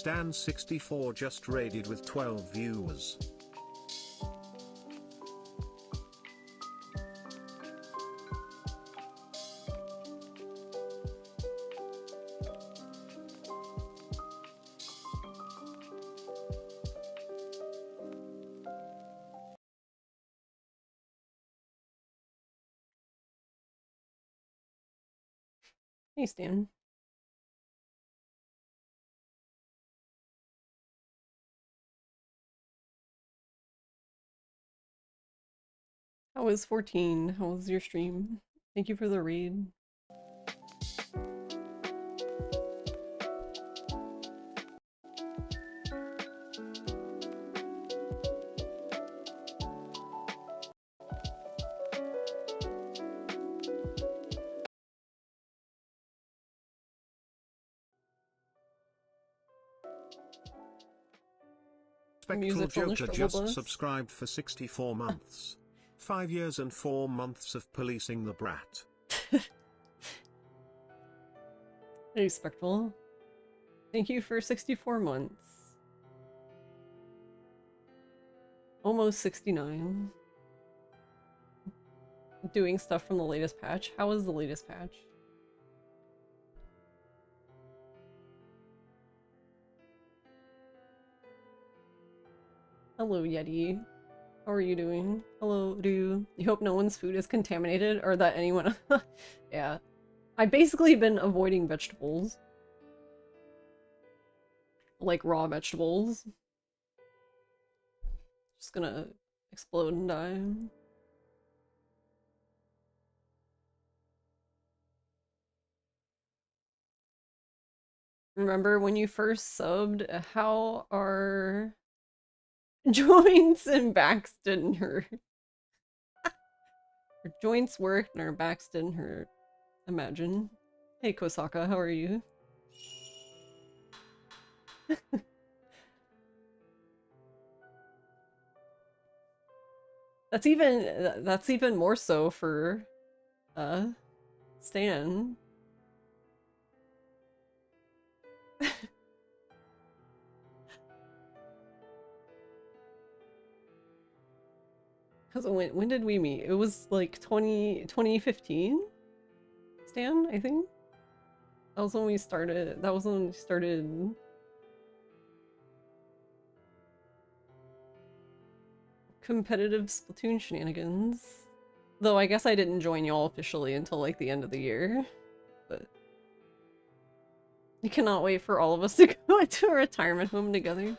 Stan64 just raided with 12 viewers. Hey, Stan. How was 14? How was your stream? Thank you for the raid. Spectral Music's on the Joker struggle just bus. subscribed for 64 months. 5 years and 4 months of policing the brat. Hey, Spectral. Thank you for 64 months. Almost 69. Doing stuff from the latest patch. How was the latest patch? Hello, Yeti. How are you doing? Hello, Ryu. You hope no one's food is contaminated or that anyone... Yeah. I've basically been avoiding vegetables. Like raw vegetables. Just gonna explode and die. Remember when you first subbed, how our joints and backs didn't hurt? Our joints worked and our backs didn't hurt. Imagine. Hey Kosaka, how are you? That's even more so for Stan. Cause when did we meet? It was like 2015? Stan, I think? That was when we started competitive Splatoon shenanigans. Though I guess I didn't join y'all officially until like the end of the year. But I cannot wait for all of us to go into a retirement home together.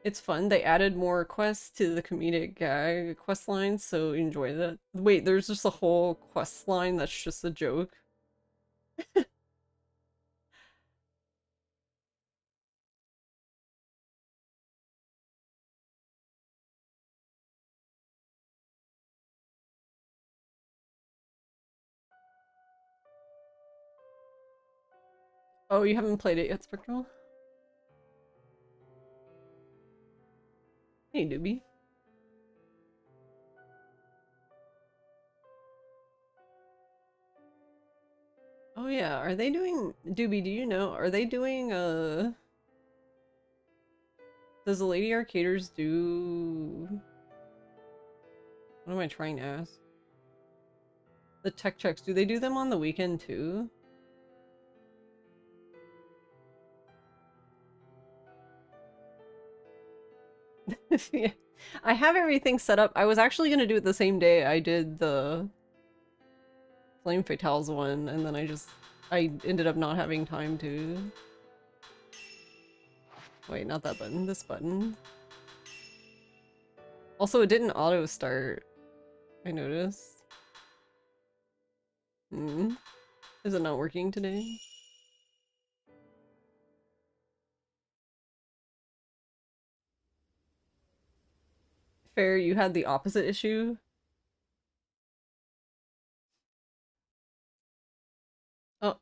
It's fun. They added more quests to the comedic gag quest line, so enjoy that. Wait, there's just a whole quest line that's just a joke. Oh, you haven't played it yet, Spectral? Hey, Doobie. Oh yeah, are they doing... Doobie, do you know? Are they doing, does the Lady Arcaders do... What am I trying to ask? The tech checks, do they do them on the weekend too? Yeah. I have everything set up. I was actually gonna do it the same day I did the Flame Fatales one, and then I ended up not having time to. Wait, not that button, this button. Also, it didn't auto start, I noticed. Is it not working today? Fair, you had the opposite issue? Oh,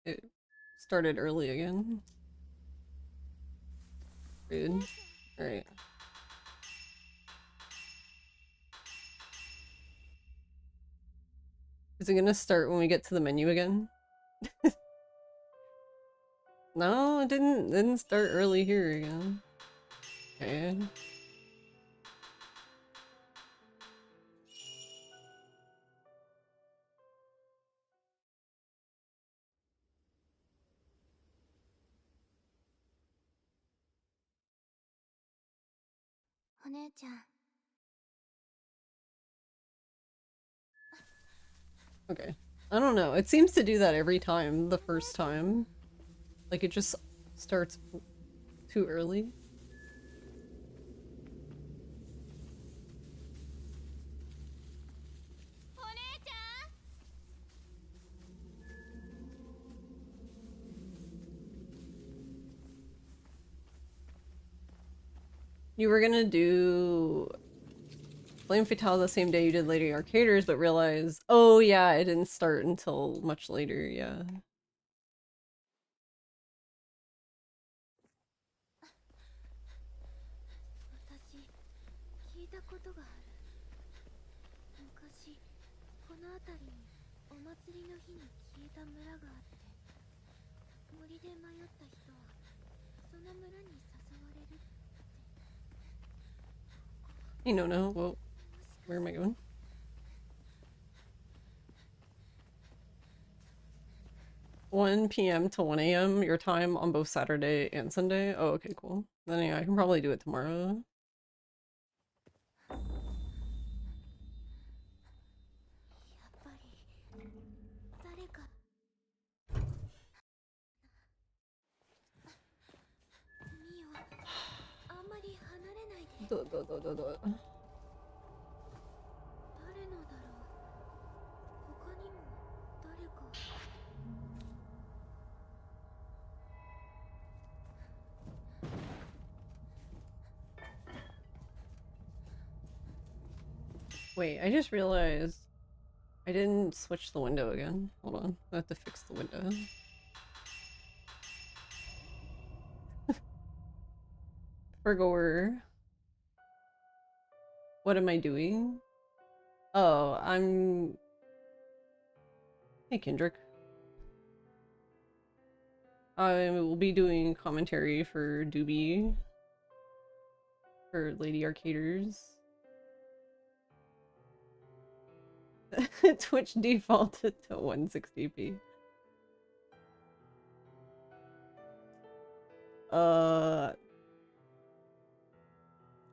it started early again. Rude. Alright. Is it gonna start when we get to the menu again? No, it didn't start early here again. Okay. Okay. I don't know. It seems to do that every time, the first time. Like it just starts too early. You were gonna do Flame Fatale the same day you did Lady Arcaders, but realized, oh yeah, it didn't start until much later, yeah. Hey, no. Whoa. Where am I going? One p.m. to 1 a.m. your time on both Saturday and Sunday? Oh, okay, cool. Then yeah, I can probably do it tomorrow. Wait, I just realized I didn't switch the window again. Hold on, I have to fix the window. Forgoer. What am I doing? Oh, I'm... Hey, Kendrick. I will be doing commentary for Doobie. For Lady Arcaders. Twitch defaulted to 160p.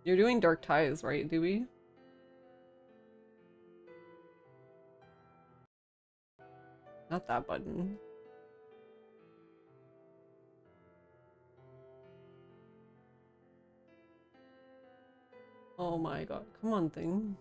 You're doing Dark Ties, right, Doobie? Not that button. Oh my god, come on, thing.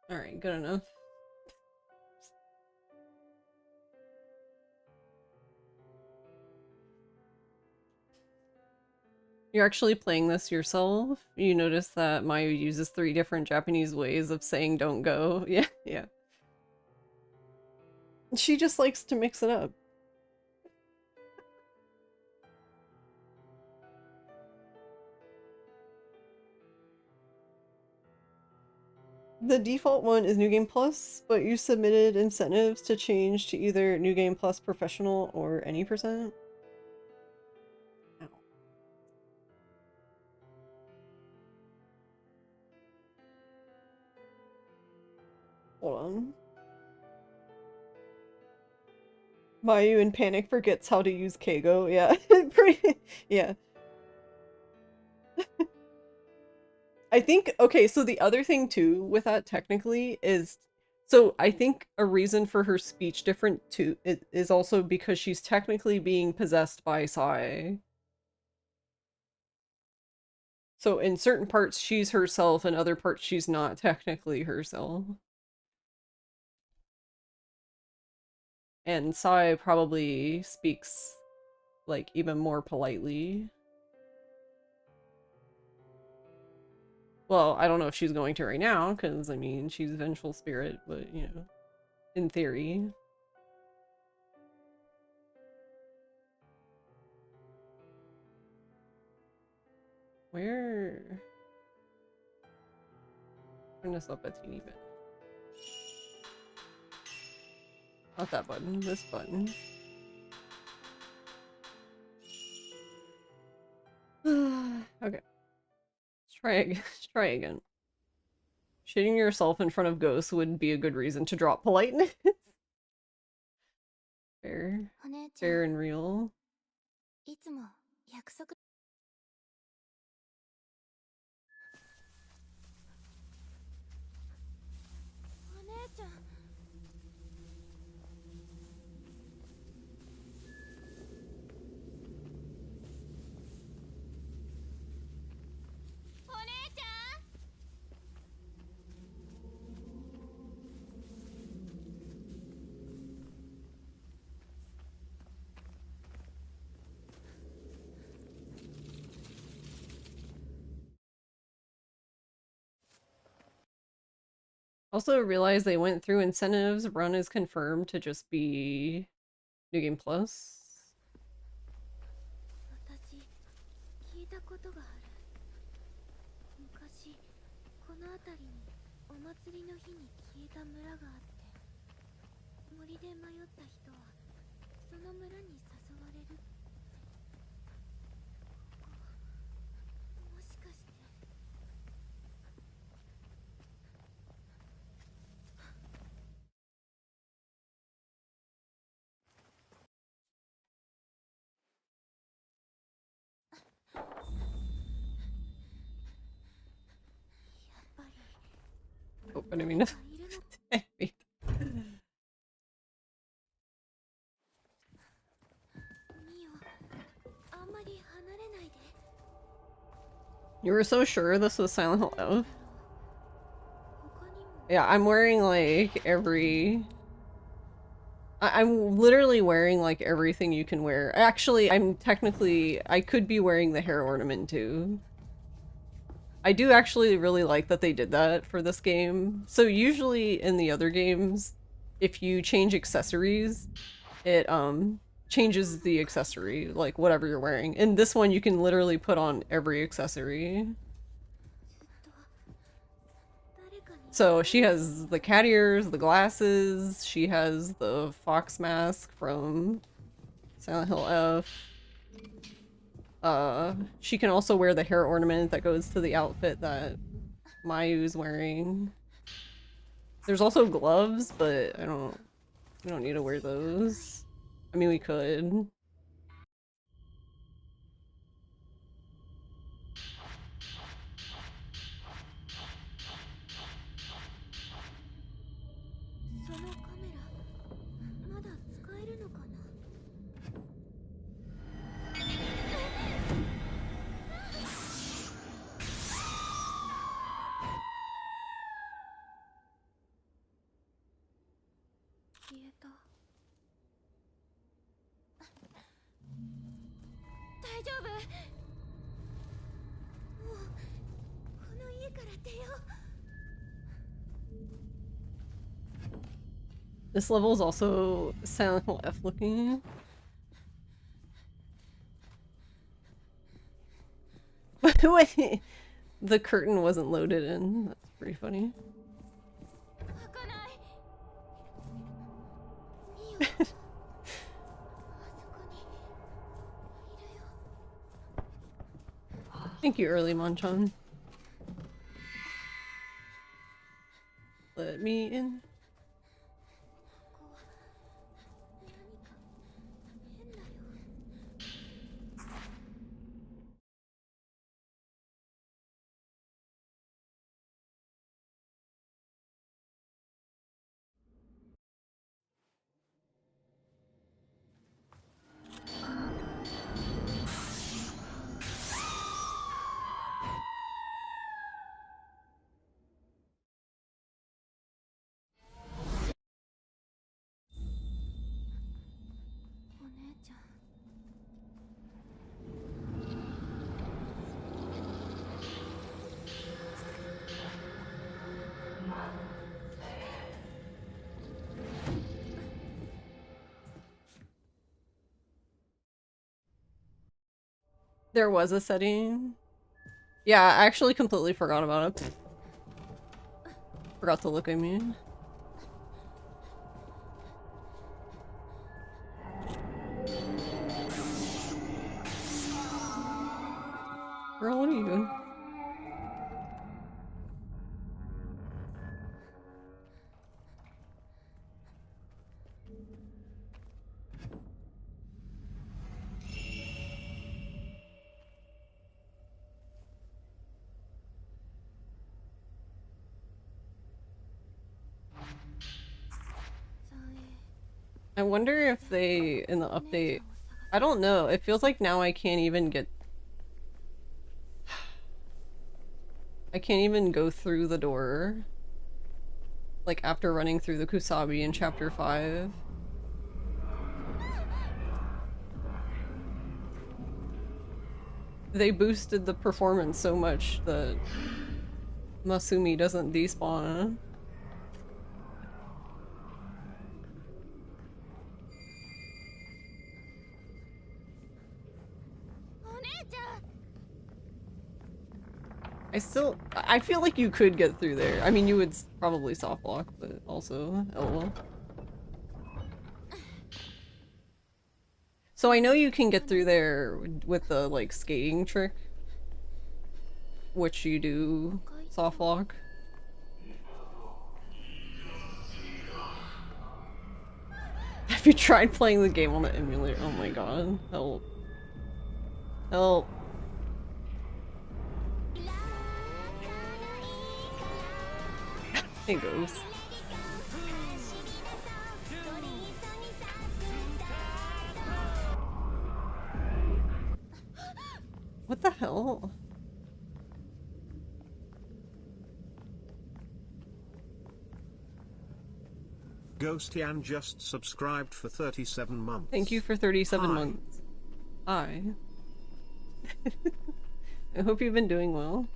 Alright, good enough. You're actually playing this yourself? You notice that Mayu uses 3 different Japanese ways of saying don't go. Yeah, yeah. She just likes to mix it up. The default one is New Game Plus, but you submitted incentives to change to either New Game Plus Professional or any percent. Ow. Hold on. Mayu in panic forgets how to use Keigo. Yeah, pretty. Yeah. I think, okay, so the other thing too with that technically is, so I think a reason for her speech different too is also because she's technically being possessed by Sai. So in certain parts she's herself, and other parts she's not technically herself. And Sai probably speaks, like, even more politely. Well, I don't know if she's going to right now, because, I mean, she's a vengeful spirit, but, you know, in theory. Where? Turn this up a teeny bit. Not that button, this button. Okay. Let's try again. Shitting yourself in front of ghosts would be a good reason to drop politeness. Fair. Fair and real. Also realized they went through incentives. Run is confirmed to just be New Game Plus. Oh, I didn't mean to. You were so sure this was Silent Hill F? Yeah, I'm wearing like every... I'm literally wearing like everything you can wear. Actually, I could be wearing the hair ornament too. I do actually really like that they did that for this game. So usually in the other games, if you change accessories, it changes the accessory, like whatever you're wearing. In this one, you can literally put on every accessory. So she has the cat ears, the glasses, she has the fox mask from Silent Hill F. She can also wear the hair ornament that goes to the outfit that Mayu's wearing. There's also gloves, but we don't need to wear those. I mean, we could. This level is also Silent Hill F looking. Wait, the curtain wasn't loaded in. That's pretty funny. Thank you, early Monchan. Let me in. There was a setting. Yeah, I actually completely forgot about it. Forgot to look, I mean. Girl, what are you? I wonder if they, in the update, I don't know, it feels like now I can't even go through the door. Like after running through the Kusabi in chapter 5. They boosted the performance so much that Masumi doesn't despawn. I feel like you could get through there. I mean, you would probably soft lock, but also, LOL. So I know you can get through there with the, like, skating trick. Which you do soft lock. Have you tried playing the game on the emulator? Oh my god. Help. Help. Hey, Ghost. What the hell? Ghostian just subscribed for 37 months. Thank you for 37 months. Hi. I hope you've been doing well.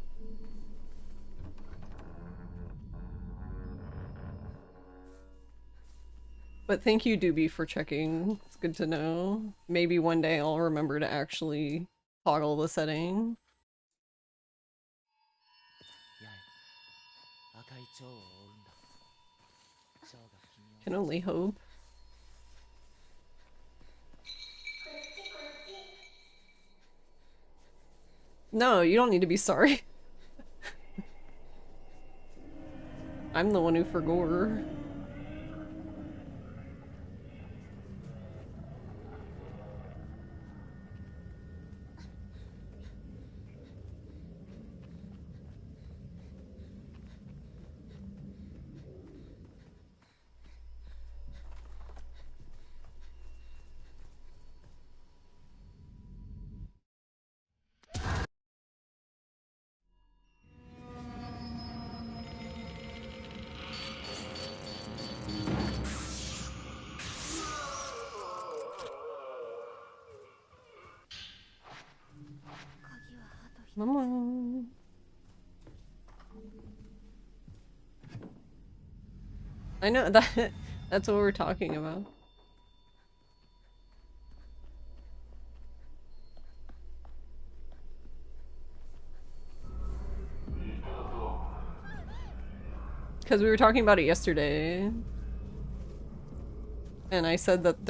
But thank you, Doobie, for checking. It's good to know. Maybe one day I'll remember to actually toggle the setting. Can only hope. No, you don't need to be sorry. I'm the one who forgot. Mama. I know that that's what we're talking about. Because we were talking about it yesterday. And I said that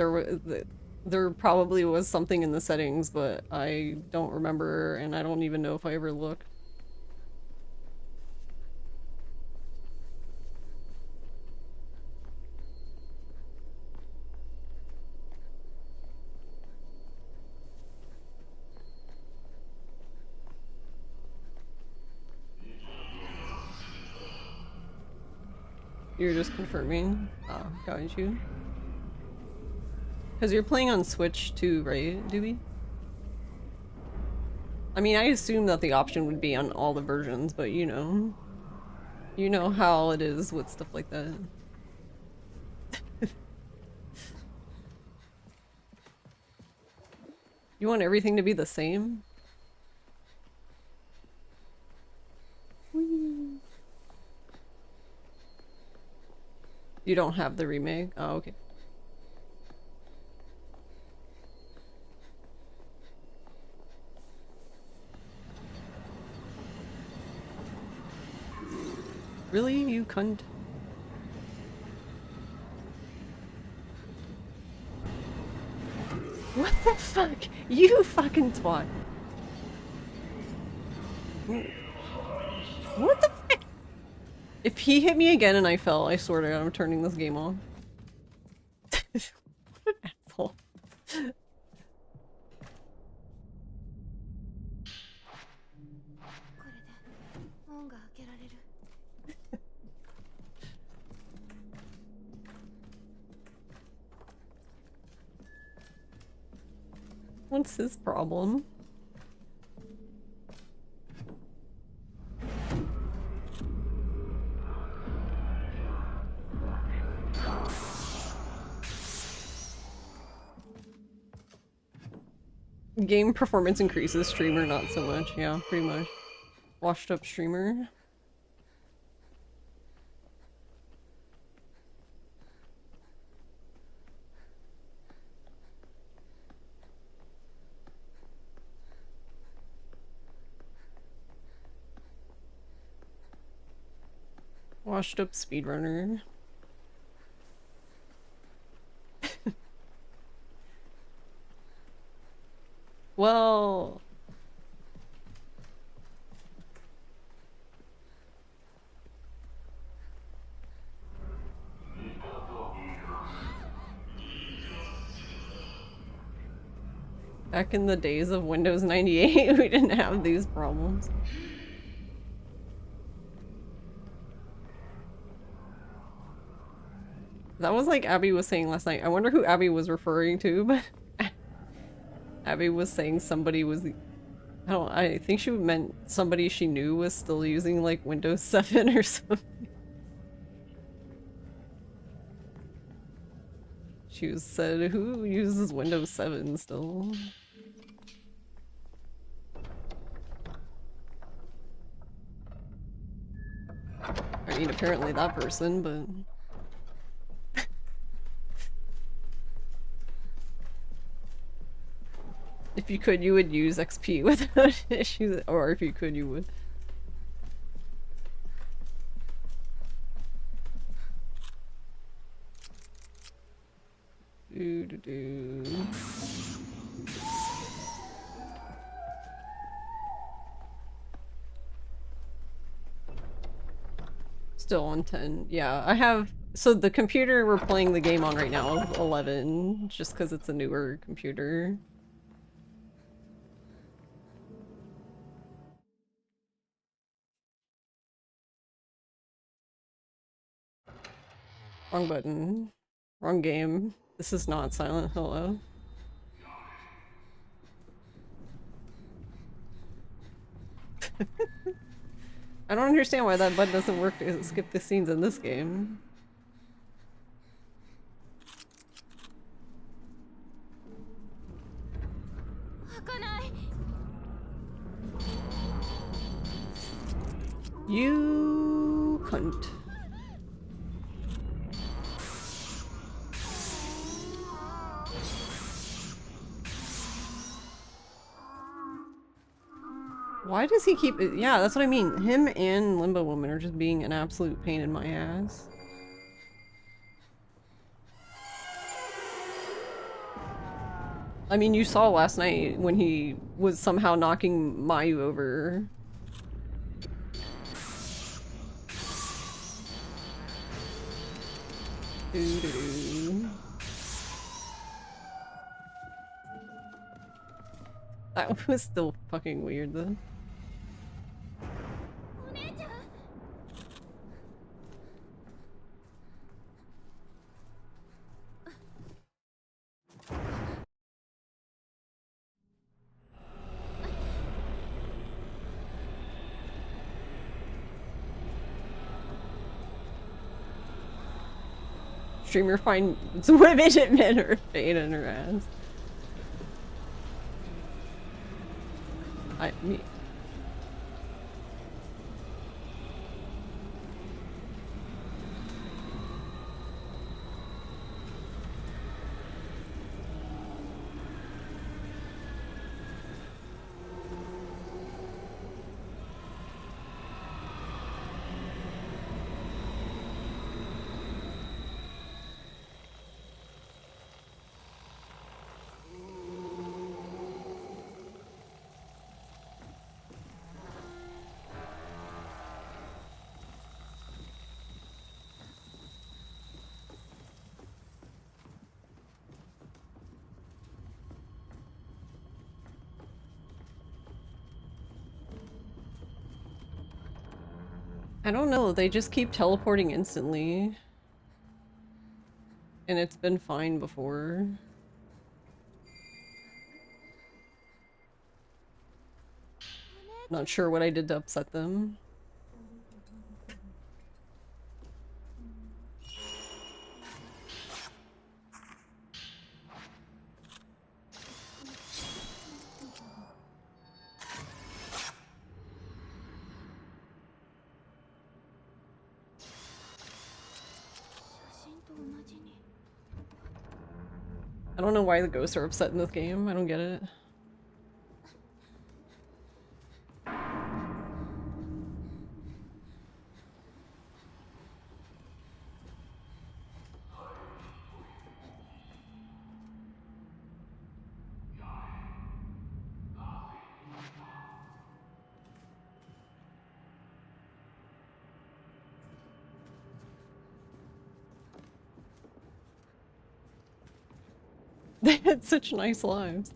there probably was something in the settings, but I don't remember, and I don't even know if I ever looked. You're just confirming? Oh, got you. Because you're playing on Switch too, right, Doobie? I mean, I assume that the option would be on all the versions, but you know. You know how it is with stuff like that. You want everything to be the same? Whee. You don't have the remake? Oh, okay. Really, you cunt? What the fuck? You fucking twat. What the fuck? If he hit me again and I fell, I swear to God, I'm turning this game off. What an asshole. What's his problem? Game performance increases, streamer not so much. Yeah, pretty much. Washed up streamer. Washed up speedrunner. Well... Back in the days of Windows 98, we didn't have these problems. That was like Abby was saying last night. I wonder who Abby was referring to, but Abby was saying somebody was... I think she meant somebody she knew was still using like Windows 7 or something. She said, who uses Windows 7 still? I mean, apparently that person, but... If you could, you would use XP without issues, or if you could, you would. Still on 10. Yeah, I have... So the computer we're playing the game on right now is 11, just because it's a newer computer. Wrong button. Wrong game. This is not Silent Hello. I don't understand why that button doesn't work to skip the scenes in this game. You cunt. Why does he keep it? Yeah, that's what I mean. Him and Limbo Woman are just being an absolute pain in my ass. I mean, you saw last night when he was somehow knocking Mayu over. Doo-doo-doo. That was still fucking weird though. Streamer finds women admit her fate in her ass. Me. I don't know, they just keep teleporting instantly. And it's been fine before. Not sure what I did to upset them. I don't know why the ghosts are upset in this game. I don't get it. They had such nice lives.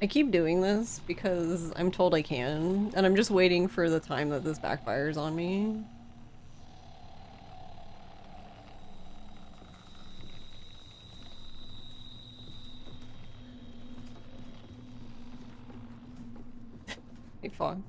I keep doing this because I'm told I can, and I'm just waiting for the time that this backfires on me. Hey, Fox.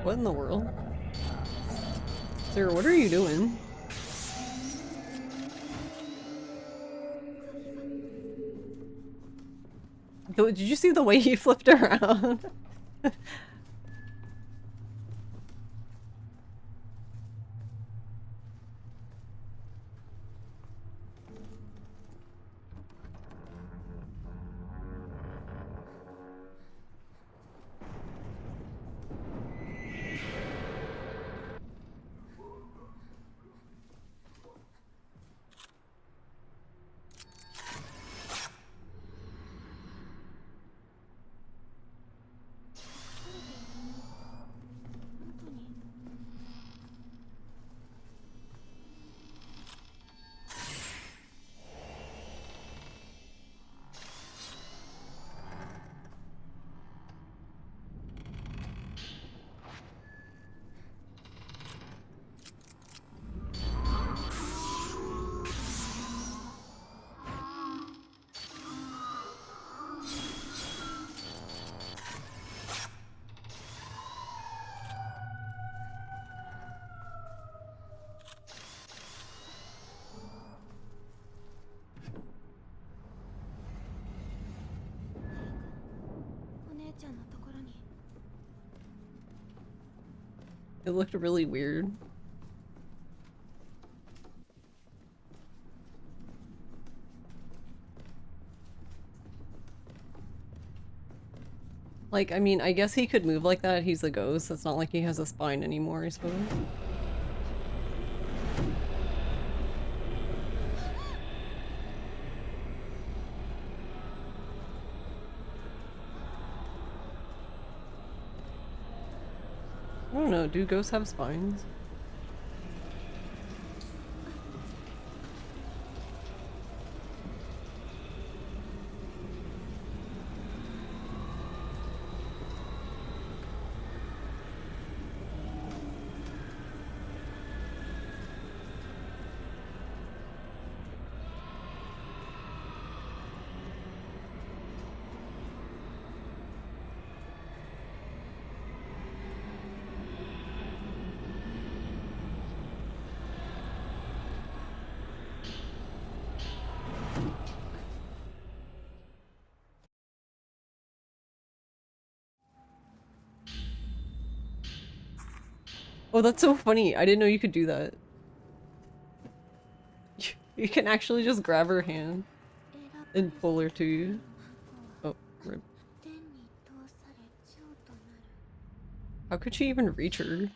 What in the world? Sir, what are you doing? Did you see the way he flipped around? It looked really weird. Like, I mean, I guess he could move like that. He's a ghost. It's not like he has a spine anymore, I suppose. I don't know. Do ghosts have spines? Oh, that's so funny. I didn't know you could do that. You can actually just grab her hand and pull her to you. Oh, rip. How could she even reach her?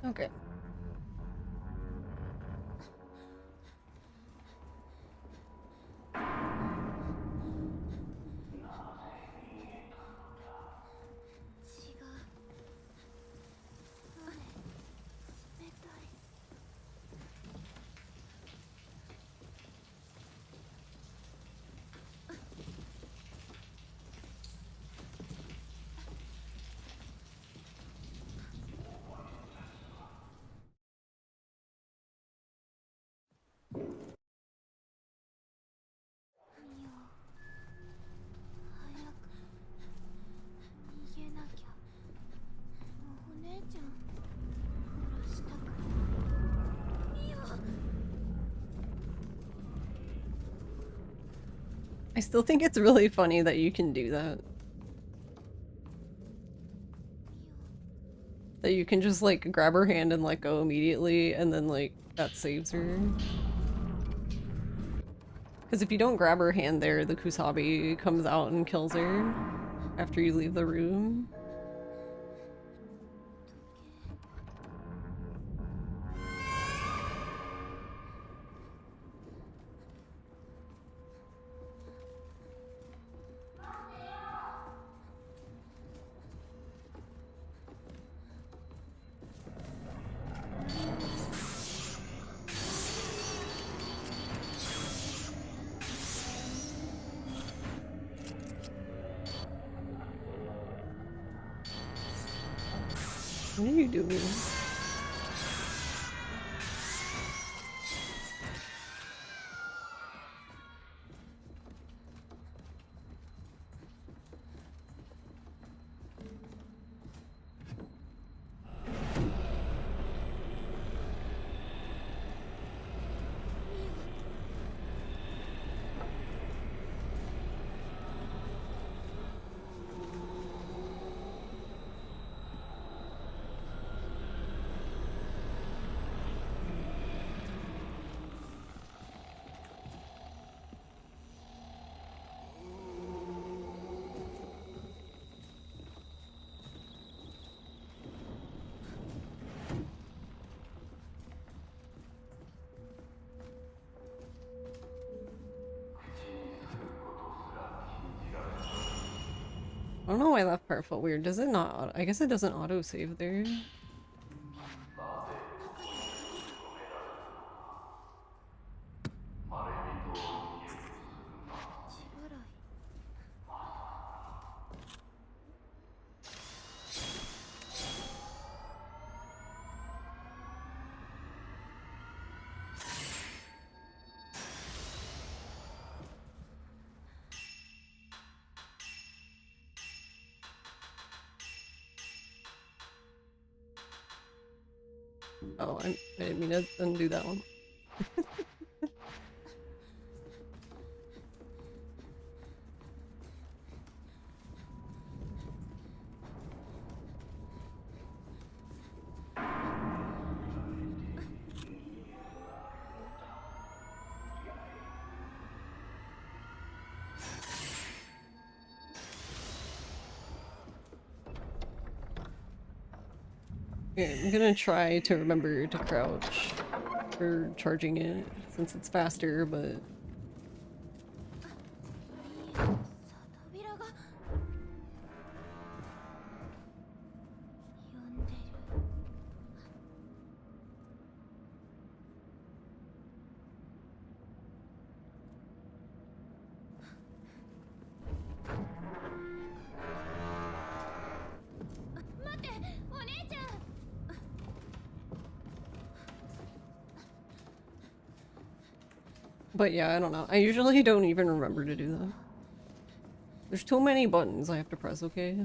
Okay. I still think it's really funny that you can do that. That you can just like grab her hand and let go immediately and then like that saves her. Because if you don't grab her hand there, the Kusabi comes out and kills her after you leave the room. What are you doing? I don't know why that part felt weird. Does it not? I guess it doesn't auto-save there. Oh, I didn't mean to undo that one. Okay, I'm gonna try to remember to crouch. for charging it since it's faster, but yeah, I don't know. I usually don't even remember to do that. There's too many buttons I have to press, okay?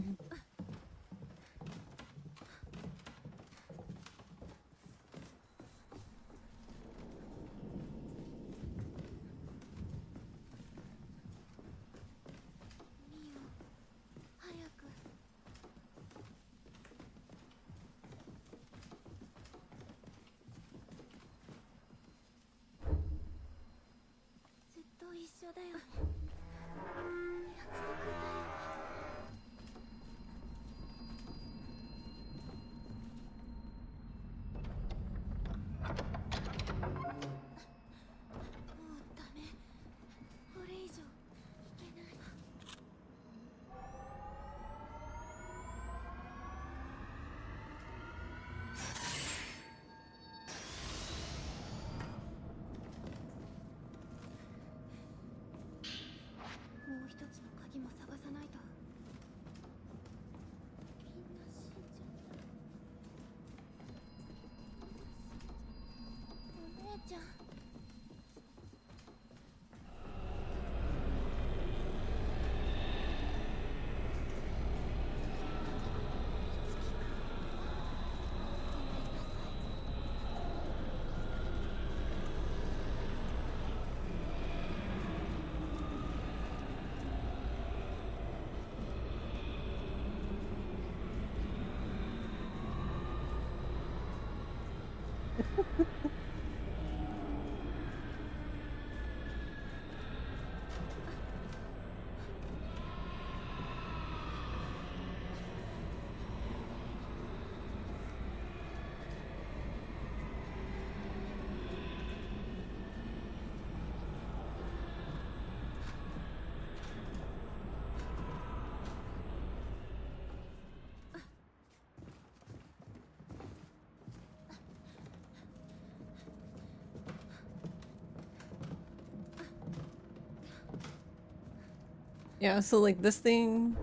Yeah, so like this thing...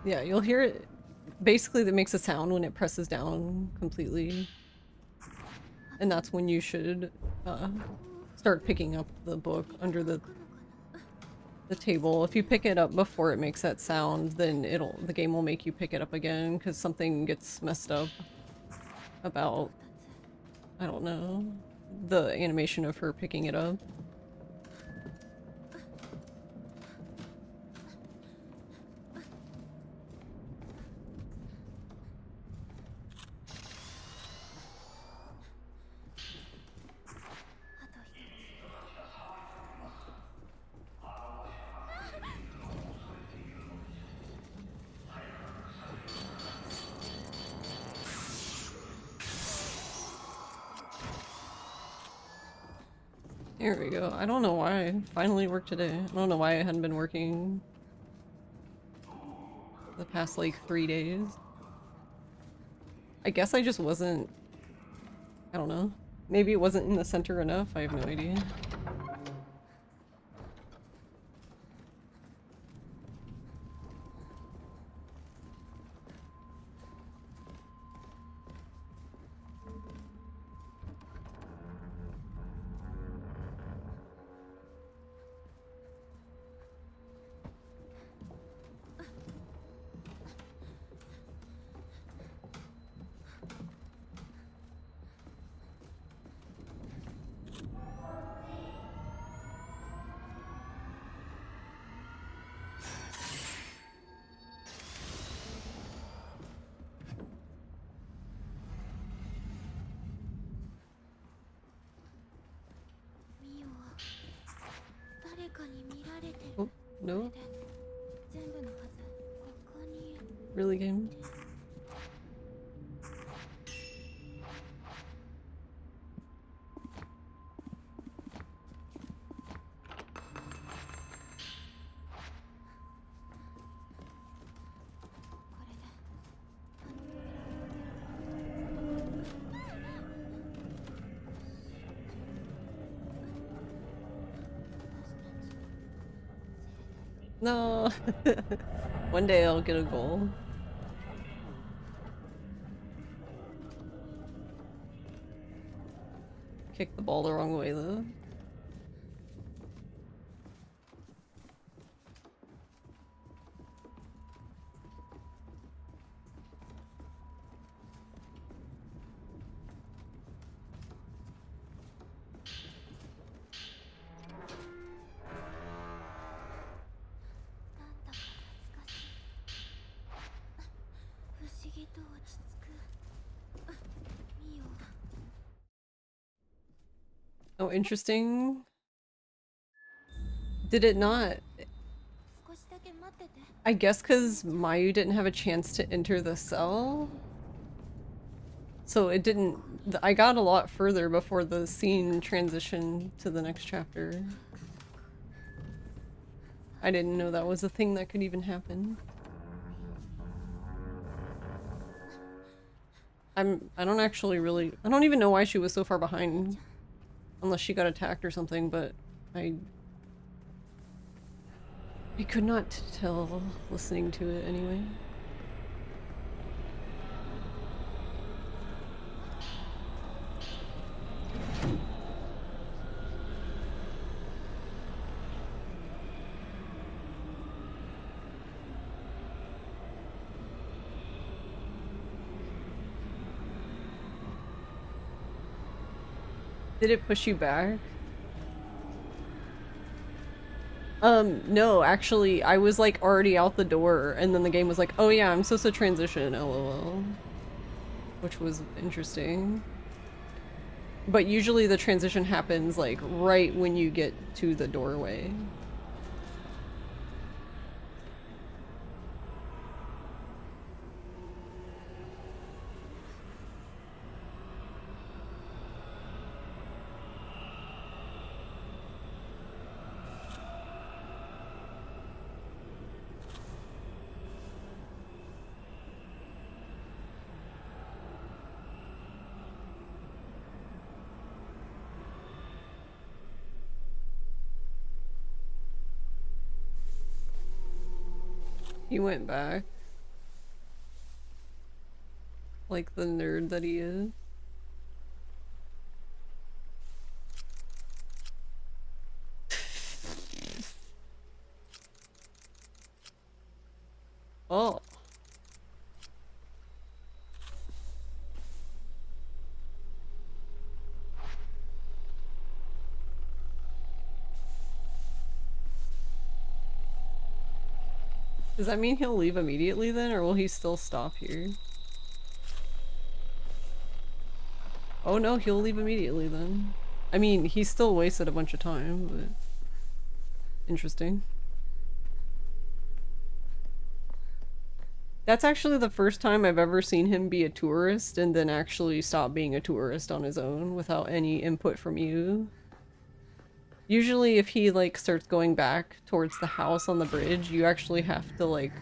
Yeah, you'll hear it. Basically, that makes a sound when it presses down completely. And that's when you should start picking up the book under the table. If you pick it up before it makes that sound, then the game will make you pick it up again because something gets messed up about, I don't know, the animation of her picking it up. Here we go. I don't know why I finally worked today. I don't know why I hadn't been working the past like 3 days. I guess I just wasn't... I don't know. Maybe it wasn't in the center enough. I have no idea. Oh, no? Really, game? No. One day I'll get a goal. Kick the ball the wrong way though. Oh, interesting. Did it not? I guess because Mayu didn't have a chance to enter the cell. So it didn't... I got a lot further before the scene transitioned to the next chapter. I didn't know that was a thing that could even happen. I don't actually really... I don't even know why she was so far behind. Unless she got attacked or something, but I could not tell listening to it anyway. Did it push you back? No, actually, I was like already out the door, and then the game was like, oh yeah, I'm supposed to transition, lol. Which was interesting. But usually the transition happens like right when you get to the doorway. He went back. Like the nerd that he is. Oh. Does that mean he'll leave immediately then, or will he still stop here? Oh no, he'll leave immediately then. I mean, he still wasted a bunch of time, but... Interesting. That's actually the first time I've ever seen him be a tourist and then actually stop being a tourist on his own without any input from you. Usually if he like starts going back towards the house on the bridge, you actually have to like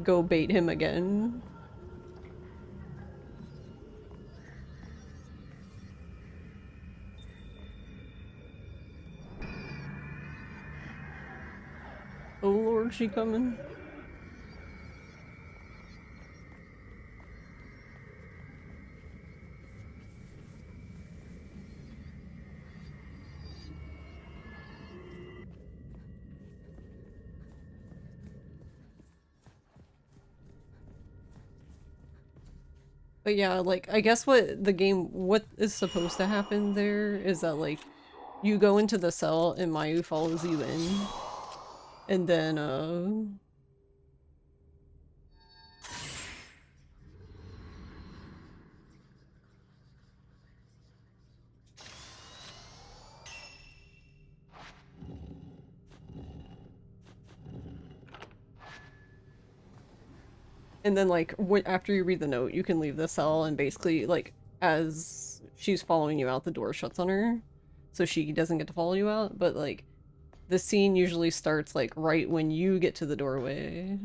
go bait him again. Oh lord, she coming? But yeah, like, I guess what is supposed to happen there is that, like, you go into the cell and Mayu follows you in. And then, like, after you read the note, you can leave the cell and basically, like, as she's following you out, the door shuts on her. So she doesn't get to follow you out, but, like, the scene usually starts, like, right when you get to the doorway.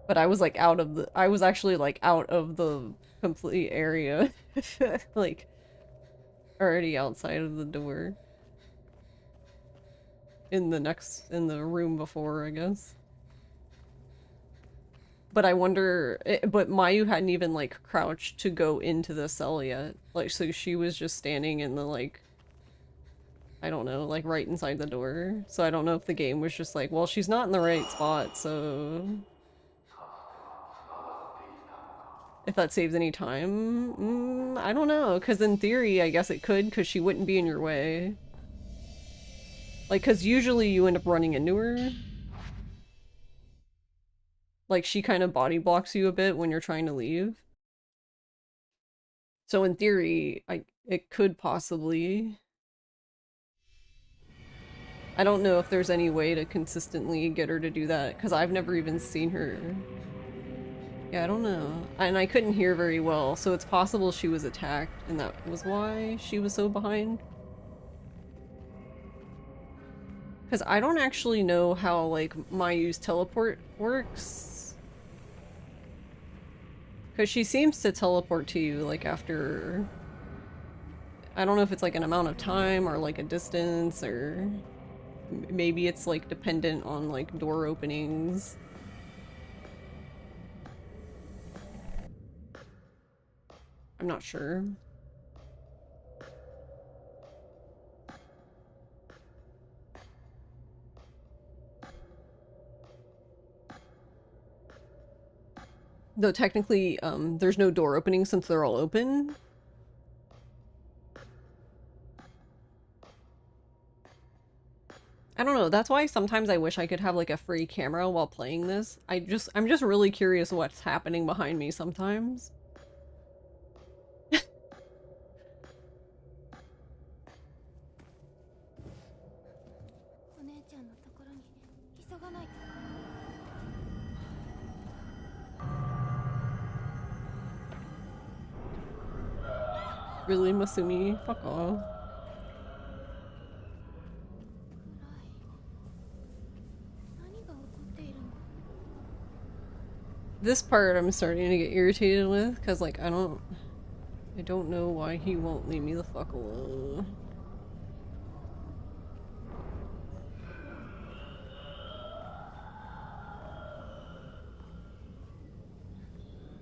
But I was, like, I was actually, like, out of the complete area. Like, already outside of the door. in the room before, I guess. But I wonder, but Mayu hadn't even like crouched to go into the cell yet. Like, so she was just standing in the like, I don't know, like right inside the door. So I don't know if the game was just like, well, she's not in the right spot, so if that saves any time, I don't know. Because in theory, I guess it could, because she wouldn't be in your way. Like, because usually you end up running into her. Like, she kind of body blocks you a bit when you're trying to leave. So in theory, it could possibly... I don't know if there's any way to consistently get her to do that, because I've never even seen her. Yeah, I don't know. And I couldn't hear very well, so it's possible she was attacked, and that was why she was so behind. Because I don't actually know how, like, Mayu's teleport works. Because she seems to teleport to you, like, after... I don't know if it's, like, an amount of time, or, like, a distance, or... Maybe it's, like, dependent on, like, door openings. I'm not sure. Though technically, there's no door opening since they're all open. I don't know, that's why sometimes I wish I could have like a free camera while playing this. I'm just really curious what's happening behind me sometimes. Really, Masumi? Fuck off. This part I'm starting to get irritated with, because like I don't know why he won't leave me the fuck alone.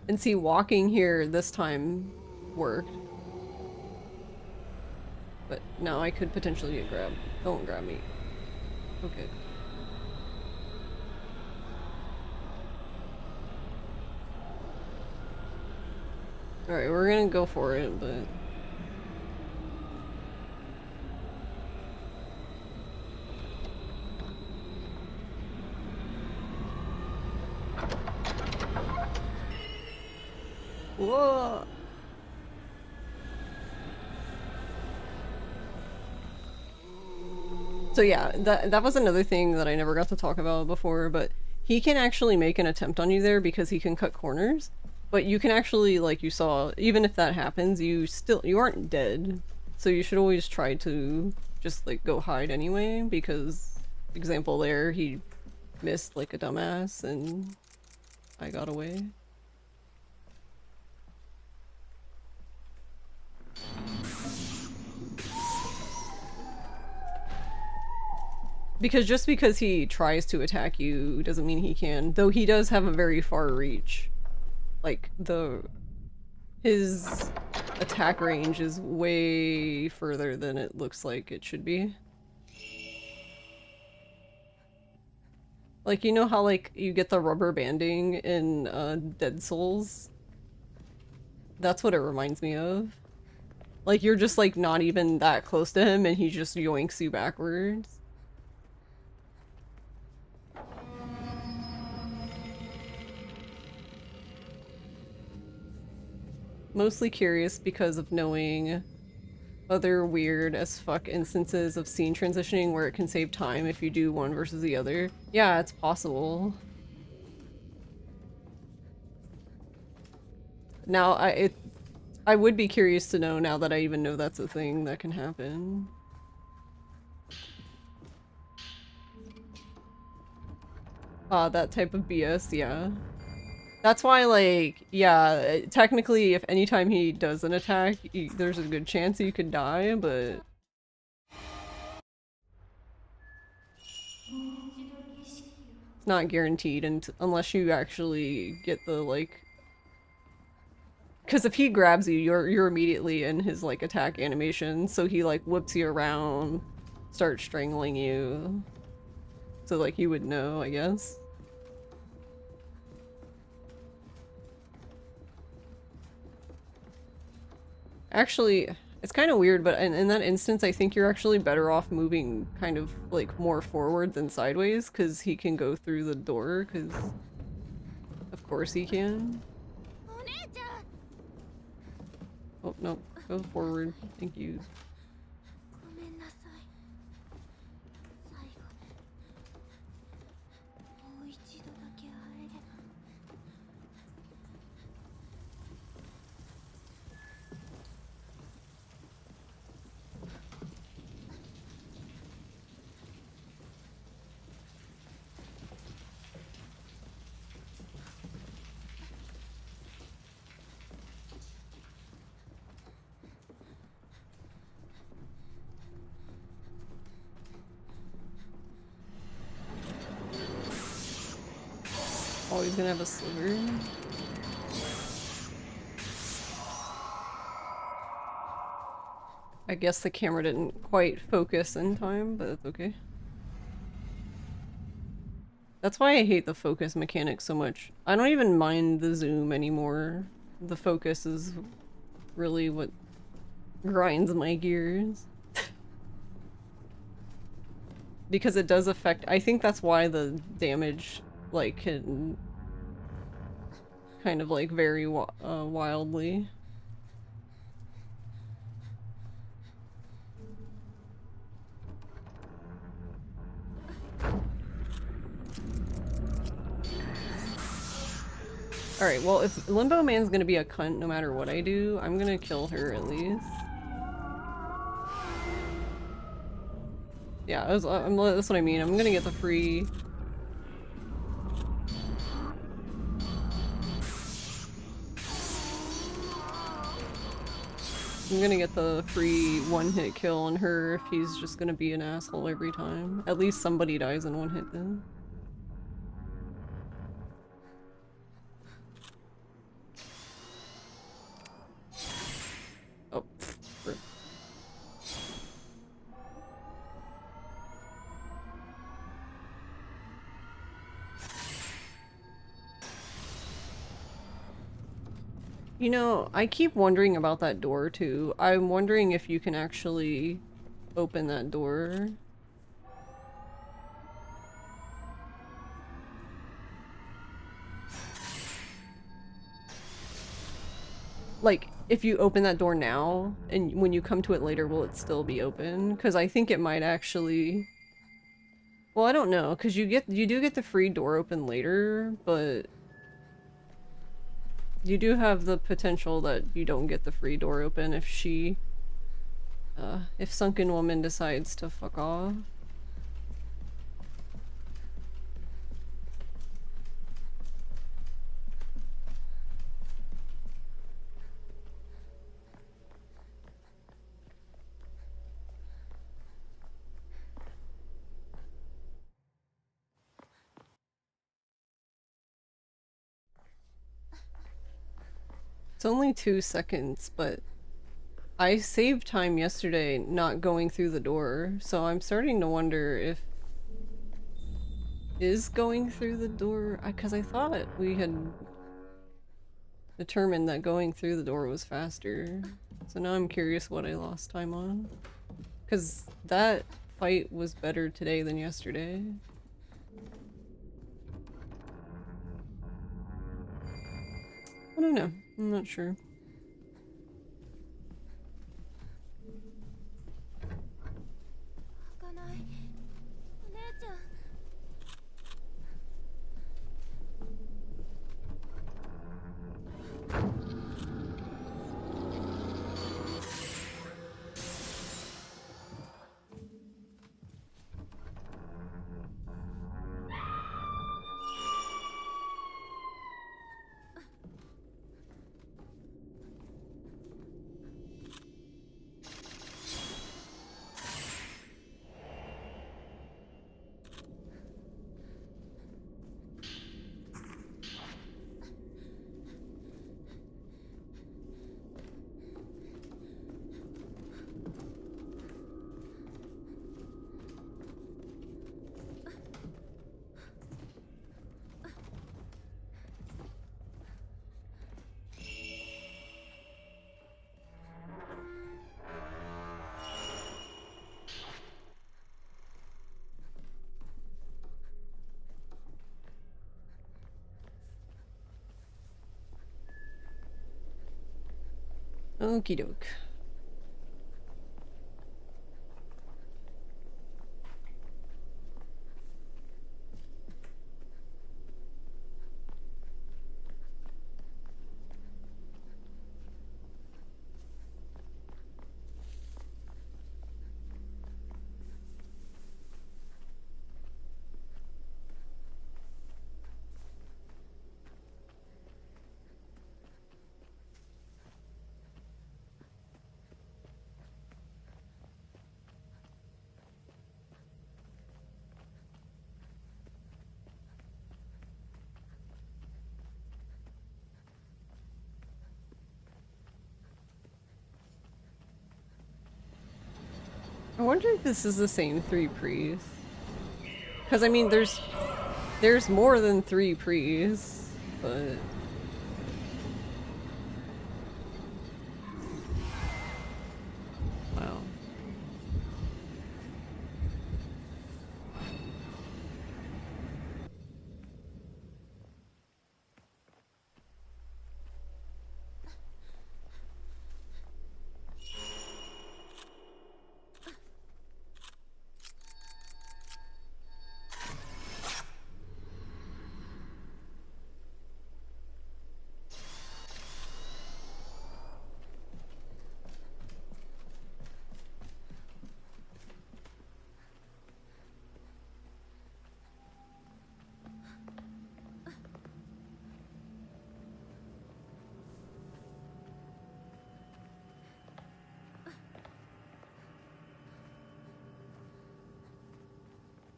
And see, walking here this time worked. But now I could potentially get grabbed. Don't grab me. Okay. Alright, we're gonna go for it, but... Whoa! So yeah, that was another thing that I never got to talk about before, but he can actually make an attempt on you there because he can cut corners. But you can actually, like you saw, even if that happens, you aren't dead. So you should always try to just like go hide anyway, because example there, he missed like a dumbass and I got away. Because just because he tries to attack you doesn't mean he can, though he does have a very far reach. Like, his attack range is way further than it looks like it should be. Like, you know how, like, you get the rubber banding in, Dead Souls? That's what it reminds me of. Like, you're just, like, not even that close to him and he just yoinks you backwards. Mostly curious because of knowing other weird as fuck instances of scene transitioning where it can save time if you do one versus the other. Yeah, it's possible. Now, I would be curious to know now that I even know that's a thing that can happen. That type of BS, yeah. That's why, like, yeah, technically, if anytime he does an attack, there's a good chance you could die, but... It's not guaranteed unless you actually get the, like... Because if he grabs you, you're immediately in his, like, attack animation, so he, like, whips you around, starts strangling you. So, like, you would know, I guess. Actually, it's kind of weird, but in that instance, I think you're actually better off moving kind of, like, more forward than sideways, because he can go through the door, because... Of course he can. Oh, no. Go forward. Thank you. Oh, he's gonna have a sliver. I guess the camera didn't quite focus in time, but that's okay. That's why I hate the focus mechanic so much. I don't even mind the zoom anymore. The focus is really what grinds my gears. Because it does affect- I think that's why the damage, like, can kind of, like, vary wildly. Alright, well, if Limbo Man's gonna be a cunt no matter what I do, I'm gonna kill her at least. Yeah, that's what I mean. I'm gonna get the free... I'm gonna get the free one-hit kill on her if he's just gonna be an asshole every time. At least somebody dies in one hit then. Oh, rip. You know, I keep wondering about that door too. I'm wondering if you can actually open that door. Like, if you open that door now, and when you come to it later, will it still be open? Because I think it might actually... Well, I don't know, because you do get the free door open later, but... You do have the potential that you don't get the free door open if she... if Sunken Woman decides to fuck off. It's only 2 seconds, but I saved time yesterday not going through the door, so I'm starting to wonder if is going through the door, because I thought we had determined that going through the door was faster. So now I'm curious what I lost time on. Because that fight was better today than yesterday. I don't know. I'm not sure. Okie doke. I wonder if this is the same 3 priests. Because, I mean, there's more than 3 priests, but... Wow.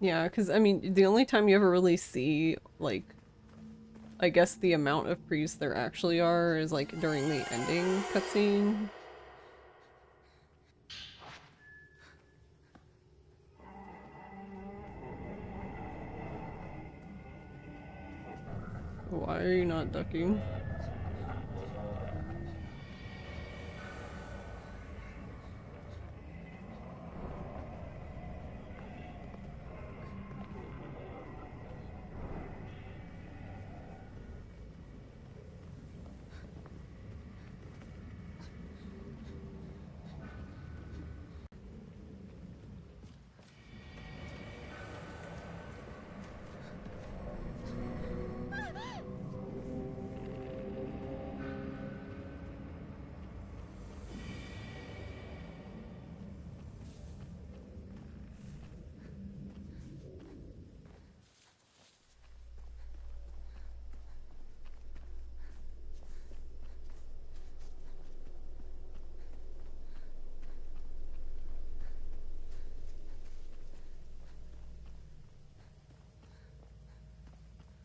Yeah, because, I mean, the only time you ever really see, like, I guess the amount of priests there actually are is, like, during the ending cutscene. Why are you not ducking?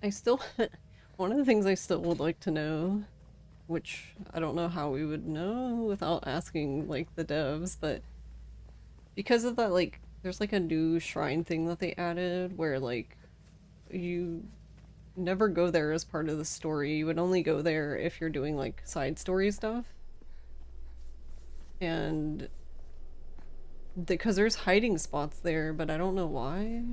I still, one of the things I still would like to know, which I don't know how we would know without asking, like, the devs, but because of that, like, there's, like, a new shrine thing that they added where, like, you never go there as part of the story. You would only go there if you're doing, like, side story stuff. And because there's hiding spots there, but I don't know why.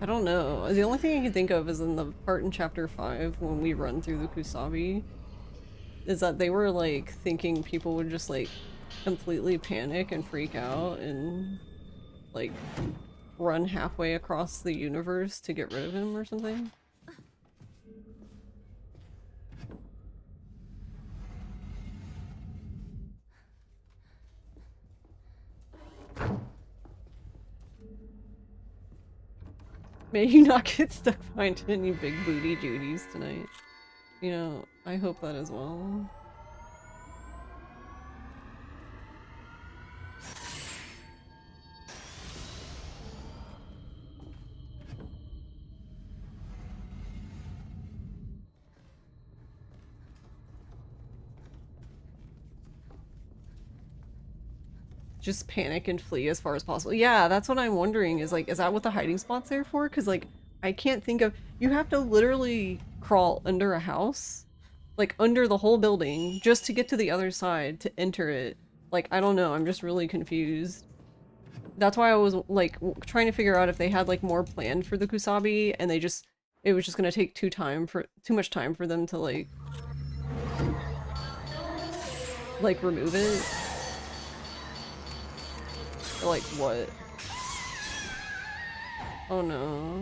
I don't know. The only thing I can think of is in the part in chapter 5 when we run through the Kusabi, is that they were like thinking people would just like completely panic and freak out and like run halfway across the universe to get rid of him or something. May you not get stuck behind any big booty duties tonight. You know, I hope that as well. Just panic and flee as far as possible. Yeah, that's what I'm wondering, is like, is that what the hiding spot's there for? Because like, I can't think of, you have to literally crawl under a house, like under the whole building, just to get to the other side to enter it. Like, I don't know, I'm just really confused. That's why I was like trying to figure out if they had like more planned for the Kusabi, and they just it was just gonna take too much time for them to like remove it. Or, like what? Oh no.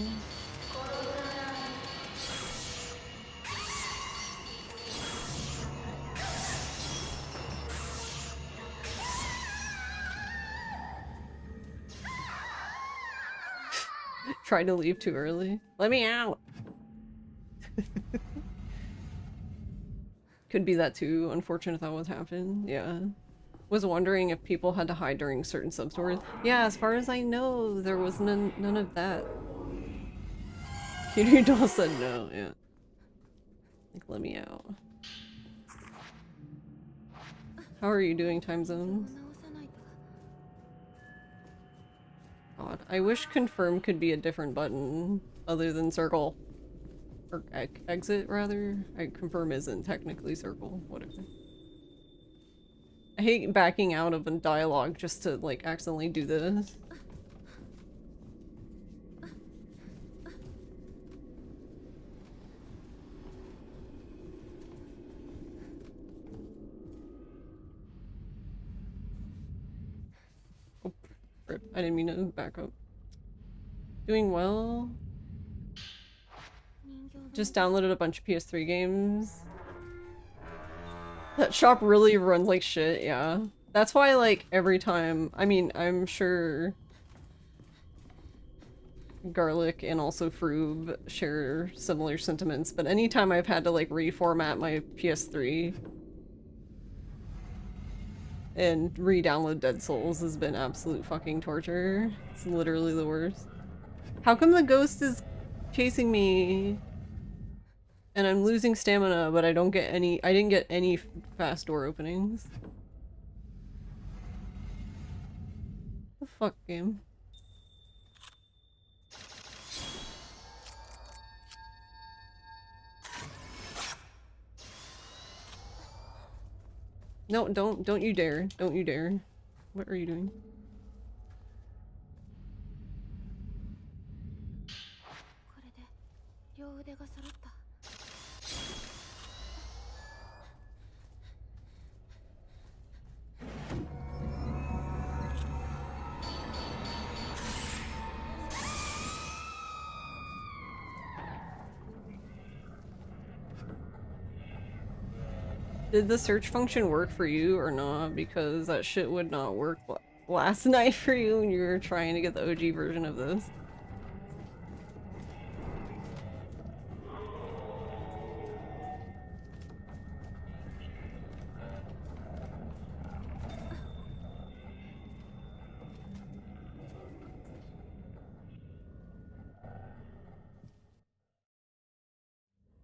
Tried to leave too early. Let me out! Could be that too. Unfortunate that was happened. Yeah. Was wondering if people had to hide during certain sub-stores. Yeah, as far as I know, there was none of that. Kitty doll said no, yeah. Like, let me out. How are you doing, time zones? God, I wish confirm could be a different button other than circle. Or exit, rather. Confirm isn't technically circle, whatever. I hate backing out of a dialogue just to, like, accidentally do this. Oh, rip. I didn't mean to back up. Doing well. Just downloaded a bunch of PS3 games. That shop really runs like shit, yeah. That's why, like, every time... I mean, I'm sure... Garlic and also Froob share similar sentiments, but anytime I've had to, like, reformat my PS3 and re-download Dead Souls has been absolute fucking torture. It's literally the worst. How come the ghost is chasing me? And I'm losing stamina, but I didn't get any fast door openings. The fuck, game? No, don't you dare. Don't you dare. What are you doing? Did the search function work for you or not? Because that shit would not work last night for you when you were trying to get the OG version of this.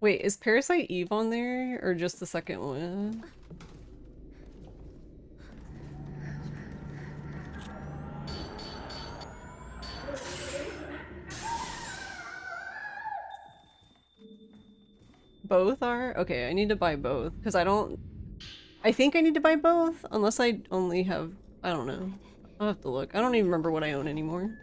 Wait, is Parasite Eve on there, or just the second one? Both are? Okay, I need to buy both, because I think I need to buy both, unless I only have... I don't know. I'll have to look. I don't even remember what I own anymore.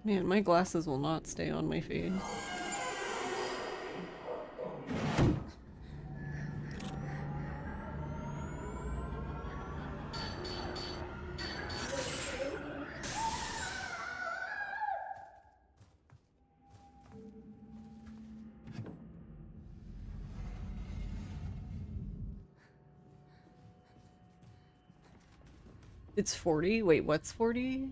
Man, my glasses will not stay on my face. It's 40? Wait, what's 40?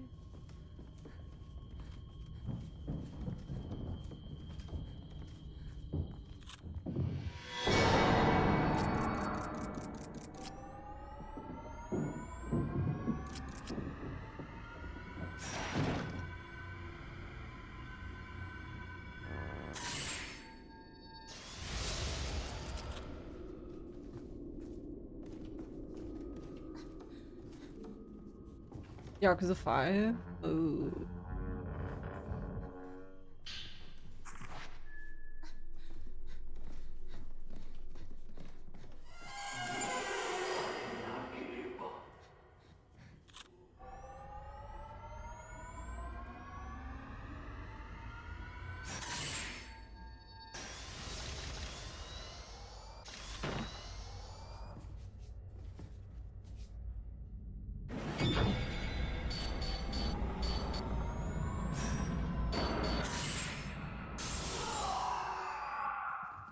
Yakuza 5? Oh.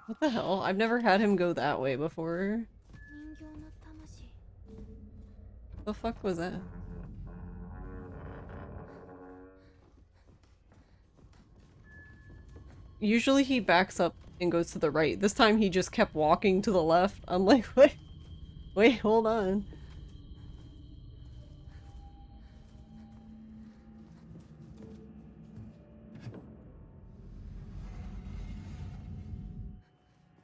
What the hell? I've never had him go that way before. The fuck was that? Usually he backs up and goes to the right. This time he just kept walking to the left. I'm like, wait, hold on.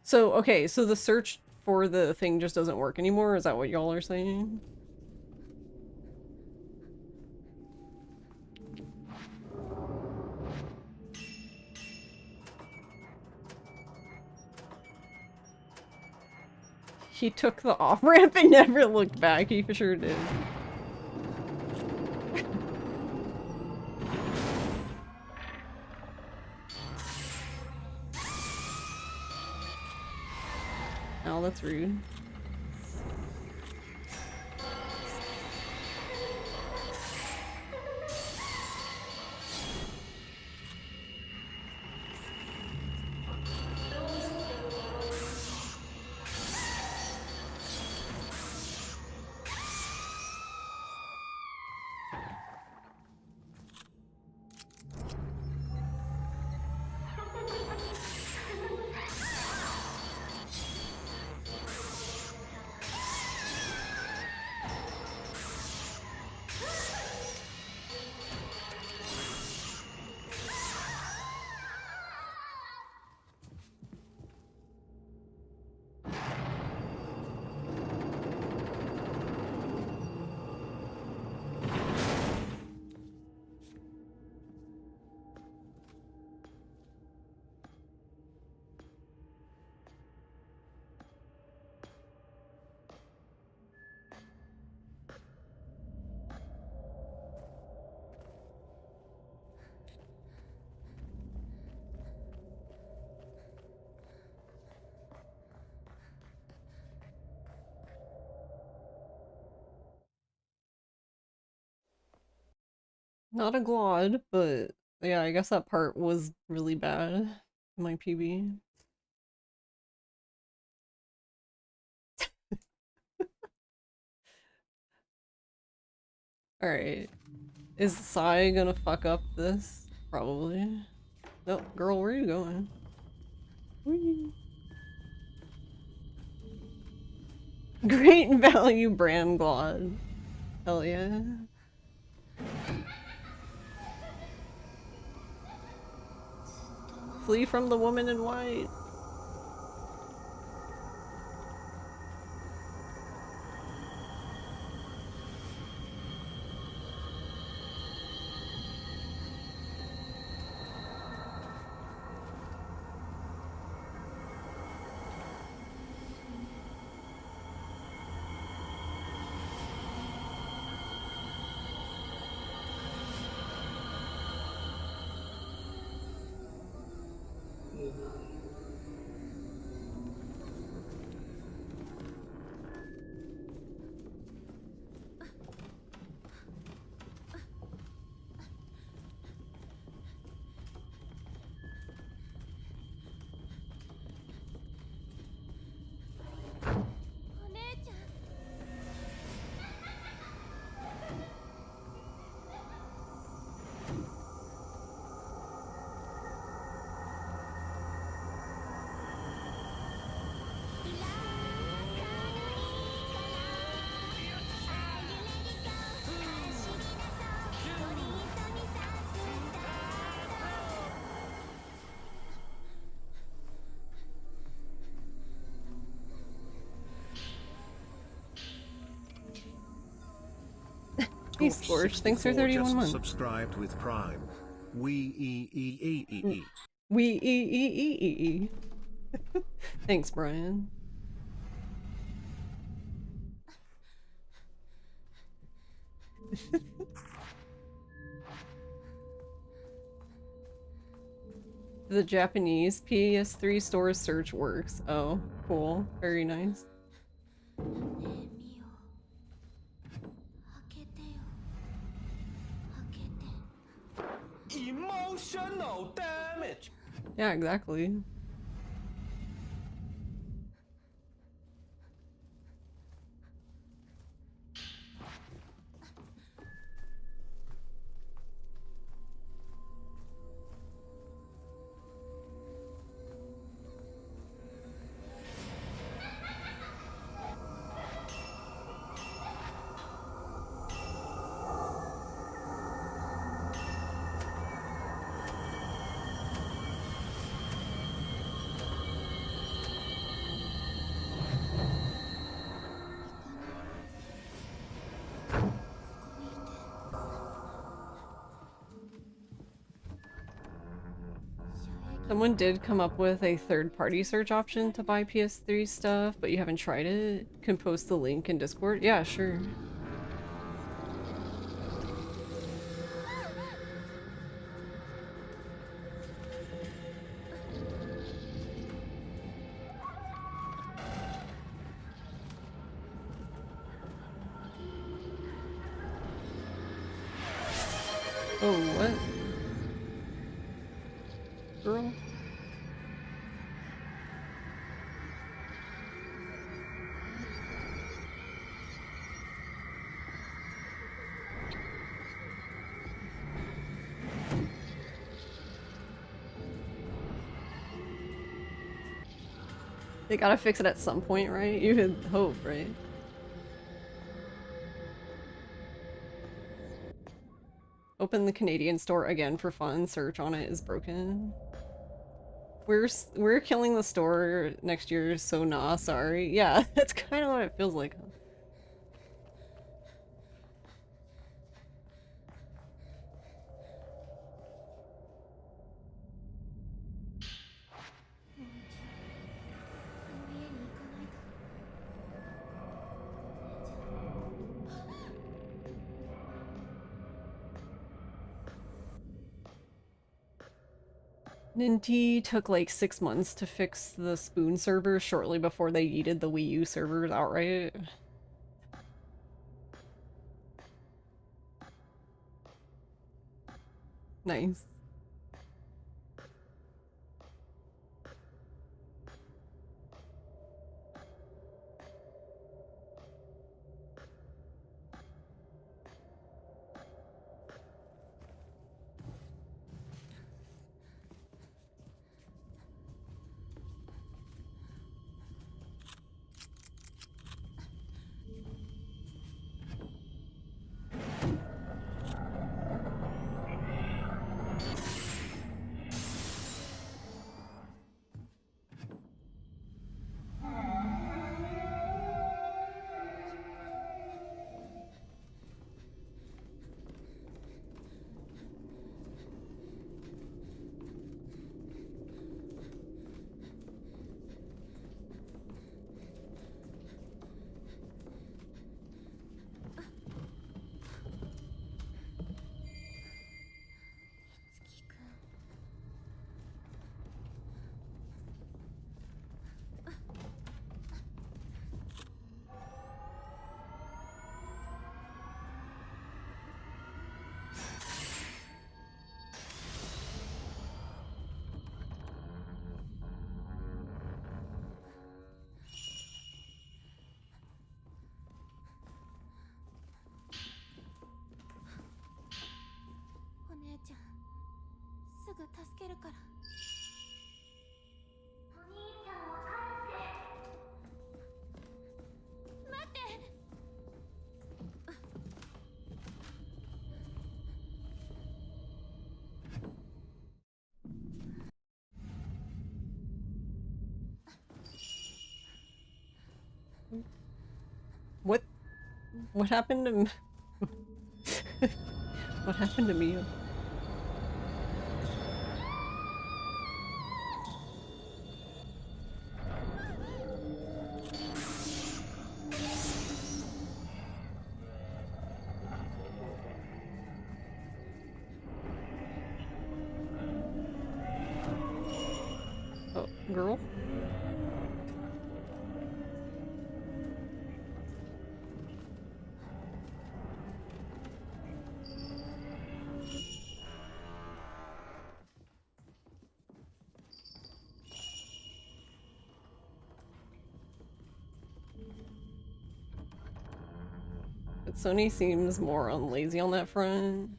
So, okay, so the search for the thing just doesn't work anymore? Is that what y'all are saying? He took the off-ramp and never looked back. He for sure did. Oh, that's rude. Not a glad, but yeah, I guess that part was really bad in my PB. Alright. Is Sai gonna fuck up this? Probably. No, girl, where are you going? Whee. Great value brand glad. Hell yeah. Flee from the woman in white. Hey Scorch, thanks for 31 months. Subscribed with Prime. We. Thanks, Brian. The Japanese PS3 store search works. Oh, cool. Very nice. Emotional damage. Yeah, exactly. Someone did come up with a third-party search option to buy PS3 stuff, but you haven't tried it? Can post the link in Discord? Yeah, sure. Oh, what? Girl? They gotta fix it at some point, right? You would hope, right? Open the Canadian store again for fun. Search on it is broken. We're killing the store next year, so nah, sorry. Yeah, that's kind of what it feels like. Ninty took like 6 months to fix the Spoon server shortly before they yeeted the Wii U servers outright. Nice. What happened to What happened to Mio? Oh, girl? But Sony seems more lazy on that front.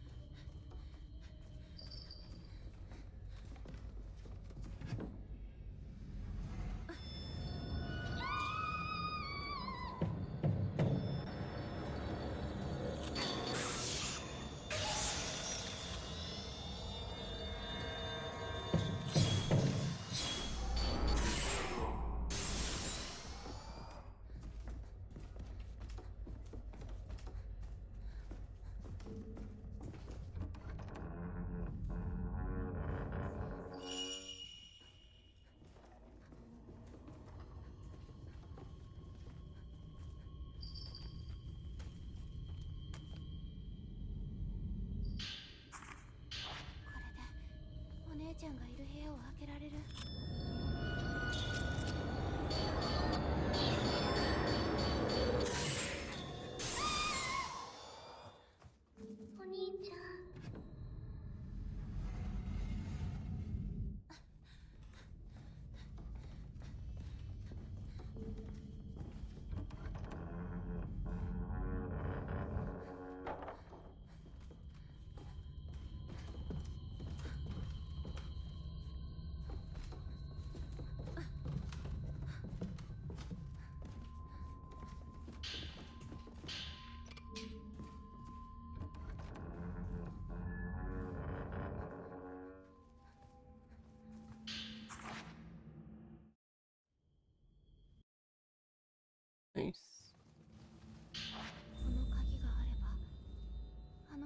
Nice.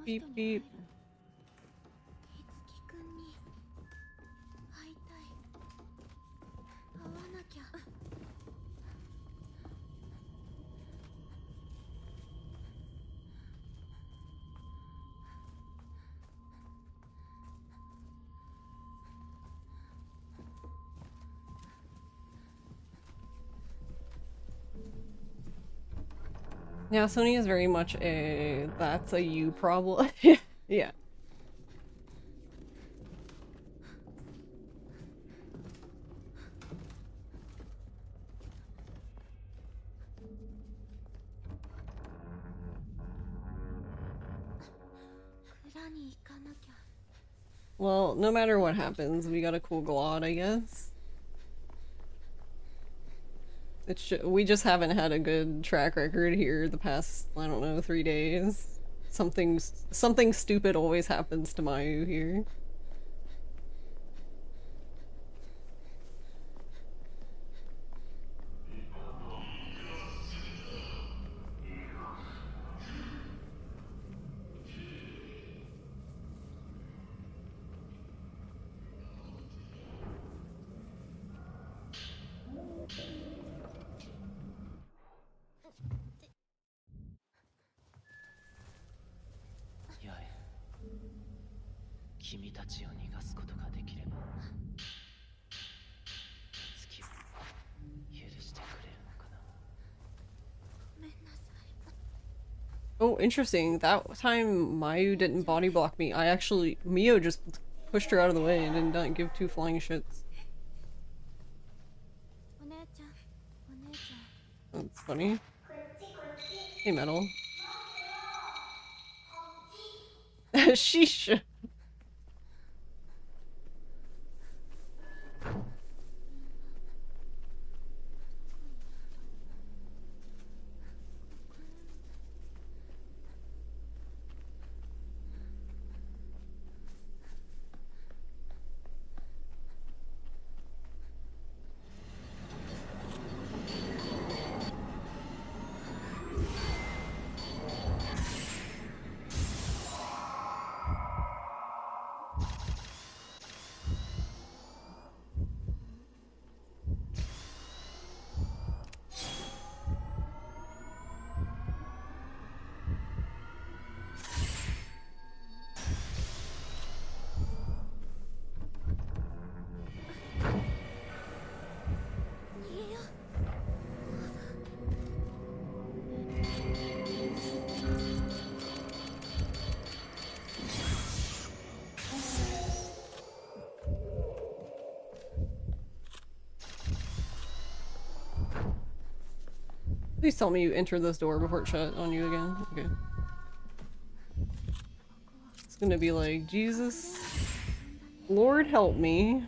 Beep beep. Yeah, Sony is very much a that's a you problem. Yeah. Well, no matter what happens, we got a cool glot, I guess. We just haven't had a good track record here the past, I don't know, 3 days. Something stupid always happens to Mayu here. Oh, interesting. That time Mayu didn't body block me. Mio just pushed her out of the way and did not give two flying shits. That's funny. Hey, Metal. Sheesh. Please tell me you enter this door before it shut on you again. Okay. It's gonna be like, Jesus, Lord help me.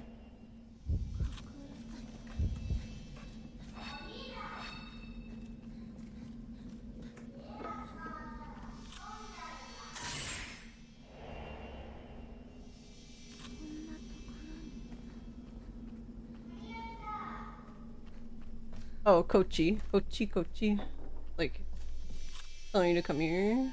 Oh, Kochi. Kochi. Like, telling you to come here.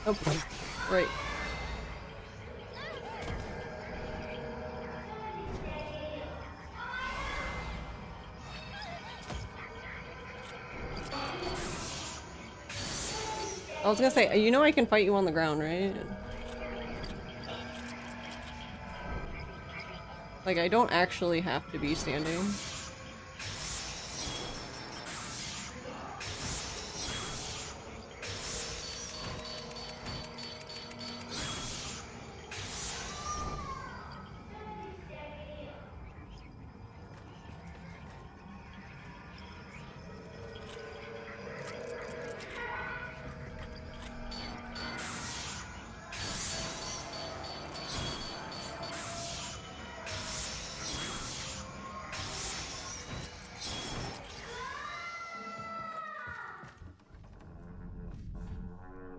Oh, right. I was gonna say, you know I can fight you on the ground, right? Like, I don't actually have to be standing.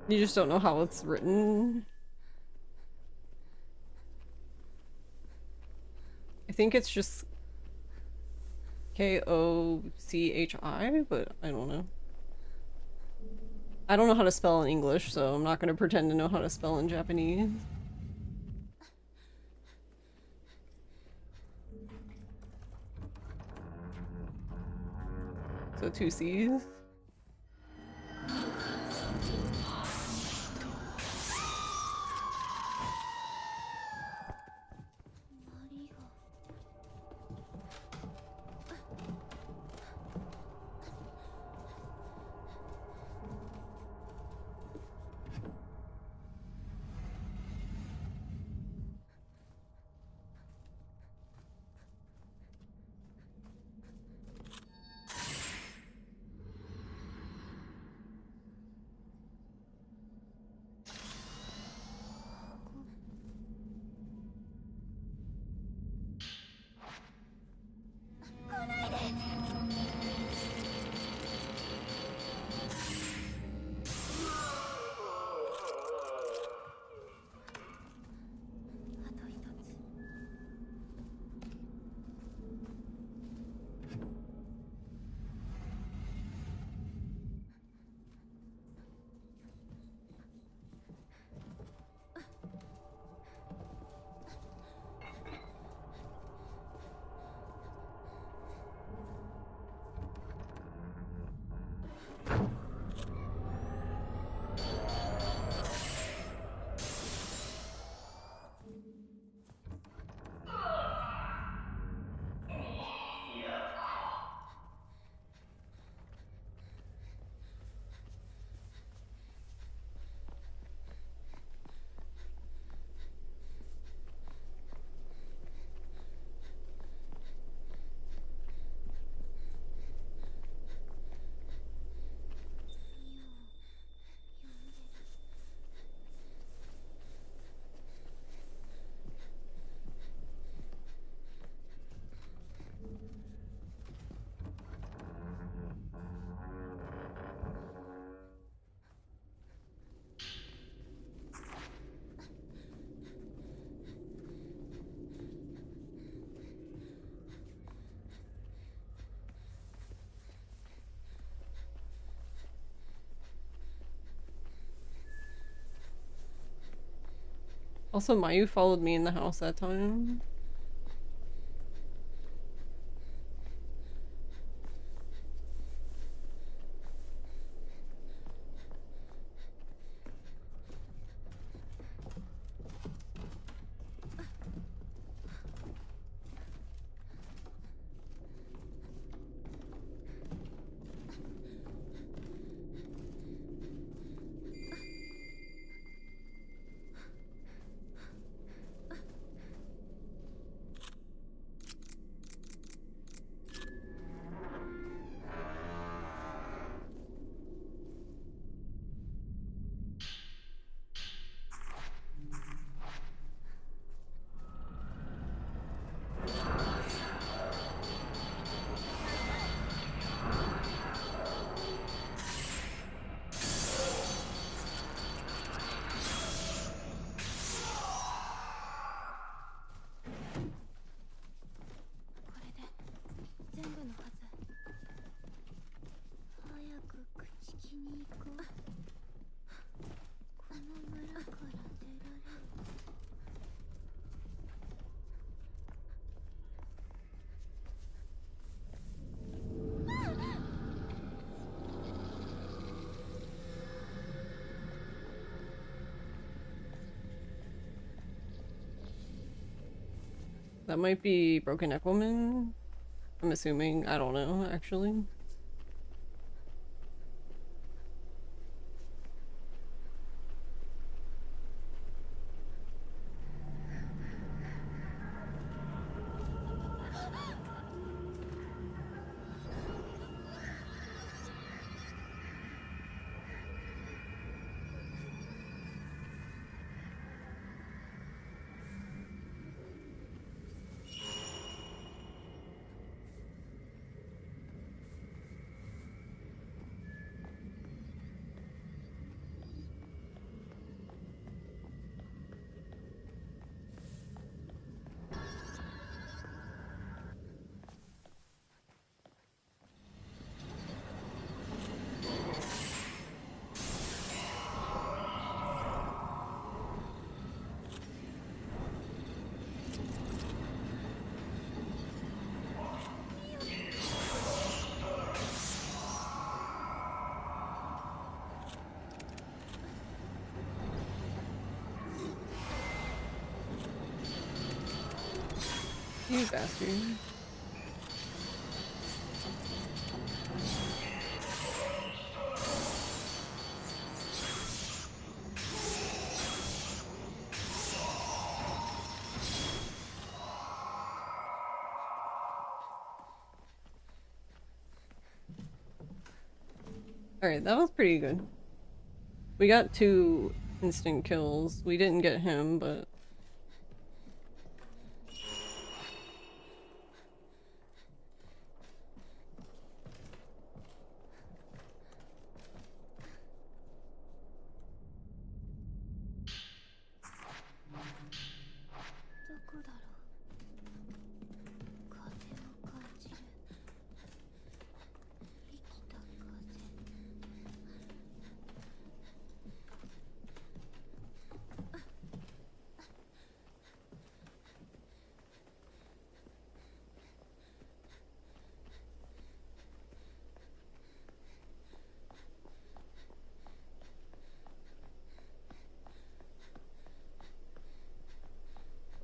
You just don't know how it's written. I think it's just Kochi, but I don't know. I don't know how to spell in English, so I'm not gonna pretend to know how to spell in Japanese. So 2 C's. Also, Mayu followed me in the house that time. That might be Broken Neck Woman. I'm assuming. I don't know, actually. You bastard. Alright, that was pretty good. We got 2 instant kills. We didn't get him, but...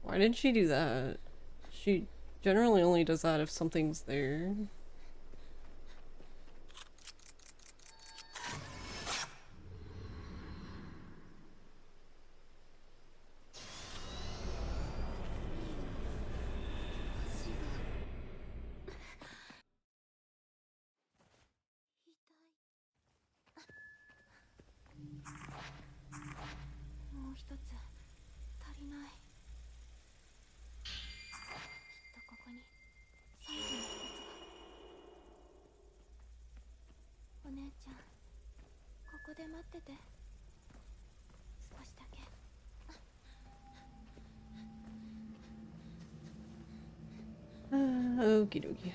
Why did she do that? She generally only does that if something's there. Okie dokie.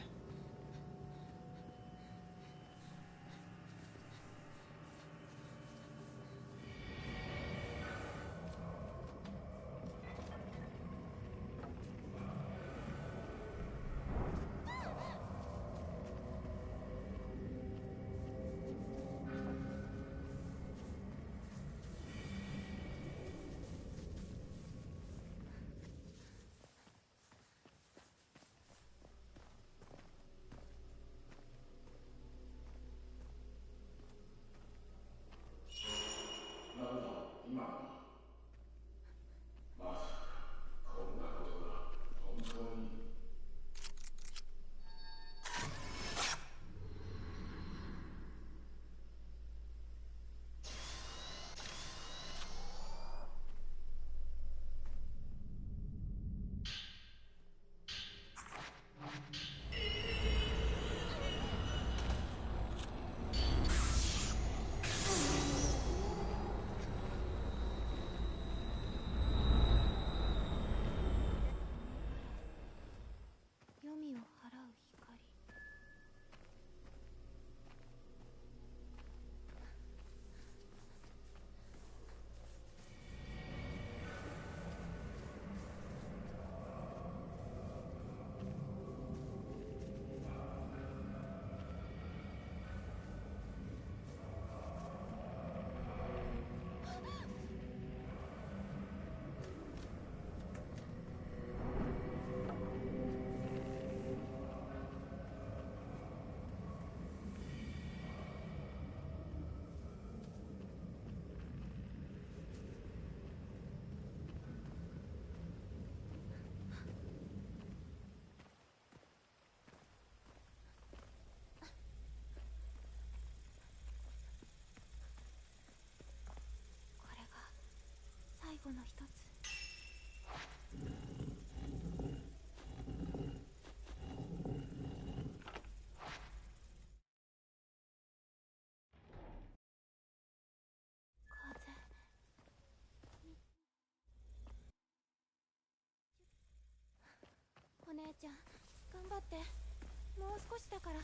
お姉ちゃん頑張ってもう少しだから。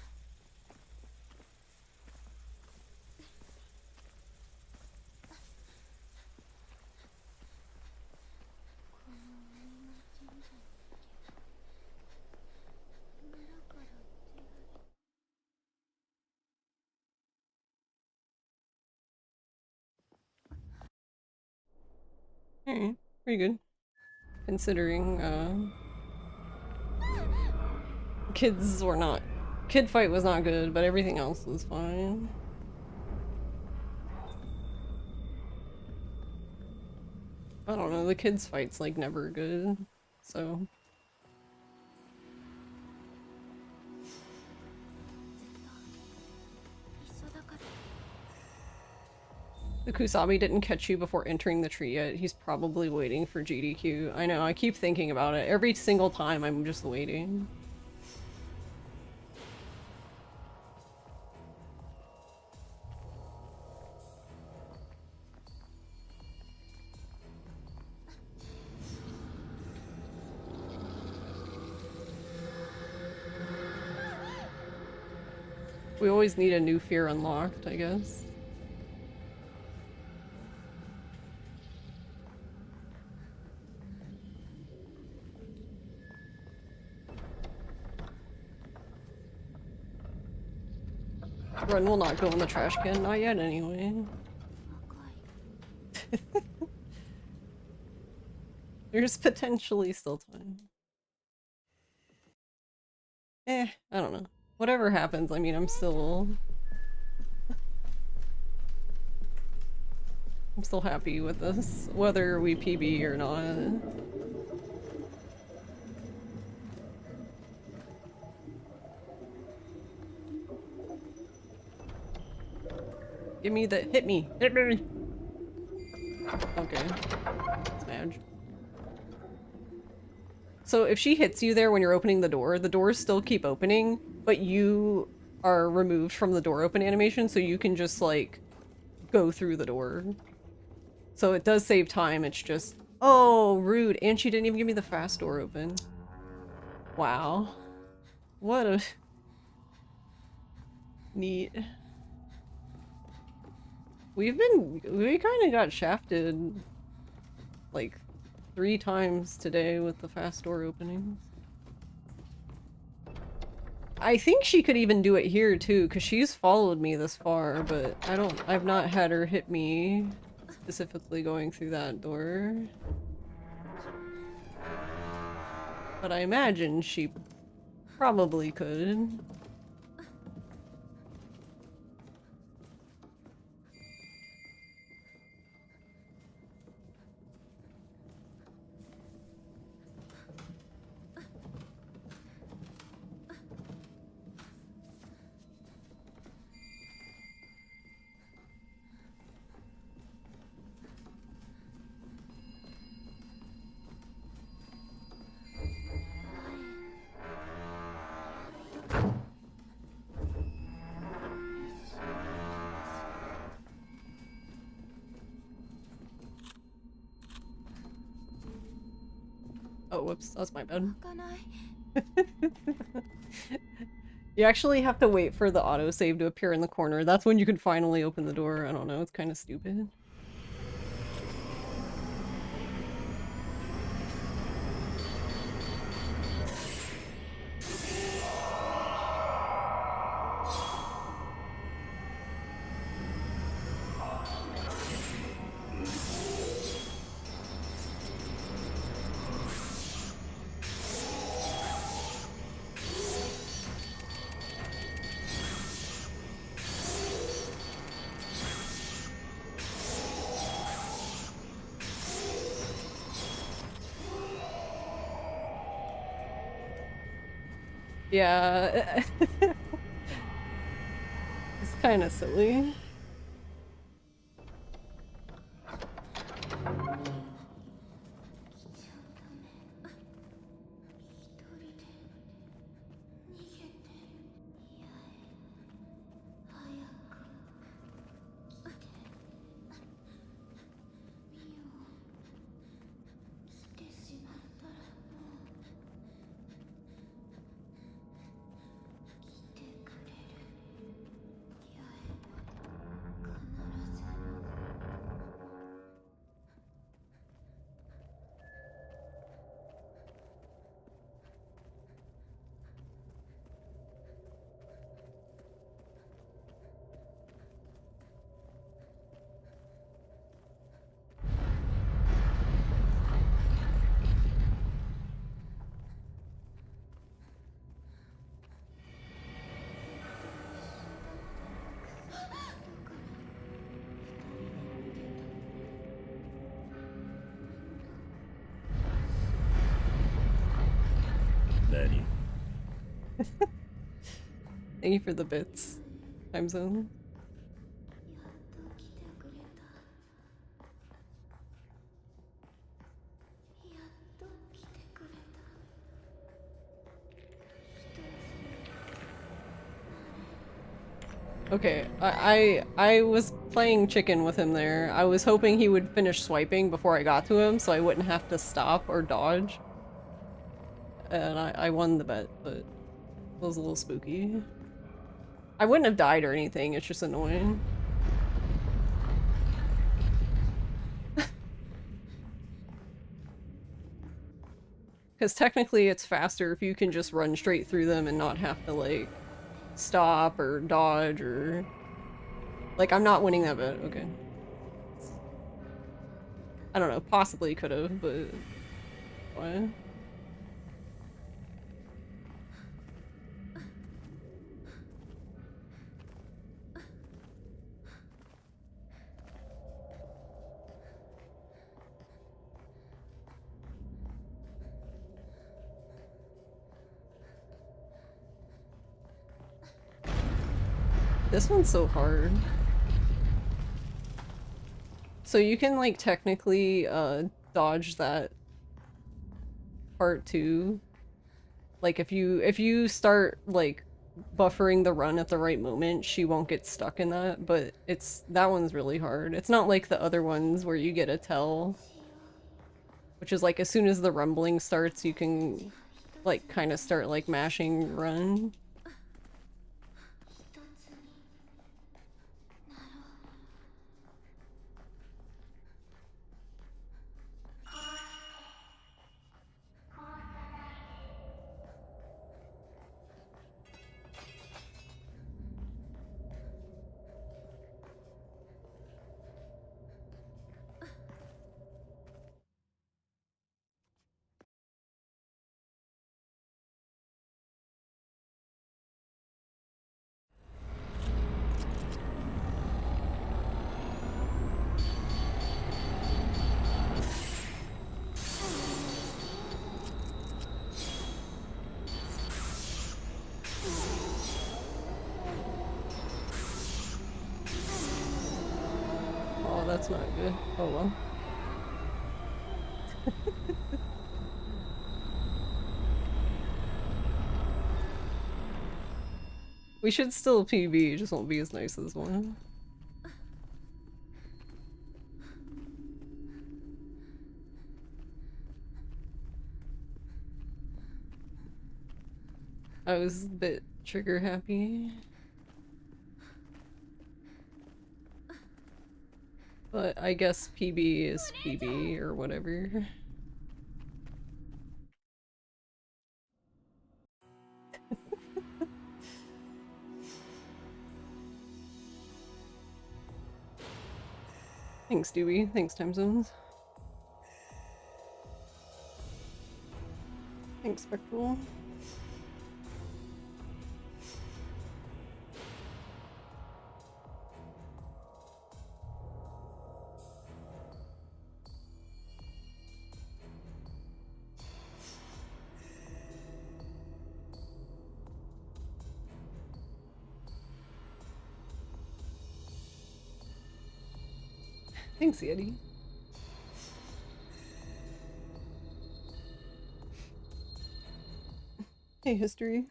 Alright, pretty good. Considering, kids were not... Kid fight was not good, but everything else was fine. I don't know, the kids fight's like never good, so... The Kusabi didn't catch you before entering the tree yet. He's probably waiting for GDQ. I know, I keep thinking about it. Every single time I'm just waiting. We always need a new fear unlocked, I guess. Run will not go in the trash can, not yet anyway. There's potentially still time. I don't know. Whatever happens, I mean, I'm still happy with this, whether we PB or not. Give me the- hit me! Hit me! Okay. Smash. So if she hits you there when you're opening the doors still keep opening, but you are removed from the door open animation, so you can just, like, go through the door. So it does save time, it's just... Oh, rude! And she didn't even give me the fast door open. Wow. What a... Neat. We kind of got shafted, like, 3 times today with the fast door openings. I think she could even do it here too, because she's followed me this far, but I've not had her hit me specifically going through that door. But I imagine she probably could. Oh, whoops, that's my bad. You actually have to wait for the autosave to appear in the corner. That's when you can finally open the door. I don't know, it's kind of stupid. Yeah. It's kind of silly. Thank you for the bits. Time zone. Okay, I was playing chicken with him there. I was hoping he would finish swiping before I got to him so I wouldn't have to stop or dodge. And I won the bet, but it was a little spooky. I wouldn't have died or anything, it's just annoying. Because technically it's faster if you can just run straight through them and not have to, like, stop or dodge or... Like, I'm not winning that bet, okay. I don't know, possibly could've, but... What? This one's so hard. So you can, like, technically, dodge that part too. Like, if you start, like, buffering the run at the right moment, she won't get stuck in that, but that one's really hard. It's not like the other ones where you get a tell, which is, like, as soon as the rumbling starts, you can, like, kind of start, like, mashing run. Oh, that's not good. Oh well. We should still PB, it just won't be as nice as one. I was a bit trigger happy. But I guess PB is PB or whatever. Thanks, Dewey. Thanks, Time Zones. Thanks, Spectral. Thanks, Yeti. Hey, history.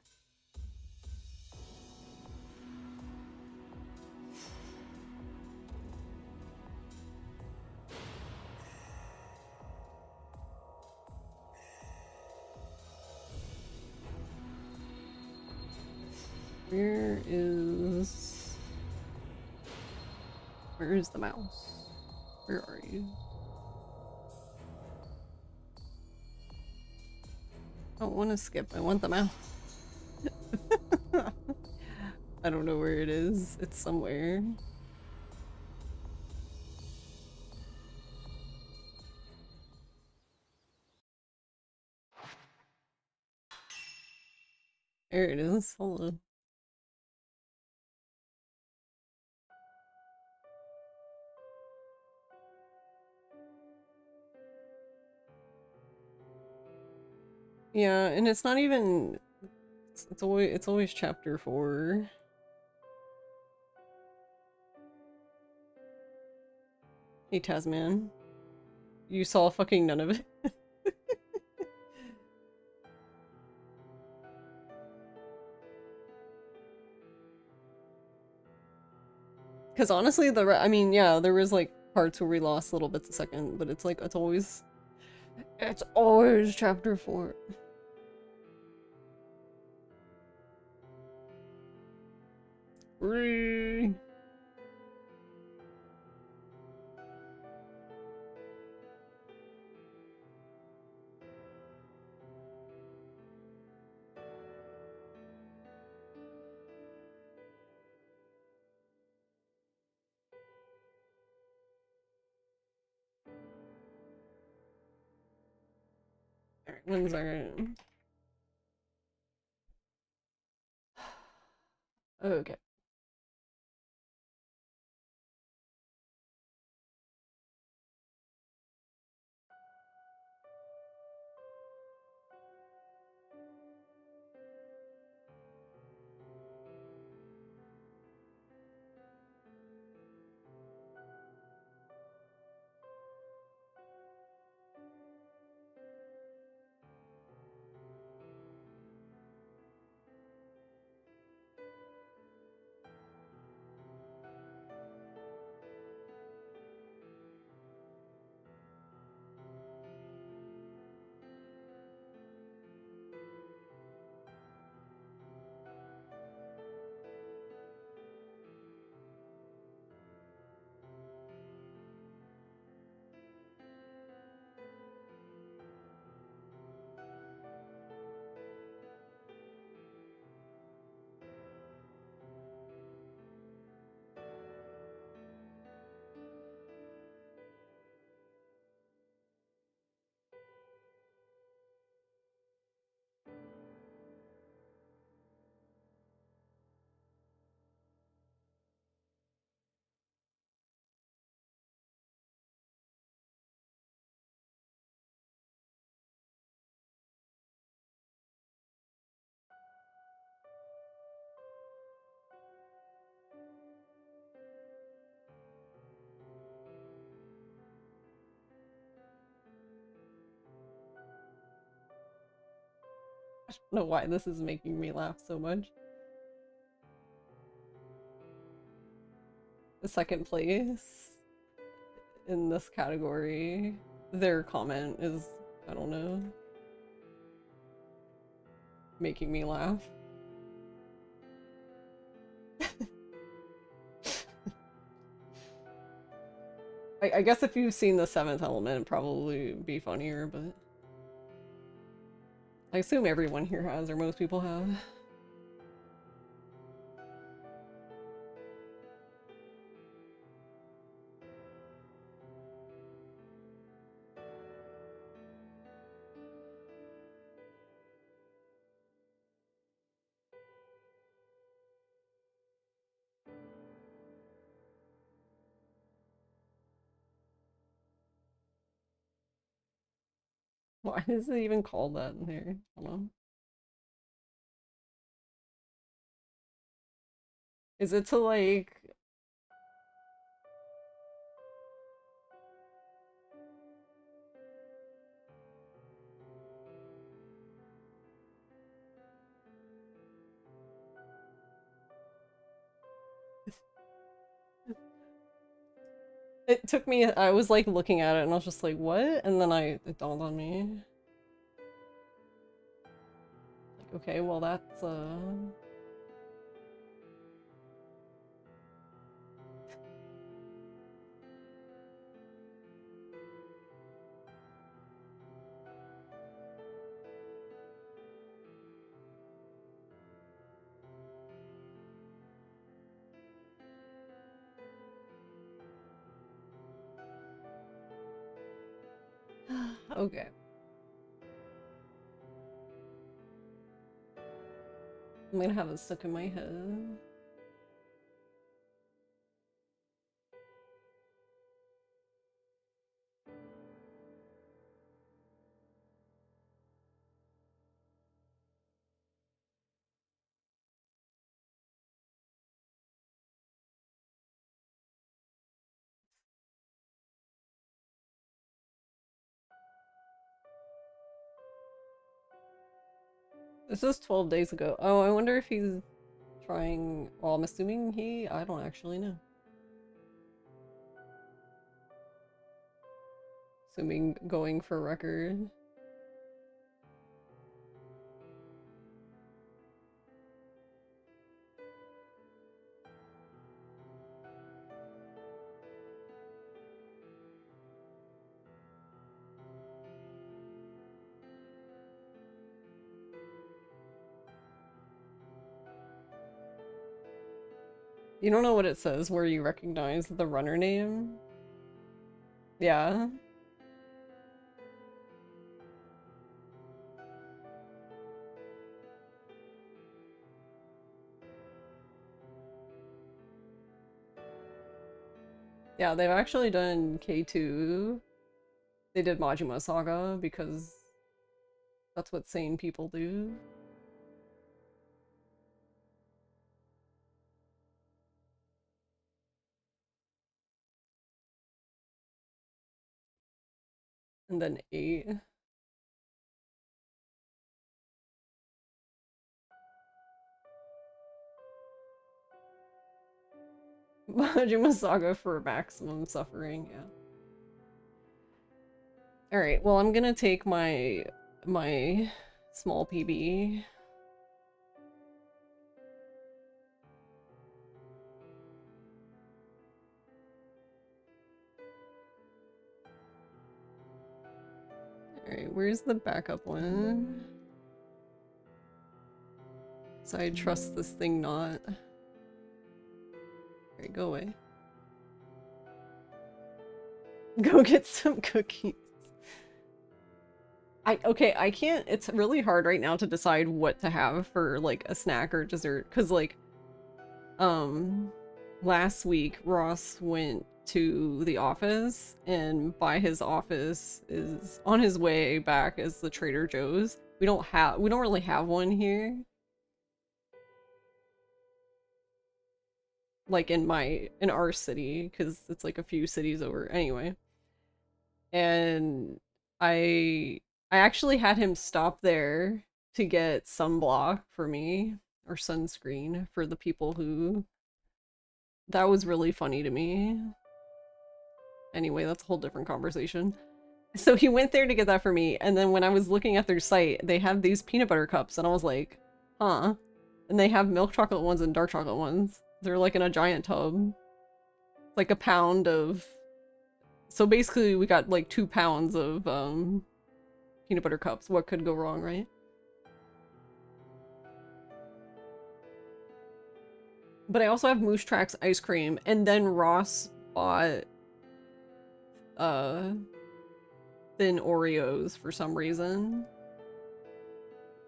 Where is the mouse? Where are you? I don't want to skip, I want the mouse. I don't know where it is. It's somewhere. There it is. Hold on. Yeah, and it's not even It's always chapter 4. Hey Tasman. You saw fucking none of it. Because honestly, I mean, yeah, there was like parts where we lost little bits a second, but it's like, it's always chapter 4. Alright, one second. Okay. I don't know why this is making me laugh so much. The second place in this category, their comment is, I don't know, making me laugh. I guess if you've seen the Seventh Element, it'd probably be funnier, but I assume everyone here has, or most people have. Why is it even called that in here? Hold on. Is it to like... It took me, I was like looking at it and I was just like, what? And then it dawned on me. Like, okay, well that's, okay. I'm gonna have it stuck in my head. This is 12 days ago. Oh, I wonder if he's trying... Well, I'm assuming I don't actually know. Assuming going for record. You don't know what it says where you recognize the runner name? Yeah. Yeah, they've actually done K2. They did Majima Saga because that's what sane people do. And then 8. Majima Saga for maximum suffering, yeah. Alright, well I'm gonna take my small PB. Alright, where's the backup one? So I trust this thing not. Alright, go away. Go get some cookies. Okay, I can't, it's really hard right now to decide what to have for like a snack or dessert, because like last week Ross went to the office, and by his office is on his way back is the Trader Joe's. We don't really have one here. Like in our city, because it's like a few cities over anyway. And I actually had him stop there to get sunblock for me, or sunscreen for the people who... That was really funny to me. Anyway, that's a whole different conversation. So he went there to get that for me, and then when I was looking at their site, they have these peanut butter cups, and I was like, huh. And they have milk chocolate ones and dark chocolate ones. They're like in a giant tub. Like a pound of... So basically we got like 2 pounds of peanut butter cups. What could go wrong, right? But I also have Moose Tracks ice cream, and then Ross bought thin Oreos for some reason.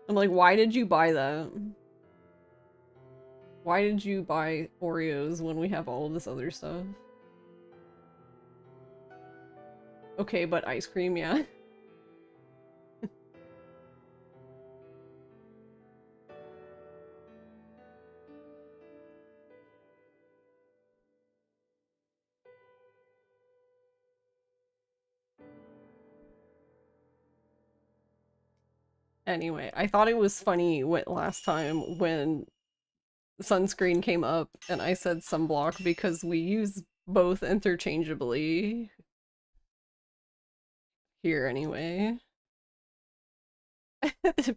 I'm like, why did you buy that? Why did you buy Oreos when we have all of this other stuff? Okay, but ice cream, yeah. Anyway, I thought it was funny last time when sunscreen came up and I said sunblock because we use both interchangeably here anyway.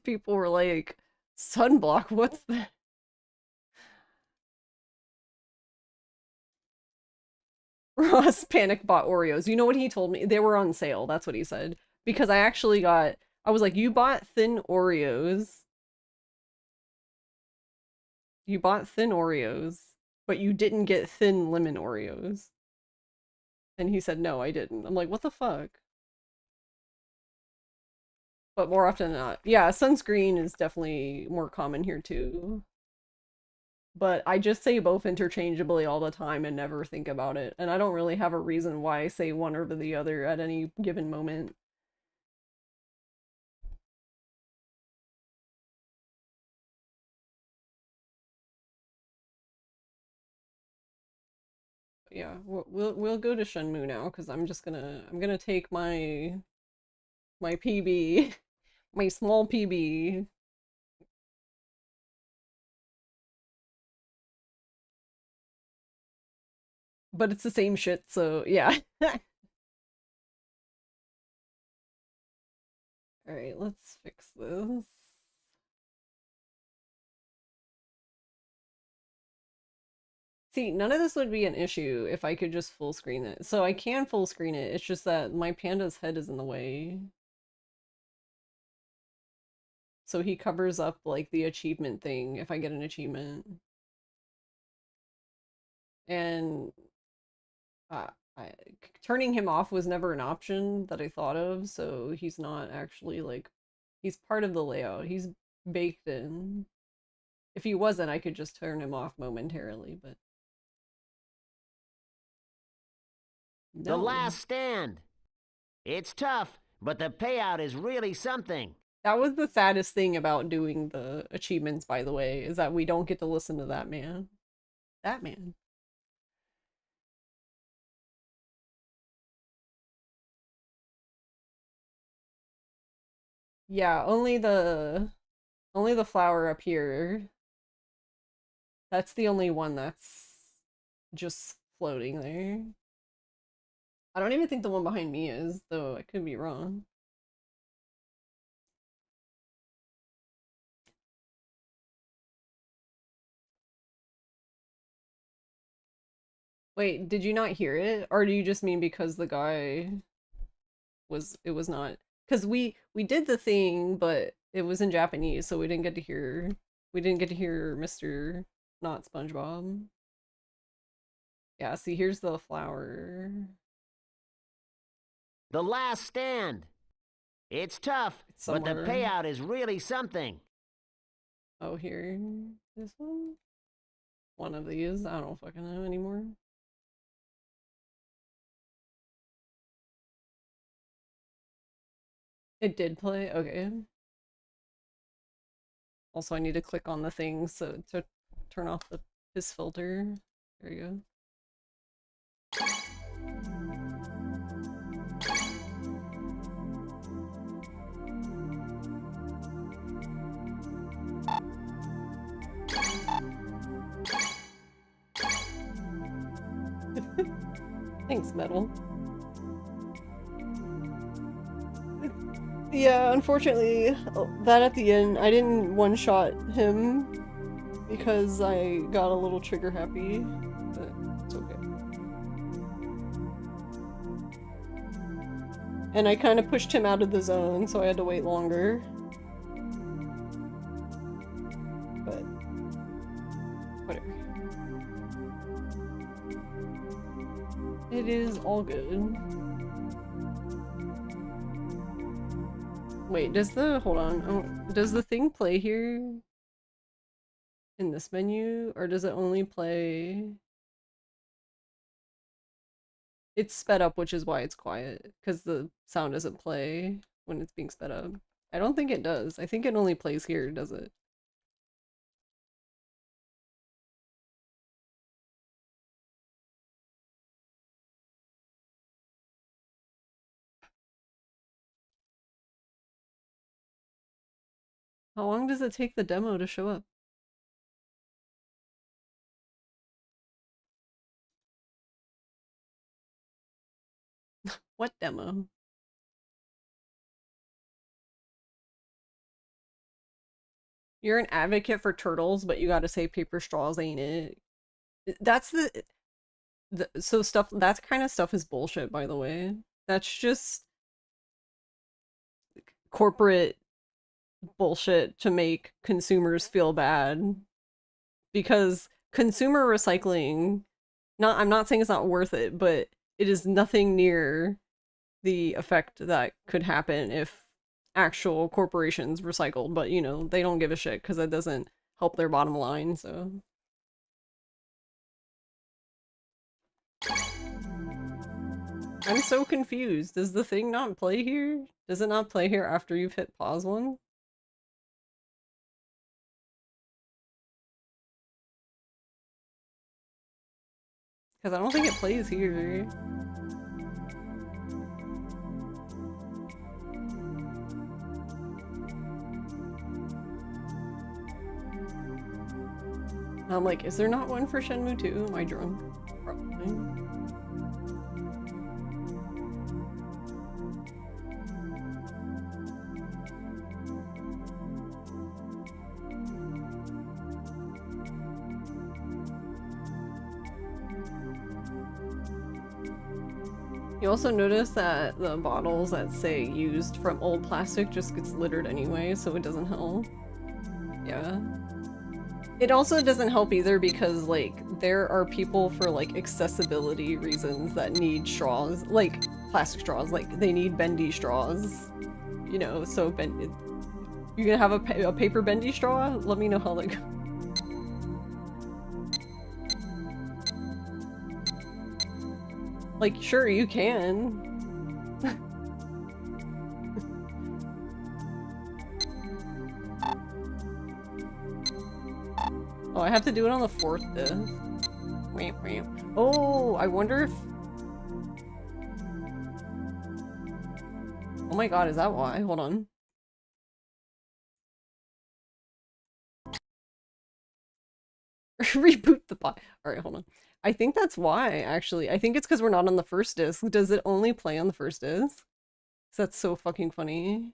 People were like, sunblock, what's that? Ross panic bought Oreos. You know what he told me? They were on sale. That's what he said. Because I actually got... I was like, you bought thin Oreos. You bought thin Oreos, but you didn't get thin lemon Oreos. And he said, no, I didn't. I'm like, what the fuck? But more often than not. Yeah, sunscreen is definitely more common here too. But I just say both interchangeably all the time and never think about it. And I don't really have a reason why I say one over the other at any given moment. Yeah, we'll go to Shenmue now because I'm gonna take my PB, my small PB, But it's the same shit, so yeah. Alright, let's fix this. See, none of this would be an issue if I could just full screen it. So I can full screen it, it's just that my panda's head is in the way. So he covers up, like, the achievement thing if I get an achievement. And turning him off was never an option that I thought of, so he's not actually, like, he's part of the layout. He's baked in. If he wasn't, I could just turn him off momentarily, but... The No. last stand. It's tough, but the payout is really something. That was the saddest thing about doing the achievements, by the way, is that we don't get to listen to that man. That man. Yeah, only the flower up here. That's the only one that's just floating there. I don't even think the one behind me is, though I could be wrong. Wait, did you not hear it? Or do you just mean because the guy was, it was not? Because we did the thing, but it was in Japanese, so we didn't get to hear Mr. Not SpongeBob. Yeah, see, here's the flower. The last stand. It's tough, It's but the somewhere. payout is really something. Oh, here. This one? One of these. I don't fucking know anymore. It did play? Okay. Also, I need to click on the thing so to turn off his filter. There you go. Thanks, Metal. Yeah, unfortunately, that at the end, I didn't one-shot him because I got a little trigger happy, but it's okay. And I kind of pushed him out of the zone, so I had to wait longer. But whatever. It is all good. Wait, hold on, does the thing play here in this menu, or does it only play? It's sped up, which is why it's quiet, because the sound doesn't play when it's being sped up. I don't think it does. I think it only plays here, does it? How long does it take the demo to show up? What demo? You're an advocate for turtles, but you gotta say paper straws ain't it. That's so stuff, that kind of stuff is bullshit, by the way. That's just corporate bullshit to make consumers feel bad. Because consumer recycling, I'm not saying it's not worth it, but it is nothing near the effect that could happen if actual corporations recycled, but you know, they don't give a shit because it doesn't help their bottom line, so. I'm so confused. Does the thing not play here? Does it not play here after you've hit pause one? Because I don't think it plays here. I'm like, is there not one for Shenmue 2? Am I drunk? Probably. You also notice that the bottles that say used from old plastic just gets littered anyway, so it doesn't help. Yeah. It also doesn't help either because, like, there are people for, like, accessibility reasons that need straws, like, plastic straws, like, they need bendy straws, you know, so you gonna have a paper bendy straw? Let me know how that goes. Like, sure, you can. Oh, I have to do it on the 4th disc. Wamp, wamp. Oh, I wonder if... Oh my god, is that why? Hold on. Reboot the bot. Alright, hold on. I think that's why, actually. I think it's because we're not on the 1st disc. Does it only play on the 1st disc? That's so fucking funny.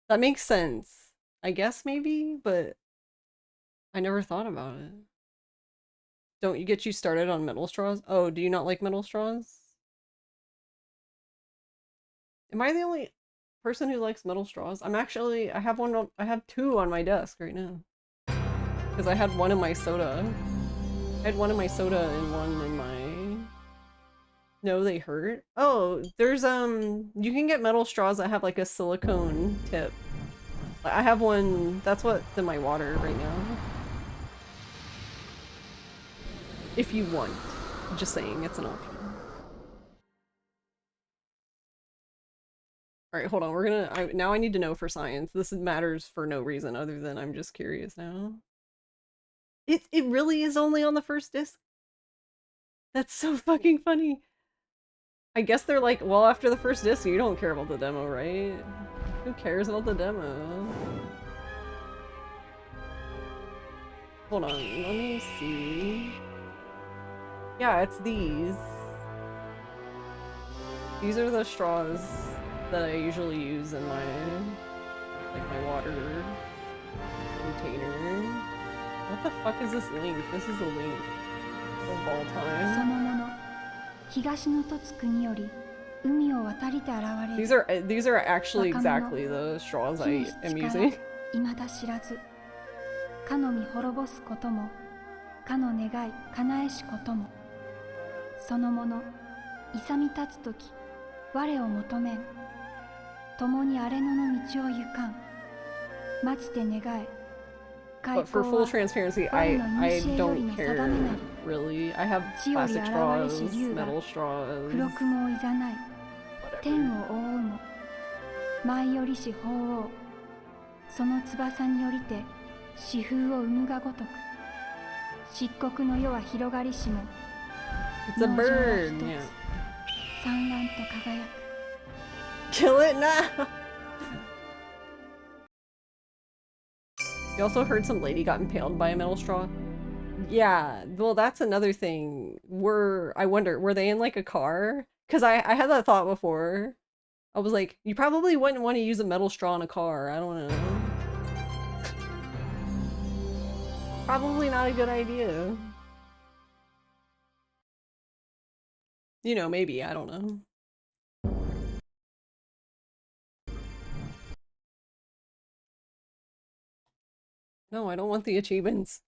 That makes sense. I guess maybe, but I never thought about it. Don't you get you started on metal straws? Oh, do you not like metal straws? Am I the only person who likes metal straws? I have 2 on my desk right now. Because I had one in my soda. I had one in my soda and one in my... No, they hurt? Oh, there's, you can get metal straws that have, like, a silicone tip. I have one, that's what's in my water right now. If you want. Just saying, it's an option. Alright, hold on, we're gonna... now I need to know for science. This matters for no reason other than I'm just curious now. It really is only on the 1st disc? That's so fucking funny. I guess they're like, well, after the 1st disc, you don't care about the demo, right? Who cares about the demo? Hold on, let me see. Yeah, it's these. These are the straws that I usually use in my, like, my water container. What the fuck is this link? This is a link of all time. These are actually exactly the straws I am using. かの見滅ぼすことも、かの願い叶えしことも、そのもの勇み立つとき、我を求めん、共に荒れ野の道を行かん、待ちて願え。But for full transparency, I don't care really. I have plastic straws, metal straws. 黒雲をいざない、天を覆うも、舞い降りし鳳凰、その翼に降りて。四風を生むがごとく漆黒の世は広がりしも It's a bird, yeah. 産卵と輝く Kill it now! You also heard some lady got impaled by a metal straw? Yeah, well that's another thing. I wonder, were they in like a car? Because I had that thought before. I was like, you probably wouldn't want to use a metal straw in a car, I don't know. Probably not a good idea. You know, maybe, I don't know. No, I don't want the achievements.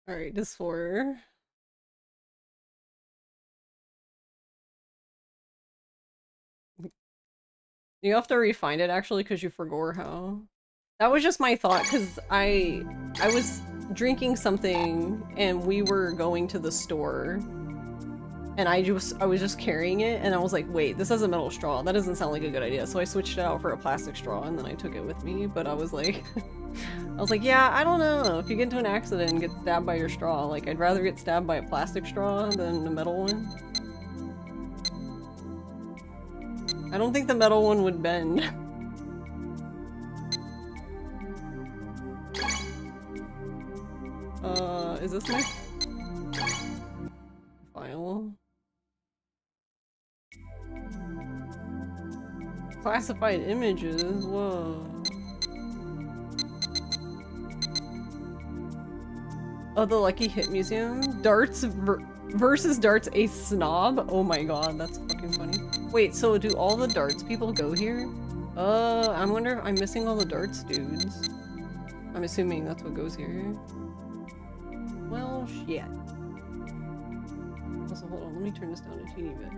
Alright, this 4. You have to refine it actually because you forgot how. That was just my thought because I was drinking something and we were going to the store and I was just carrying it and I was like, wait, this has a metal straw. That doesn't sound like a good idea. So I switched it out for a plastic straw and then I took it with me. But I was like, yeah, I don't know. If you get into an accident and get stabbed by your straw, like I'd rather get stabbed by a plastic straw than a metal one. I don't think the metal one would bend. Is this my file? Classified images, whoa. Oh, the Lucky Hit Museum? Darts versus Darts a snob? Oh my god, that's fucking funny. Wait, so do all the darts people go here? I wonder if I'm missing all the darts dudes. I'm assuming that's what goes here. Well, shit. Also, hold on, let me turn this down a teeny bit.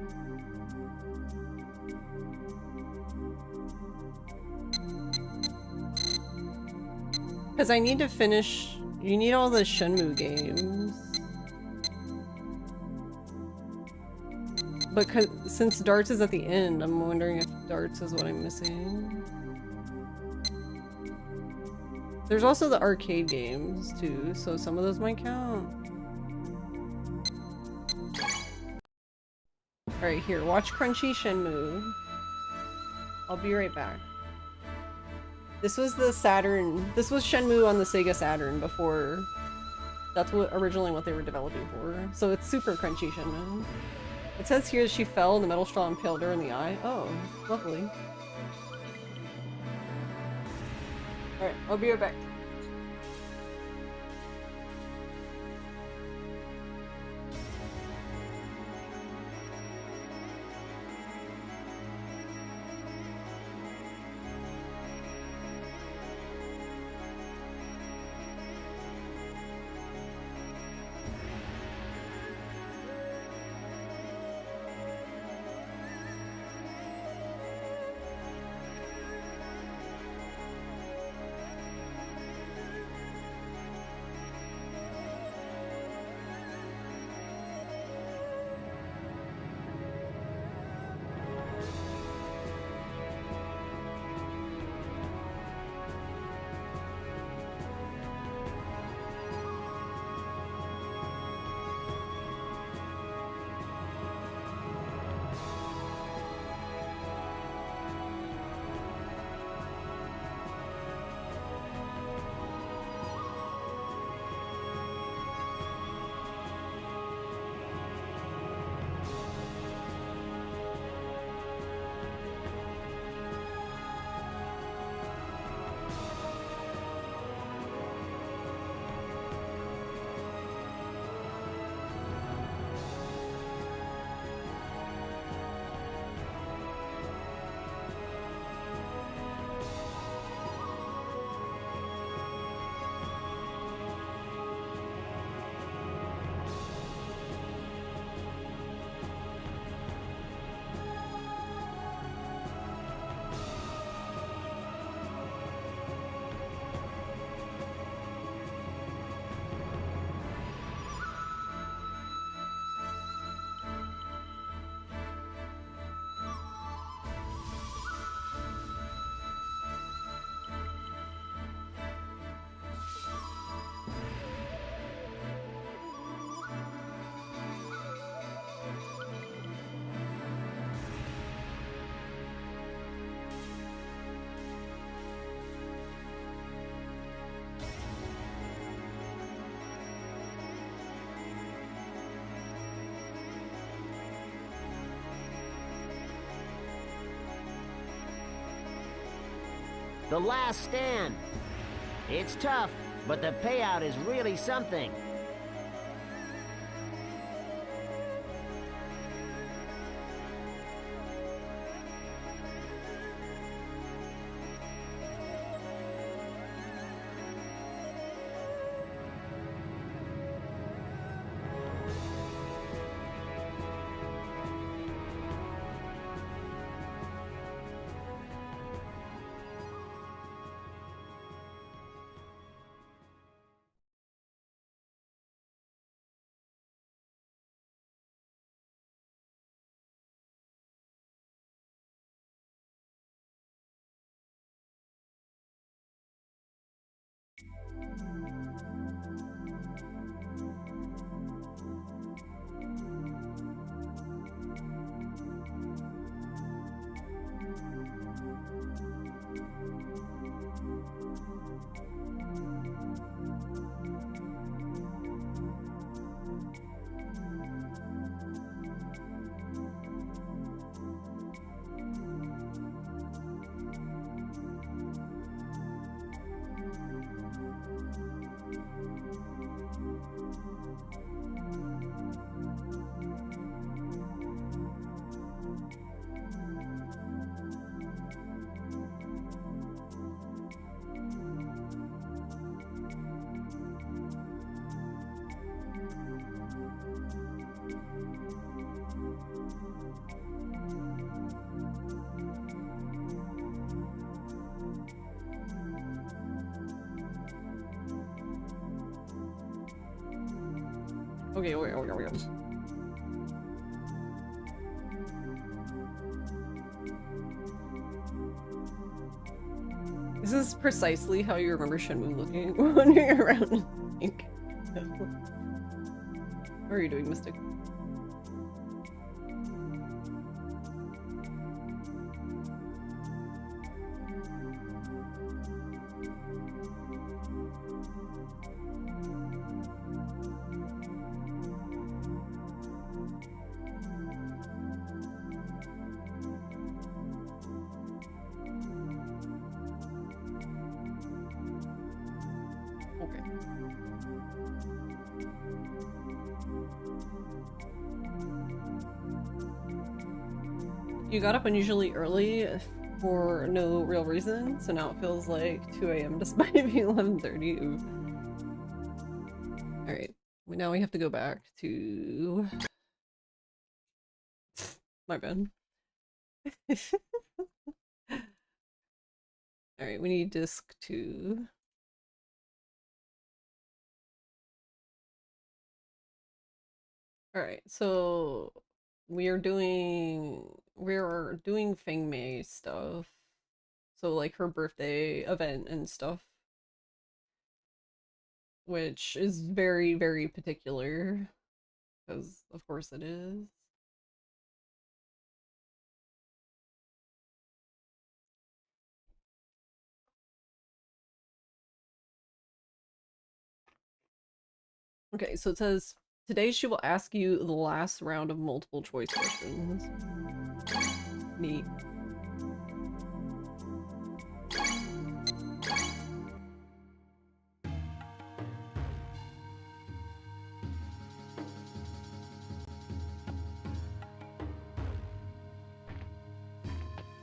Because I need to finish... You need all the Shenmue games. But since darts is at the end, I'm wondering if darts is what I'm missing. There's also the arcade games, too, so some of those might count. Alright, here, watch Crunchy Shenmue. I'll be right back. This was the Saturn. This was Shenmue on the Sega Saturn before. That's originally what they were developing for. So it's super crunchy Shenmue. It says here she fell and the metal straw impaled her in the eye. Oh, lovely. Alright, I'll be right back. The Last Stand. It's tough, but the payout is really something. Okay, wait. This is precisely how you remember Shenmue looking when you're around Link. How are you doing, Mystic? Okay. You got up unusually early for no real reason, so now it feels like 2 a.m. despite it being 11:30. Alright, now we have to go back to... My bad. Alright, we need disc 2. Alright, so we're doing Feng Mei stuff. So like her birthday event and stuff. Which is very, very particular. Because of course it is. Okay, so it says, today she will ask you the last round of multiple choice questions. Neat.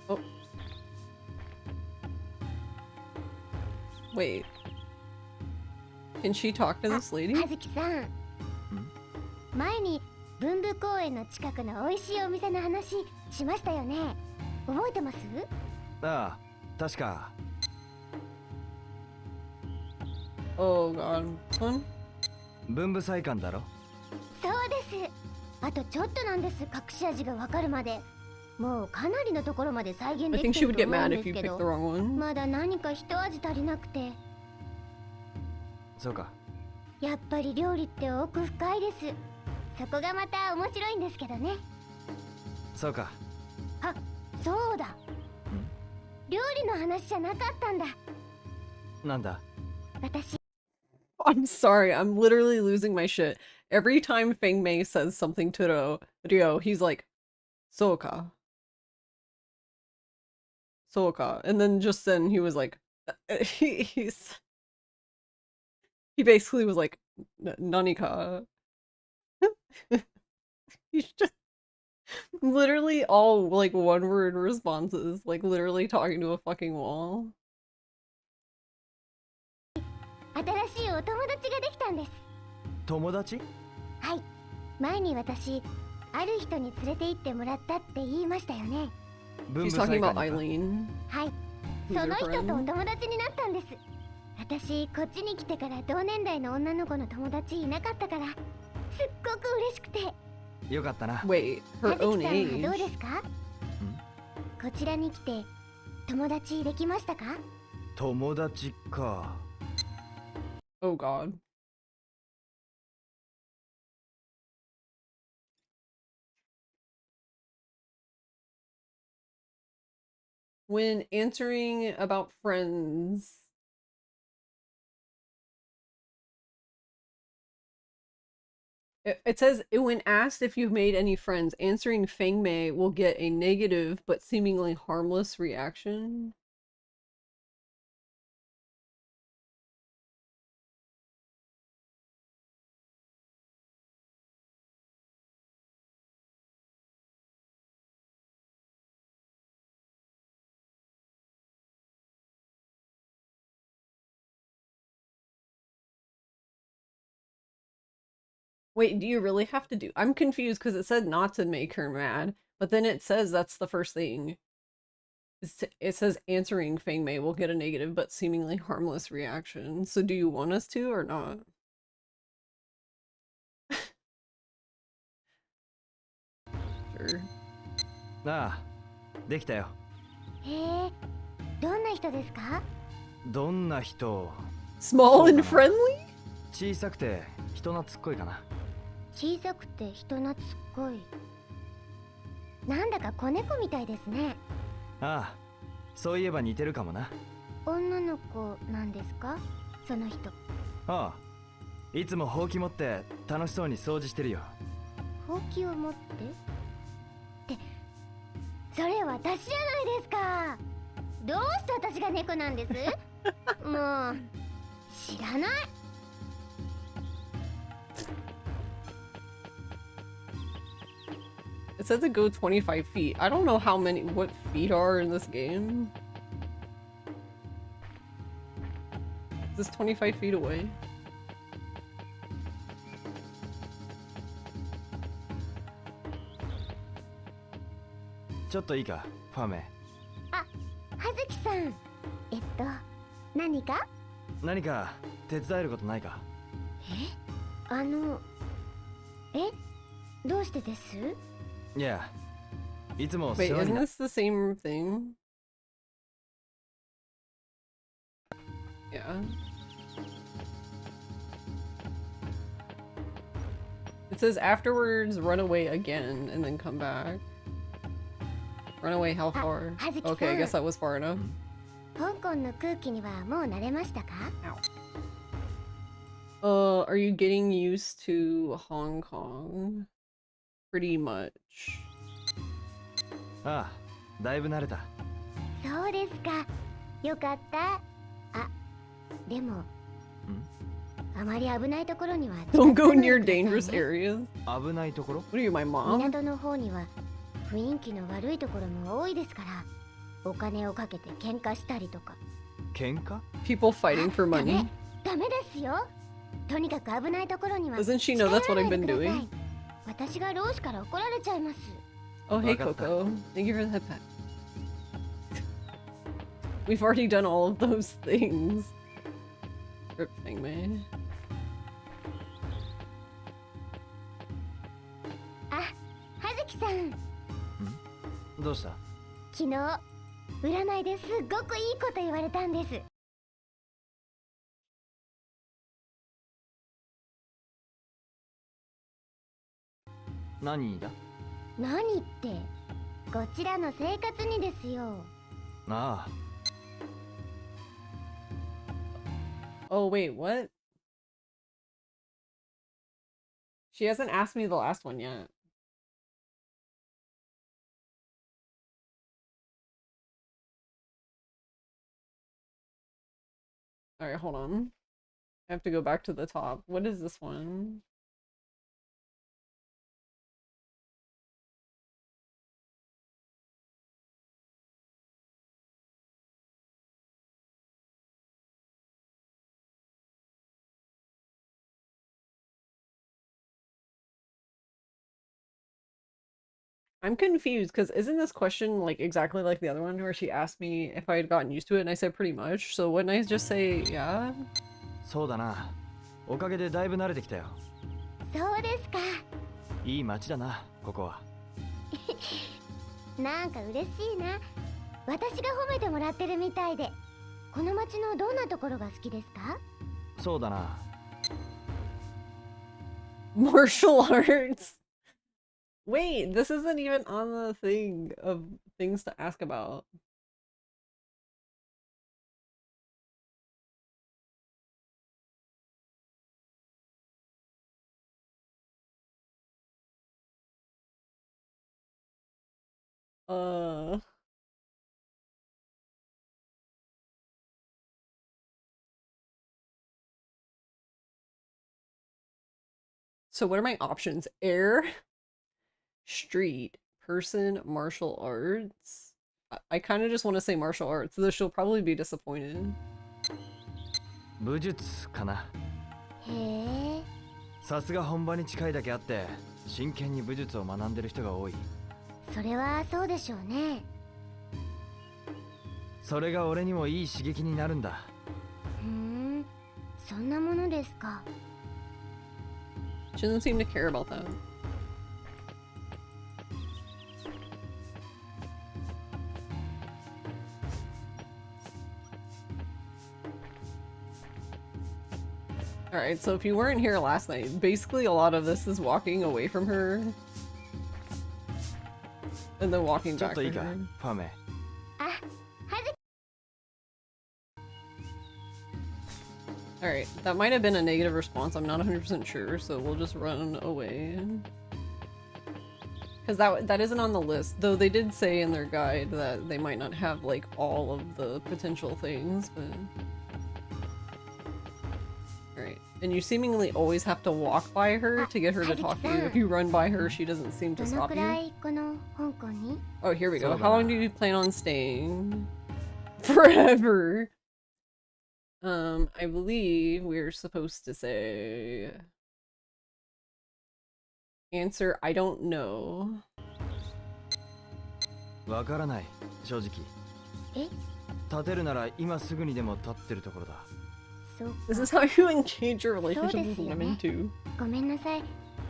Oh. Wait. Can she talk to this lady? 葉月さん、前に文武公園の近くの美味しいお店の話しましたよね。覚えてます？ああ、確か。Oh god. Huh? 文武祭館だろ。そうです。あとちょっとなんです。隠し味がわかるまで。もうかなりのところまで再現 I で think き she て would る get と思うん mad で if す you け picked ど、the wrong one. まだ何か一味足りなくて。そうか。やっぱり料理って奥深いです。そこがまた面白いんですけどね。そうか。あ、そうだ。料理の話じゃなかったんだ。なんだ。私。 I'm sorry, I'm literally losing my shit. Every time Feng Mei says something to Ryo, he's like, Soka. Soka. And then just then he was like, he basically was like, Nanika. He's just literally all like one word responses, like literally talking to a fucking wall. 新しいお友達ができたんです。友達？はい。前に私、ある人に連れて行ってもらったって言いましたよね。文 He's 武 talking 祭 about 館にか。 Eileen. はい。 Who's そ your の人とお friend? 友達になったんです。私、こっちに来てから同年代の女の子の友達いなかったから、すっごく嬉しくて。よかったな。Wait, 葉 her 月 own さんはどう age. ですか？こちらに来て、友達できましたか？友達か。 Oh god. When answering about friends, it says when asked if you've made any friends, answering Feng Mei will get a negative but seemingly harmless reaction. Wait, do you really have to do? I'm confused because it said not to make her mad, but then it says that's the first thing. It says answering Feng Mei will get a negative but seemingly harmless reaction. So do you want us to or not? her. ああ、できたよ。へえ、どんな人ですか？どんな人？ Small and そうだな。 friendly? 小さくて人懐っこいかな。小さくて人懐っこい。なんだか子猫みたいですね。ああ、そういえば似てるかもな。女の子なんですか？その人。ああ、いつもほうき持って楽しそうに掃除してるよ。ほうきを持ってってそれ私じゃないですか。どうして私が猫なんです？もう知らない。It said to go 25 feet. I don't know what feet are in this game. Is this 25 feet away? ちょっといいか、ファーメ。あ、葉月さん。何か？何か手伝えることないか？どうしてです？いや、いつも Wait, 世話に isn't な。 this the same thing? Yeah. It says afterwards run away again and then come back. Run away how far? Okay, I guess that was far enough. 香港の空気にはもう慣れましたか？ Are you getting used to Hong Kong? Pretty much. ああ、だいぶ慣れた。そうですか。よかった。あ、でも、あまり危ないところには Don't go near dangerous areas. 危ないところ？ What are you, my mom? 港の方には雰囲気の悪いところも多いですから、お金をかけて喧嘩したりとか。喧嘩？ People fighting for money. ダメですよ。とにかく危ないところには Doesn't she know that's what I've been doing? 私が老師から怒られちゃいます。 Oh, hey, Coco. Thank you for the pet. We've already done all of those things. Rip thing, man. あ、葉月さん。どうした？昨日、占いですっごくいいこと言われたんです。何だ？何って、こちらの生活にですよ。ああ。 Oh, wait, what? She hasn't asked me the last one yet. Alright, hold on. I have to go back to the top. What is this one? I'm confused because isn't this question like exactly like the other one where she asked me if I had gotten used to it and I said pretty much. So wouldn't I just say yeah? そうだな。おかげでだいぶ慣れてきたよ。そうですか。いい街だな、ここは。なんか嬉しいな。私が褒めてもらってるみたいで。この街のどんなところが好きですか？そうだな。 Martial arts. Wait, this isn't even on the thing of things to ask about. So what are my options? Air, street, person, martial arts. I kind of just want to say martial arts, though she'll probably be disappointed. 武術かな。へえ。さすが本場に近いだけあって真剣に武術を学んでる人が多い。それはそうでしょうね。それが俺にもいい刺激になるんだ。そんなものですか。 She doesn't seem to care about that. Alright, so if you weren't here last night, basically a lot of this is walking away from her. And then walking ちょっ back とい to いか her. ファメ。 Alright, that might have been a negative response, I'm not 100% sure, so we'll just run away. Because that isn't on the list, though they did say in their guide that they might not have, like, all of the potential things, but... Alright, and you seemingly always have to walk by her to get her to talk to you. If you run by her, she doesn't seem to stop you. Oh, here we go. How long do you plan on staying? Forever! I believe we're supposed to say... Answer, I don't know. わからない、正直。え？立てるなら今すぐにでも立ってるところだ。This is how you engage your relationship with そうですよね。 women too. ごめんなさい。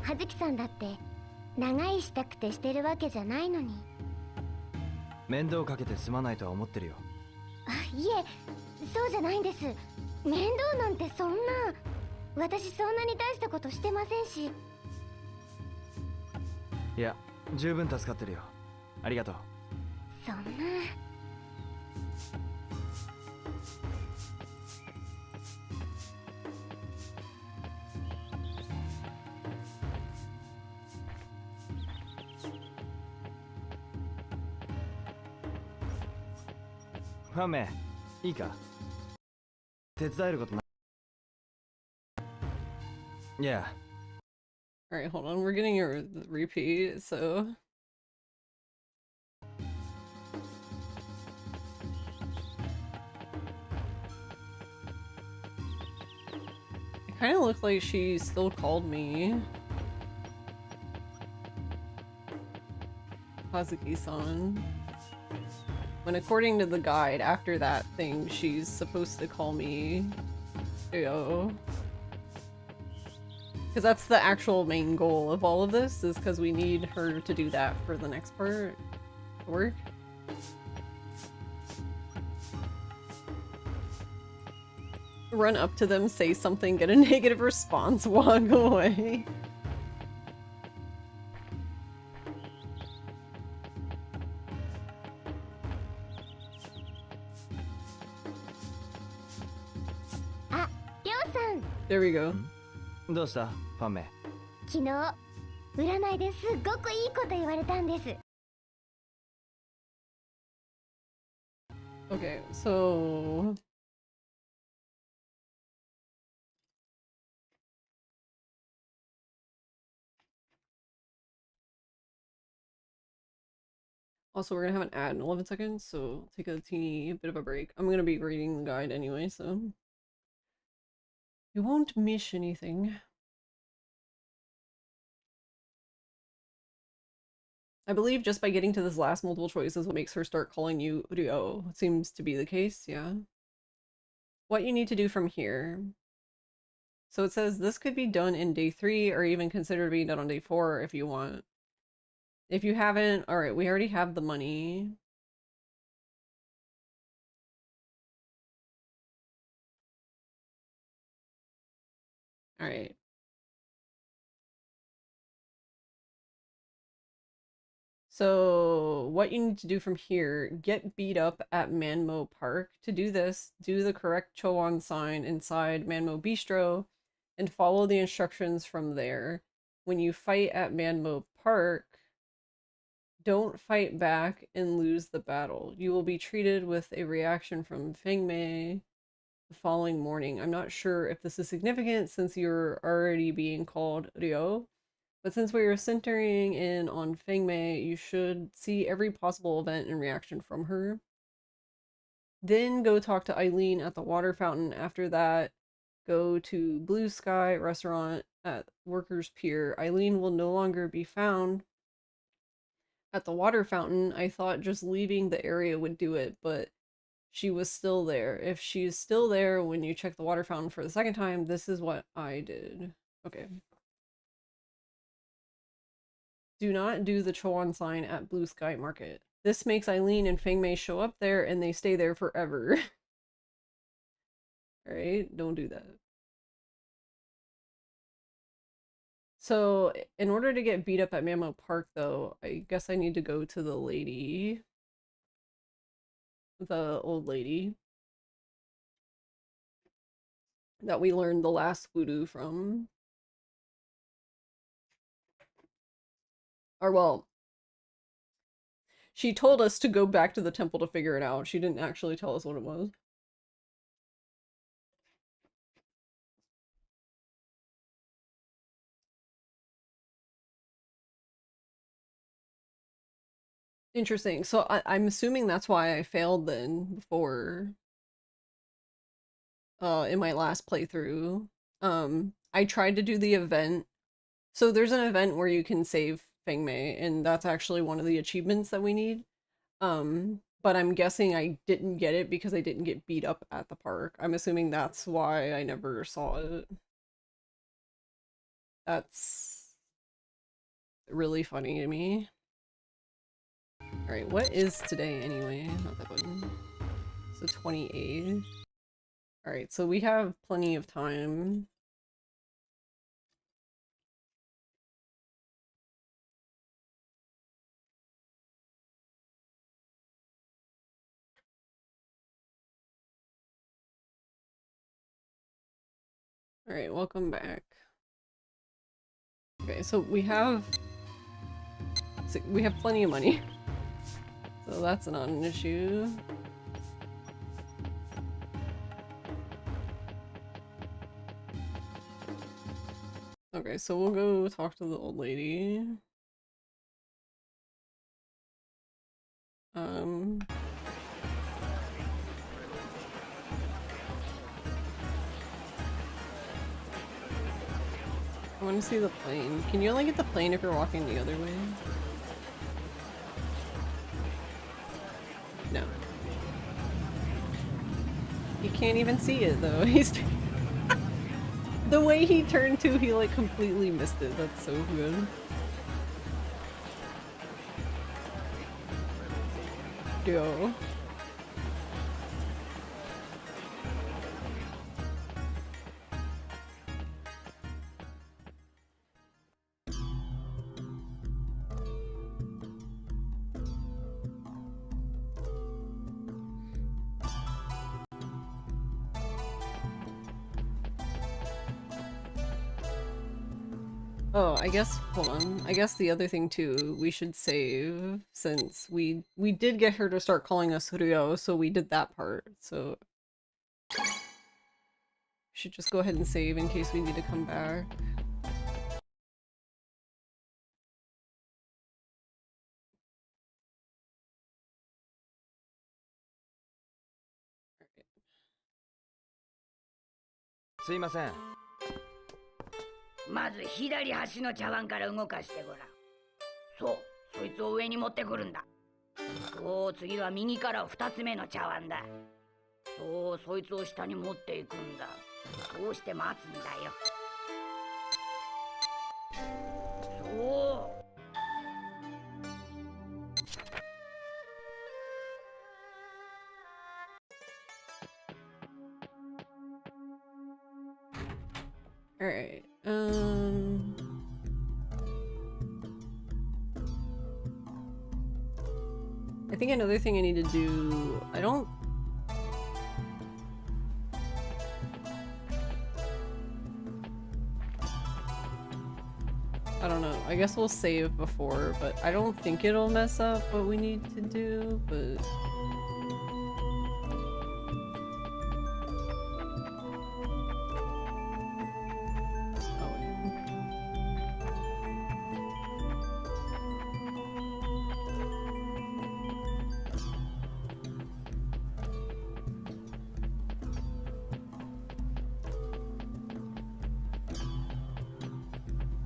葉月さんだって長居したくてしてるわけじゃないのに。面倒かけてすまないとは思ってるよ。あ、いえ、そうじゃないんです。面倒なんてそんな。私そんなに大したことしてませんし。いや、十分助かってるよ。ありがとう。そんな。ファメ、いいか？手伝えることない。Yeah. Alright, hold on, we're getting a repeat, so... It kinda looked like she still called me. Hazuki-san. When according to the guide, after that thing, she's supposed to call me Yo. Because that's the actual main goal of all of this, is because we need her to do that for the next part to work. Run up to them, say something, get a negative response, walk away. There we go. どうしたファメ。昨日占いですっごくいいこと言われたんです。 Okay, so... Also, we're gonna have an ad in 11 seconds, so take a teeny bit of a break. I'm gonna be reading the guide anyway, so... You won't miss anything. I believe just by getting to this last multiple choice is what makes her start calling you Ryo. It seems to be the case, yeah. What you need to do from here. So it says this could be done in day 3 or even considered being done on day 4 if you want. If you haven't, alright, we already have the money. Alright. So what you need to do from here, get beat up at Manmo Park. To do this, do the correct Chowan sign inside Manmo Bistro and follow the instructions from there. When you fight at Manmo Park, don't fight back and lose the battle. You will be treated with a reaction from Fengmei the following morning. I'm not sure if this is significant since you're already being called Ryo. But since we are centering in on Fengmei, you should see every possible event and reaction from her. Then go talk to Eileen at the water fountain. After that, go to Blue Sky Restaurant at Workers' Pier. Eileen will no longer be found at the water fountain. I thought just leaving the area would do it, but she was still there. If she's still there when you check the water fountain for the second time, this is what I did. Okay. Do not do the Chowan sign at Blue Sky Market. This makes Eileen and Fengmei show up there and they stay there forever. Alright, don't do that. So, in order to get beat up at Mammoth Park, though, I guess I need to go to the lady. The old lady. That we learned the last voodoo from. Or, well, she told us to go back to the temple to figure it out. She didn't actually tell us what it was. Interesting. So I'm assuming that's why I failed then before in my last playthrough. I tried to do the event. So there's an event where you can save Feng Mei, and that's actually one of the achievements that we need. But I'm guessing I didn't get it because I didn't get beat up at the park. I'm assuming that's why I never saw it. That's really funny to me. Alright, what is today anyway? Not that button. It's the 28th. Alright, so we have plenty of time. Alright, welcome back. Okay, so we have plenty of money. So that's not an issue. Okay, so we'll go talk to the old lady. I want to see the plane. Can you only get the plane if you're walking the other way? No. You can't even see it though. He's the way he turned to, he like completely missed it. That's so good. Yo. Oh, I guess, hold on. I guess the other thing too, we should save since we did get her to start calling us Ryo, so we did that part. So we should just go ahead and save in case we need to come back. Sumimasen. まず左端の茶碗から動かしてごらん。そう、そいつを上に持ってくるんだ。そう、次は右から2つ目の茶碗だ。そう、そいつを下に持っていくんだ。そうして待つんだよ。そう。Alright, I think another thing I need to do, I don't know, I guess we'll save before, but I don't think it'll mess up what we need to do, but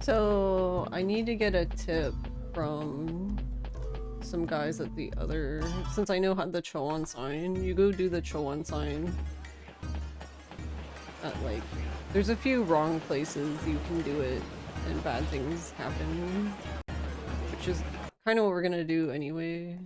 so I need to get a tip from some guys at the other, since I know how the Chowan sign, you go do the Chowan sign at like, there's a few wrong places you can do it and bad things happen, which is kind of what we're gonna do anyway.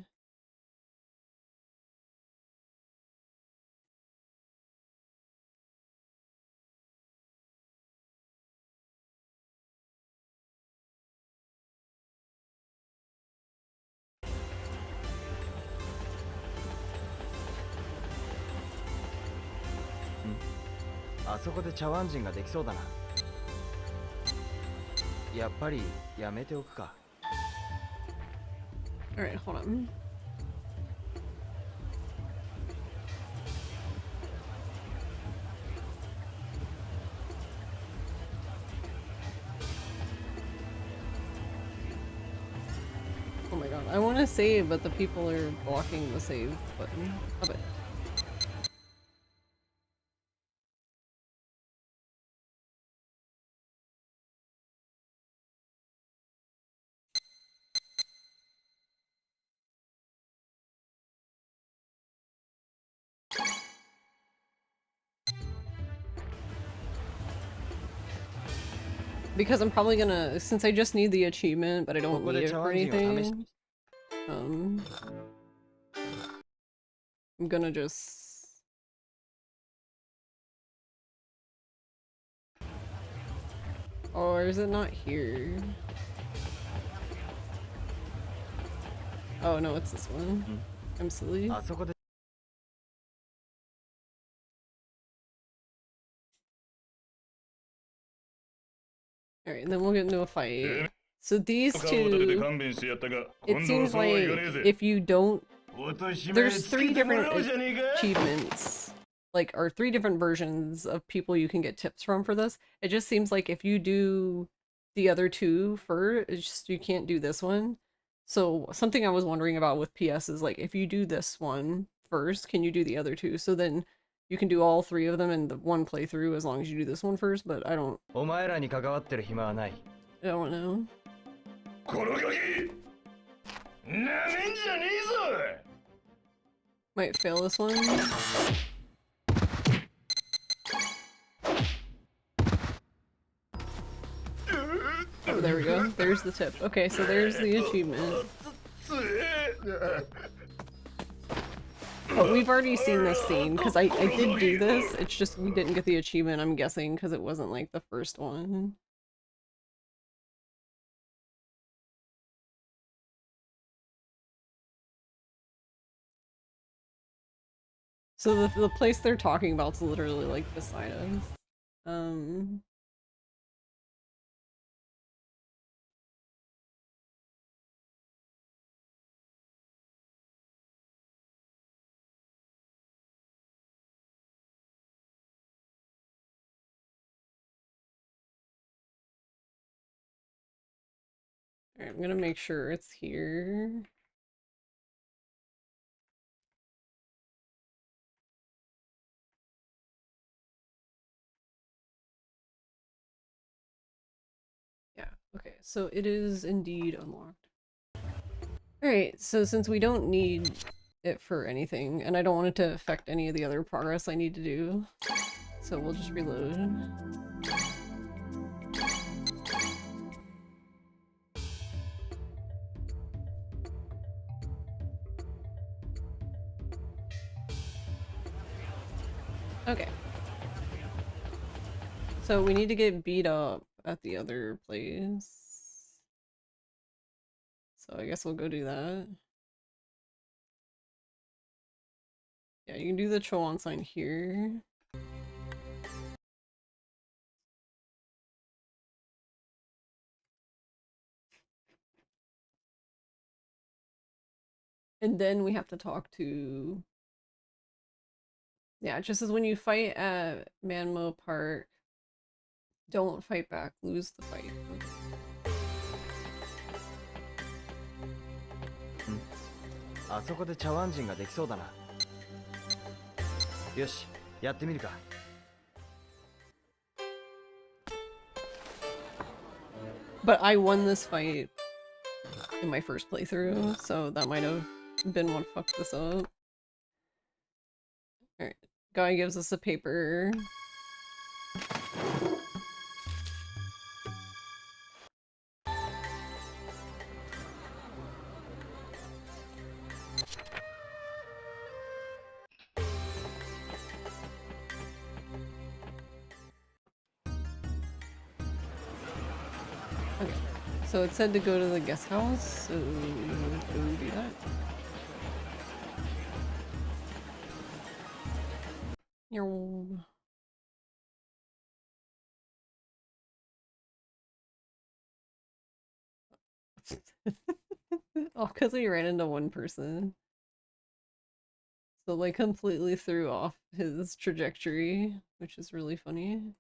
あそこで茶碗人ができそうだな。やっぱりやめておくか。Alright, hold on. Oh my god, I want to save, but the people are blocking the save button of it. Because I'm probably gonna, since I just need the achievement, but I don't need it for anything, I'm gonna just... Or is it not here? Oh no, it's this one. I'm silly. Alright, and then we'll get into a fight. So these two, it seems like if you don't, there's 3 different achievements, like, or 3 different versions of people you can get tips from for this. It just seems like if you do the other 2 first, it's just you can't do this one. So something I was wondering about with PS is like, if you do this one first, can you do the other 2? So then you can do all 3 of them in the one playthrough as long as you do this one first, but I don't know. Might fail this one. Oh, there we go. There's the tip. Okay, so there's the achievement. But we've already seen this scene, because I did do this, it's just we didn't get the achievement, I'm guessing, because it wasn't like the first one. So the place they're talking about is literally like beside us. Alright, I'm gonna make sure it's here. Yeah, okay, so it is indeed unlocked. Alright, so since we don't need it for anything, and I don't want it to affect any of the other progress I need to do, so we'll just reload. Okay. So we need to get beat up at the other place. So I guess we'll go do that. Yeah, you can do the Chowan sign here. And then we have to talk to... Yeah, it just says when you fight at Manmo Park, don't fight back, lose the fight. But I won this fight in my first playthrough, so that might have been what fucked this up. Alright, guy gives us a paper. Okay, so it said to go to the guest house, so go do that. Yo. Oh, because we ran into one person. So, like, completely threw off his trajectory, which is really funny.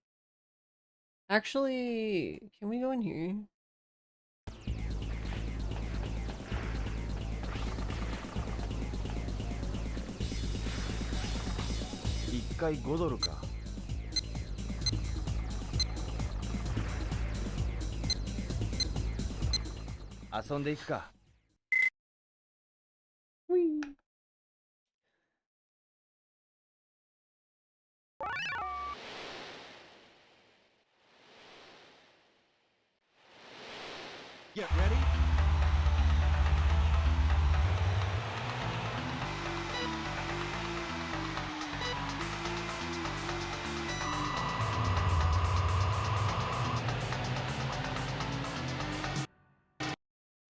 Actually, can we go in here? $1回$5か。遊んでいくか。Whee. Get ready.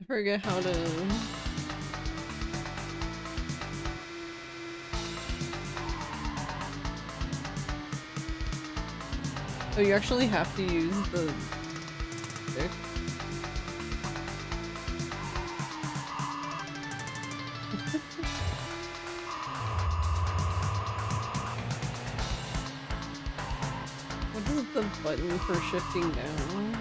I forget how to... Oh, you actually have to use the stick. What is the button for shifting down?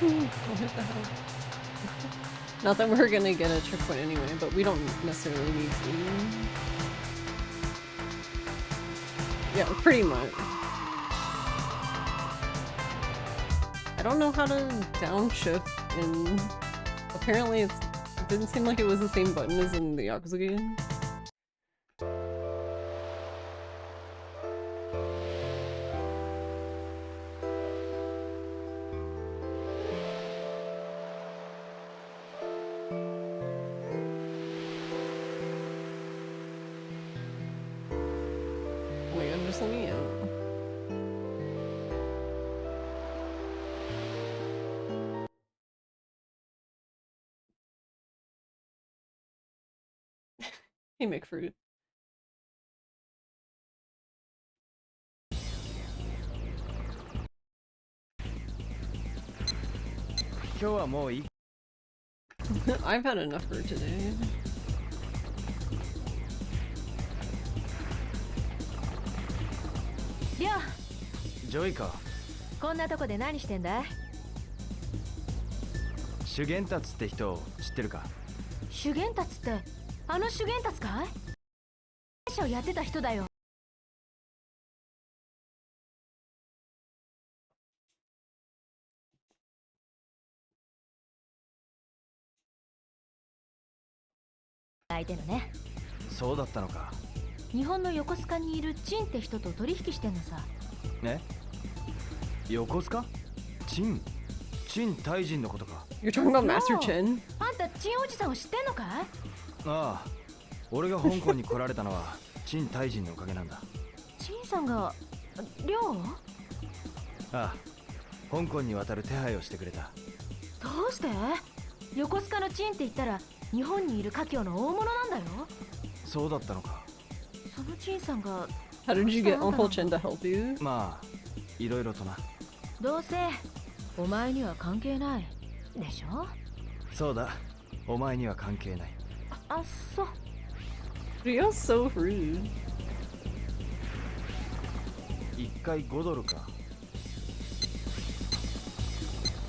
What the hell? Not that we're gonna get a checkpoint anyway, but we don't necessarily need to. Yeah, pretty much. I don't know how to downshift, and apparently it didn't seem like it was the same button as in the Yakuza game. Just let me out. Hey, McFruit. 今日はもういい。I've had enough for today. りょう、ジョイか。こんなとこで何してんだい？修験達って人知ってるか？修験達ってあの修験達かい？ショーやってた人だよ。相手のね。そうだったのか。日本の横須賀にいるチンって人と取引してんのさ。ね？横須賀？チン大臣のことか。You're talking about Master Chen? あんたチンおじさんを知ってんのかい？ああ、俺が香港に来られたのはチン大臣のおかげなんだ。チンさんがりょう？ああ、香港に渡る手配をしてくれた。どうして？横須賀のチンって言ったら日本にいる華僑の大物なんだよ。そうだったのか。そのチンさんが How did you get Uncle Chen to help you? まあ、いろいろとな。どうせお前には関係ないでしょ。そうだ、お前には関係ない。あ、そう。You're so rude. 1回5ドルか。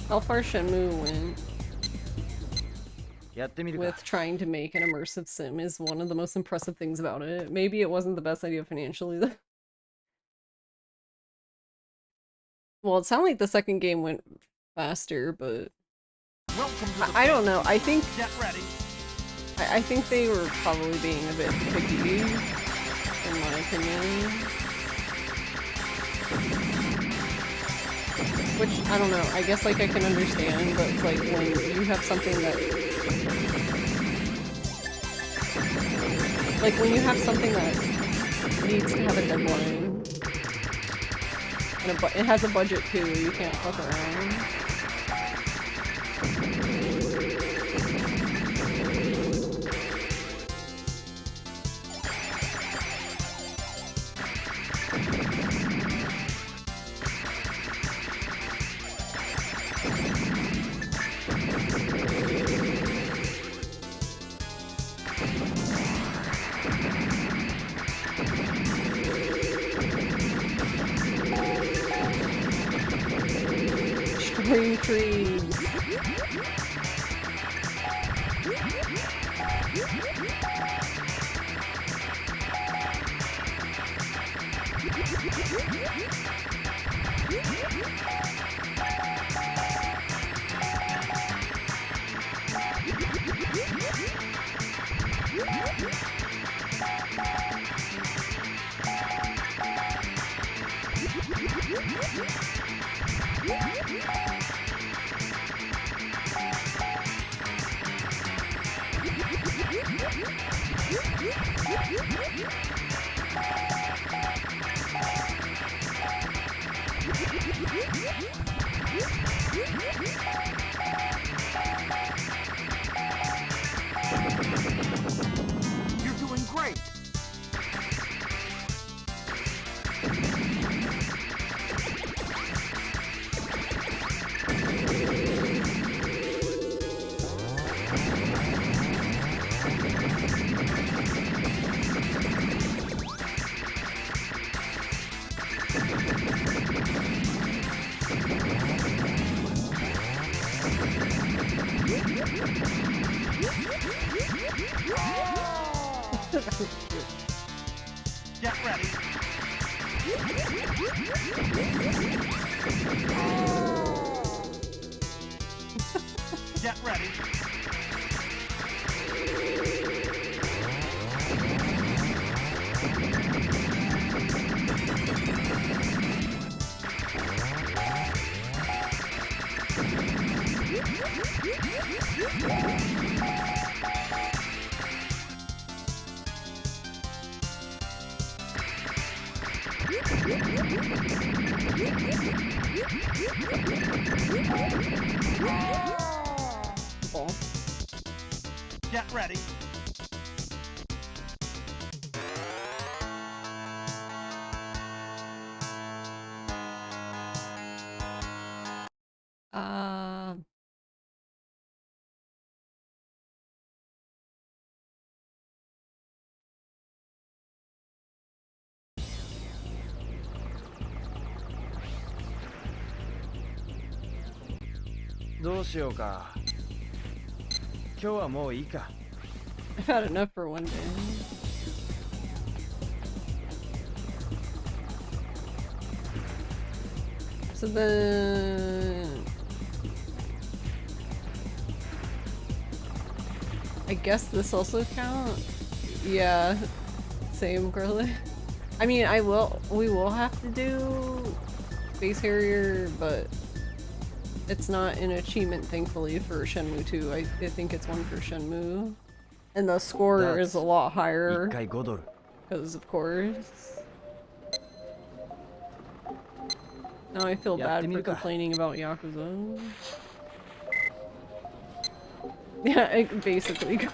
How far Shenmue went やってみるか。 with trying to make an immersive sim is one of the most impressive things about it. Maybe it wasn't the best idea financially though. Well, it sounded like the second game went faster, but I don't know. I think Get ready. I think they were probably being a bit picky, in my opinion. Which, I don't know, I guess like I can understand, but it's like when you have something that... Like when you have something that needs to have a deadline, and it has a budget too, you can't fuck around. Green trees. You're doing great. Get ready. Get ready. Get ready. Uh... I've had enough for one day. So then... I guess this also count? Yeah, same girly. I mean, we will have to do Space Harrier, but it's not an achievement, thankfully, for Shenmue 2. I think it's one for Shenmue. And the score is a lot higher. Because, of course. Now I feel bad for complaining about Yakuza. Yeah, basically.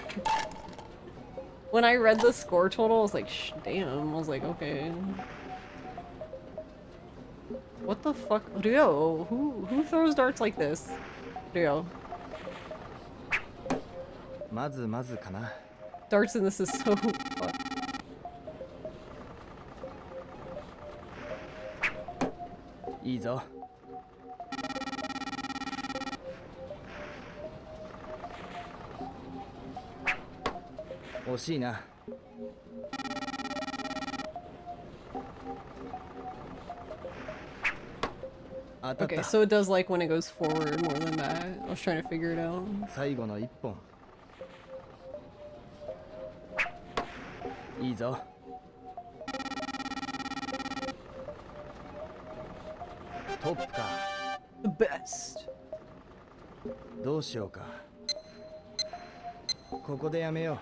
When I read the score total, I was like, damn. I was like, okay. What the fuck? Ryo, who throws darts like this? Ryo. Darts in this is so fun. Okay, so it does like when it goes forward more than that. I was trying to figure it out. The best. どうしようか。ここでやめよう。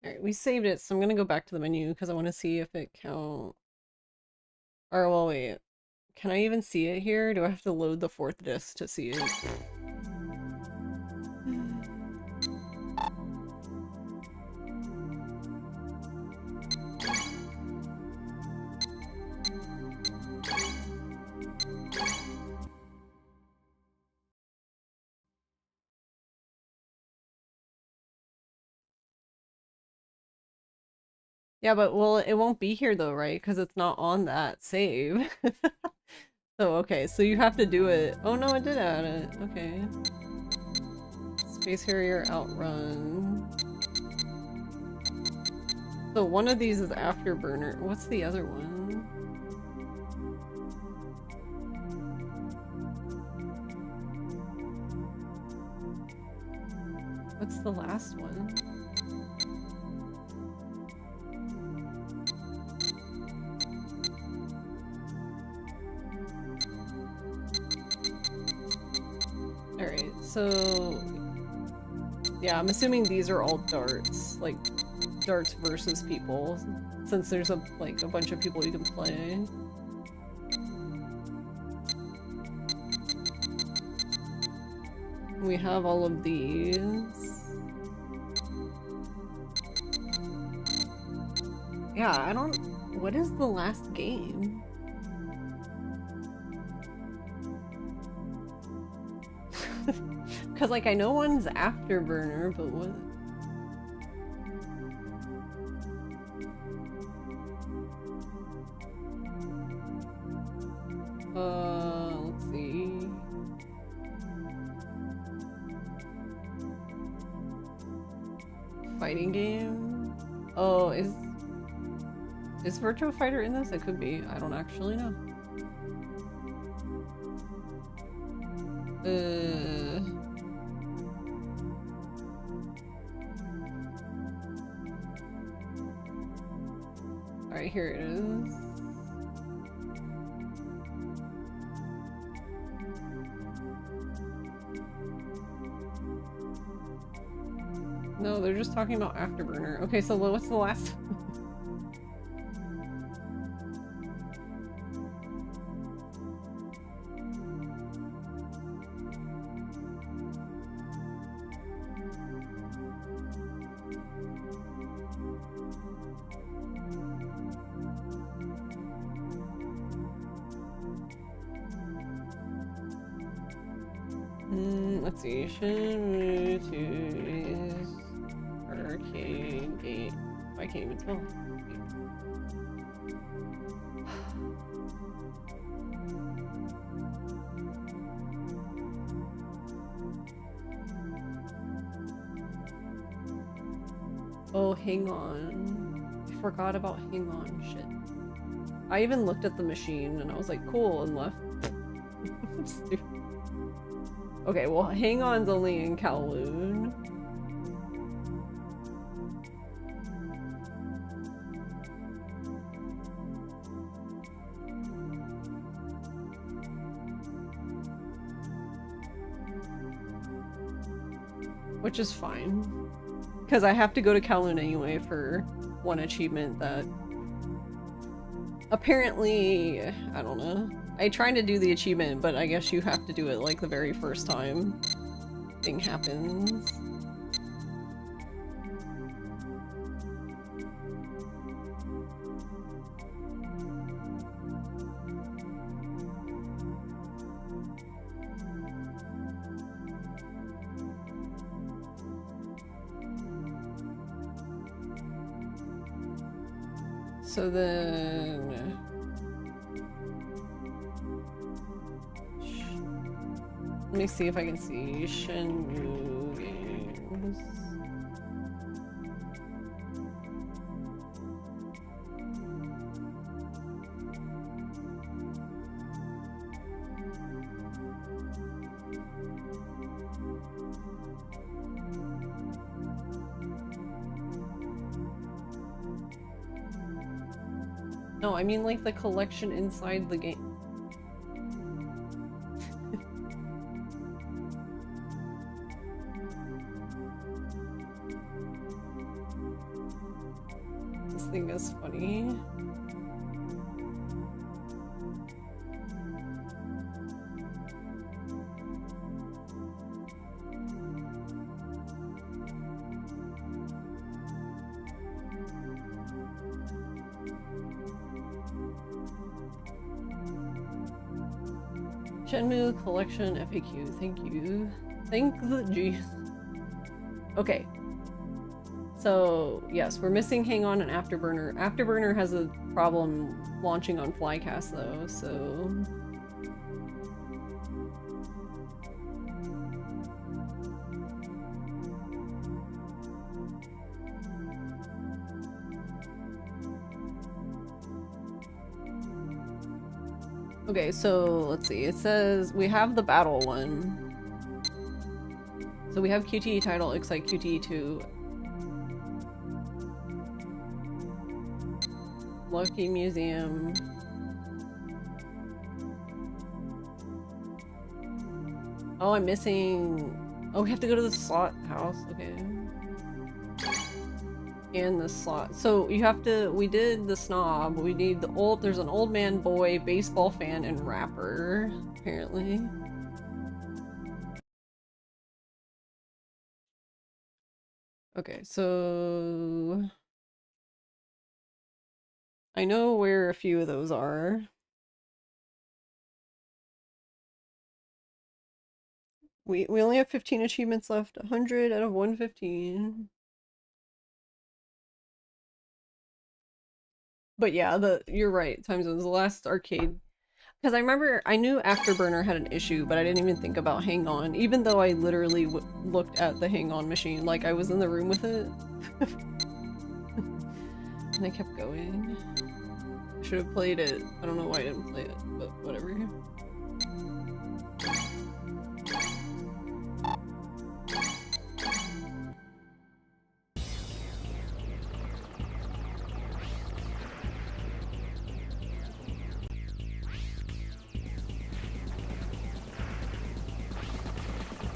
Alright, we saved it, so I'm gonna go back to the menu because I want to see if it count. Or, well, wait. Can I even see it here? Do I have to load the 4th disc to see it? Yeah, but well, it won't be here though, right? Because it's not on that save. So, okay, so you have to do it. Oh no, it did add it. Okay. Space Harrier Outrun. So one of these is Afterburner. What's the other one? What's the last one? Alright, so yeah, I'm assuming these are all darts, like darts versus people, since there's a bunch of people you can play. We have all of these. Yeah, I don't... What is the last game? Because, like, I know one's Afterburner, but what? Let's see. Fighting game? Oh, is Virtua Fighter in this? It could be. I don't actually know. Alright, here it is. No, they're just talking about Afterburner. Okay, so what's the last? Let's see. Shenmue 2 is arcade game. I can't even tell. Oh, hang on. I forgot about hang on. Shit. I even looked at the machine and I was like, cool, and left. Stupid. Okay, well, hang on's only in Kowloon. Which is fine. Because I have to go to Kowloon anyway for one achievement that apparently, I don't know. I tried to do the achievement, but I guess you have to do it like the very first time thing happens. So then... Let me see if I can see Shenmue games. No, I mean like the collection inside the game. This thing is funny. Shenmue collection FAQ, thank you. Thank the jeez. Okay. So, yes, we're missing Hang On and Afterburner. Afterburner has a problem launching on Flycast though, so... Okay, so let's see. It says we have the battle one. So we have QTE title, Excite QTE 2. Lucky Museum. Oh, I'm missing... Oh, we have to go to the slot house. Okay. And the slot. So you have to... We did the snob. We need the old... There's an old man, boy, baseball fan, and rapper, apparently. Okay, so... I know where a few of those are. We only have 15 achievements left. 100 out of 115. But yeah, you're right. Time Zone's the last arcade. Because I remember I knew Afterburner had an issue, but I didn't even think about Hang On, even though I literally looked at the Hang On machine, like I was in the room with it. And I kept going. I should have played it. I don't know why I didn't play it, but whatever.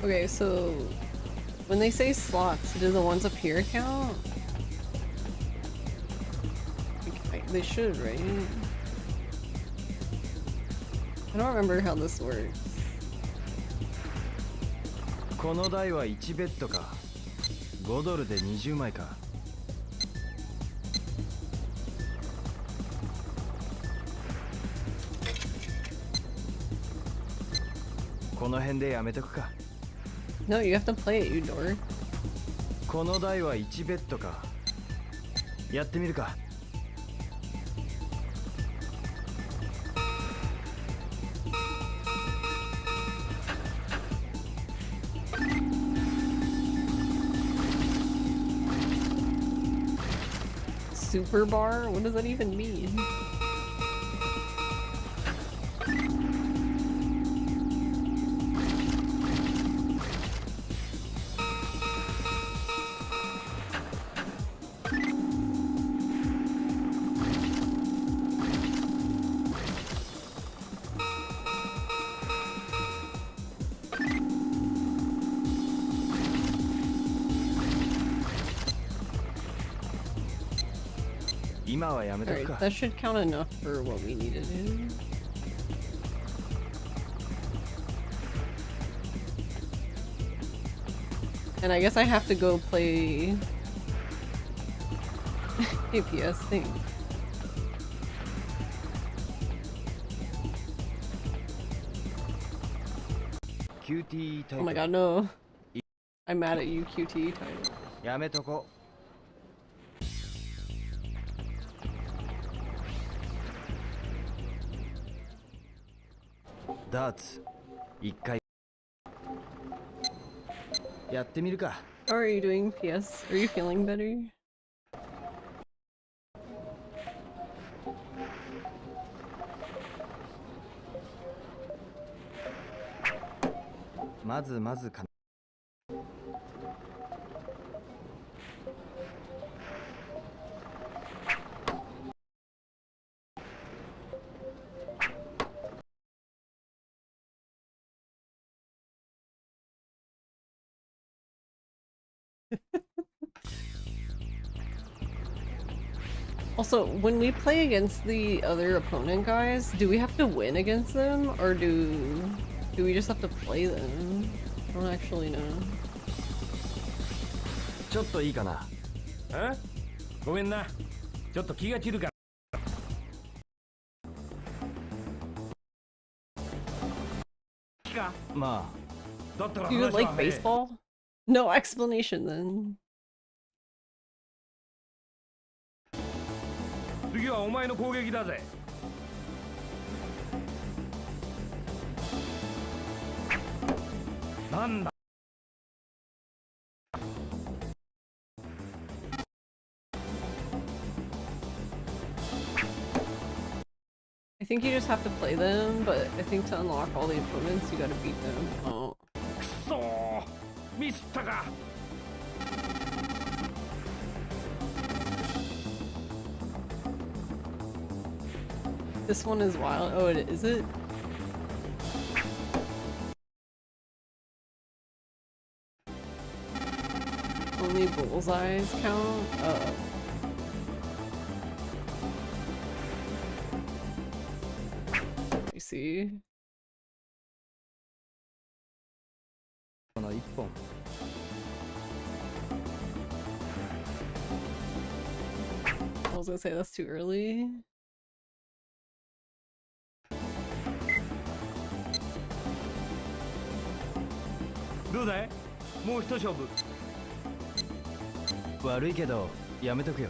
Okay, so when they say slots, do the ones up here count? They should, right? I don't remember how this works. この台は1ベッドか。5ドルで20枚か。この辺でやめとくか。No, you have to play it, you dork. この台は1ベッドか。やってみるか。Super bar? What does that even mean? Alright, that should count enough for what we need to do. And I guess I have to go play APS thing. QTE title. Oh my god, no. I'm mad at you, QTE title. やめとこ。ダーツ1回やってみるか。How are you doing, PS? Are you feeling better? まずか。Also, when we play against the other opponent guys, do we have to win against them, or do we just have to play them? I don't actually know. ちょっといいかな。え？ごめんな。ちょっと気が散るから。まあ。だったら Do you 話は like 早い。 baseball? No explanation then. 次はお前の攻撃だぜ。なんだ。I think you just have to play them, but I think to unlock all the opponents, you gotta beat them. Oh. くそー。ミスったか。This one is wild. Oh, is it? Only bullseyes count? Oh. I see. この一本。 I was gonna say that's too early. どうだい？もう一勝負。悪いけどやめとくよ。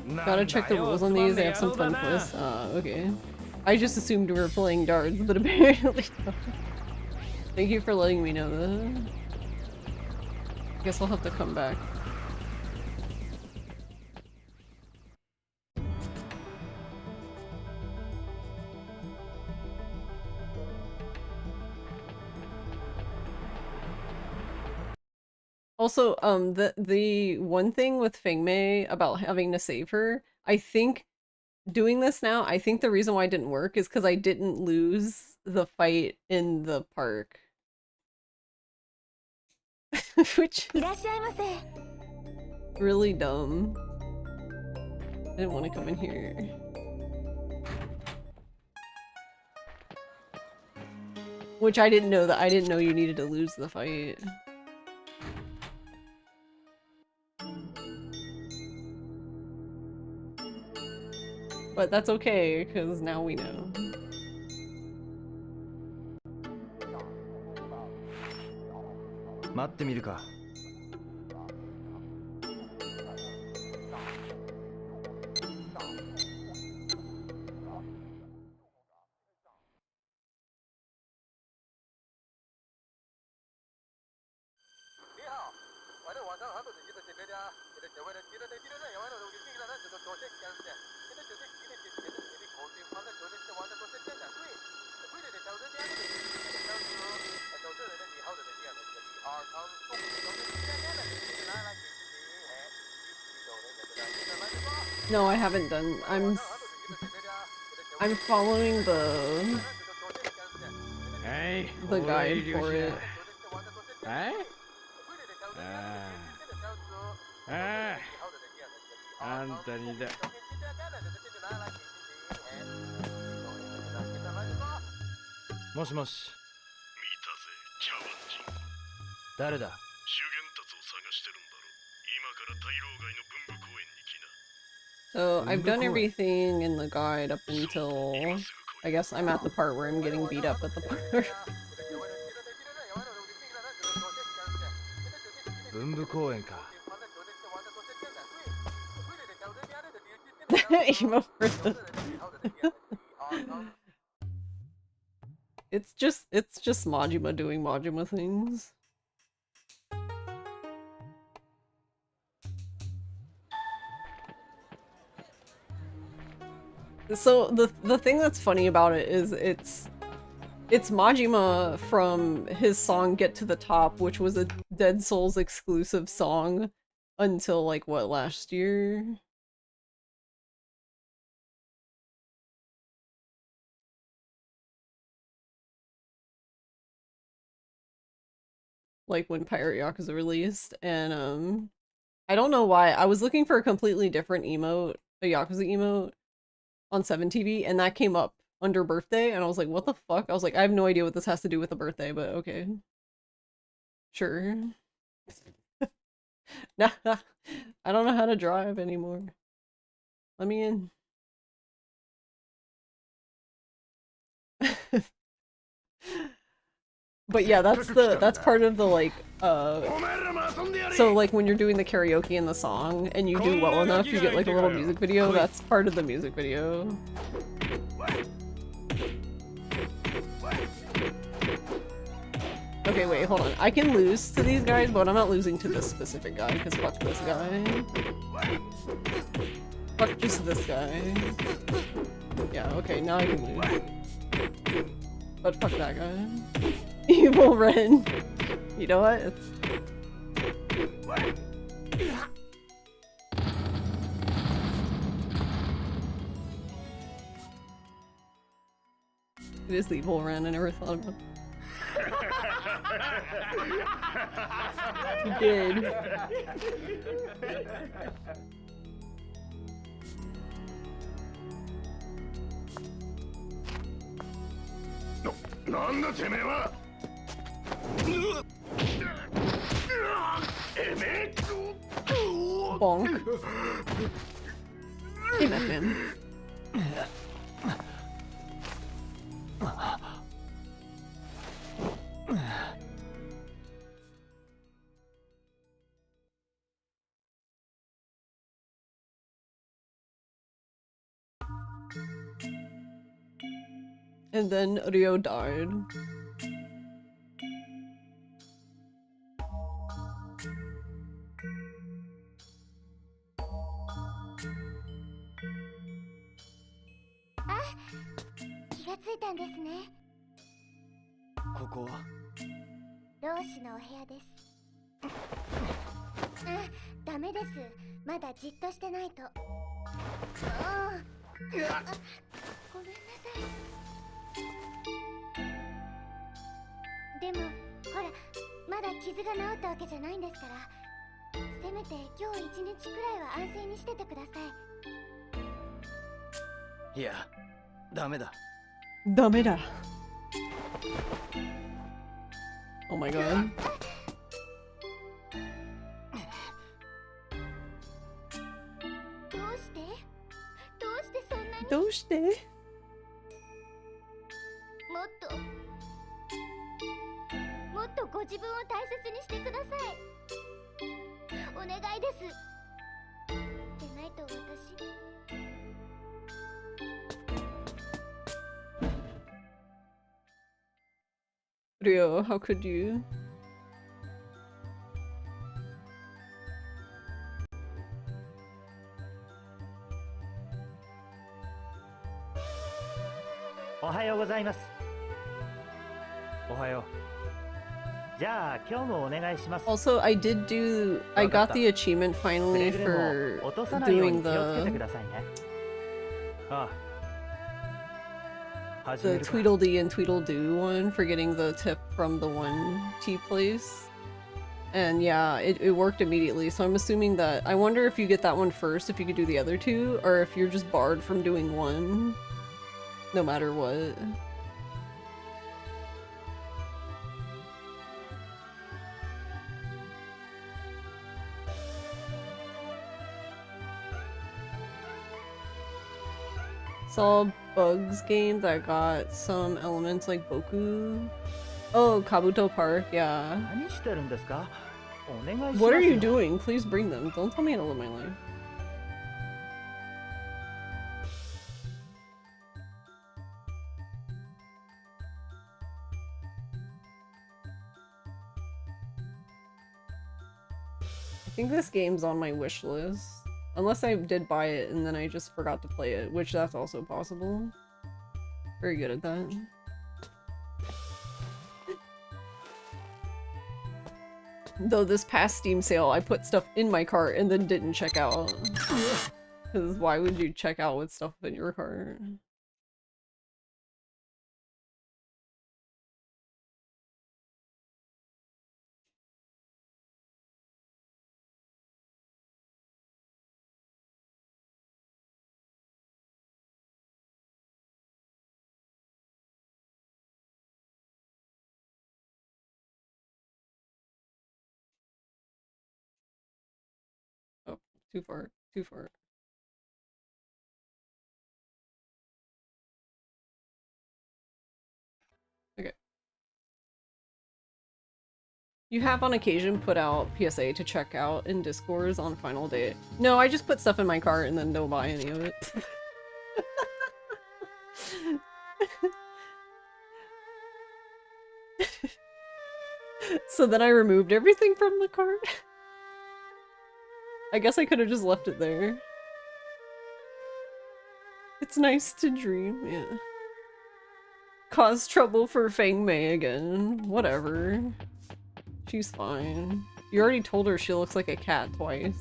Gotta check the rules on these. They have some fun twists. Okay. I just assumed we were playing darts, but apparently not. Thank you for letting me know that. Guess I'll have to come back. Also, the one thing with Fengmei about having to save her, I think doing this now, I think the reason why it didn't work is because I didn't lose the fight in the park. Which is really dumb. I didn't want to come in here. Which I didn't know you needed to lose the fight. But that's okay, because now we know. No, I haven't done. I'm following the guide for it. So I've done everything in the guide up until I guess I'm at the part where I'm getting beat up at the park. Emo for the It's just Majima doing Majima things. So the thing that's funny about it is it's Majima from his song Get to the Top, which was a Dead Souls exclusive song until like what, last year? Like when Pirate Yakuza released, and I don't know why. I was looking for a completely different emote, a Yakuza emote, on 7TV, and that came up under birthday, and I was like, what the fuck? I was like, I have no idea what this has to do with the birthday, but okay. Sure. Nah, I don't know how to drive anymore. Let me in. But yeah, that's part of the like so like when you're doing the karaoke in the song and you do well enough, you get like a little music video. That's part of the music video. Okay, wait, hold on. I can lose to these guys, but I'm not losing to this specific guy, because fuck this guy. Fuck just this guy. Yeah, okay, now I can lose. But fuck that guy. Evil Ren. You know what? It is the Evil Ren, I never thought about it. You did. Bonk. Hey, Batman. And then Ryo died. Ah, 気がついたんですね。ここは老師のお部屋です。あ、ダメです。まだじっとしてないと。ああ、ごめんなさい。でも、ほら、まだ傷が治ったわけじゃないんですから、せめて今日一日くらいは安静にしててください。いや、ダメだ。ダメだ。Oh my god. どうしてそんなに。どうしてもっとご自分を大切にしてください。お願いです。でないと私。Ryo, how could you? Ohayou gozaimasu. Ohayou. Also, I did do. I got the achievement finally for doing the Tweedledee and Tweedledoo one for getting the tip from the one tea place. And yeah, it worked immediately, so I'm assuming that. I wonder if you get that one first, if you could do the other two, or if you're just barred from doing one, no matter what. Saw Bugs game that got some elements like Boku. Oh, Kabuto Park, yeah. What are you doing? Please bring them. Don't tell me how to live my life. I think this game's on my wish list. Unless I did buy it and then I just forgot to play it, which that's also possible. Very good at that. Though this past Steam sale, I put stuff in my cart and then didn't check out. Because why would you check out with stuff in your cart? Too far. Too far. Okay. You have on occasion put out PSA to check out in Discords on final day. No, I just put stuff in my cart and then don't buy any of it. So then I removed everything from the cart. I guess I could have just left it there. It's nice to dream, yeah. Cause trouble for Feng Mei again. Whatever. She's fine. You already told her she looks like a cat twice.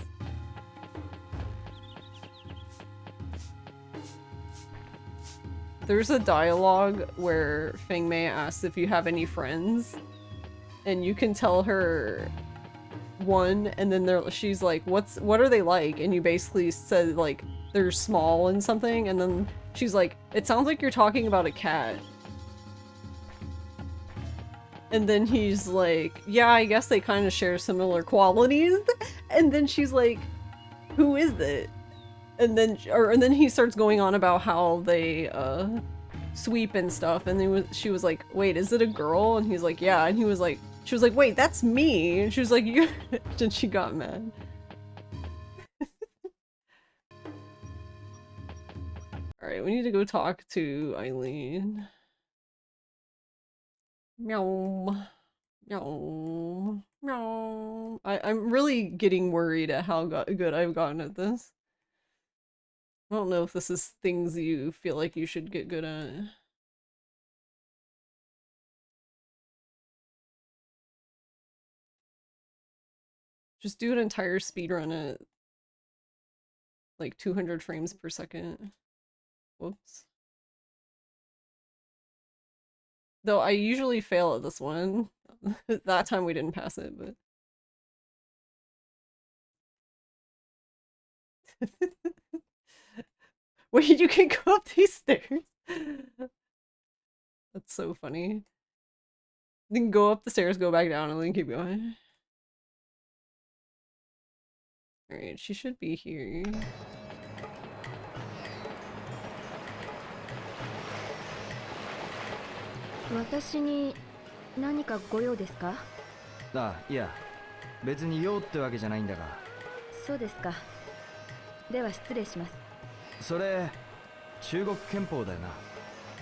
There's a dialogue where Feng Mei asks if you have any friends, and you can tell her one, and then she's like, what are they like? And you basically said like they're small and something, and then she's like, it sounds like you're talking about a cat. And then he's like, yeah, I guess they kind of share similar qualities. And then she's like, who is it? And then he starts going on about how they sweep and stuff, and she was like, wait, is it a girl? And he's like, yeah. And she was like, wait, that's me. And she was like, you. And she got mad. Alright, we need to go talk to Eileen. Meow. Meow. Meow. I'm really getting worried at how good I've gotten at this. I don't know if this is things you feel like you should get good at. Just do an entire speedrun at like 200 frames per second. Whoops. Though I usually fail at this one. That time we didn't pass it, but... Wait, you can go up these stairs? That's so funny. Then go up the stairs, go back down, and then keep going. Alright, she should be here.あ、いや、別に用ってわけじゃないんだが。そうですか。では失礼します。それ、中国憲法だよな。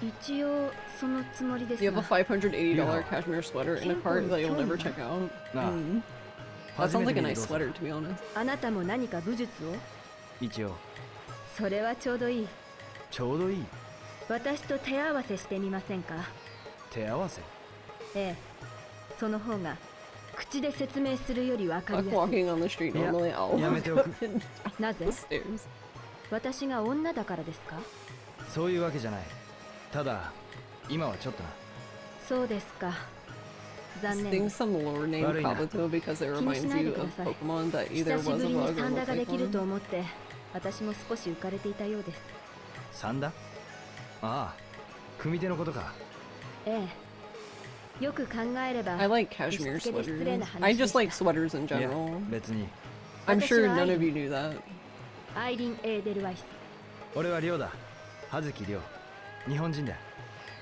一応そのつもりですが。You have a $580 cashmere sweater in a cart that you'll never check out. That sounds like a nice sweater, to be honest. あなたも何か武術を？一応。それはちょうどいい。ちょうどいい。私と手合わせしてみませんか？手合わせ？ええ。その方が口で説明するよりわかりやすい。Walking on the street normally, I'll walk up and down なぜ？ the stairs. 私が女だからですか？そういうわけじゃない。ただ、今はちょっとな。そうですか。残念。Sing some lore named Kabuto because it reminds you of Pokemon that either was a bug or サンダ looked がで like きると one. 思って私も少し浮かれていたようです。サンダ？ああ、組手のことか。ええ。よく考えれば I like cashmere sweaters. I just like sweaters in general. 別に。I'm sure none of you knew that. アイリン・エーデルワイス。俺はリョウだ。葉月リョウ。日本人だ。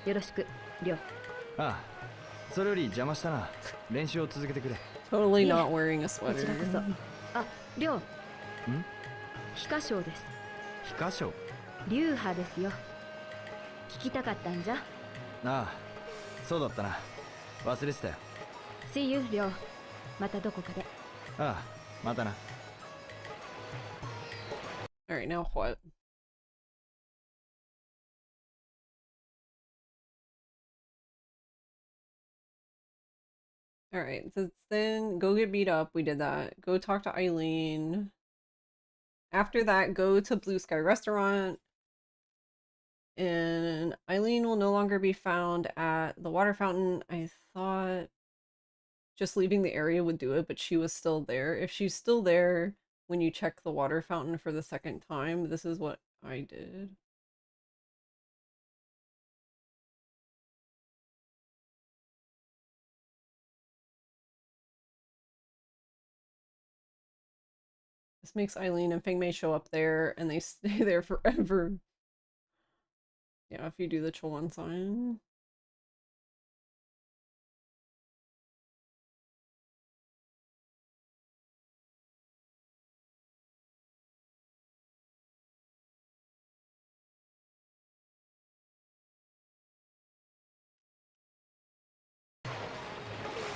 よろしく、リョウ。ああ、それより邪魔したな。練習を続けてくれ。Totally not wearing a こちらこ sweater. そ。あ、リョウ。皮下章です。皮下章？流派ですよ。聞きたかったんじゃ。ああ、そうだったな。忘れてたよ。See you, リョウ。またどこかで。ああ、またな。Alright, now what? Alright, so then go get beat up. We did that. Go talk to Eileen. After that, go to Blue Sky Restaurant. And Eileen will no longer be found at the water fountain. I thought just leaving the area would do it, but she was still there. If she's still there when you check the water fountain for the second time, this is what I did. This makes Eileen and Fengmei show up there and they stay there forever. Yeah, if you do the Chowan sign.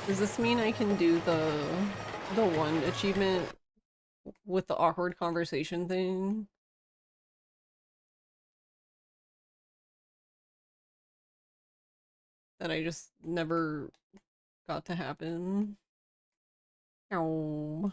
Does this mean I can do the one achievement with the awkward conversation thing? That I just never got to happen. Oh.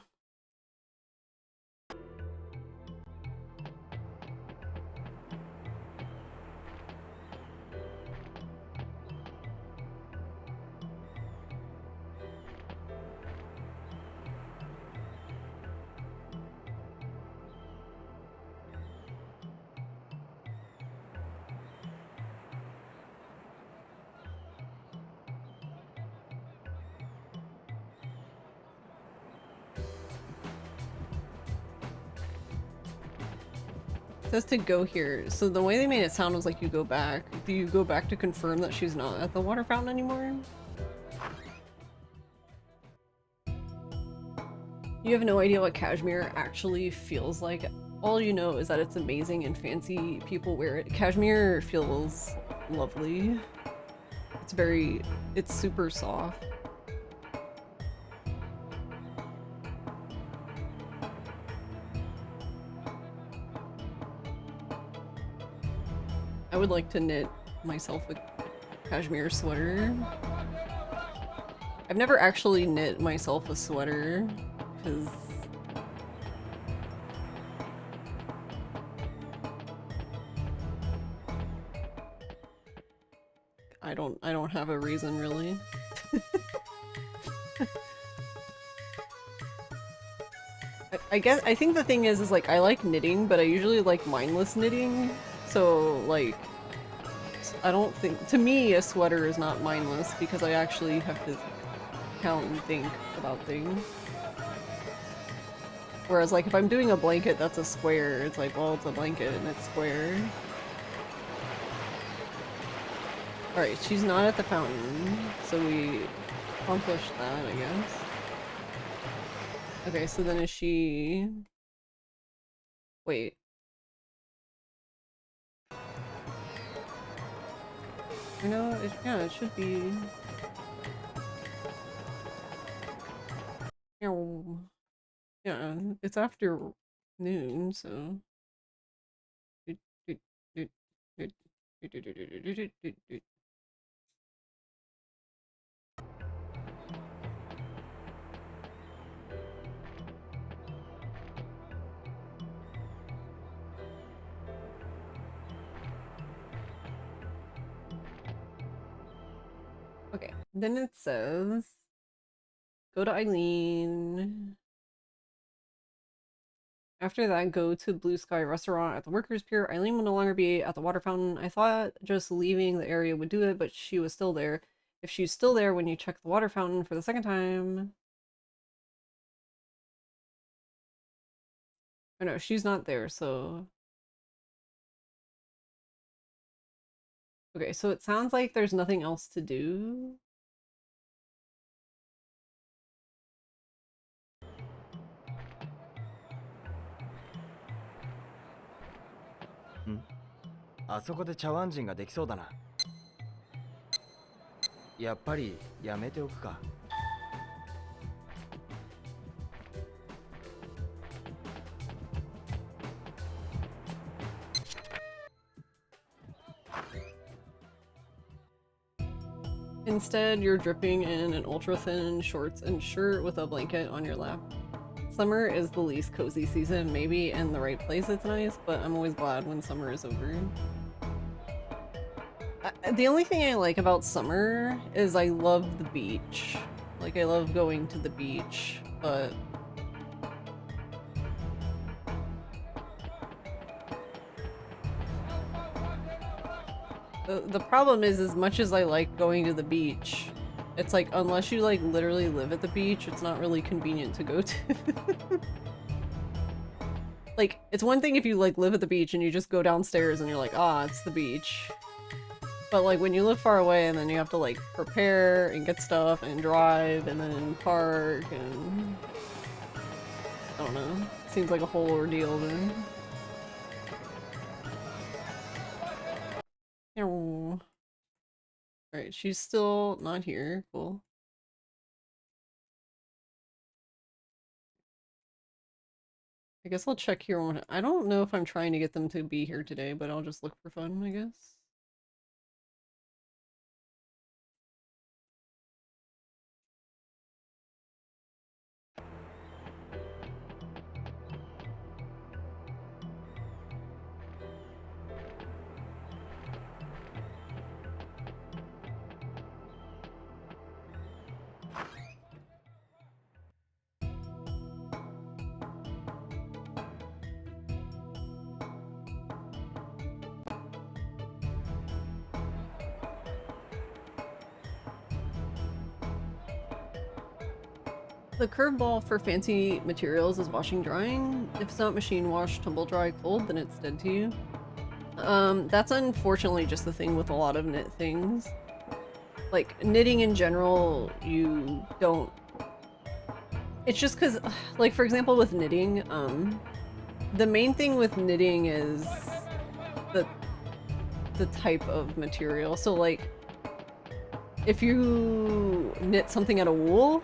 Says to go here. So the way they made it sound was like you go back. Do you go back to confirm that she's not at the water fountain anymore? You have no idea what cashmere actually feels like. All you know is that it's amazing and fancy people wear it. Cashmere feels lovely. It's super soft. I would like to knit myself a cashmere sweater. I've never actually knit myself a sweater because I don't have a reason really. I think the thing is like I like knitting, but I usually like mindless knitting. So, like, I don't think- to me, a sweater is not mindless because I actually have to count and think about things. Whereas, like, if I'm doing a blanket that's a square, it's like, well, it's a blanket and it's square. Alright, she's not at the fountain, so we accomplished that, I guess. Okay, so then is she... Wait. No, yeah, it should be. Yeah, it's after noon, so. Okay, then it says, go to Eileen. After that, go to Blue Sky Restaurant at the Workers' Pier. Eileen will no longer be at the water fountain. I thought just leaving the area would do it, but she was still there. If she's still there when you check the water fountain for the second time... Oh no, she's not there, so... Okay, so it sounds like there's nothing else to do. Hmm? あそこで茶碗人ができそうだな。やっぱりやめておくか。Instead, you're dripping in an ultra-thin shorts and shirt with a blanket on your lap. Summer is the least cozy season. Maybe in the right place it's nice, but I'm always glad when summer is over. The only thing I like about summer is I love the beach. Like, I love going to the beach, but... The problem is, as much as I like going to the beach, it's like, unless you like literally live at the beach, it's not really convenient to go to. like, it's one thing if you like live at the beach and you just go downstairs and you're like, ah, it's the beach. But like when you live far away and then you have to like prepare and get stuff and drive and then park and I don't know. Seems like a whole ordeal then. Alright, she's still not here. Cool. I guess I'll check here on. I don't know if I'm trying to get them to be here today, but I'll just look for fun, I guess. The curveball for fancy materials is washing drying. If it's not machine wash, tumble dry, cold, then it's dead to you. That's unfortunately just the thing with a lot of knit things. Like, knitting in general, you don't... It's just because, like, for example with knitting, the main thing with knitting is the type of material. So, like, if you knit something out of wool,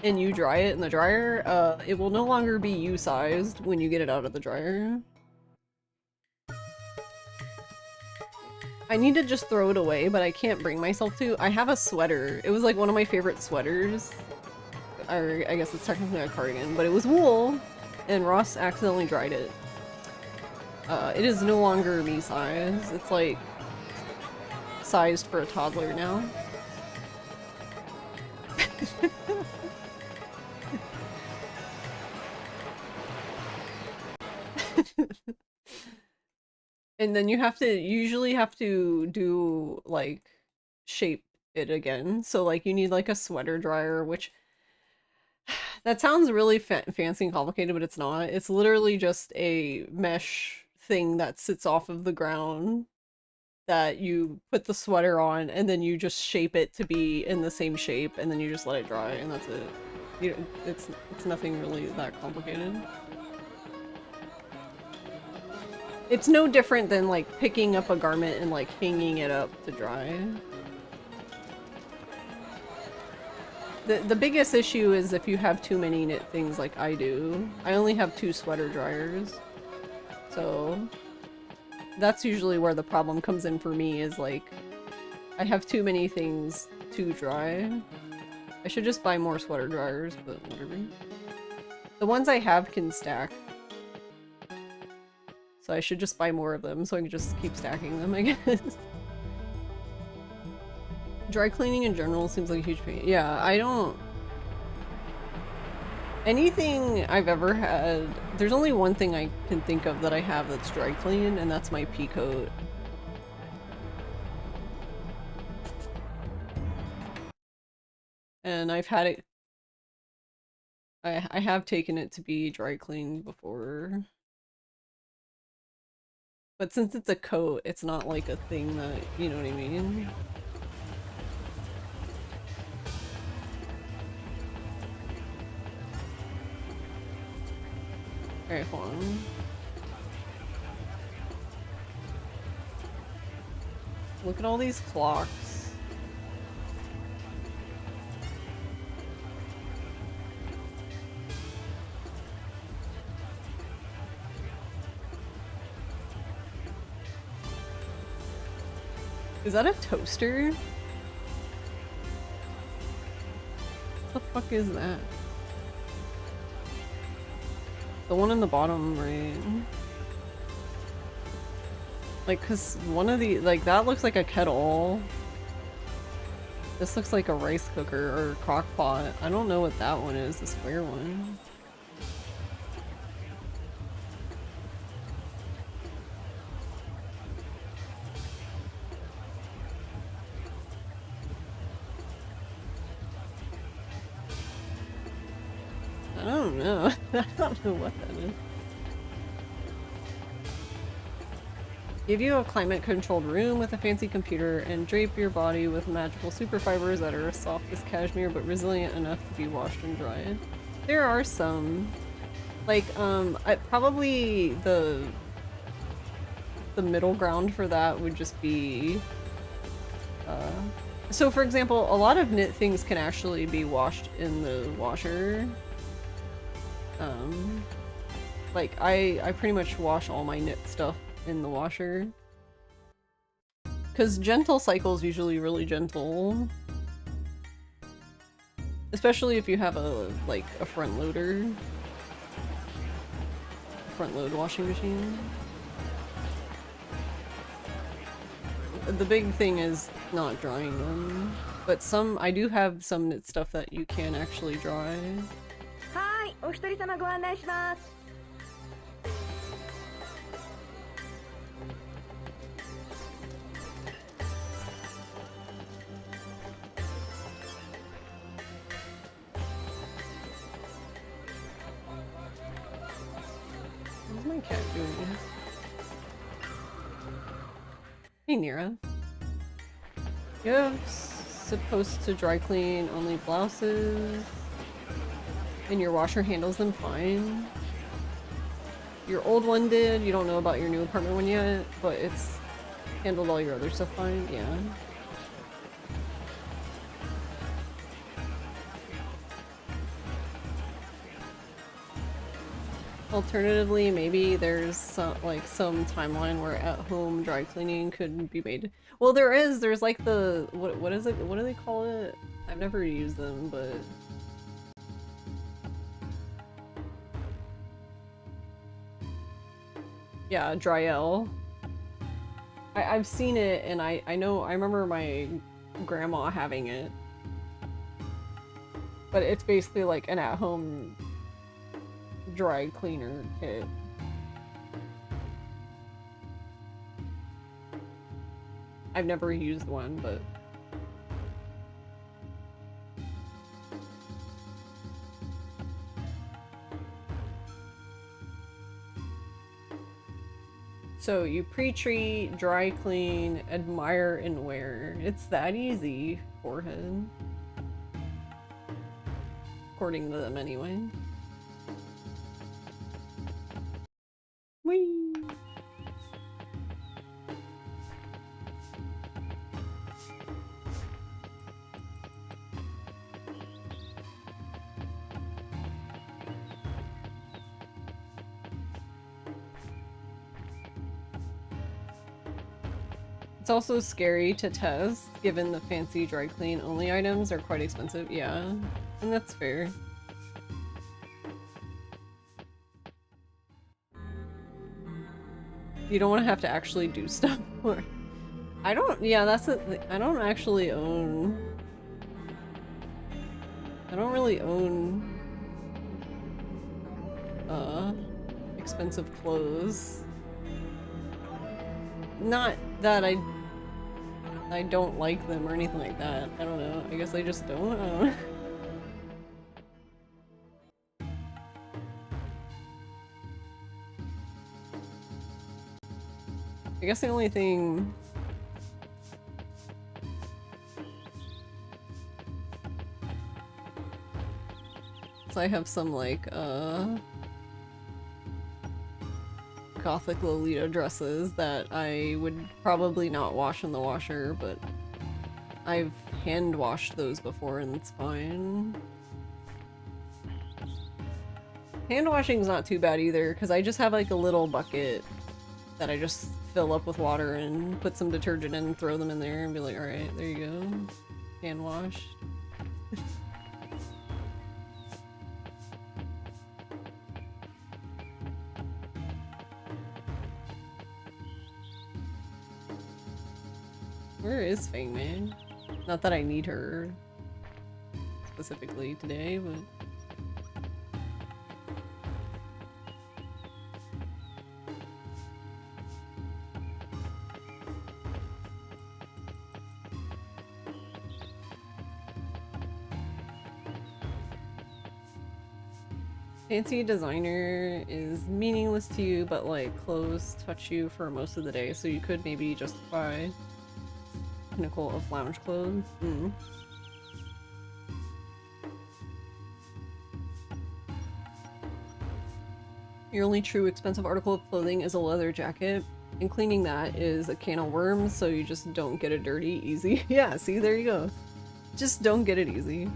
and you dry it in the dryer, it will no longer be U-sized when you get it out of the dryer. I need to just throw it away, but I can't bring myself to. I have a sweater. It was like one of my favorite sweaters. Or I guess it's technically a cardigan, but it was wool, and Ross accidentally dried it. It is no longer me size. It's like sized for a toddler now. And then you usually have to do, like, shape it again. So, like, you need, like, a sweater dryer, which... That sounds really fancy and complicated, but it's not. It's literally just a mesh thing that sits off of the ground that you put the sweater on, and then you just shape it to be in the same shape, and then you just let it dry, and that's it. You know, it's nothing really that complicated. It's no different than, like, picking up a garment and, like, hanging it up to dry. The biggest issue is if you have too many knit things like I do. I only have 2 sweater dryers. So that's usually where the problem comes in for me, is like I have too many things to dry. I should just buy more sweater dryers, but whatever. The ones I have can stack. So I should just buy more of them so I can just keep stacking them, I guess. Dry cleaning in general seems like a huge pain. Yeah, I don't... Anything I've ever had... There's only one thing I can think of that I have that's dry clean, and that's my pea coat. And I've had it... I have taken it to be dry cleaned before. But since it's a coat, it's not like a thing that... You know what I mean? Alright, hold on. Look at all these clocks. Is that a toaster? What the fuck is that? The one in the bottom, right? Like, cause one of the, like, that looks like a kettle. This looks like a rice cooker or a crock pot. I don't know what that one is, the square one. I don't know. I don't know what that is. Give you a climate-controlled room with a fancy computer and drape your body with magical superfibers that are as soft as cashmere but resilient enough to be washed and dried. There are some, like, probably the middle ground for that would just be, so for example, a lot of knit things can actually be washed in the washer. Like, I pretty much wash all my knit stuff in the washer. Because gentle cycle is usually really gentle. Especially if you have a, like, a front loader. Front load washing machine. The big thing is not drying them. But I do have some knit stuff that you can actually dry. Hi, お一人様ご案内します。What's my cat doing? Hey, Nira. You're supposed to dry clean only blouses, and your washer handles them fine. Your old one did. You don't know about your new apartment one yet, but it's handled all your other stuff fine. Yeah. Alternatively, maybe there's some timeline where at-home dry cleaning could be made. Well, there's like the, what is it? What do they call it? I've never used them, but yeah, Dryel. I've seen it, and I remember my grandma having it. But it's basically like an at-home dry cleaner kit. I've never used one, but so you pre-treat, dry clean, admire, and wear. It's that easy, forehead. According to them, anyway. Whee! It's also scary to test, given the fancy dry clean only items are quite expensive. Yeah, and that's fair. You don't want to have to actually do stuff more. I don't, yeah, that's I don't actually own... I don't really own... expensive clothes. Not that I don't like them or anything like that. I don't know. I guess I just don't. I don't know. I guess the only thing... So I have some, like, Gothic Lolita dresses that I would probably not wash in the washer, but I've hand washed those before and it's fine. Hand washing's not too bad either, because I just have like a little bucket that I just fill up with water and put some detergent in and throw them in there and be like, alright, there you go. Hand wash. Where is Fang Man? Not that I need her specifically today, but... Fancy designer is meaningless to you, but like clothes touch you for most of the day, so you could maybe justify pinnacle of lounge clothes. Your only true expensive article of clothing is a leather jacket, and cleaning that is a can of worms, so you just don't get it dirty easy. Yeah, see, there you go. Just don't get it easy.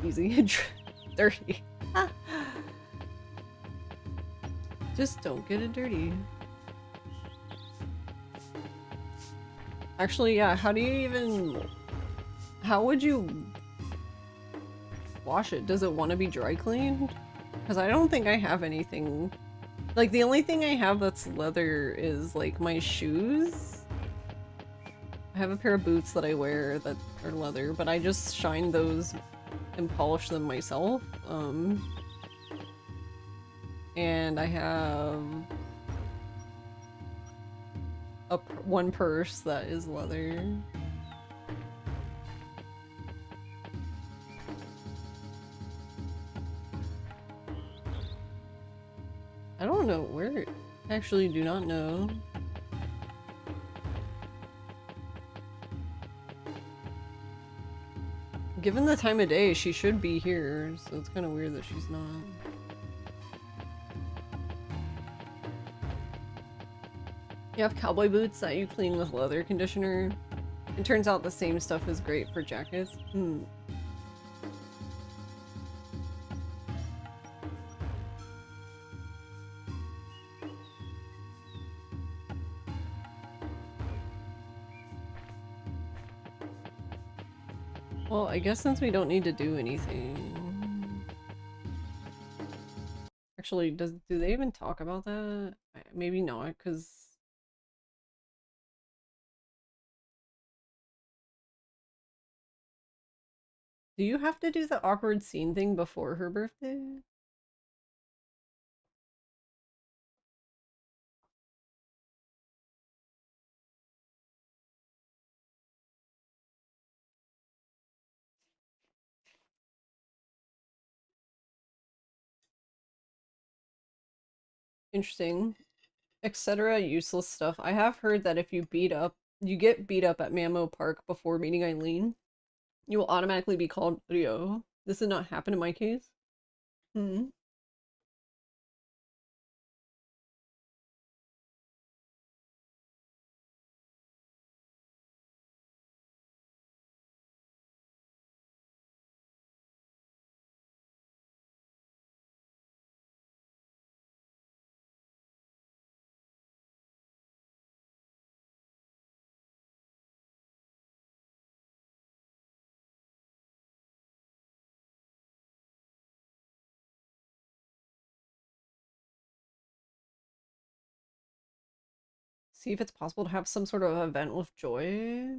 Easy. Dirty. Just don't get it dirty. Actually, yeah, how do you even... How would you wash it? Does it want to be dry cleaned? Because I don't think I have anything... Like, the only thing I have that's leather is, like, my shoes. I have a pair of boots that I wear that are leather, but I just shine those and polish them myself. And I have one purse that is leather. I don't know where. I actually do not know. Given the time of day, she should be here, so it's kind of weird that she's not. You have cowboy boots that you clean with leather conditioner. It turns out the same stuff is great for jackets. Well, I guess since we don't need to do anything... Actually, do they even talk about that? Maybe not, because... Do you have to do the awkward scene thing before her birthday? Interesting. Etc. Useless stuff. I have heard that if you get beat up at Mammo Park before meeting Eileen, you will automatically be called Rio. This did not happen in my case. See if it's possible to have some sort of event with Joy.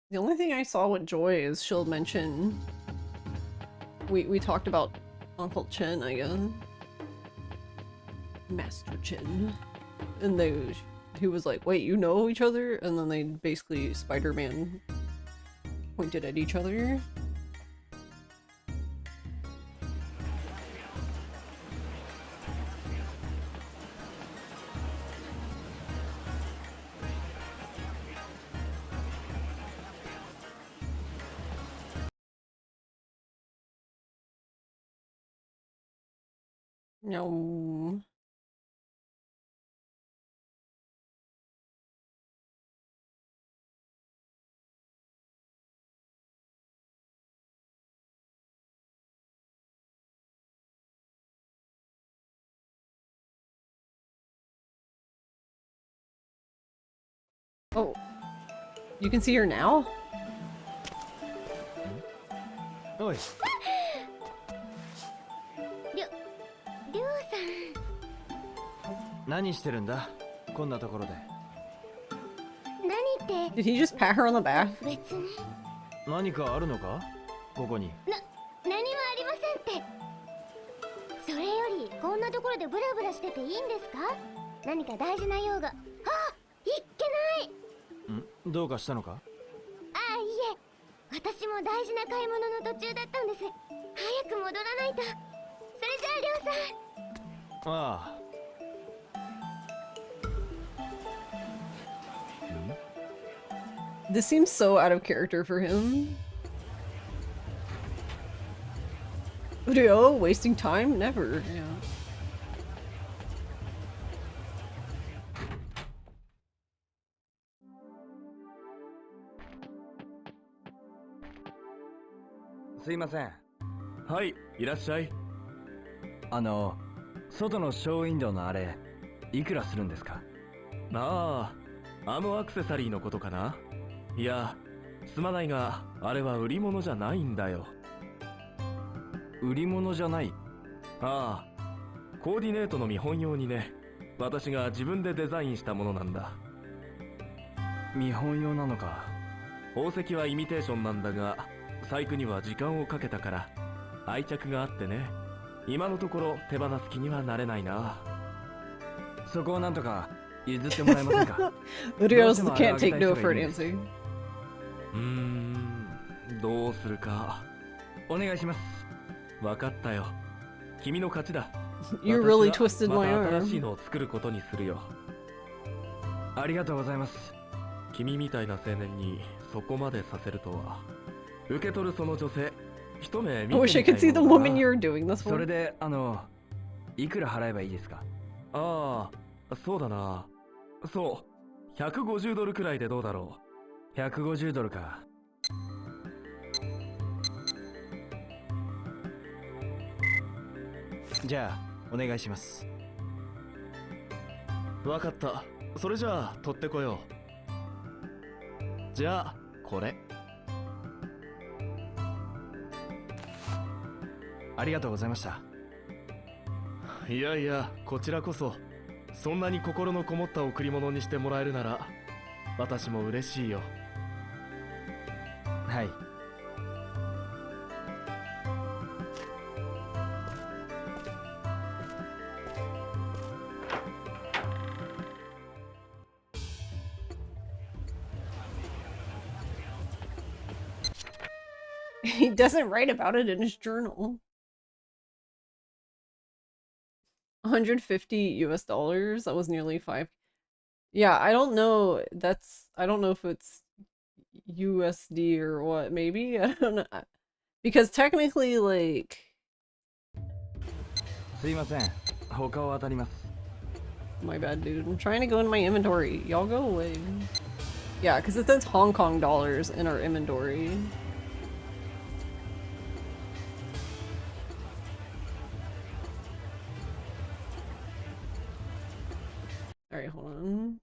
The only thing I saw with Joy is she'll mention... We talked about Uncle Chen, I guess. Master Chen. And he was like, wait, you know each other? And then they basically Spider-Man pointed at each other. No. Oh. You can see her now? Oi. りょうさん。何してるんだこんなところで。何って。 Did he just pat her on the back? 別に。何かあるのかここに。何もありませんって。それよりこんなところでブラブラしてていいんですか？何か大事な用が。あ、いっけない。どうかしたのか？あ、いえ。私も大事な買い物の途中だったんです。早く戻らないと。それじゃあ、りょうさん。ああ。 This seems so out of character for him. Ryo, wasting time? Never. Yeah.はい、いらっしゃい。外のショーウィンドウのあれ、いくらするんですか？ああ、アクセサリーのことかな？いや、すまないが、あれは売り物じゃないんだよ。売り物じゃない？ああ、コーディネートの見本用にね、私が自分でデザインしたものなんだ。見本用なのか。宝石はイミテーションなんだが、細工には時間をかけたから愛着があってね。今のところ手放す気にはなれないな。そこをなんとか譲ってもらえませんか？ Ryo's can't take no for an answer. どうするか。お願いします。わかったよ。君の勝ちだ。You really twisted my また新しい arm. のを作ることにするよ。ありがとうございます。君みたいな青年にそこまでさせるとは。受け取るその女性、一目見て I み wish た I い could see the ものだ woman な。 you're doing this そ for. れでいくら払えばいいですか？ああ、そうだな。そう、150ドルくらいでどうだろう。150ドルか。じゃあお願いします。わかった。それじゃあ取ってこよう。じゃあこれ。ありがとうございました。いやいや、こちらこそ。そんなに心のこもった贈り物にしてもらえるなら私も嬉しいよ。はい。He doesn't write about it in his journal. 150 US dollars. That was nearly 5. Yeah, I don't know. I don't know if it's USD or what. Maybe? I don't know. Because technically, like... すいません。他を当たります。 My bad, dude. I'm trying to go in my inventory. Y'all go away. Yeah, because it says Hong Kong dollars in our inventory. Alright, hold on.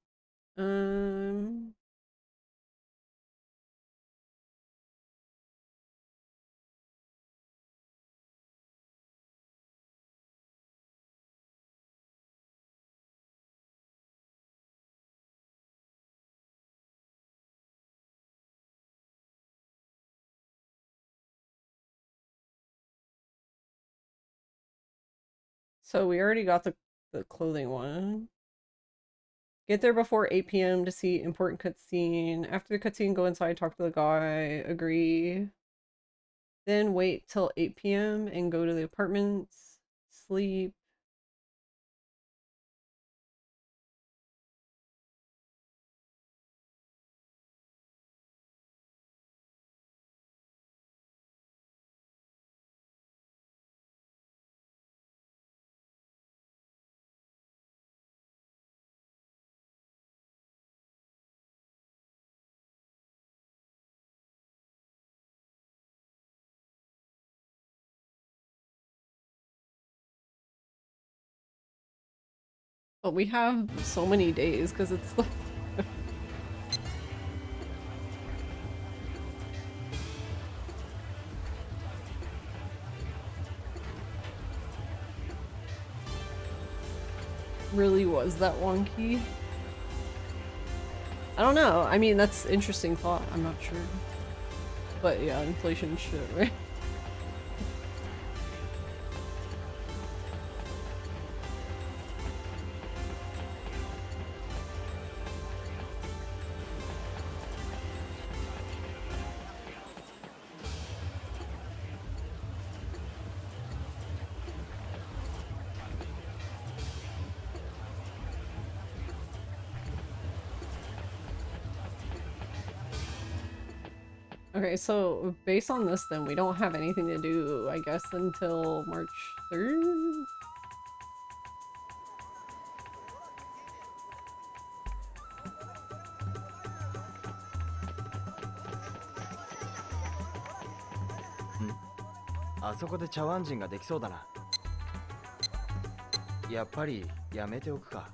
So we already got the clothing one. Get there before 8 p.m. to see important cutscene. After the cutscene, go inside, talk to the guy, agree. Then wait till 8 p.m. and go to the apartments, sleep. But we have so many days because it's the really was that wonky? I don't know. I mean, that's interesting thought. I'm not sure. But yeah, inflation shit, right? Okay, so based on this then, we don't have anything to do, I guess, until March 3rd? Hmm? あそこで茶碗人ができそうだな。やっぱりやめておくか。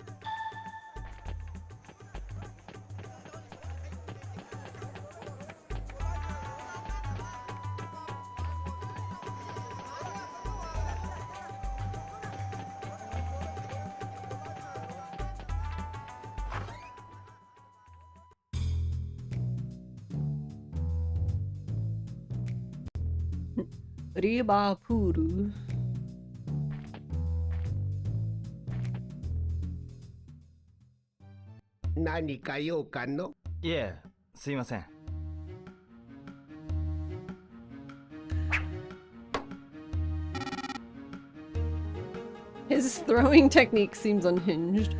リバプール。何か用かの？いえ、すいません。His throwing technique seems unhinged.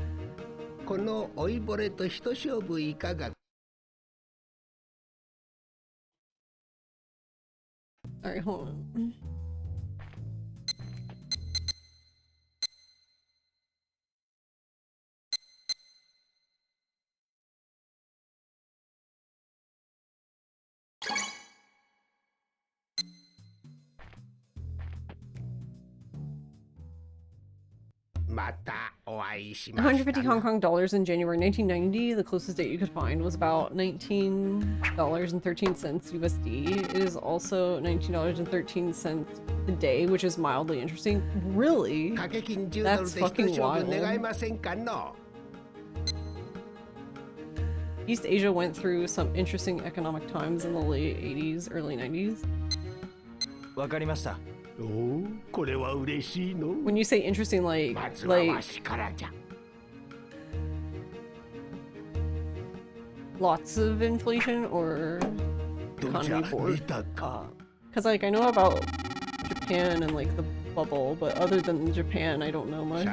この老いぼれと一勝負いかが？ Alright, hold on. $150 Hong Kong dollars in January 1990. The closest date you could find was about $19.13 USD. It is also $19.13 a day, which is mildly interesting. Really? That's fucking wild. East Asia went through some interesting economic times in the late 80s, early 90s. わかりました。 When you say interesting, like lots of inflation or economy board? Because like I know about Japan and like the bubble, but other than Japan, I don't know much.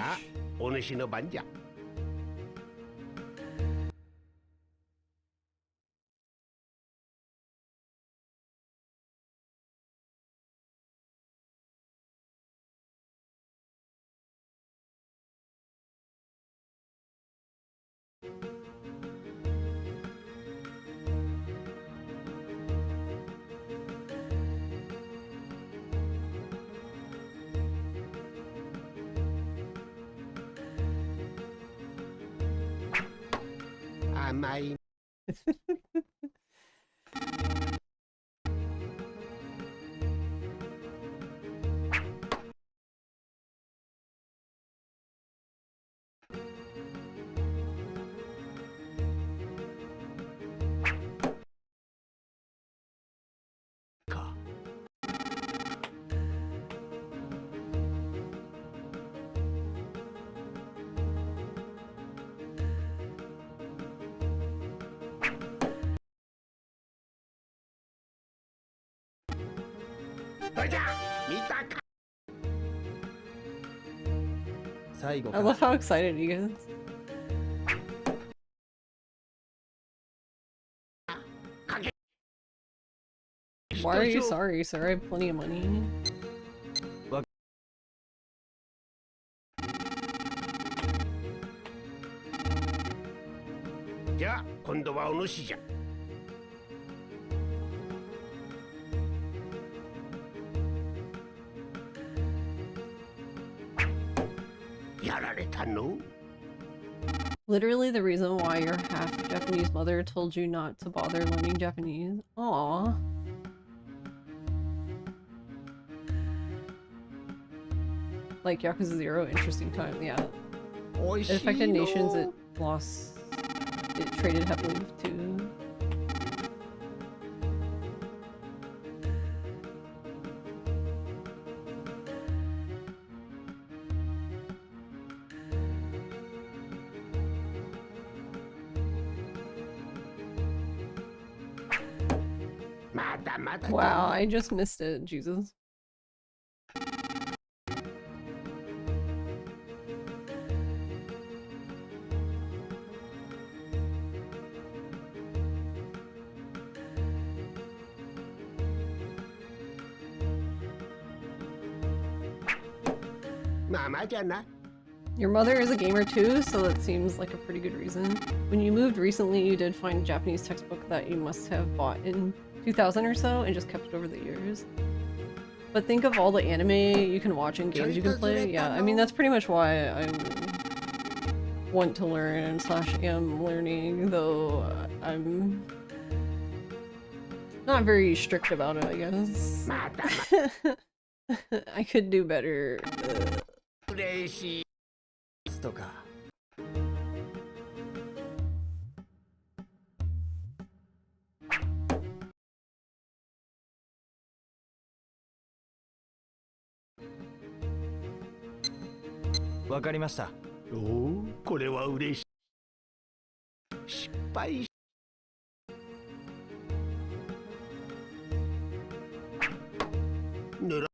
I love how excited he is. Why are you sorry, sir? I have plenty of money. Literally the reason why your half-Japanese mother told you not to bother learning Japanese. Aww. Like Yakuza 0, interesting time, yeah. It affected nations, it traded heavily too. Wow, I just missed it, Jesus. Your mother is a gamer too, so that seems like a pretty good reason. When you moved recently, you did find a Japanese textbook that you must have bought in 2000 or so and just kept it over the years. But think of all the anime you can watch and games you can play. Yeah, I mean, that's pretty much why I want to learn / am learning, though I'm not very strict about it, I guess. I could do better. とか。わかりました。おお、これは嬉しい。失敗し。ぬら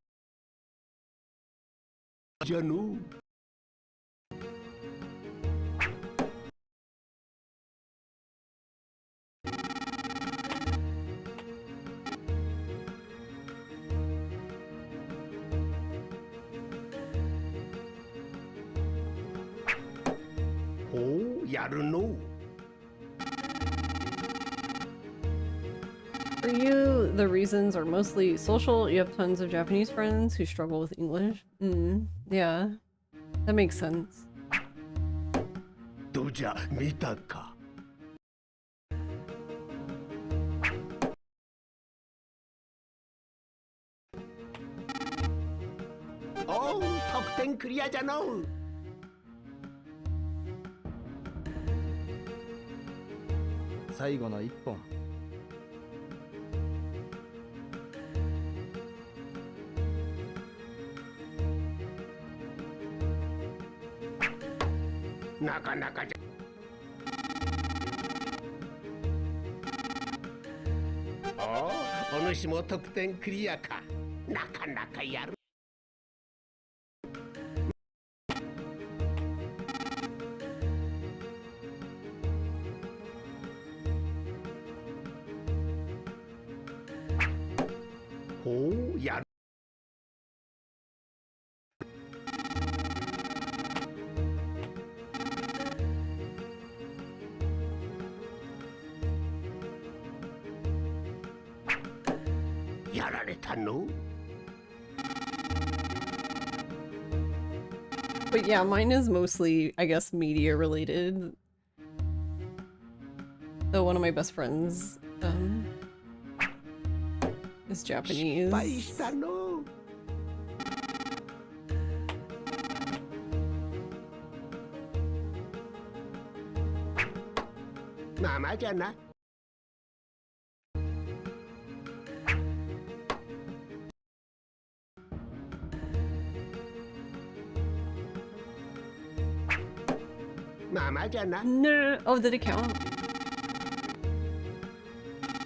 じゃの。ほう、やるの。For you, the reasons are mostly social. You have tons of Japanese friends who struggle with English. Yeah, that makes sense. どうじゃ、見たか。おう、得点クリアじゃのう。最後の一本。なかなかじゃ。おお、お主も得点クリアか。なかなかやる。ほう、やる。やられたの。 But yeah, mine is mostly, I guess, media related. Though one of my best friends is Japanese. 失敗したの。まあまあじゃな。まあじゃな。No, oh, did it count?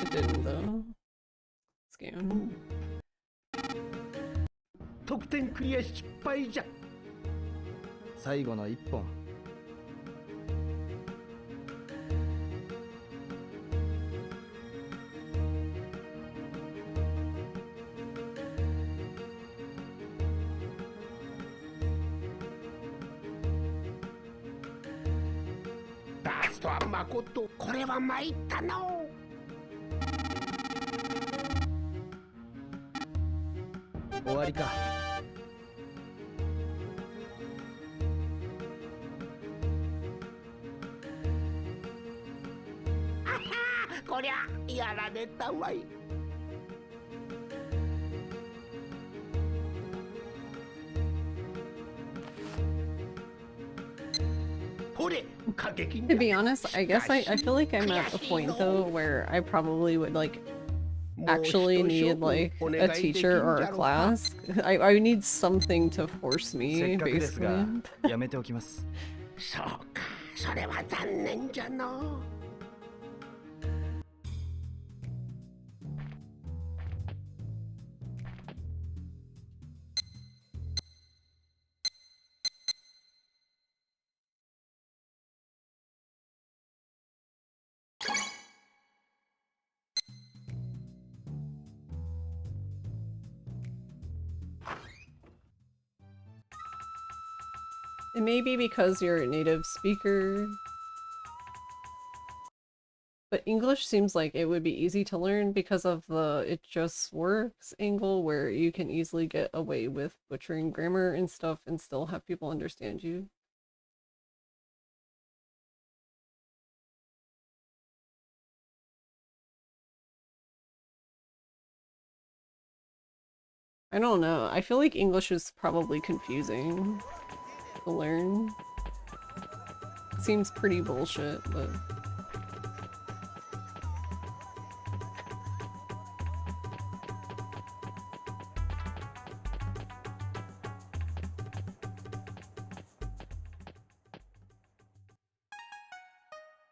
It didn't though. Scam. 得点クリア失敗じゃ。最後の一本。ダストはまこと、これは参ったの。終わりか。あはー、こりゃやられたわい。ほれ、過激 To be honest, I guess I feel like I'm at a point though where I probably would like actually need like a teacher or a class. I need something to force me, basically. やめておきます。そうか、それは残念じゃの。It may be because you're a native speaker, but English seems like it would be easy to learn because of the it just works angle where you can easily get away with butchering grammar and stuff and still have people understand you. I don't know. I feel like English is probably confusing to learn. Seems pretty bullshit, but...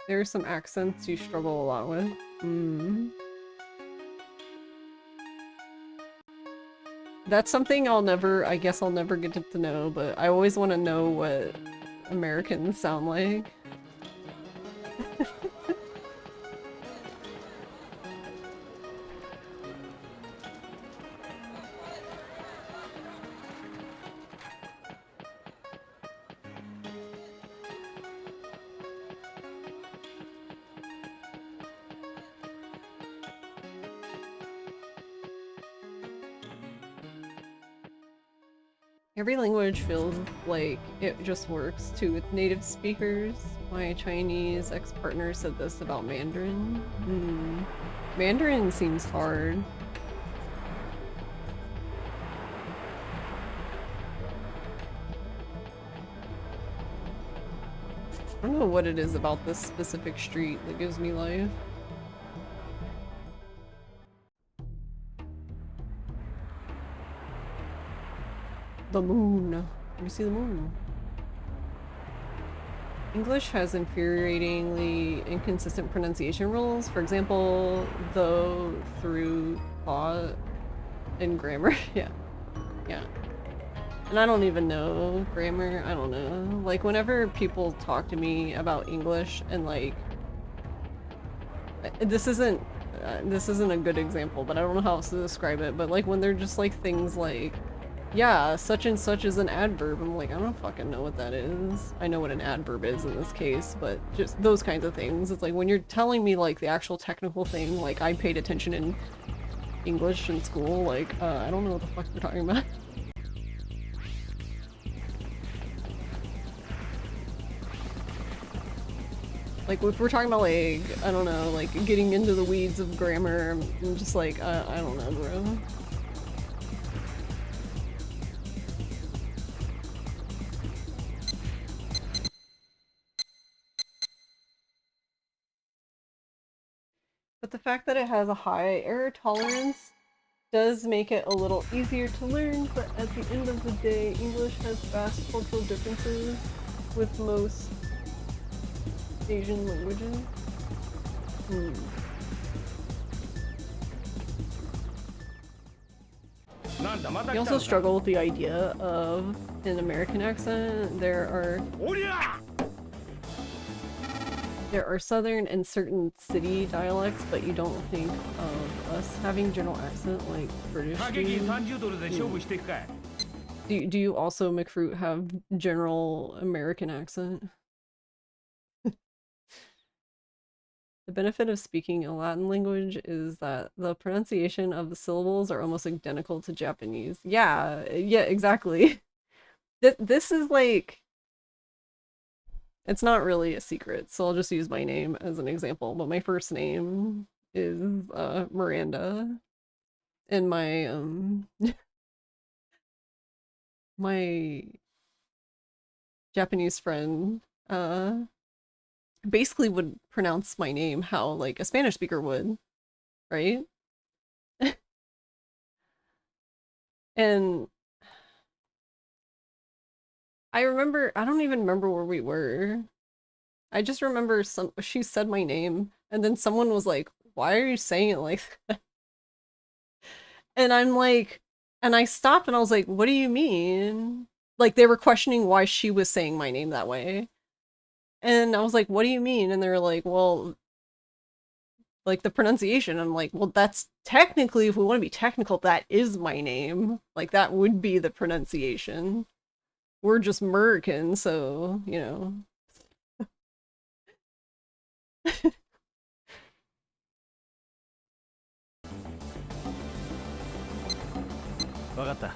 There are some accents you struggle a lot with. That's something I guess I'll never get to know, but I always want to know what Americans sound like. Every language feels like it just works too with native speakers. My Chinese ex-partner said this about Mandarin. Mandarin seems hard. I don't know what it is about this specific street that gives me life. The moon. Let me see the moon. English has infuriatingly inconsistent pronunciation rules. For example, though, through, thought, and grammar. Yeah. And I don't even know grammar. I don't know. Like, whenever people talk to me about English and like... This isn't a good example, but I don't know how else to describe it. But like, when they're just like things like... Yeah, such and such is an adverb. I'm like, I don't fucking know what that is. I know what an adverb is in this case, but just those kinds of things. It's like when you're telling me like the actual technical thing, like I paid attention in English in school, like, I don't know what the fuck you're talking about. Like, if we're talking about, like, I don't know, like, getting into the weeds of grammar, I'm just like, I don't know, bro. But the fact that it has a high error tolerance does make it a little easier to learn, but at the end of the day, English has vast cultural differences with most Asian languages. You also struggle with the idea of an American accent. There are southern and certain city dialects, but you don't think of us having general accent like British do. Do you also, McFruit, have general American accent? The benefit of speaking a Latin language is that the pronunciation of the syllables are almost identical to Japanese. Yeah, exactly. This is like... It's not really a secret, so I'll just use my name as an example, but my first name is Miranda. And my, my Japanese friend, basically would pronounce my name how like a Spanish speaker would, right? And I don't even remember where we were. I just remember she said my name and then someone was like, why are you saying it like that? And I'm like, and I stopped and I was like, what do you mean? Like they were questioning why she was saying my name that way. And I was like, what do you mean? And they were like, well, like the pronunciation. I'm like, well, that's technically, if we want to be technical, that is my name. Like that would be the pronunciation. we're just American, so, you know. わかった。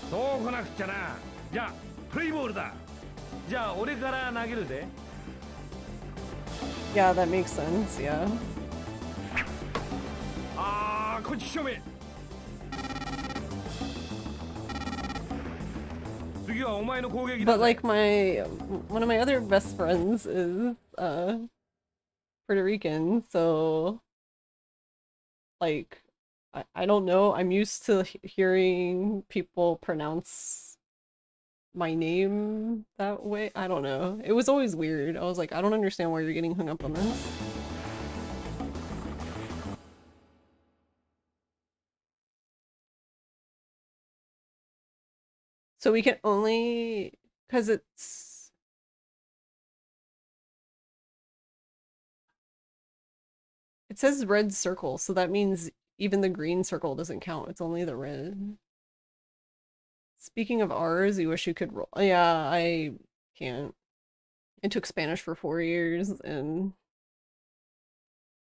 そう来なくちゃな。じゃあプレイボールだ。じゃあ俺から投げるで。Yeah, that makes sense, yeah. ああ、こっち正面。次はお前の攻撃だ。 But like one of my other best friends is Puerto Rican, so like I don't know, I'm used to hearing people pronounce my name that way. I don't know. It was always weird. I was like, I don't understand why you're getting hung up on this. So we can only, because it says red circle, so that means even the green circle doesn't count. It's only the red. Speaking of R's, you wish you could roll. Yeah, I can't. I took Spanish for 4 years, and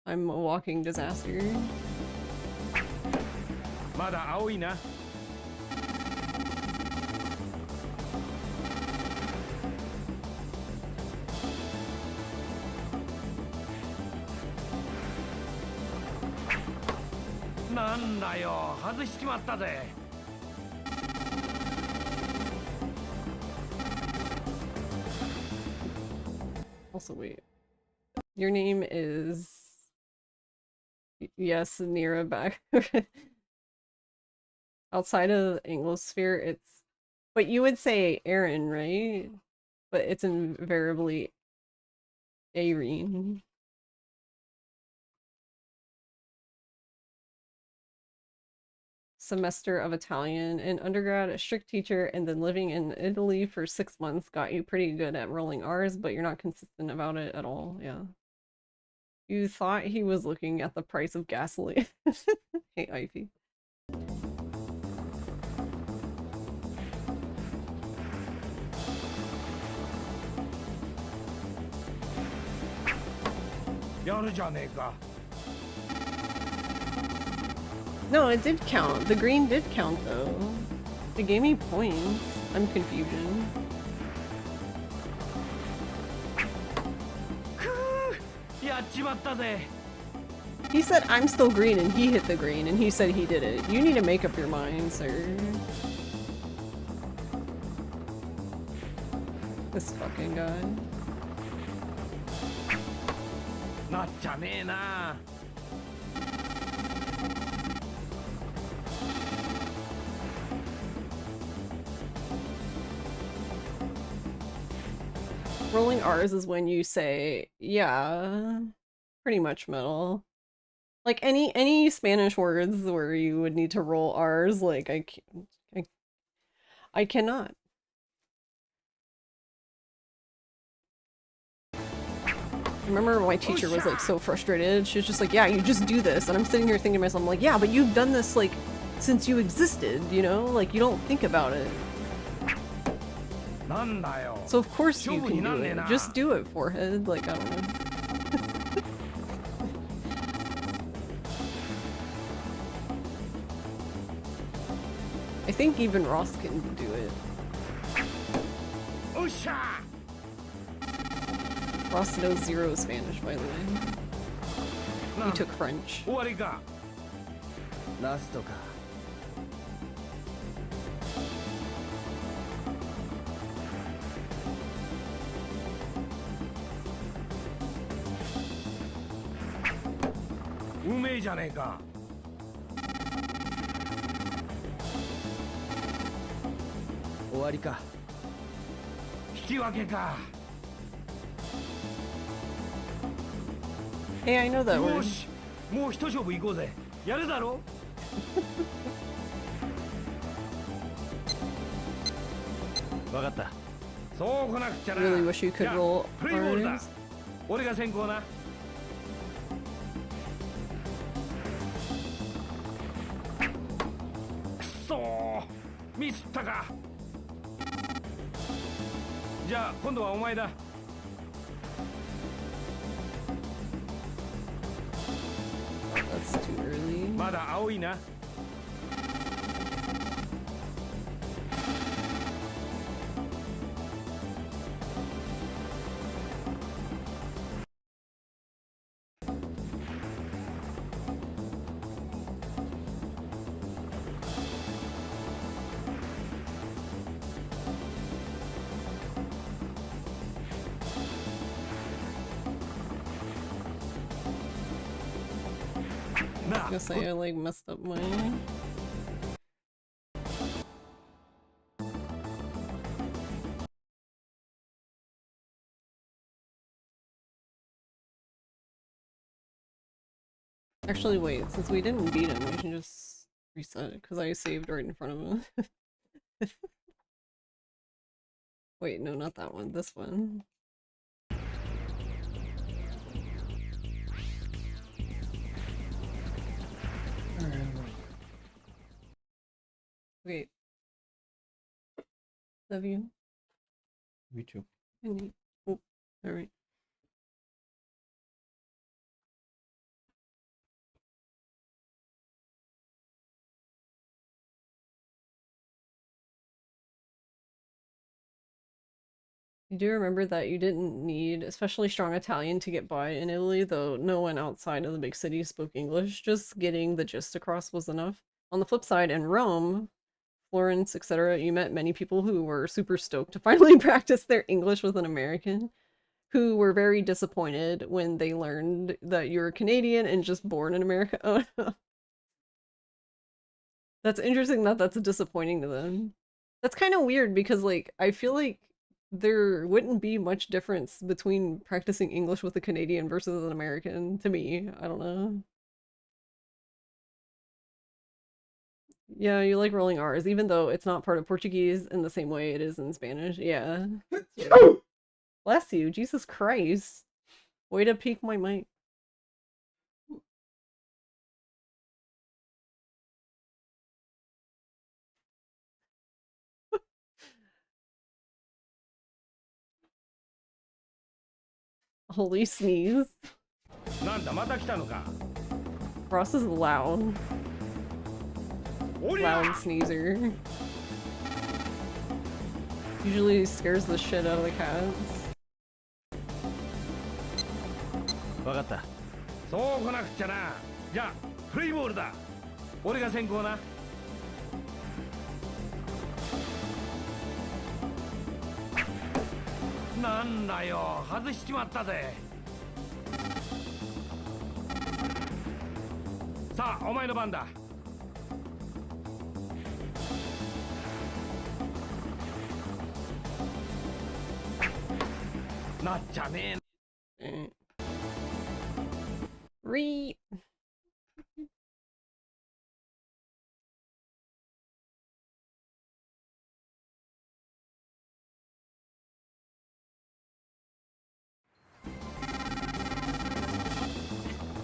I'm a walking disaster. まだ青いな。なんだよ、外しちまったぜ。Also, wait. Your name is... Yes, Nira back. Outside of Anglosphere, it's... But you would say Aaron, right? But it's invariably Irene. Semester of Italian in undergrad, a strict teacher, and then living in Italy for 6 months got you pretty good at rolling R's, but you're not consistent about it at all. Yeah. You thought he was looking at the price of gasoline. Hey, Ivy. No, it did count. The green did count, though. It gave me points. I'm confusion. He said I'm still green and he hit the green and he said he did it. You need to make up your mind, sir. This fucking guy. Not Jamena. Rolling R's is when you say, yeah, pretty much metal. Like any Spanish words where you would need to roll R's, like I cannot. I remember my teacher was like so frustrated. She was just like, yeah, you just do this. And I'm sitting here thinking to myself, I'm like, yeah, but you've done this like since you existed, you know? Like you don't think about it. So of course you can do it. Just do it, forehead. Like, I don't know. I think even Ross can do it. Ross knows 0 Spanish, by the way. He took French. Lastか。うめえじゃねえか。終わりか。引き分けか。Hey, I know that word. よし、もう一勝負行こうぜ。やるだろ。わかった。そう来なくちゃな。 Really wish you could roll プレイボールだ。 R's. 俺が先行な。くそー、ミスったか。じゃあ今度はお前だ。 That's too early. まだ青いな。 I was gonna say I like messed up mine. Actually, wait, since we didn't beat him, we can just reset it, because I saved right in front of him. Wait, no, not that one, this one. Wait. Love you. Me too. Oh, alright. You do remember that you didn't need especially strong Italian to get by in Italy, though no one outside of the big cities spoke English. Just getting the gist across was enough. On the flip side, in Rome, Florence, etc., you met many people who were super stoked to finally practice their English with an American, who were very disappointed when they learned that you're Canadian and just born in America. Oh no. That's interesting that that's disappointing to them. That's kind of weird because, like, I feel like there wouldn't be much difference between practicing English with a Canadian versus an American, to me. I don't know. Yeah, you like rolling R's, even though it's not part of Portuguese in the same way it is in Spanish. Yeah. Bless you, Jesus Christ. Way to peek my mic. Holy sneeze. Ross is loud. Loud sneezer. Usually scares the shit out of the cats. わかった。そう来なくちゃな。じゃあプレイボールだ。俺が先行な。なんだよ、外しちまったぜ。さあ、お前の番だ。なっちゃねえ。Re.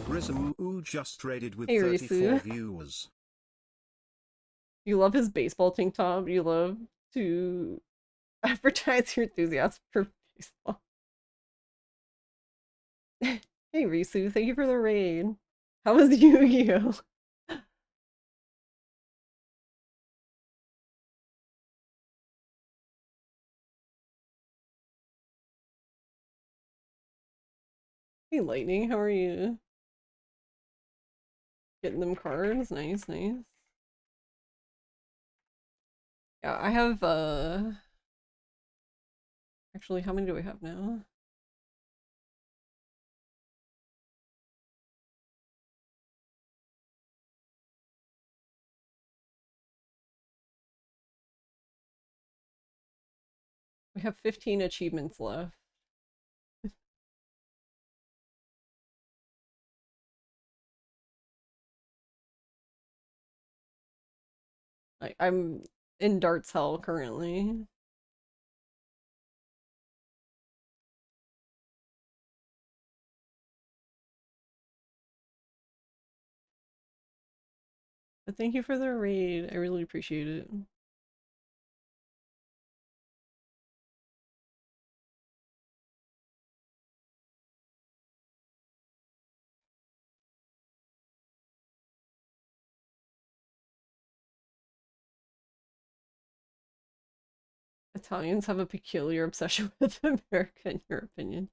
Rizmu just raided with Hey, 34 Risu. viewers. You love his baseball tank top. You love to advertise your enthusiasm for baseball. Hey, Risu, thank you for the raid. How was Yu-Gi-Oh? Hey, Lightning, how are you? Getting them cards? Nice, nice. Yeah, I have, actually, how many do we have now? We have 15 achievements left. I'm in darts hell currently. But thank you for the raid. I really appreciate it. Italians have a peculiar obsession with America, in your opinion.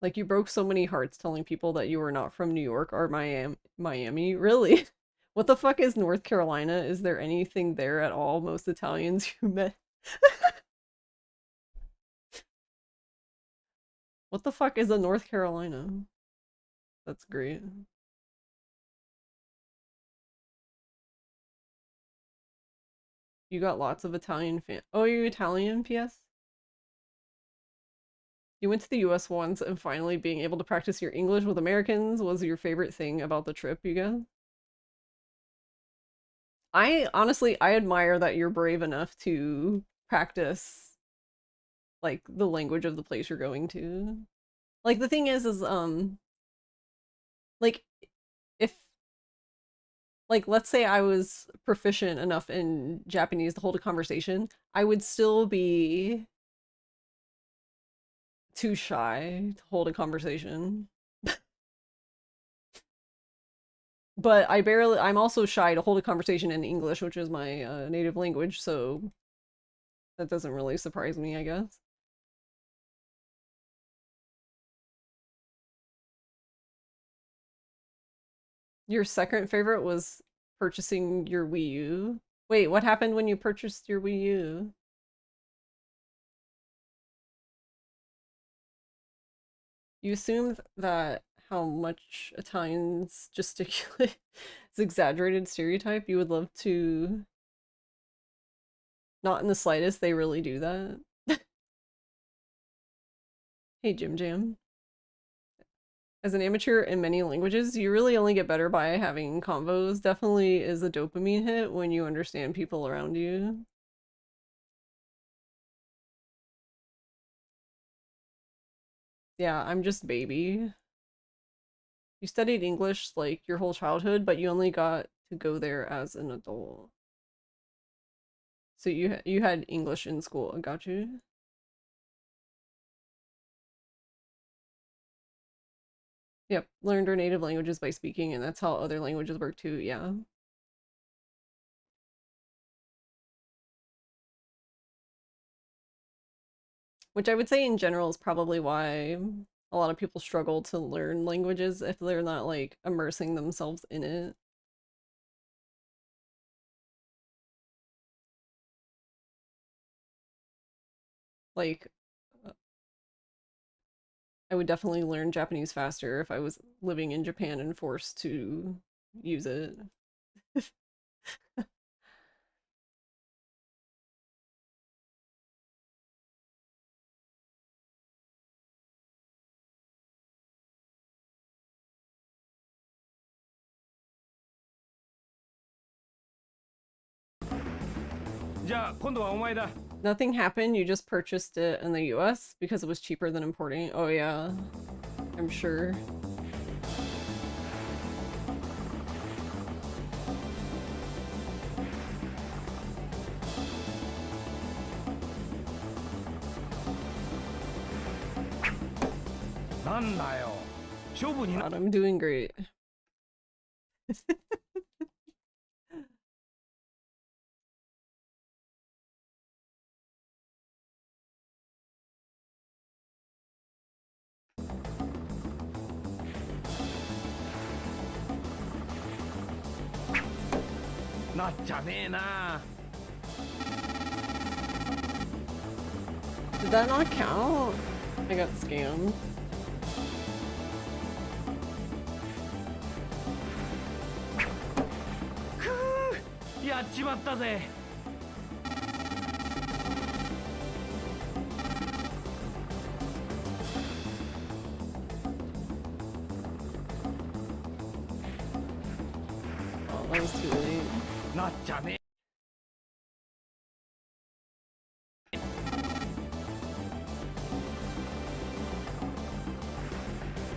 Like, you broke so many hearts telling people that you were not from New York or Miami. Really? What the fuck is North Carolina? Is there anything there at all? Most Italians you met. What the fuck is a North Carolina? That's great. You got lots of Italian fan. Oh, you're Italian, PS? You went to the US once and finally being able to practice your English with Americans was your favorite thing about the trip you got? I honestly, I admire that you're brave enough to practice like the language of the place you're going to. Like the thing is like if like let's say I was proficient enough in Japanese to hold a conversation, I would still be too shy to hold a conversation. But I'm also shy to hold a conversation in English, which is my native language, so that doesn't really surprise me, I guess. Your second favorite was purchasing your Wii U. Wait, what happened when you purchased your Wii U? You assume that how much Italians gesticulate is exaggerated stereotype. You would love to... Not in the slightest, they really do that. Hey, Jim Jam. As an amateur in many languages, you really only get better by having convos. Definitely is a dopamine hit when you understand people around you. Yeah, I'm just baby. You studied English like your whole childhood, but you only got to go there as an adult. So you had English in school, got you? Yep, learned our native languages by speaking, and that's how other languages work too, yeah. Which I would say in general is probably why a lot of people struggle to learn languages if they're not like immersing themselves in it. Like, I would definitely learn Japanese faster if I was living in Japan and forced to use it. Nothing happened, you just purchased it in the US because it was cheaper than importing. Oh yeah, I'm sure. God, I'm doing great. Did that not count? I got scammed. Oh, that was too late.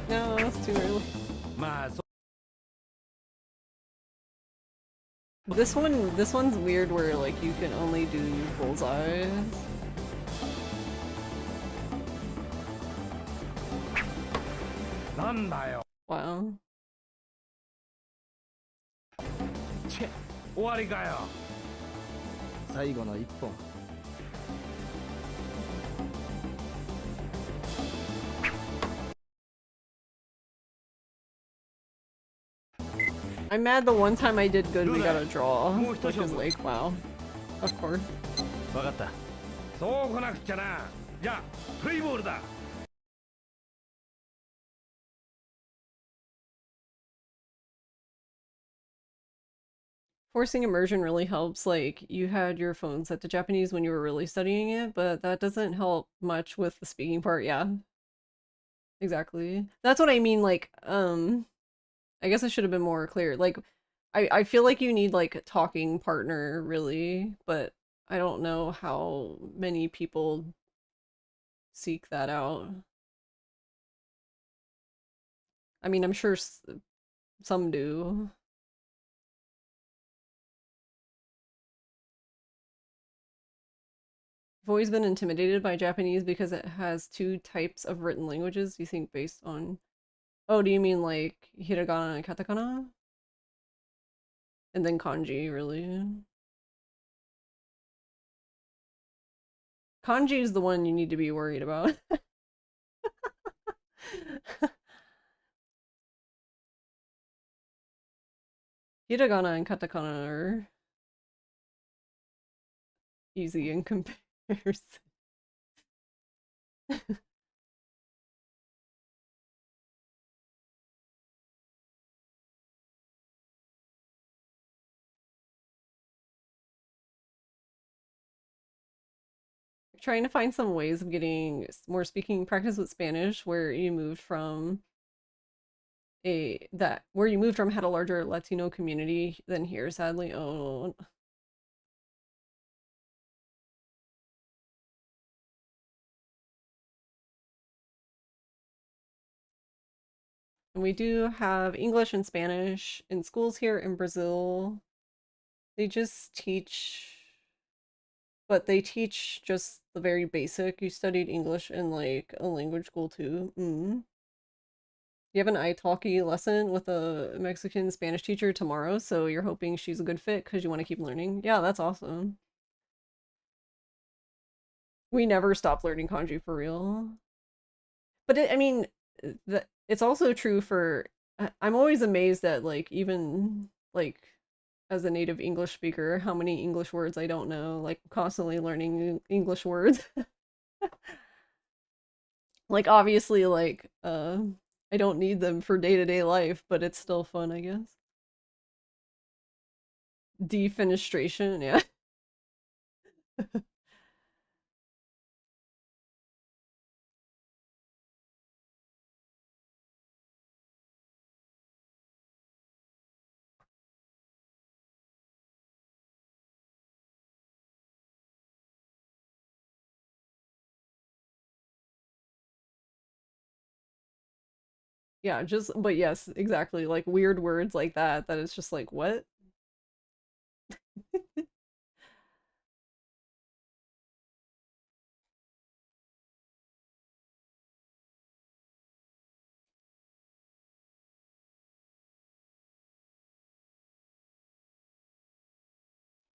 No, it's too early. This one's weird where like you can only do bullseyes. Wow. 終わりかよ。最後の一本 I'm mad the one time I did good we got a draw, which is like, wow. Of course. 分かった。そう来なくちゃな。じゃあプレイボールだ。Forcing immersion really helps. Like, you had your phone set to Japanese when you were really studying it, but that doesn't help much with the speaking part. Yeah. Exactly. That's what I mean, like, I guess I should have been more clear. Like, I feel like you need, like, a talking partner, really, but I don't know how many people seek that out. I mean, I'm sure some do. I've always been intimidated by Japanese because it has two types of written languages, you think, based on... Oh, do you mean, like, hiragana and katakana? And then kanji, really? Kanji is the one you need to be worried about. Hiragana and katakana are easy in comparison. Trying to find some ways of getting more speaking practice with Spanish where you moved from where you moved from had a larger Latino community than here, sadly. Oh. And we do have English and Spanish in schools here in Brazil. They just teach, but they teach just the very basic. You studied English in like a language school too. You have an italki lesson with a Mexican Spanish teacher tomorrow, so you're hoping she's a good fit because you want to keep learning. Yeah, that's awesome. We never stop learning kanji for real. But I mean, it's also true for... I'm always amazed at, like, even, like, as a native English speaker, how many English words I don't know. Like, constantly learning English words. Like, obviously, like, I don't need them for day-to-day life, but it's still fun, I guess. Defenestration, yeah. Yeah, but yes, exactly, like weird words like that it's just like, what?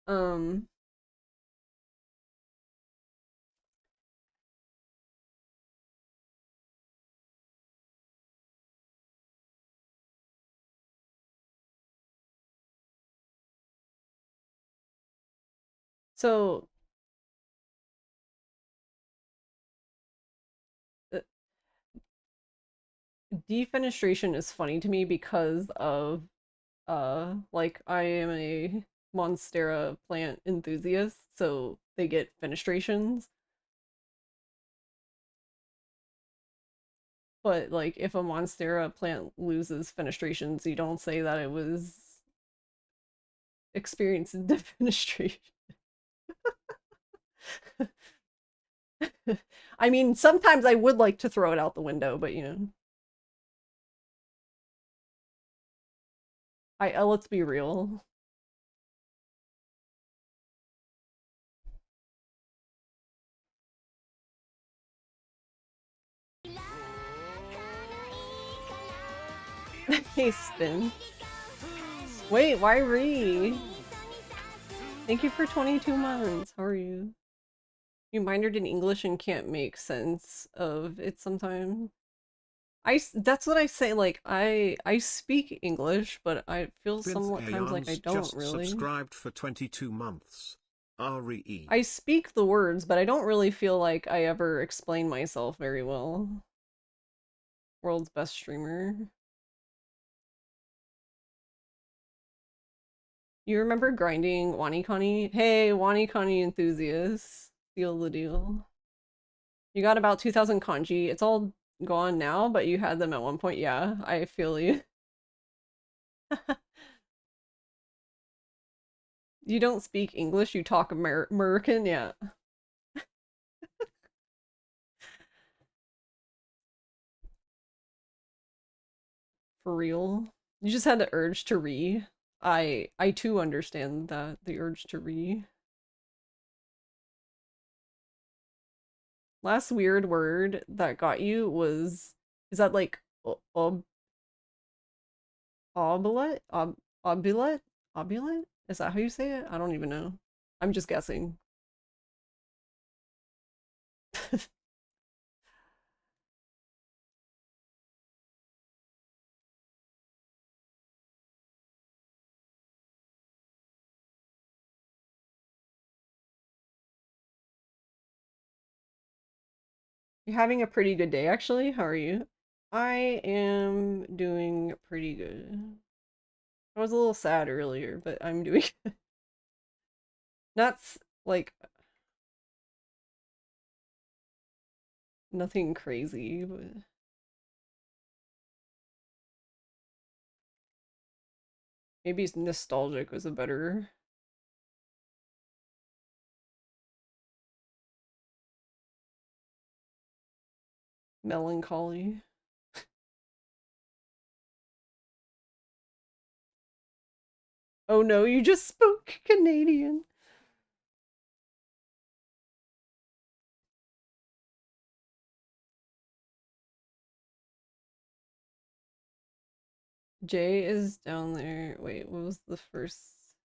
Um, so defenestration is funny to me because of like I am a Monstera plant enthusiast, so they get fenestrations. But like if a Monstera plant loses fenestrations, you don't say that it was experiencing defenestration. I mean, sometimes I would like to throw it out the window, but you know. Let's be real. Hey, Spin. Wait, why re? Thank you for 22 months. How are you? You minored in English and can't make sense of it sometimes. That's what I say, like, I speak English, but I feel Vince somewhat times like I Ayans don't just really. subscribed for 22 months. RE. I speak the words, but I don't really feel like I ever explain myself very well. World's best streamer. You remember grinding WaniKani? Hey, WaniKani enthusiasts. Seal the deal. You got about 2,000 kanji. It's all gone now, but you had them at one point. Yeah, I feel you. You don't speak English, you talk American? Yeah. For real. You just had the urge to read. I too understand that, the urge to read. Last weird word that got you was, is that like obulet? Obulet? Obulet? Is that how you say it? I don't even know. I'm just guessing. You're having a pretty good day, actually. How are you? I am doing pretty good. I was a little sad earlier, but I'm doing not like nothing crazy, but maybe nostalgic was a better melancholy. Oh no, you just spoke Canadian. J is down there. Wait, what was the first?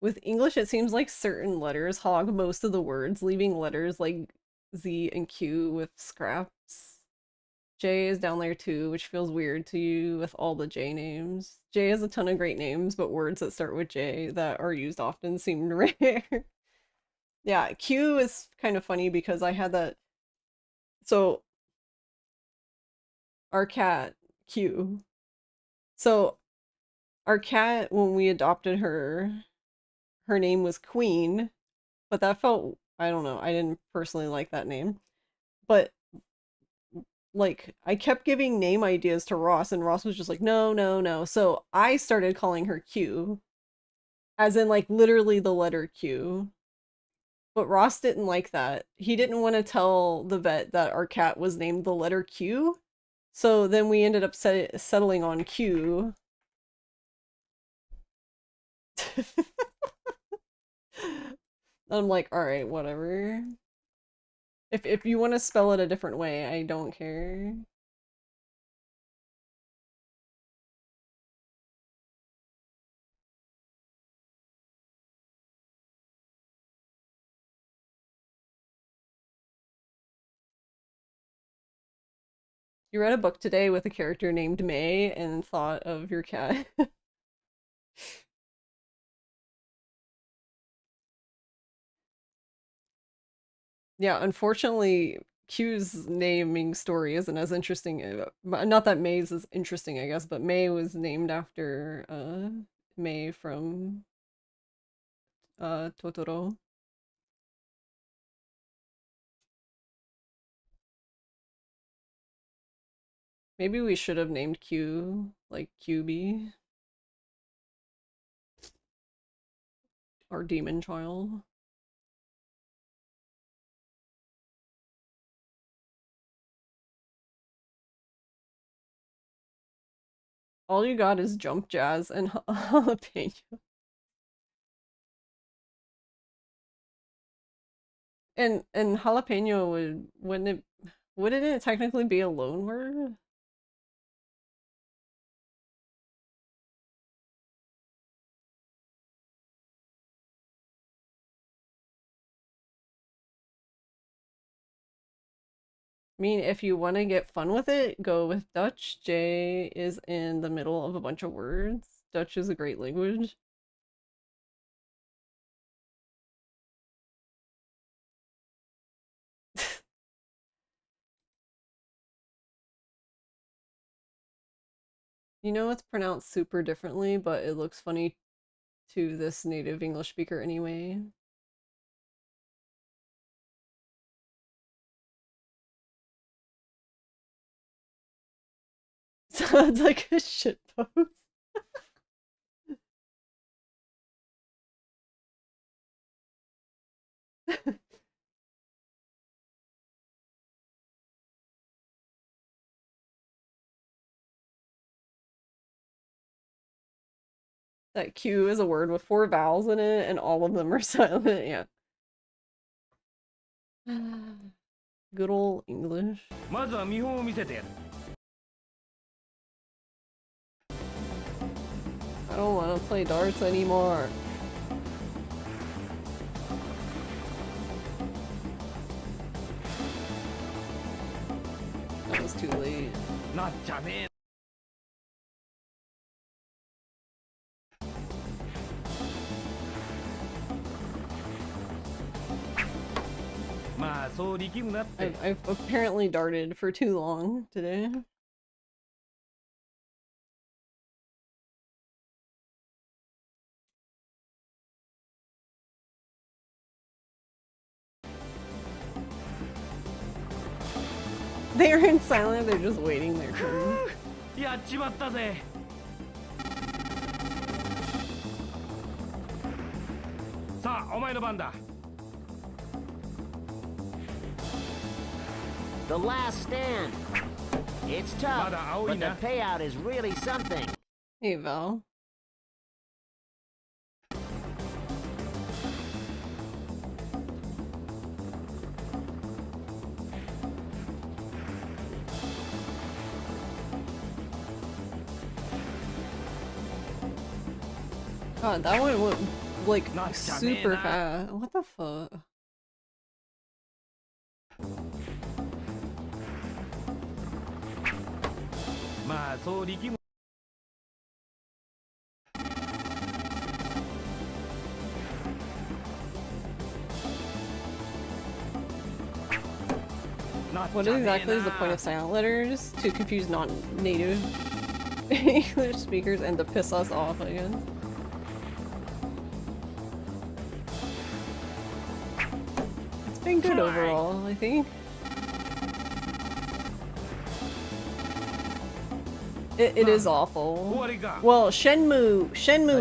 With English, it seems like certain letters hog most of the words, leaving letters like Z and Q with scraps. J is down there too, which feels weird to you with all the J names. J has a ton of great names, but words that start with J that are used often seem rare. Yeah, Q is kind of funny because I had that. So, our cat, Q. So, our cat, when we adopted her, her name was Queen, but that felt, I don't know, I didn't personally like that name. But like I kept giving name ideas to Ross and Ross was just like, no, no, no. So I started calling her Q, as in like literally the letter Q. But Ross didn't like that. He didn't want to tell the vet that our cat was named the letter Q. So then we ended up settling on Q. I'm like, all right, whatever. If you want to spell it a different way, I don't care. You read a book today with a character named May and thought of your cat. Yeah, unfortunately, Q's naming story isn't as interesting. Not that May's is interesting, I guess, but May was named after May from Totoro. Maybe we should have named Q like QB. Our demon child. All you got is jump jazz and jalapeno. And jalapeno wouldn't it technically be a loan word? I mean, if you want to get fun with it, go with Dutch. J is in the middle of a bunch of words. Dutch is a great language. You know, it's pronounced super differently, but it looks funny to this native English speaker anyway. Sounds like a shit post. That Q is a word with 4 vowels in it, and all of them are silent. Yeah. Good old English. まずは見本を見せてやる。 I don't want to play darts anymore. That was too late. なっちゃねえ。まあそう力むなって。 I've apparently darted for too long today. They're in silent, they're just waiting their turn. やっちまったぜ。さあ、お前の番だ。 The last stand. It's tough, but the payout is really something. Hey, Val. God, that one went like super fast. What the fuck? What exactly is the point of silent letters? To confuse non-native English speakers and to piss us off, I guess. It's been good overall, I think. It is awful. Well, Shenmue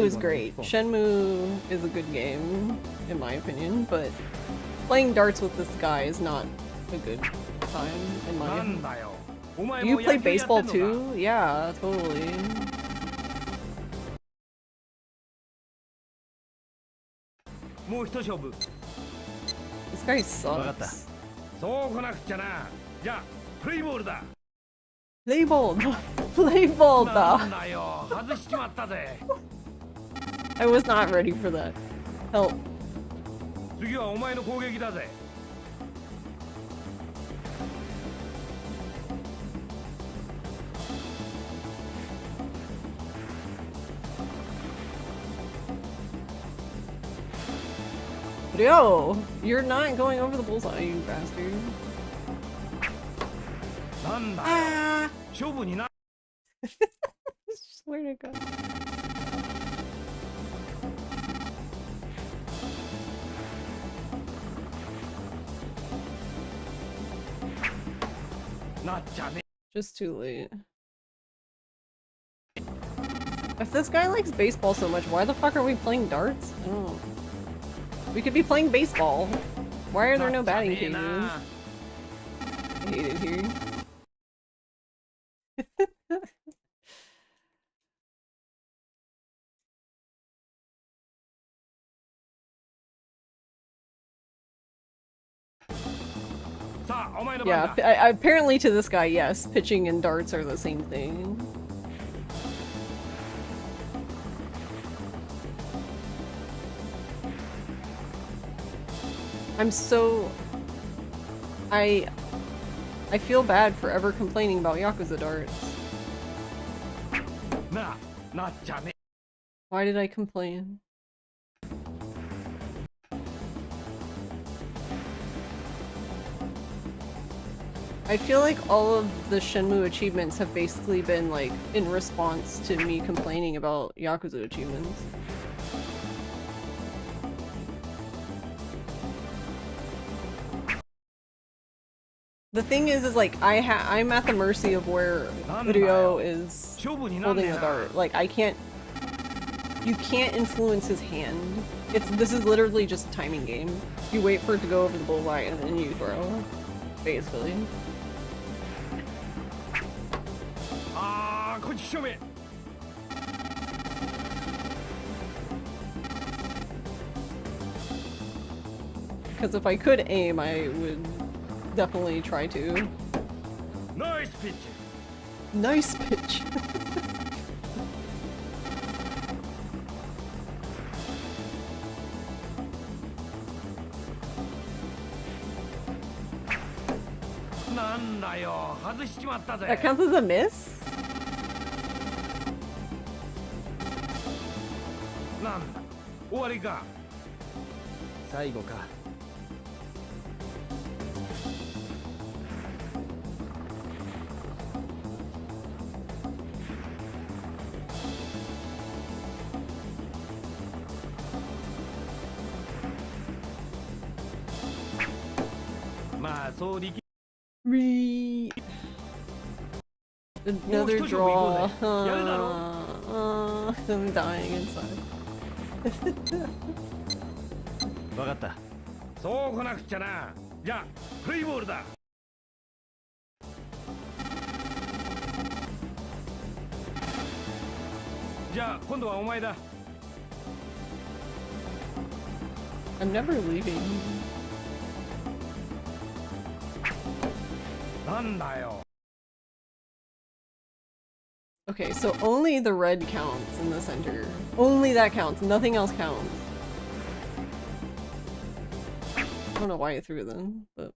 is great. Shenmue is a good game, in my opinion, but playing darts with this guy is not a good time, in my opinion. Do you play baseball too? Yeah, totally. This guy sucks. Play ball! Play ball! I was not ready for that. Help. Yo, you're not going over the bullseye, you bastard. Ah! Swear to God. Just too late. If this guy likes baseball so much, why the fuck are we playing darts? I don't know. We could be playing baseball. Why are there no batting cages? I hate it here. Yeah, apparently to this guy, yes, pitching and darts are the same thing. I'm so... I I feel bad for ever complaining about Yakuza darts. Why did I complain? I feel like all of the Shenmue achievements have basically been like in response to me complaining about Yakuza achievements. The thing is like I'm at the mercy of where Ryo is holding the dart. Like you can't influence his hand. This is literally just a timing game. You wait for it to go over the bullseye and then you throw, basically. Because if I could aim, I would definitely try to. Nice pitch. Nice pitch. That counts as a miss? Another draw. I'm dying inside. わかった。そう来なくちゃな。じゃあプレイボールだ。じゃあ今度はお前だ。I'm never leaving. なんだよ。 Okay, so only the red counts in the center. Only that counts. Nothing else counts. I don't know why I threw it then, but...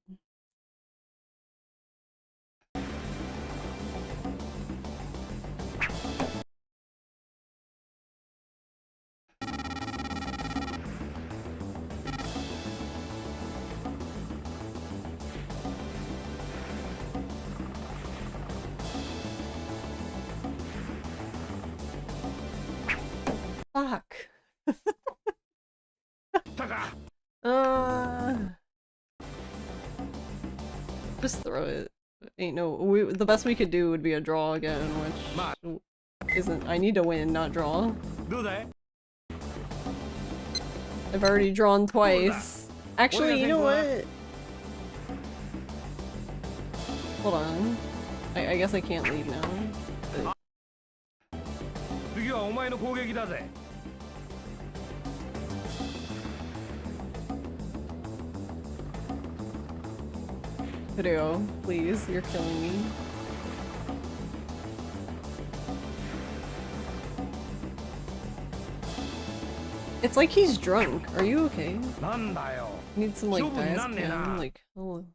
Fuck. Just throw it. Ain't no. The best we could do would be a draw again, which isn't. I need to win, not draw. I've already drawn twice. Actually, you know what? Hold on. I guess I can't leave now. But... Video, please, you're killing me. It's like he's drunk. Are you okay? Need some like diazepam, like hello.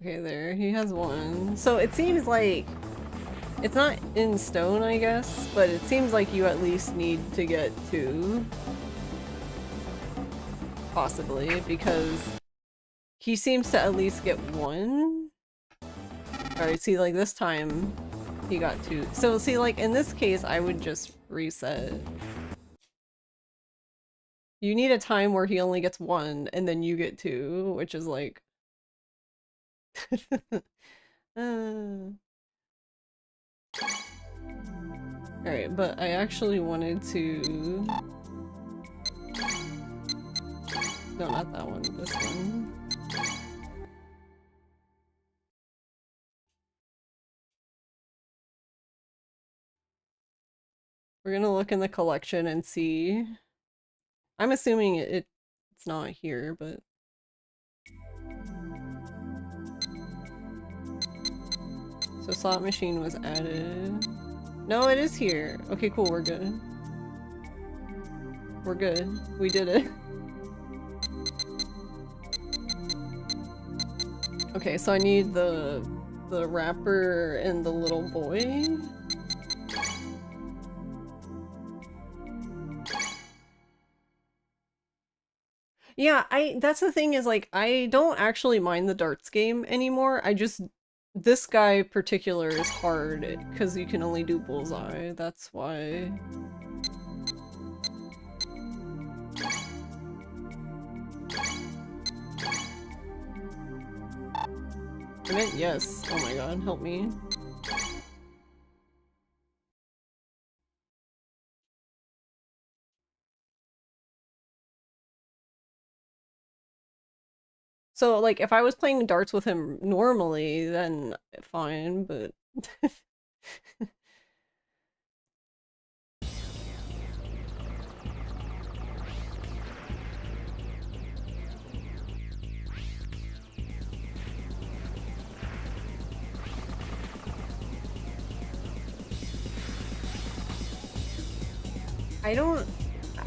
Okay, there. He has one. So it seems like it's not in stone, I guess, but it seems like you at least need to get 2. Possibly, because he seems to at least get 1. Alright, see, like this time he got 2. So see, like in this case, I would just reset. You need a time where he only gets 1 and then you get 2, which is like Alright, but I actually wanted to... No, not that one, this one. We're gonna look in the collection and see. I'm assuming it's not here, but... So slot machine was added. No, it is here. Okay, cool, we're good. We're good. We did it. Okay, so I need the rapper and the little boy. Yeah, that's the thing is like I don't actually mind the darts game anymore. This guy particular is hard because you can only do bullseye. That's why. I meant yes. Oh my god, help me. So, like, if I was playing darts with him normally, then fine, but...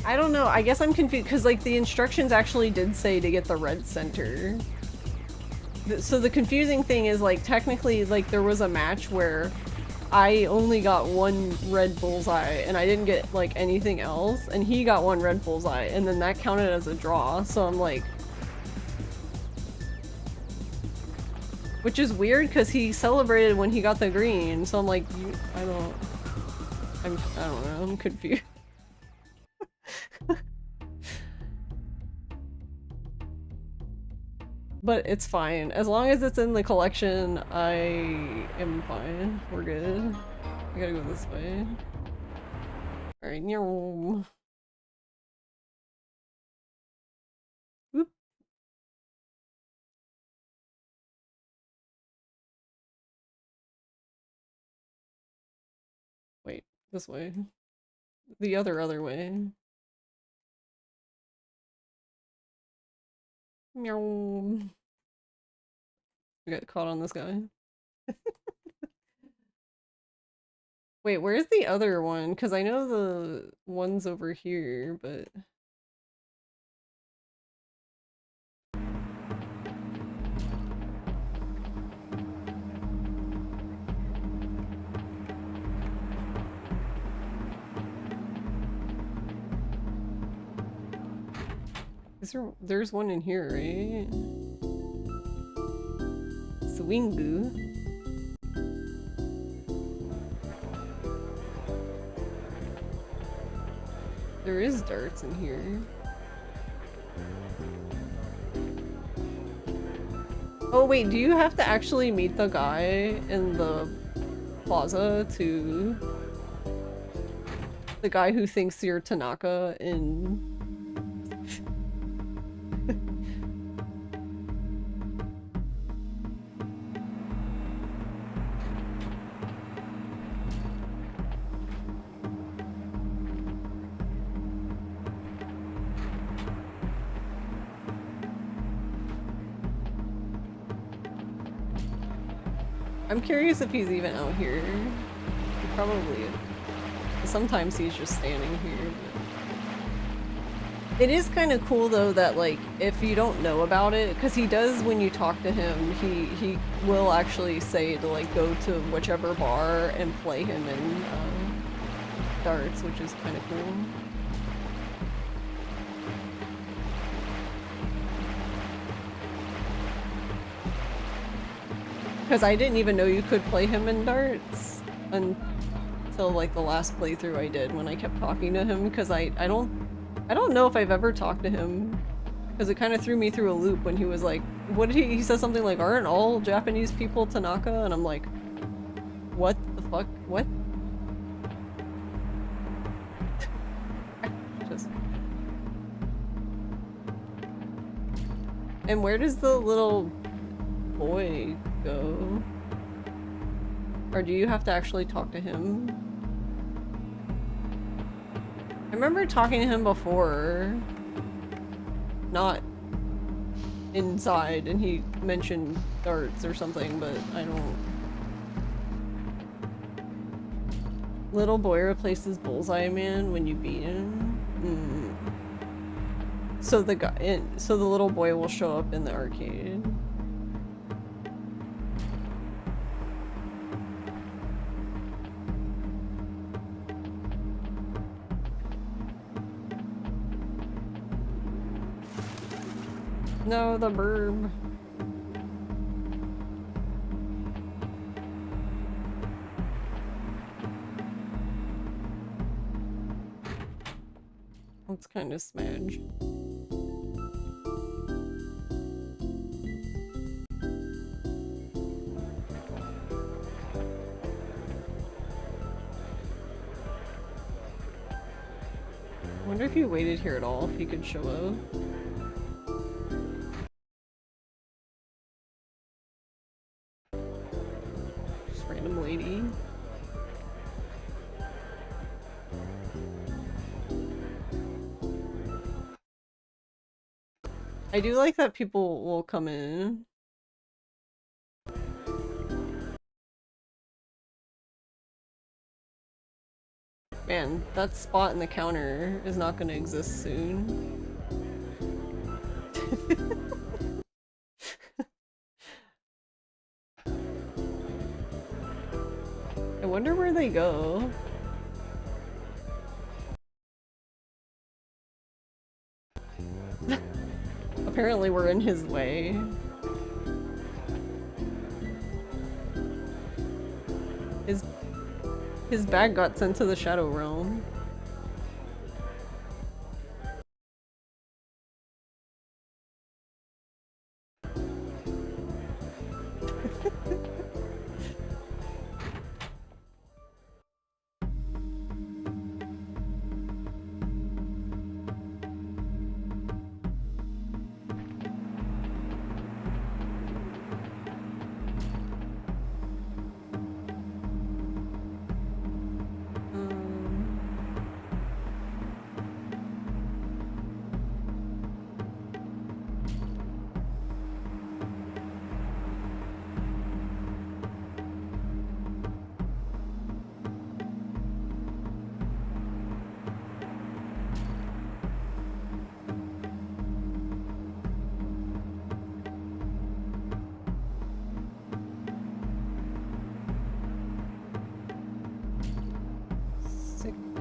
I don't know. I guess I'm confused because like the instructions actually did say to get the red center. So the confusing thing is like technically like there was a match where I only got one red bullseye and I didn't get like anything else and he got one red bullseye and then that counted as a draw. So I'm like, which is weird because he celebrated when he got the green. So I'm like, I don't know. I'm confused. But it's fine. As long as it's in the collection, I am fine. We're good. I gotta go this way. Alright, no. Whoop. Wait, this way. The other way. Meow. We got caught on this guy. Wait, where's the other one? Because I know the one's over here, but... There's one in here, right? Swingu. There is darts in here. Oh wait, do you have to actually meet the guy in the plaza to... The guy who thinks you're Tanaka in... I'm curious if he's even out here. He probably is. Sometimes he's just standing here. But... It is kind of cool though that like if you don't know about it, because he does when you talk to him, he will actually say to like go to whichever bar and play him in darts, which is kind of cool. Because I didn't even know you could play him in darts until like the last playthrough I did when I kept talking to him because I don't know if I've ever talked to him because it kind of threw me through a loop when he was like, what did he said something like, aren't all Japanese people Tanaka? And I'm like, what the fuck? What? Just... And where does the little boy go? Or do you have to actually talk to him? I remember talking to him before. Not inside, and he mentioned darts or something, but I don't... Little boy replaces Bullseye Man when you beat him. So the guy, so the little boy will show up in the arcade. No, the burb. That's kind of smudge. I wonder if he waited here at all, if he could show up. Just random lady. I do like that people will come in. Man, that spot in the counter is not gonna exist soon. I wonder where they go. Apparently we're in his way. His bag got sent to the Shadow Realm.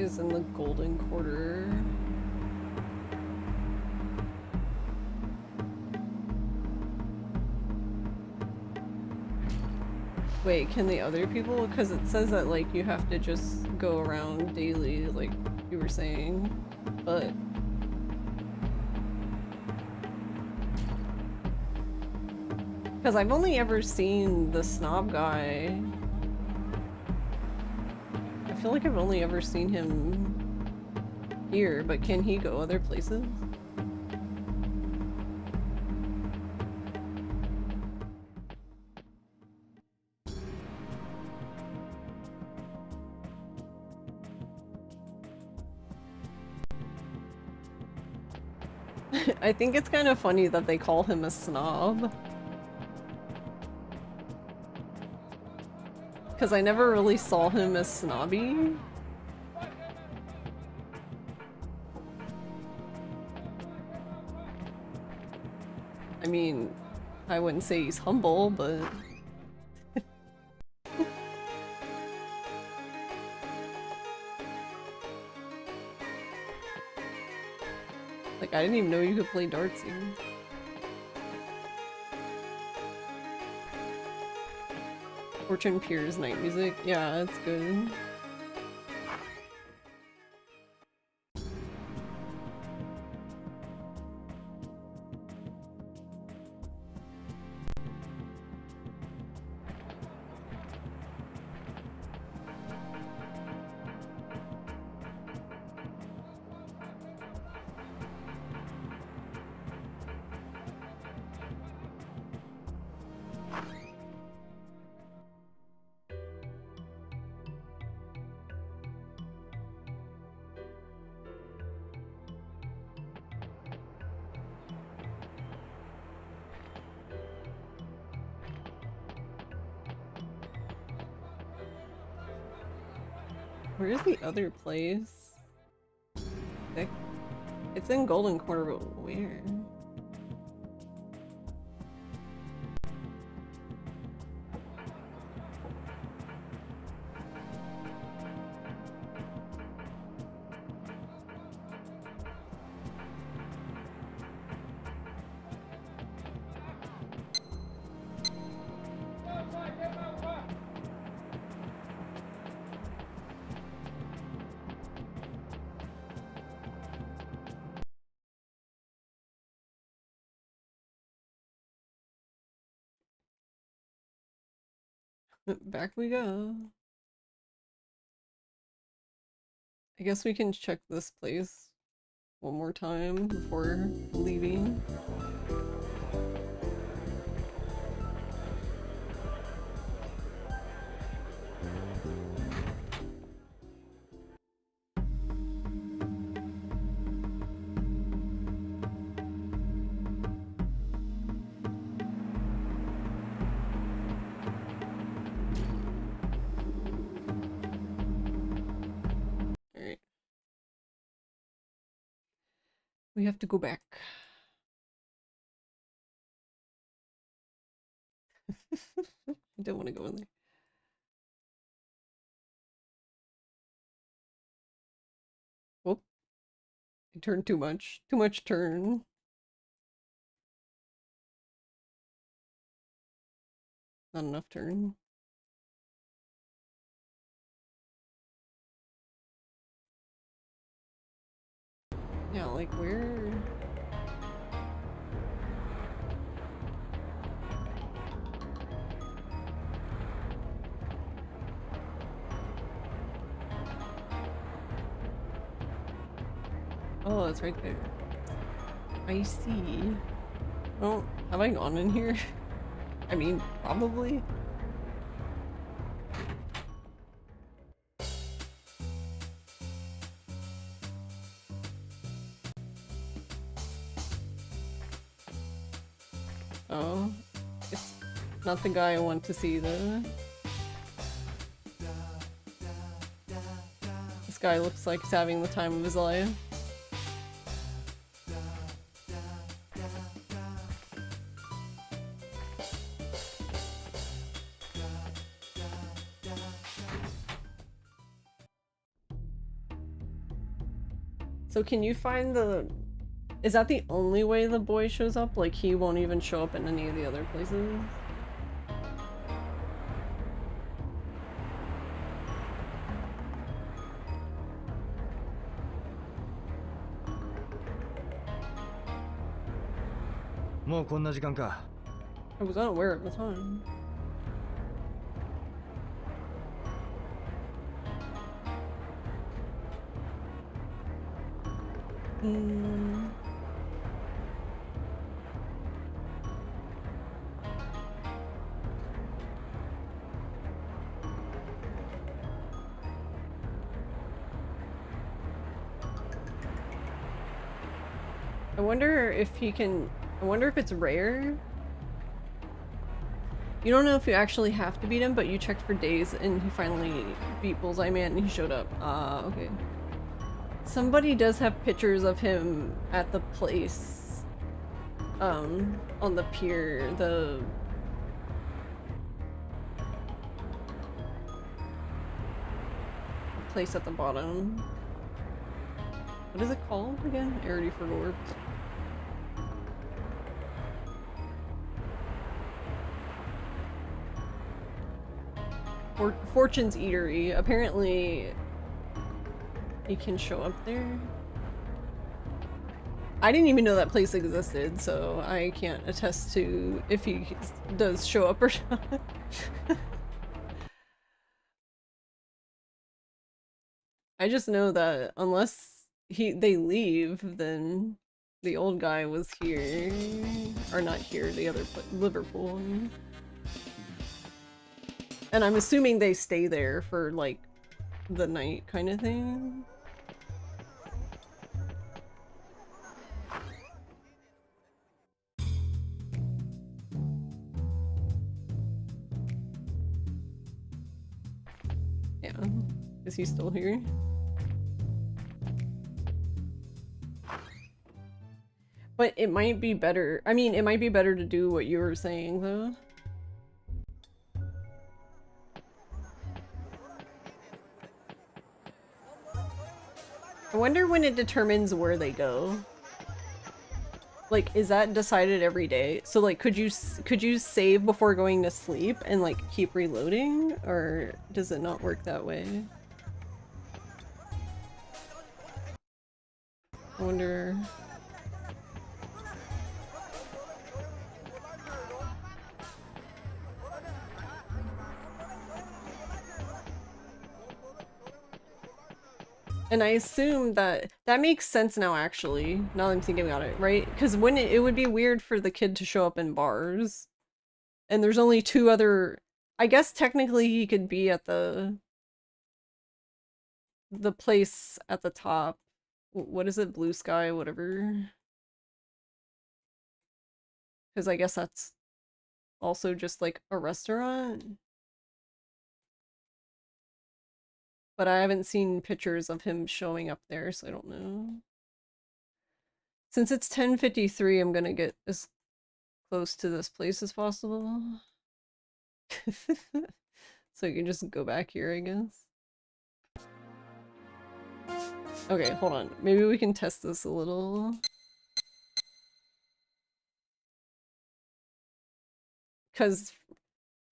Is in the golden quarter. Wait, can the other people? Because it says that like you have to just go around daily, like you were saying, but because I've only ever seen the snob guy. I feel like I've only ever seen him here, but can he go other places? I think it's kind of funny that they call him a snob. Because I never really saw him as snobby. I mean, I wouldn't say he's humble, but... like, I didn't even know you could play darts here. Fortune Pier's night music. Yeah, it's good. Where's the other place? It's in Golden Quarter, but where? Back we go. I guess we can check this place one more time before leaving. We have to go back. I don't want to go in there. Whoop. I turned too much. Too much turn. Not enough turn. Yeah, like where? Oh, it's right there. I see. Oh, have I gone in here? I mean, probably. Oh, it's not the guy I want to see though. This guy looks like he's having the time of his life. So can you find the... Is that the only way the boy shows up? Like he won't even show up in any of the other places? I was unaware at the time. I wonder if he can... I wonder if it's rare. You don't know if you actually have to beat him, but you checked for days and he finally beat Bullseye Man and he showed up. Okay. Somebody does have pictures of him at the place, on the pier, the... place at the bottom. What is it called again? I already forgot. Fortune's Eatery. Apparently, he can show up there. I didn't even know that place existed, so I can't attest to if he does show up or not. I just know that unless they leave, then the old guy was here. Or not here, the other place, Liverpool. And I'm assuming they stay there for, like, the night kind of thing. Yeah. Is he still here? But it might be better. I mean, it might be better to do what you were saying, though. I wonder when it determines where they go. Like, is that decided every day? So, like, could you save before going to sleep and, like, keep reloading? Or does it not work that way? I wonder... And I assume that makes sense now, actually, now that I'm thinking about it, right? Because when it would be weird for the kid to show up in bars. And there's only 2 other... I guess technically he could be at the place at the top. What is it? Blue Sky, whatever. Because I guess that's also just like a restaurant. But I haven't seen pictures of him showing up there, so I don't know. Since it's 10:53, I'm gonna get as close to this place as possible. So you can just go back here, I guess. Okay, hold on. Maybe we can test this a little. Because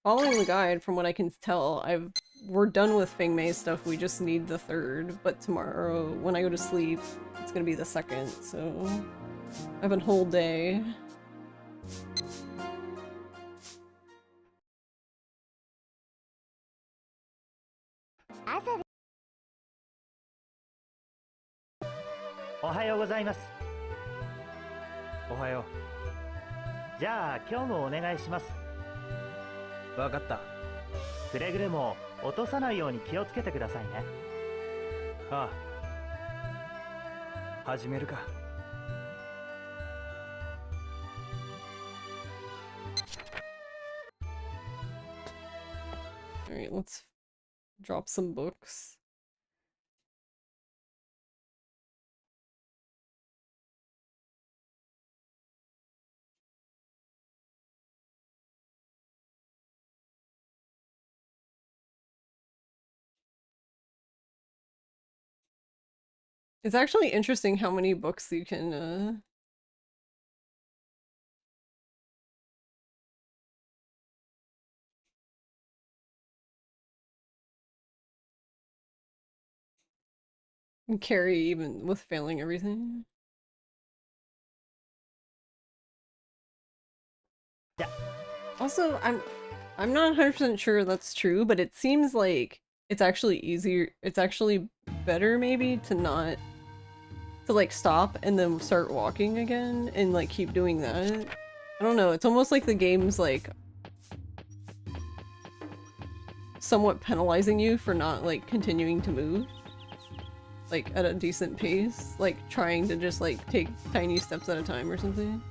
following the guide, from what I can tell, we're done with Feng Mei stuff, we just need the 3rd, but tomorrow, when I go to sleep, it's gonna be the 2nd, so I have a whole day. Ohayou gozaimasu. Ohayou. じゃあ今日もお願いします。わかった。くれぐれも落とさないように気をつけてくださいね。ああ。始めるか。Alright, let's drop some books. It's actually interesting how many books you can carry even with failing everything. Yeah. Also, I'm not 100% sure that's true, but it seems like it's actually easier, it's actually better maybe to not like stop and then start walking again and like keep doing that. I don't know, it's almost like the game's like somewhat penalizing you for not like continuing to move like at a decent pace, like trying to just like take tiny steps at a time or something.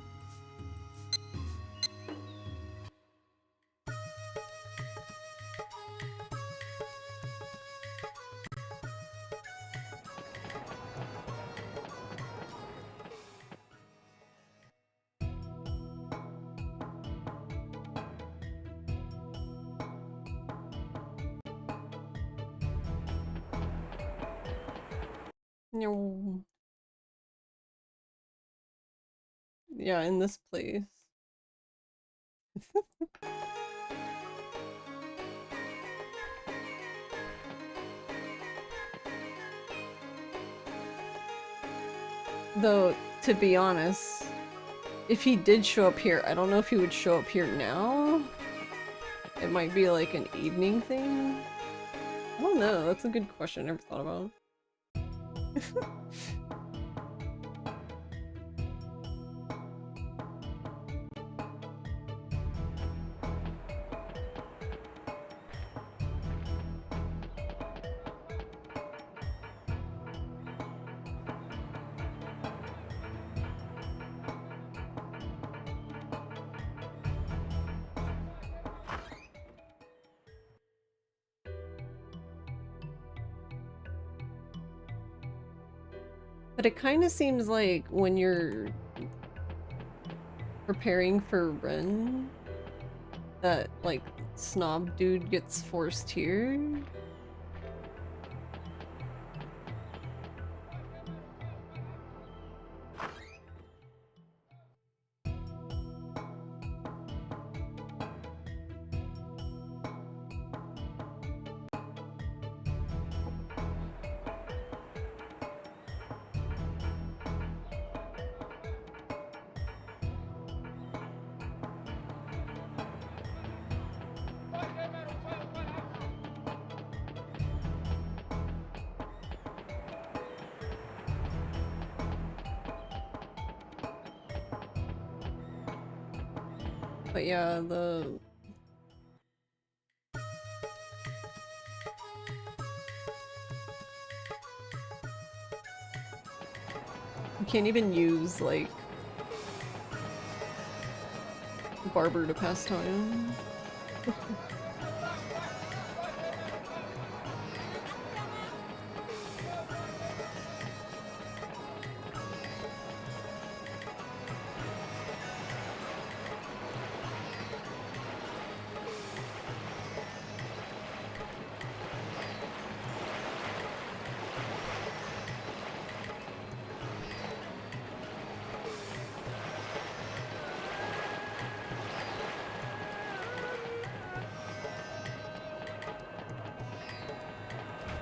No. Yeah, in this place. Though, to be honest, if he did show up here, I don't know if he would show up here now. It might be like an evening thing. I don't know, that's a good question I never thought about. But it kind of seems like when you're preparing for Ren, that like snob dude gets forced here. But yeah, you can't even use, like, barber to pass time.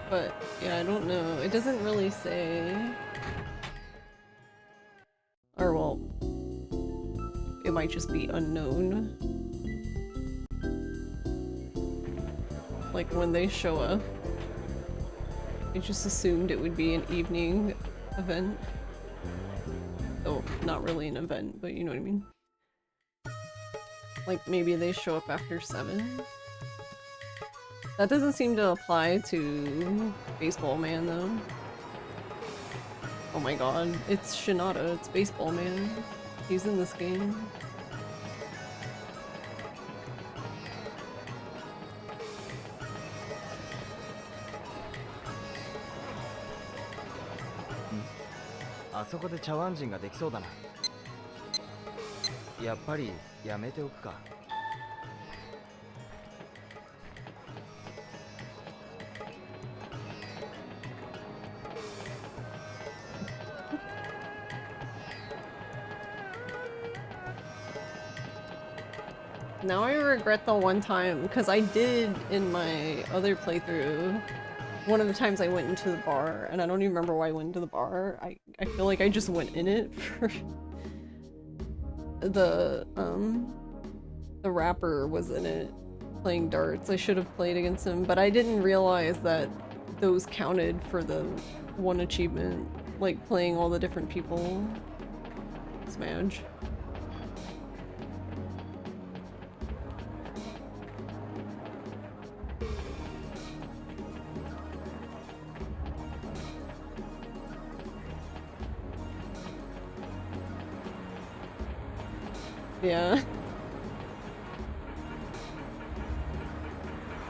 But yeah, I don't know. It doesn't really say. Or well, it might just be unknown. Like when they show up, I just assumed it would be an evening event. Oh, not really an event, but you know what I mean. Like maybe they show up after 7. That doesn't seem to apply to Baseball Man, though. Oh my god, it's Shinada, it's Baseball Man. He's in this game.あそこで茶碗人ができそうだな。やっぱりやめておくか。Now I regret the one time, because I did in my other playthrough, one of the times I went into the bar, and I don't even remember why I went into the bar. I feel like I just went in it for the rapper was in it playing darts. I should have played against him, but I didn't realize that those counted for the one achievement, like playing all the different people. Smash. Yeah.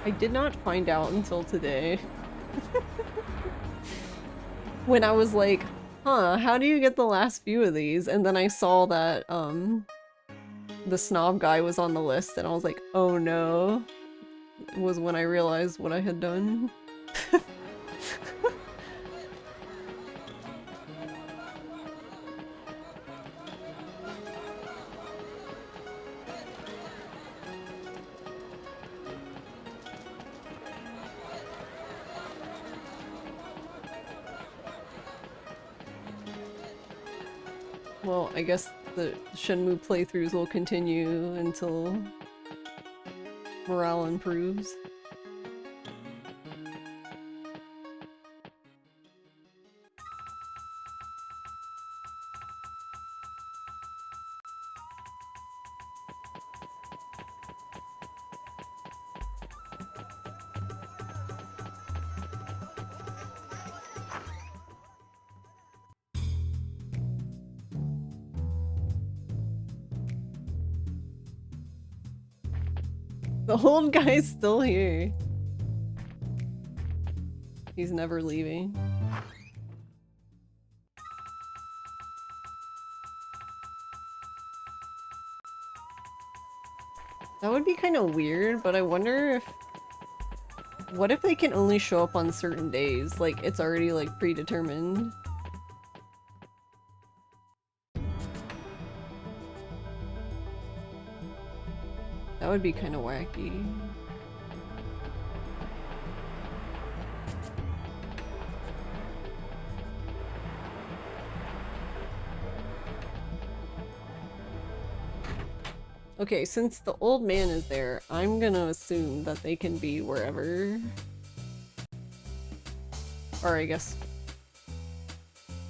I did not find out until today. When I was like, huh, how do you get the last few of these? And then I saw that, the snob guy was on the list, and I was like, oh no. It was when I realized what I had done. Well, I guess the Shenmue playthroughs will continue until morale improves. The old guy's still here. He's never leaving. That would be kind of weird, but I wonder if... What if they can only show up on certain days? Like, it's already, like, predetermined. That would be kind of wacky. Okay, since the old man is there, I'm gonna assume that they can be wherever. Or I guess...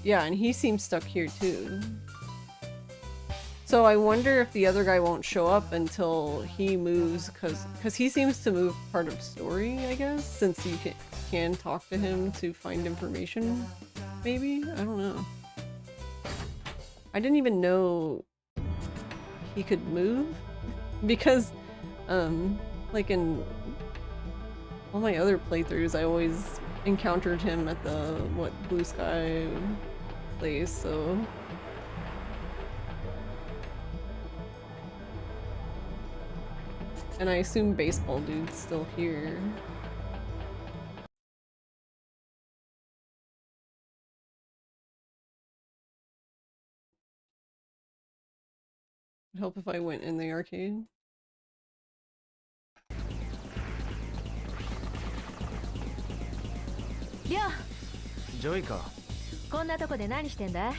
Yeah, and he seems stuck here too. So I wonder if the other guy won't show up until he moves, cause he seems to move part of story, I guess, since you can talk to him to find information, maybe? I don't know. I didn't even know he could move, because, like in all my other playthroughs, I always encountered him at the, Blue Sky place, so... And I assume Baseball Dude's still here. I'd help if I went in the arcade. Yeah. ジョイか。こんなとこで何してんだい？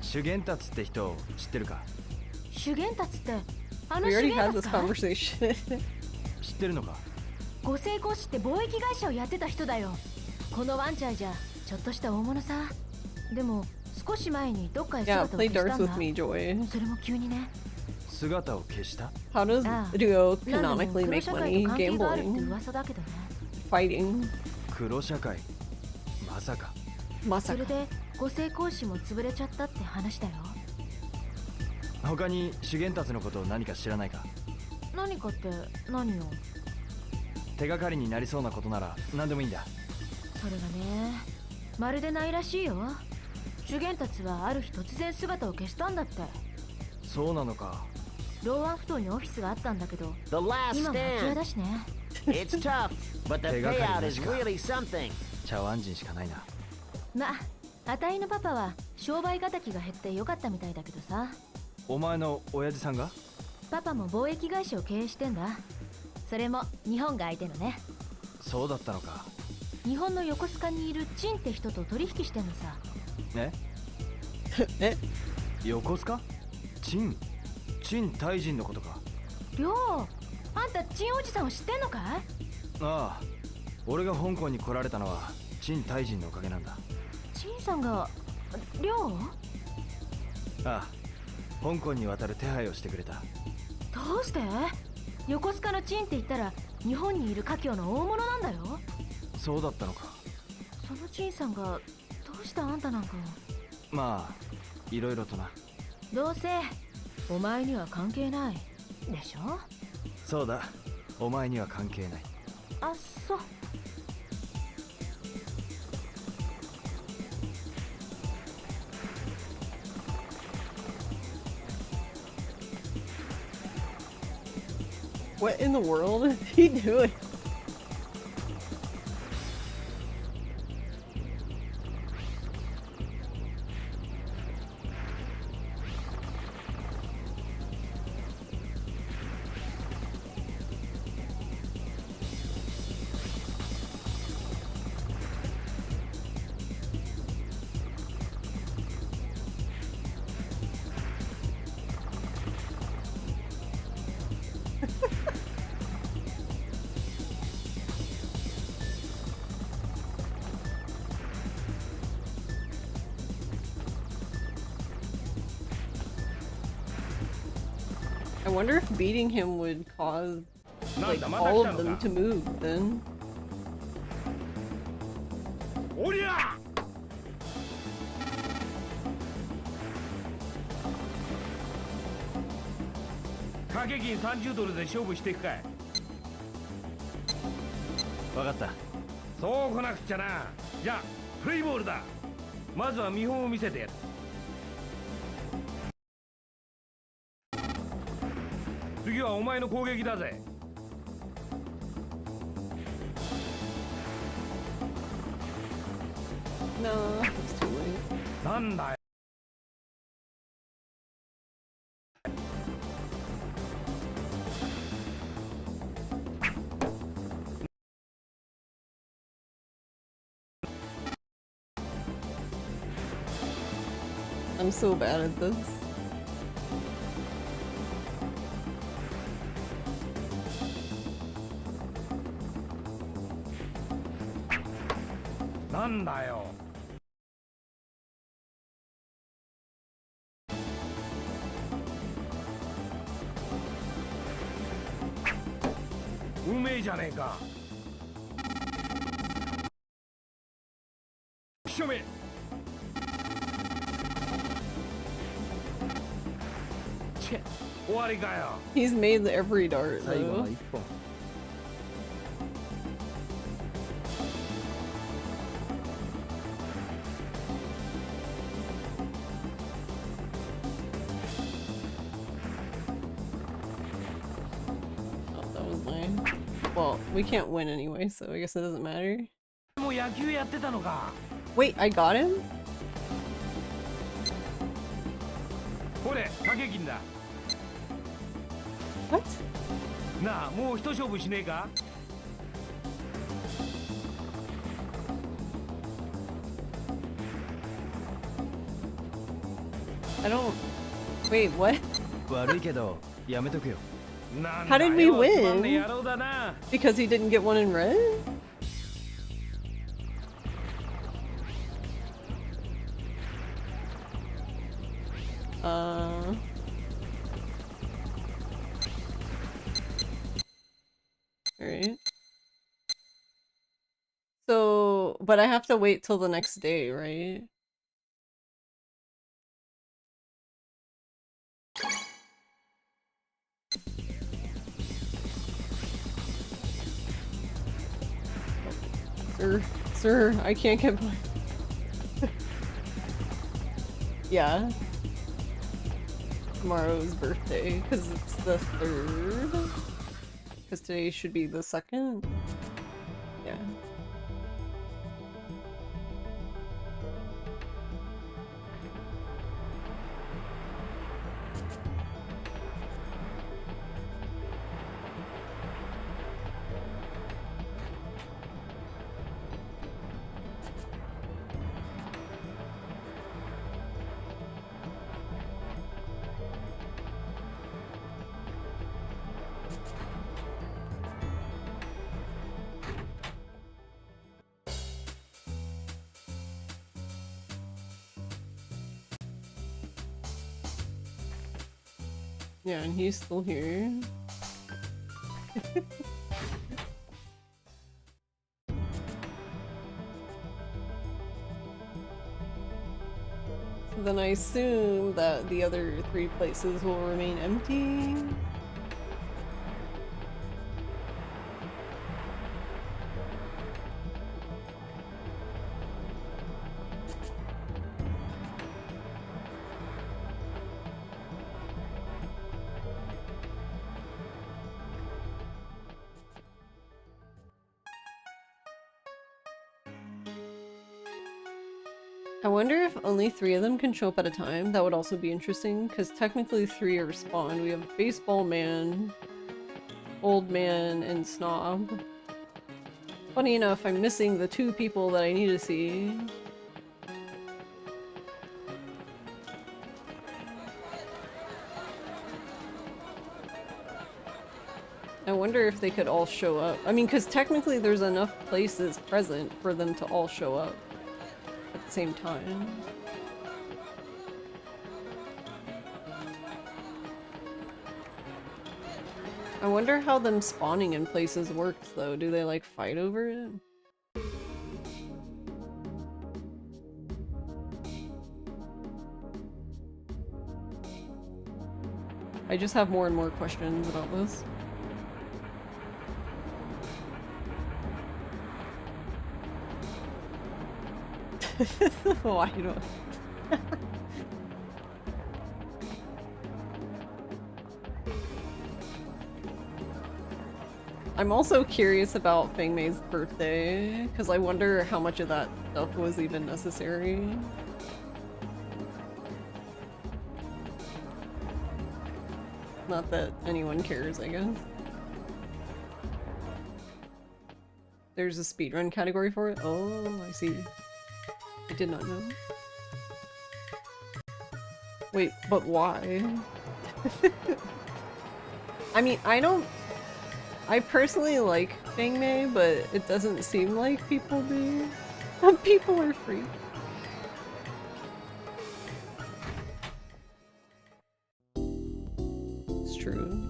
修験達って人知ってるか？修験達ってあの We 修 already 験 had 達 this か？ conversation. 知ってるのか？ご成功して貿易会社をやってた人だよ。このワンチャイじゃちょっとした大物さ。でも少し前にどっかへ Yeah, 姿を play 消した darts んだ。 with me, Joy. それも急にね。姿を消した？ How does Duo canonically 黒 make 社会 money と関係があるって gambling? 噂だけどね。Fighting. 黒社会。まさか。それでご成功師も潰れちゃったって話だよ。他に修験達のことを何か知らないか？何かって何よ？手がかりになりそうなことなら何でもいいんだ。それがね、まるでないらしいよ。修験達はある日突然姿を消したんだって。そうなのか。ローワンふ頭にオフィスがあったんだけど、 The last 今は空き家 stand. だしね。It's tough, but the 手がかり payout な is しか。 really something. 茶碗人しかないな。ま、あたいのパパは商売敵が減ってよかったみたいだけどさ。お前の親父さんが？パパも貿易会社を経営してんだ。それも日本が相手のね。そうだったのか。日本の横須賀にいるチンって人と取引してんのさ。ね？え？横須賀？チンタイ人のことか。りょう、あんたチンおじさんを知ってんのかい？ああ、俺が香港に来られたのはチンタイ人のおかげなんだ。チンさんが、りょう？ああ、香港に渡る手配をしてくれた。どうして？横須賀のチンって言ったら日本にいる華僑の大物なんだよ。そうだったのか。そのチンさんがどうしてあんたなんかを。まあいろいろとな。どうせお前には関係ないでしょ。そうだ、お前には関係ない。あ、そう。What in the world is he doing? I wonder if beating him would cause, like, all of them to move, then. おりゃ！掛け金30ドルで勝負していくかい。わかった。そう来なくちゃな。じゃあプレイボールだ。まずは見本を見せてやる。次次はお前の攻撃だぜ。No, it's too late. なんだよ。I'm so bad at this. Nan da yo. うめえじゃねえか。しょめ。終わりかよ。 He's made every dart 最後 though. の一本。Oh, that was mine. Well, we can't win anyway, so I guess it doesn't matter. もう野球やってたのか。 Wait, I got him? ほれ、掛け金だ。 What? なあ、もう一勝負しねえか。 I don't... Wait, what? 悪いけどやめとくよ。 How did we win? Because he didn't get one in red? Alright. So, but I have to wait till the next day, right? Sir, I can't get by. Yeah. Tomorrow's birthday, because it's the 3rd. Because today should be the 2nd. Yeah. Yeah, and he's still here. So then I assume that the other 3 places will remain empty. I wonder if only 3 of them can show up at a time. That would also be interesting, because technically 3 are spawned. We have Baseball Man, Old Man, and Snob. Funny enough, I'm missing the 2 people that I need to see. I wonder if they could all show up. I mean, because technically there's enough places present for them to all show up at the same time. I wonder how them spawning in places works though. Do they like fight over it? I just have more and more questions about this. Why don't I'm also curious about Feng Mei's birthday, because I wonder how much of that stuff was even necessary. Not that anyone cares, I guess. There's a speedrun category for it? Oh, I see. I did not know. Wait, but why? I mean, I personally like Feng Mei, but it doesn't seem like people do. People are free. It's true.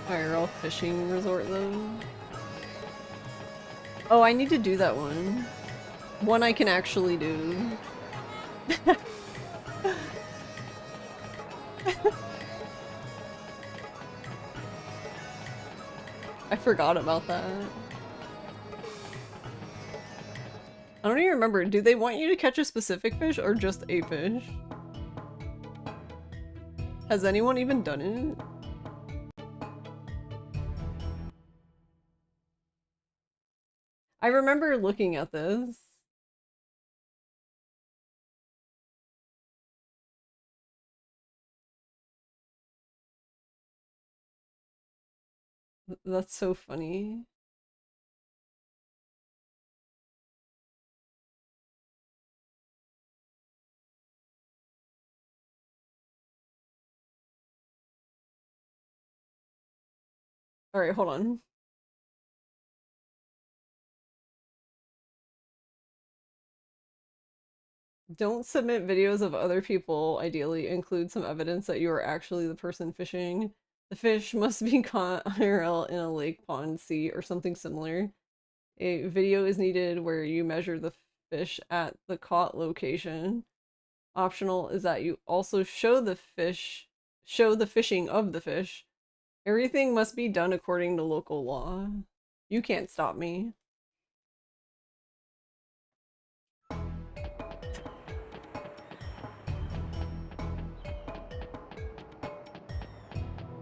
IRL fishing resort though. Oh, I need to do that one. One I can actually do. I forgot about that. I don't even remember. Do they want you to catch a specific fish or just a fish? Has anyone even done it? I remember looking at this. That's so funny. All right, hold on. Don't submit videos of other people. Ideally, include some evidence that you are actually the person fishing. The fish must be caught IRL in a lake, pond, sea, or something similar. A video is needed where you measure the fish at the caught location. Optional is that you also show the fishing of the fish. Everything must be done according to local law. You can't stop me.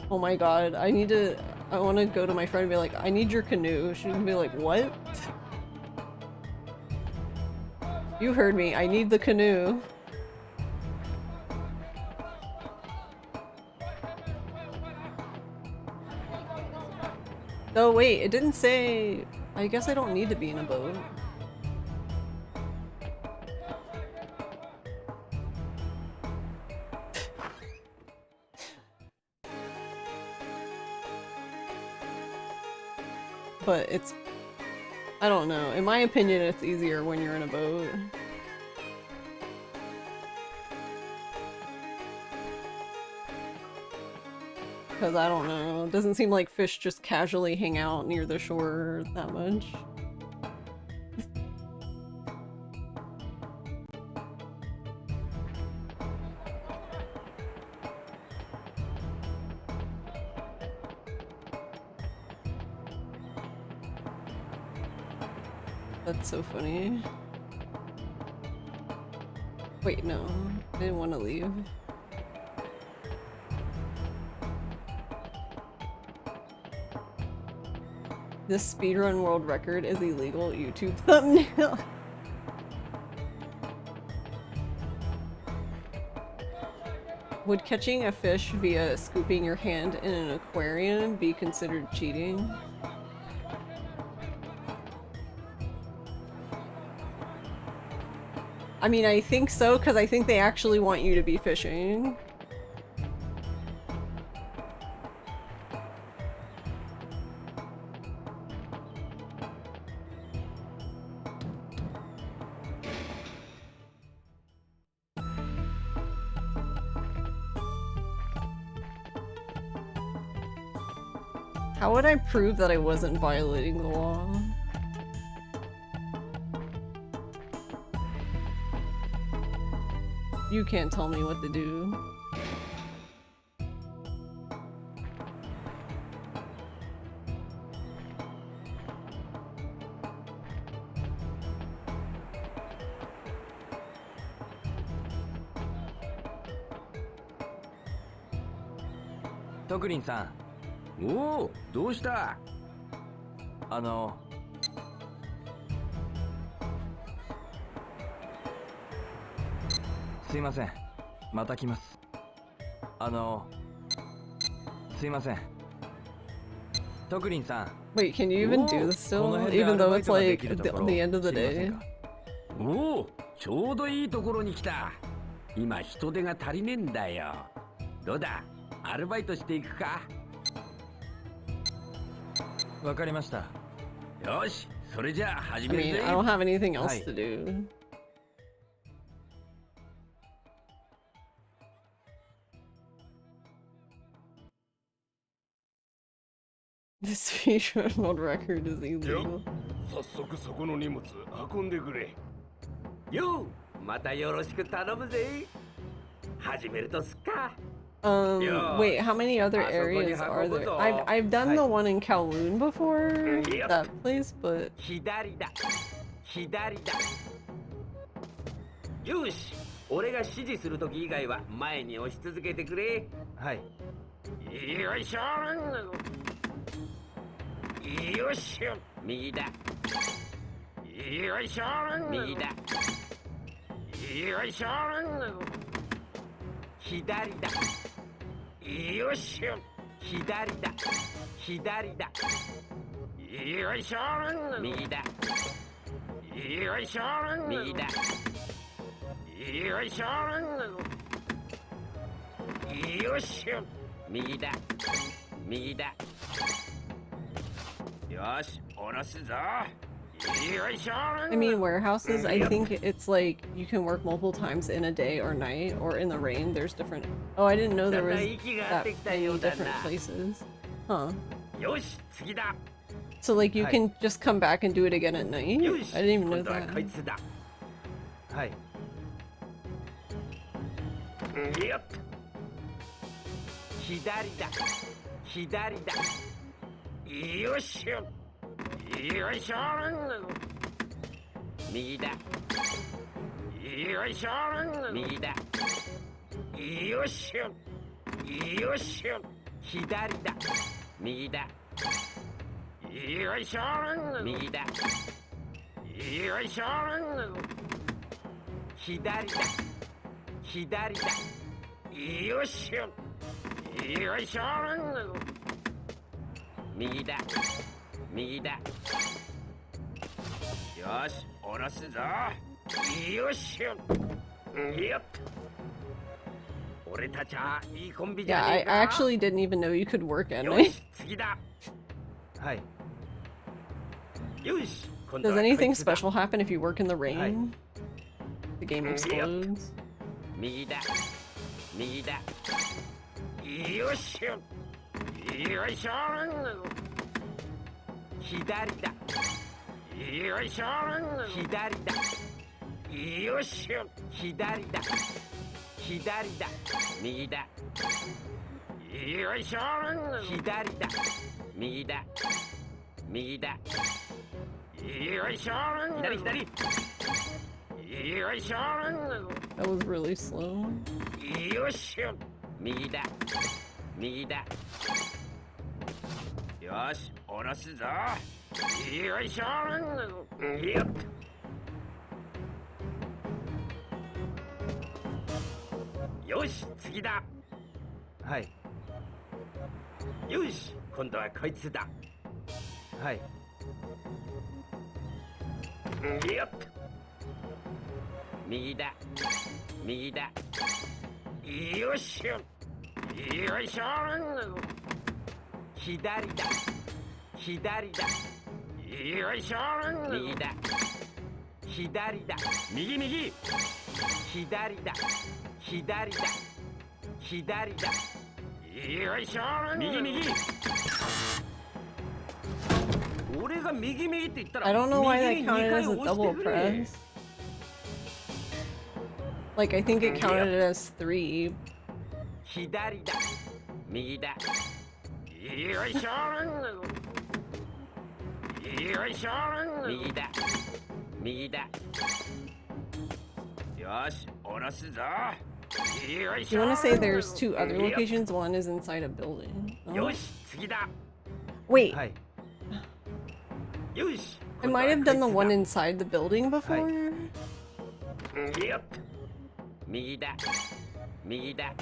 Oh my god, I want to go to my friend and be like, I need your canoe. She's gonna be like, what? You heard me, I need the canoe. Oh wait, it didn't say... I guess I don't need to be in a boat. But it's... I don't know. In my opinion, it's easier when you're in a boat. Because I don't know. It doesn't seem like fish just casually hang out near the shore that much. That's so funny. Wait, no. I didn't want to leave. This speedrun world record is illegal YouTube thumbnail. Would catching a fish via scooping your hand in an aquarium be considered cheating? I mean, I think so, because I think they actually want you to be fishing. How would I prove that I wasn't violating the law? You can't tell me what to do.トクリンさん。おお、どうした？すいません。また来ます。すいません。トクリンさん。Wait, can you even do this still? Even though it's like the end of the day? おお、ちょうどいいところに来た。今人手が足りねえんだよ。どうだ、アルバイトしていくか？わかりました。よし、それじゃあ始 I める mean, ぜ。 I don't have anything else to do. This feature world record is illegal. 早速そこの荷物運んでくれ。よう、またよろしく頼むぜ。始めるとすっか。Wait, how many other areas are there? I've done the one in Kowloon before, that place, but 左だ。左だ。よし、俺が指示するとき以外は前に押し続けてくれ。はい。よいしょ。よしょ。右だ。よいしょ。右だ。よいしょ。左だ。よしょ。左だ。左だ。よいしょ。右だ。よいしょ。右だ。よいしょ。よしょ。右だ。右だ。よし、下ろすぞ。よいしょ。I mean, warehouses, I think it's like you can work multiple times in a day or night, or in the rain. There's different. Oh, I didn't know there was that many different places. Huh. よし、次だ。 So like you can just come back and do it again at night? I didn't even know 今度は that. こいつだ。はい。よっ。左だ。左だ。よっしょ。よいしょ。右だ。よいしょ。右だ。よっしょ。よっしょ。左だ。右だ。よいしょ。右だ。よいしょ。左だ。左だ。よっしょ。よいしょ。右だ。右だ。よし、下ろすぞ。よっしょ。よっ。俺たちはいいコンビじ Yeah, ゃ I ねえか。 actually didn't even know you could work at よ night. し、次だ。はい。よし、今度 Does はこい anything つだ。 special happen if you work in the rain? The game explodes. 右だ。右だ。よっしょ。よいしょ。左だ。よいしょ。左だ。よっしょ。左だ。左だ。右だ。よいしょ。左だ。右だ。右だ。よいしょ。左左。よいしょ。 That was really slow. よっしょ。右だ。右だ。よし、下ろすぞ。よいしょ。よっ。よし、次だ。はい。よし、今度はこいつだ。はい。よっ。右だ。右だ。よっしょ。よいしょ。左だ。左だ。よいしょ。右だ。左だ。右右。左だ。左だ。左だ。よいしょ。右右。俺が右右って言ったら I don't know why that 右に counted 2回 as a 押して double くれ。 press. Like, I think it counted it as 3. 左だ右だよいしょよいしょ右だ右だよし下ろすぞ You want to say there's 2 other locations? One is inside a building. Oh. Wait. I might have done the one inside the building before. Yep. 右だ右だ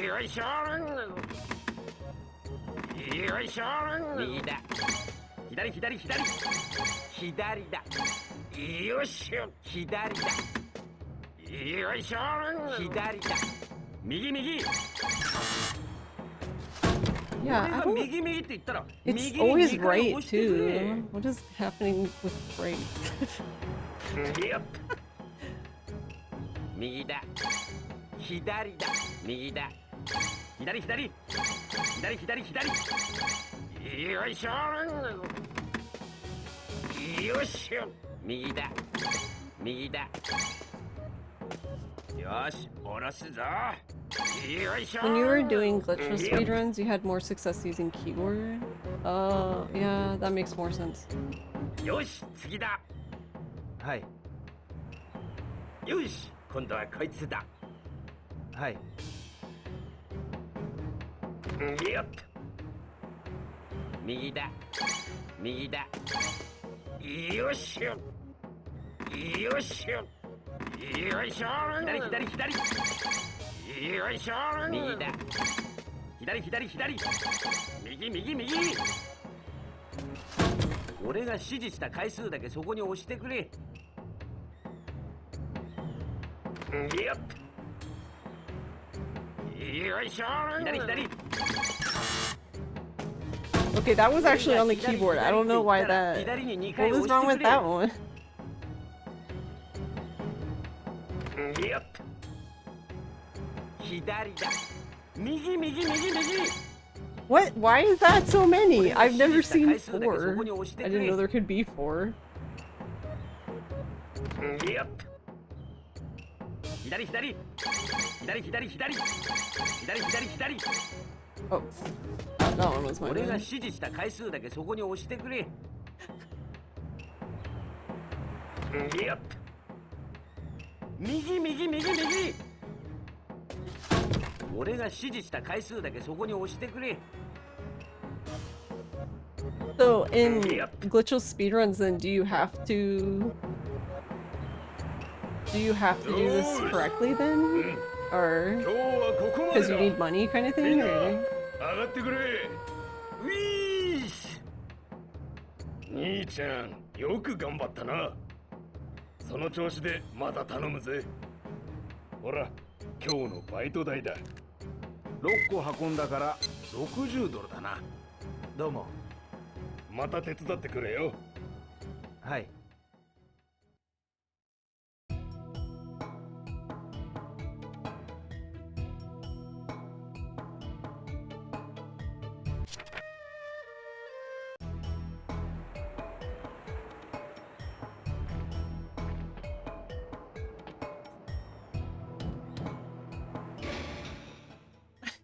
よいしょよいしょ右だ左左左左だよっしゃ左だよいしょ左だ右右 Yeah, I don't... It's always right too. What is happening with right? Yep. 右だ左だ右だ左左左左左よいしょよっしゃ右だ右だよし下ろすぞ When you were doing glitchless speedruns, you had more success using keyboard? Yeah, that makes more sense. よし次だはいよし今度はこいつだはいよっ右だ右だよっしゃよっしゃよいしょ左左左よいしょ右だ左左左右右右俺が指示した回数だけそこに押してくれよっよいしょ左左 Okay, that was actually on the keyboard. I don't know why that... What was wrong with that one? Yep. 左だ右右右右 What? Why is that so many? I've never seen 4. I didn't know there could be 4. Yep. 左左左左左左左左 Oh, that one was my 俺が bad. 指示した回数だけそこに押してくれ Yep. 右右右右俺が指示した回数だけそこに押してくれ So, in glitchless speedruns, then, do you have to... Do you have to do this correctly, then? Or... Because you need money, kind of thing? Or... 上がってくれウィーシ兄ちゃんよく頑張ったなその調子でまた頼むぜほら今日のバイト代だ6個運んだから$60だなどうもまた手伝ってくれよはい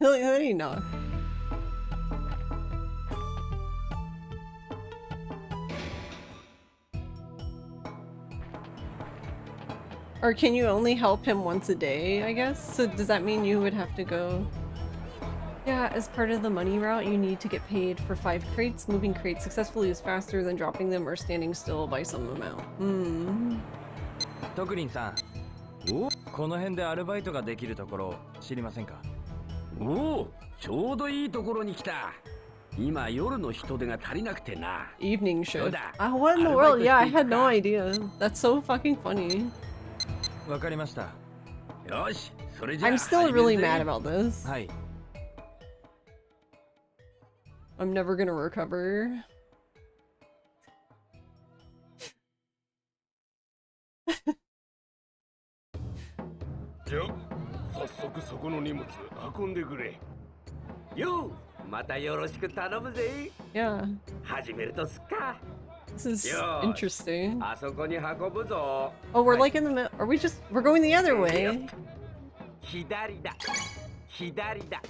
Really not. Or can you only help him once a day, I guess? So does that mean you would have to go... Yeah, as part of the money route, you need to get paid for 5 crates. Moving crates successfully is faster than dropping them or standing still by some amount. 特林さん、この辺でアルバイトができるところ知りませんか？おお、ちょうどいいところに来た。今夜の人手が足りなくてな。Evening shift. What in the world? Yeah, I had no idea. That's so fucking funny. わかりました。よし、それじゃあ。I'm still really mad about this. はい。I'm never gonna recover. じゃあ、早速そこの荷物運んでくれ。よう、またよろしく頼むぜ。Yeah. 始めるとすっか。This is interesting. あそこに運ぶぞ。 Oh, we're like in the middle. Are we just... We're going the other way. 左だ。左だ。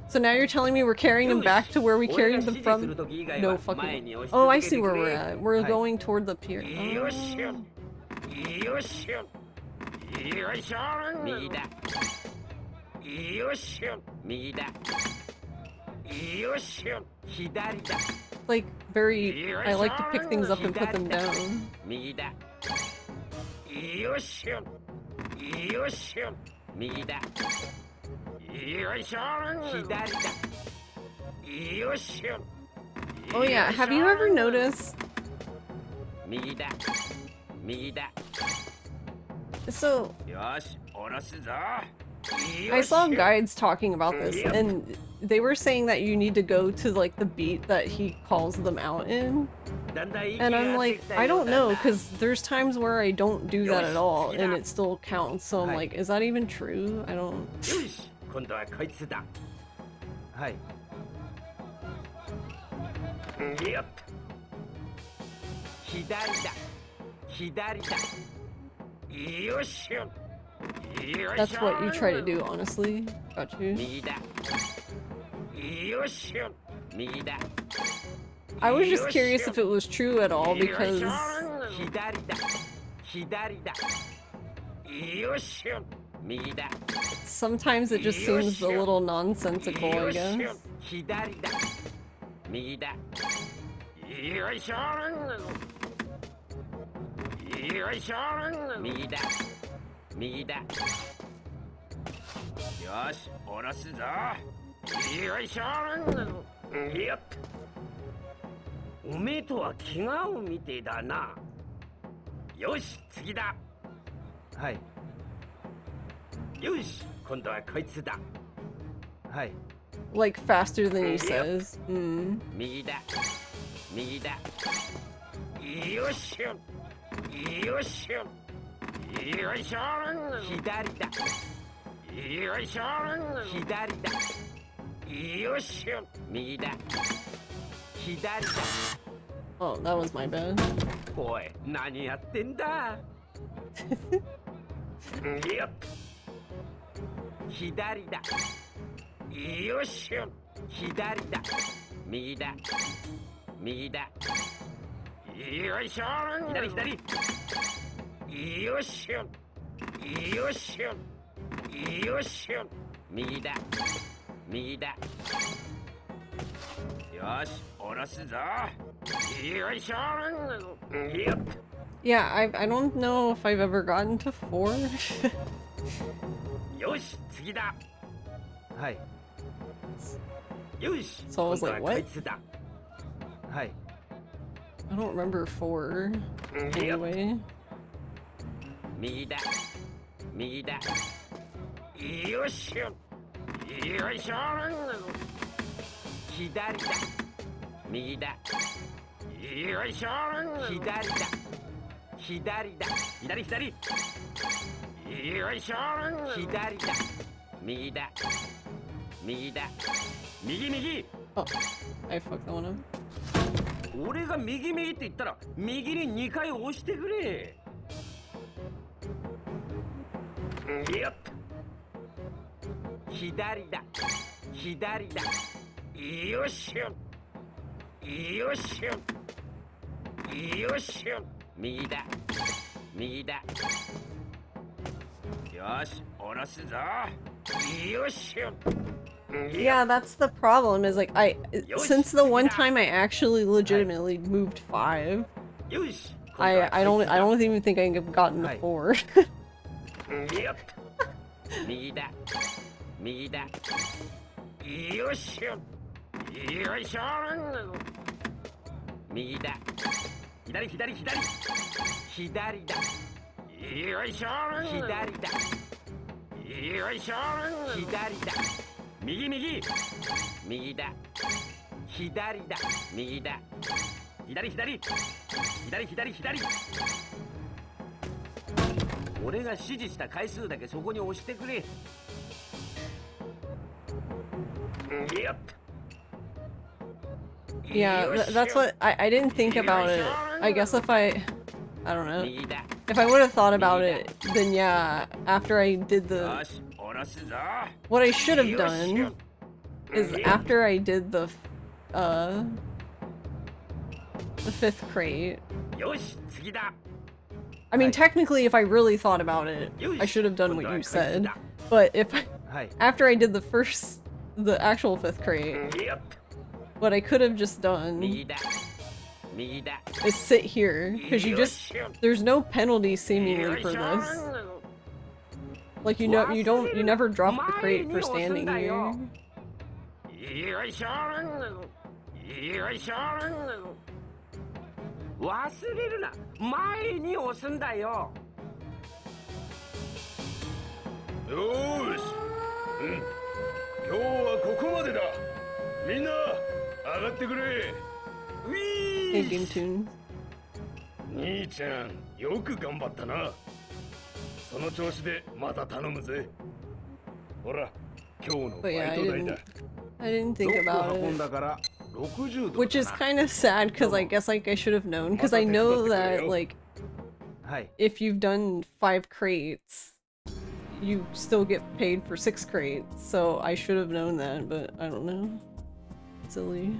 So now you're telling me we're carrying them back to where we carried them from? No fucking... Oh, I see where we're at. We're going toward the pier.よしよ。よしよ。よいしょ。右だ。よしよ。右だ。よしよ。左だ。 Like, very... I like to pick things up and put them down. 右だ。よしよ。よしよ。右だ。よいしょ。左だ。よしよ。 Oh yeah, have you ever noticed... 右だ。右だ。 So... よし、下ろすぞ。 I saw guides talking about this, and they were saying that you need to go to like the beat that he calls them out in. And I'm like, I don't know, because there's times where I don't do that at all, and it still counts. So I'm like, is that even true? I don't... 今度はこいつだ。はい。よっ。左だ。左だ。よしよ。 That's what you try to do, honestly. Got you. I was just curious if it was true at all because... Sometimes it just seems a little nonsensical, I guess. 右だ。よし、下ろすぞ。よいしょ。よっ。おめえとは気が合うみてえだな。よし、次だ。はい。よし、今度はこいつだ。はい。Like faster than he says. 右だ。右だ。よしよ。よしよ。 よいしょ。左だ。よいしょ。左だ。よしよ。右だ。左だ。Oh, that was my bad. おい、何やってんだ。よっ。左だ。よしよ。左だ。右だ。右だ。よいしょ。左左。 よしよ。よしよ。よしよ。右だ。右だ。よし、下ろすぞ。よいしょ。よっ。 Yeah, I don't know if I've ever gotten to 4. よし、次だ。はい。よし。 So I was like, what? はい。 I don't remember 4. Anyway. 右だ。右だ。よしよ。よいしょ。左だ。右だ。よいしょ。左だ。左だ。左左。よいしょ。左だ。右だ。右だ。右右。 Oh, I fucked that one up. 俺が右右って言ったら右に2回押してくれ。 よっ。左だ。左だ。よしよ。よしよ。よしよ。右だ。右だ。よし、下ろすぞ。よしよ。 Yeah, that's the problem. Is like since the one time I actually legitimately moved 5, I don't even think I have gotten to 4. 右だ。右だ。よしよ。よいしょ。右だ。左左左。左だ。よいしょ。左だ。よいしょ。左だ。右右。右だ。左だ。右だ。左左。左左左。俺が指示した回数だけそこに押してくれ。よっ。Yeah, that's what I didn't think about it. I guess if I don't know. If I would have thought about it, then yeah, after I did the... What I should have done is after I did the 5th crate. I mean, technically, if I really thought about it, I should have done what you said. But if after I did the actual 5th crate, what I could have just done is sit here, because there's no penalty seemingly for this. Like, you never drop the crate for standing here. In-game tunes. 兄ちゃん、よく頑張ったな。その調子でまた頼むぜ。ほら、今日のバイト代だ。I didn't think about it. Which is kind of sad, because I guess like I should have known, because I know that like if you've done 5 crates, you still get paid for 6 crates, so I should have known that, but I don't know. Silly.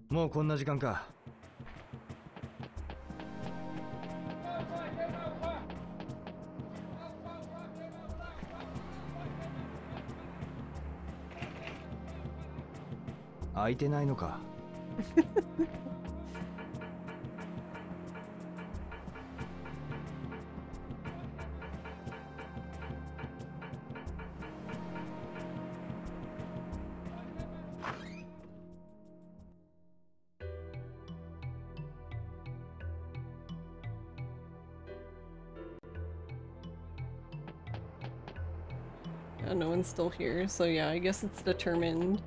もうこんな時間か。空いてないのか。Yeah, no one's still here, so yeah, I guess it's determined.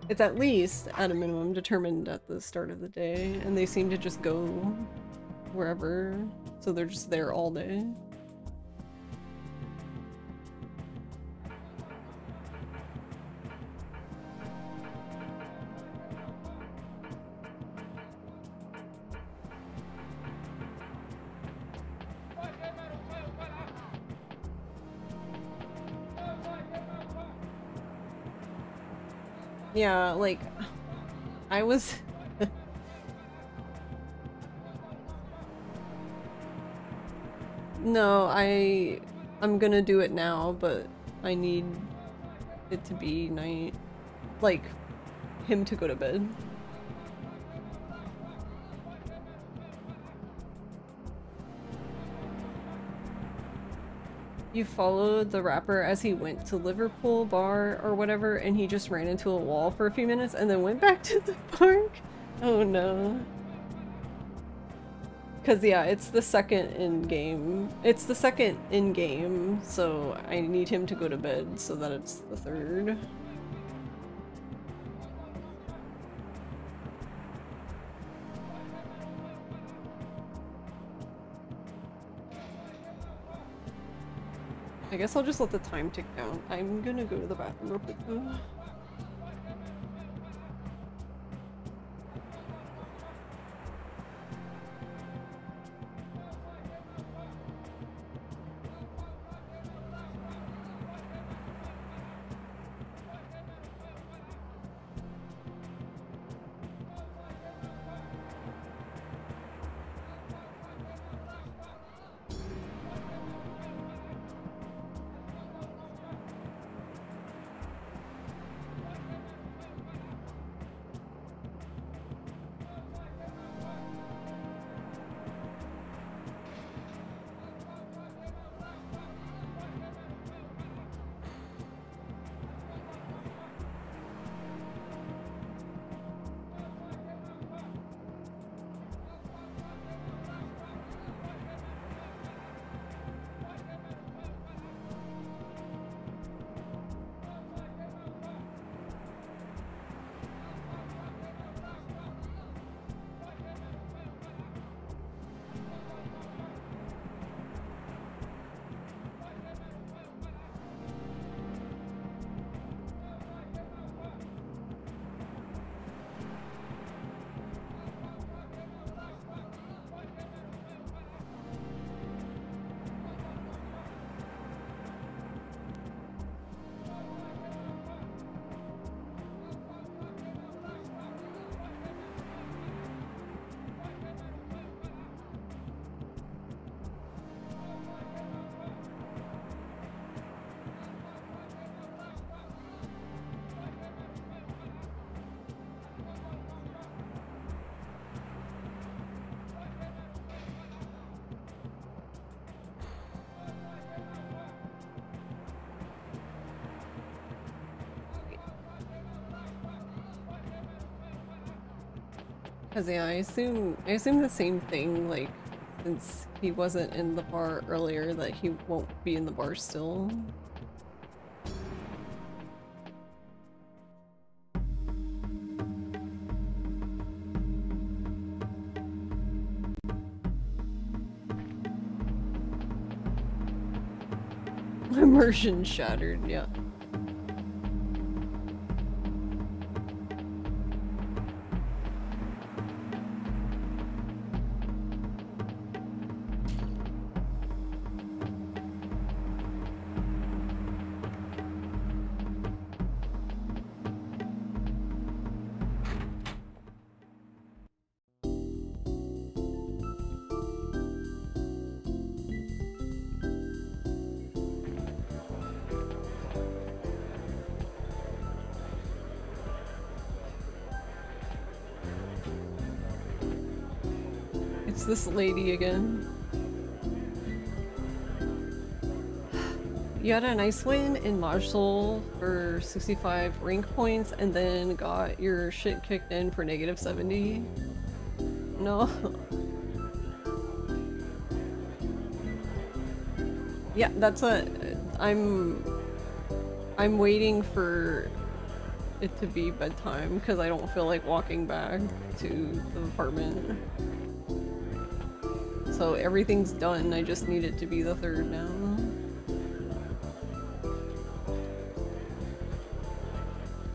It's at least, at a minimum, determined at the start of the day, and they seem to just go wherever, so they're just there all day. Yeah, like, I was... No, I'm gonna do it now, but I need it to be night. Like, him to go to bed. You followed the rapper as he went to Liverpool bar or whatever, and he just ran into a wall for a few minutes and then went back to the park? Oh no. Cause yeah, it's the second in-game. It's the second in-game, so I need him to go to bed so that it's the third. I guess I'll just let the time tick down. I'm gonna go to the bathroom real quick though. Cause yeah, I assume the same thing, like, since he wasn't in the bar earlier, that he won't be in the bar still. Immersion shattered, yeah. It's this lady again. You had a nice win in Mahjong for 65 rank points and then got your shit kicked in for negative 70. No. Yeah, that's a... I'm waiting for it to be bedtime because I don't feel like walking back to the apartment. So everything's done, I just need it to be the 3rd now.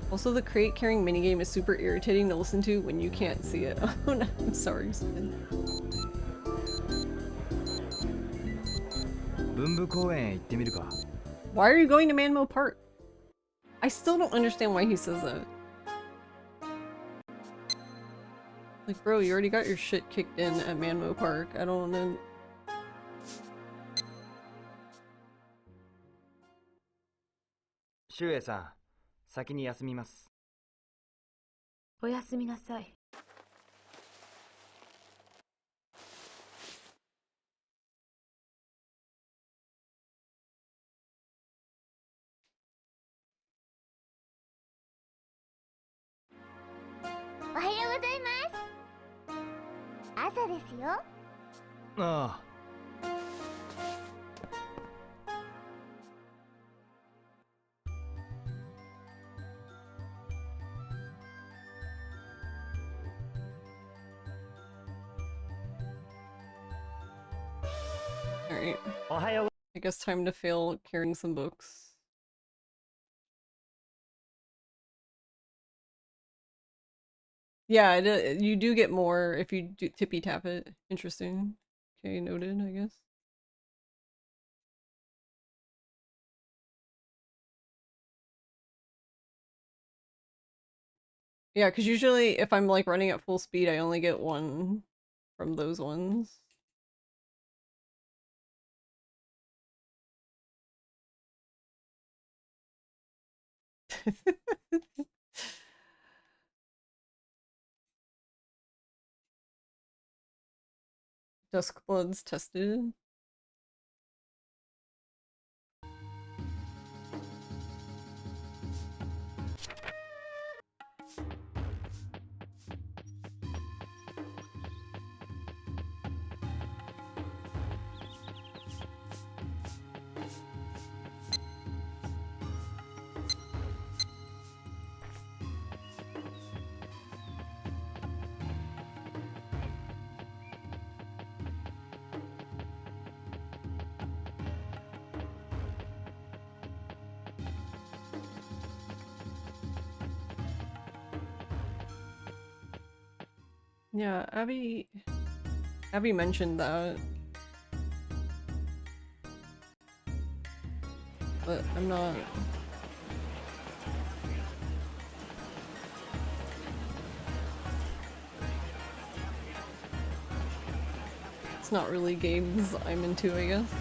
Also, the crate carrying minigame is super irritating to listen to when you can't see it. Oh no, I'm sorry. Why are you going to Manmo Park? I still don't understand why he says that. Like, bro, you already got your shit kicked in at Manmo Park. I don't know. Shue-san, 先に休みます。おやすみなさい。おはようございます。朝ですよ。ああ。Alright. I guess time to fail carrying some books. Yeah, you do get more if you do tippy tap it. Interesting. Okay, noted, I guess. Yeah, because usually if I'm like running at full speed, I only get 1 from those ones. Duskblood's tested. Yeah, Abby mentioned that. But I'm not... It's not really games I'm into, I guess.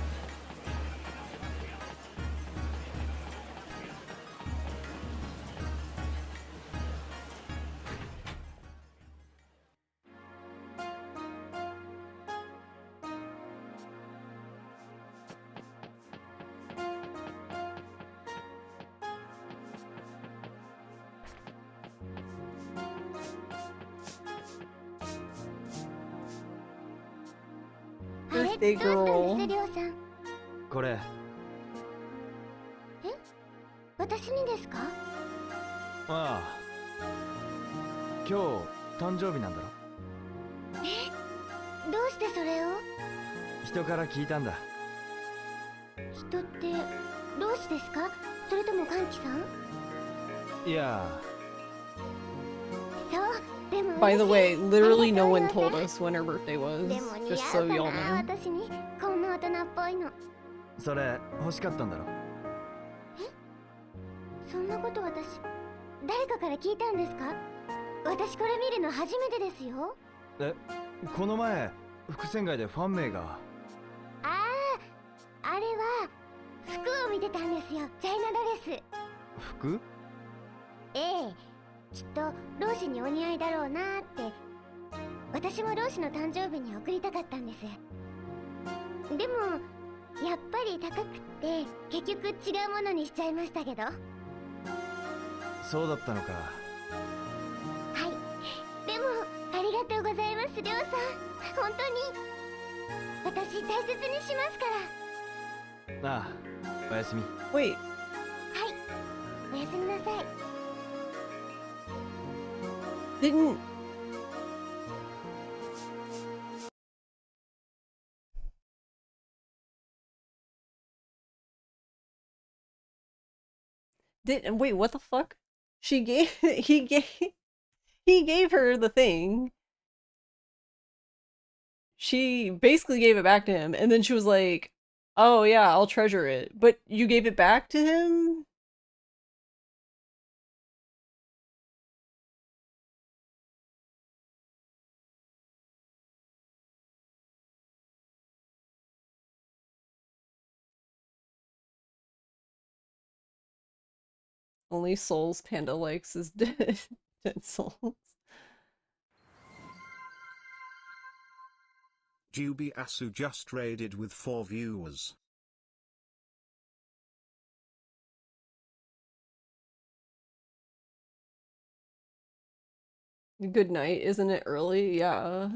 birthday どうしたん girl. ですりょうさん。これ私にですか？ああ今日誕生日なんだろ。どうしてそれを？人から聞いたんだ。人って同志ですか？それとも歓喜さん？いやそう、でも By the way, literally no one ありがとう told us when her birthday was. でも似合 Just う so か y'all な、 know. 私にこんな大人っぽいの。それ欲しかったんだろ。そんなこと私誰かから聞いたんですか？私これ見るの初めてですよ。この前伏線街でファン名が。あれは服を見てたんですよ。チャイナドレス。服？ええ、きっと老子にお似合いだろうなーって。私も老子の誕生日に贈りたかったんです。でもやっぱり高くって結局違うものにしちゃいましたけど。そうだったのか。はい、でもありがとうございます、りょうさん。本当に私大切にしますから。ああ、おやすみ。Wait. はい、おやすみなさい。 Didn't... Wait, what the fuck? She gave... he gave her the thing. She basically gave it back to him, and then she was like, oh yeah, I'll treasure it. But you gave it back to him? Only souls Panda likes is dead. Dead souls. Jubi Asu just raided with 4 viewers. Good night, isn't it early? Yeah.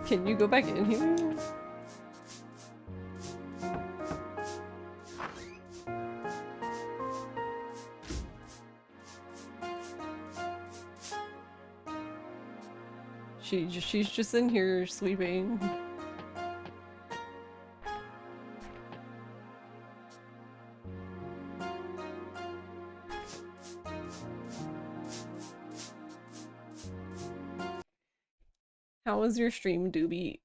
Can you go back in here? She's just in here sleeping. How was your stream, Doobie?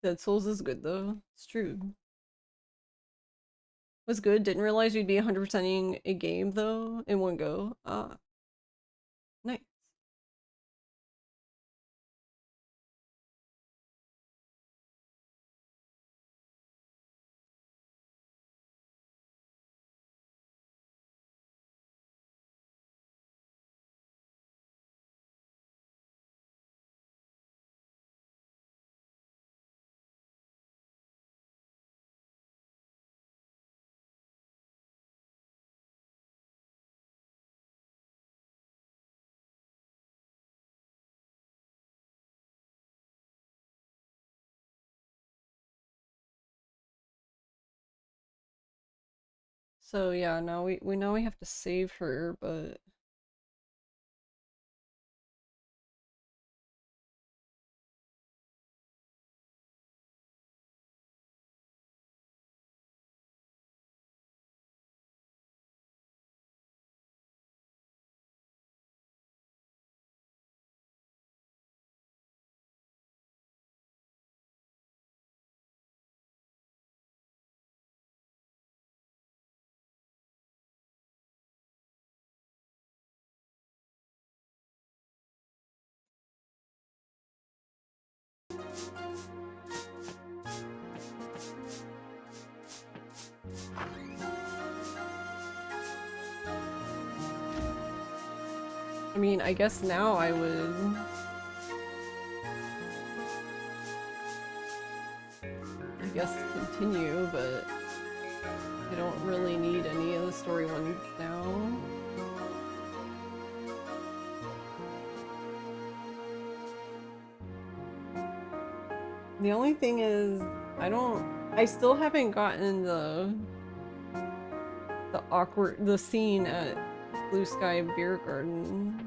Dead Souls is good though. It's true. Was good. Didn't realize you'd be 100%ing a game though in one go. Ah, nice. So yeah, now we know we have to save her, but I mean, I guess now I would... I guess continue, but I don't really need any of the story ones now. The only thing is, I still haven't gotten the scene at Blue Sky Beer Garden.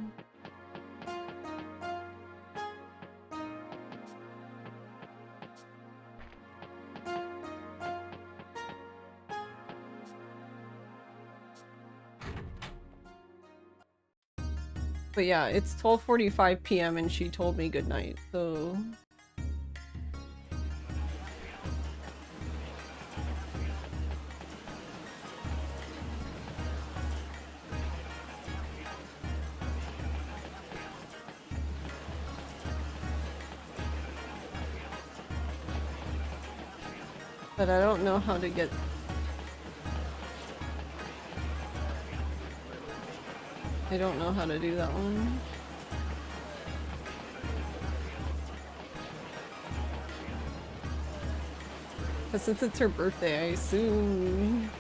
But yeah, it's 12:45 p.m. and she told me goodnight, so... But I don't know how to get... I don't know how to do that one. But since it's her birthday, I assume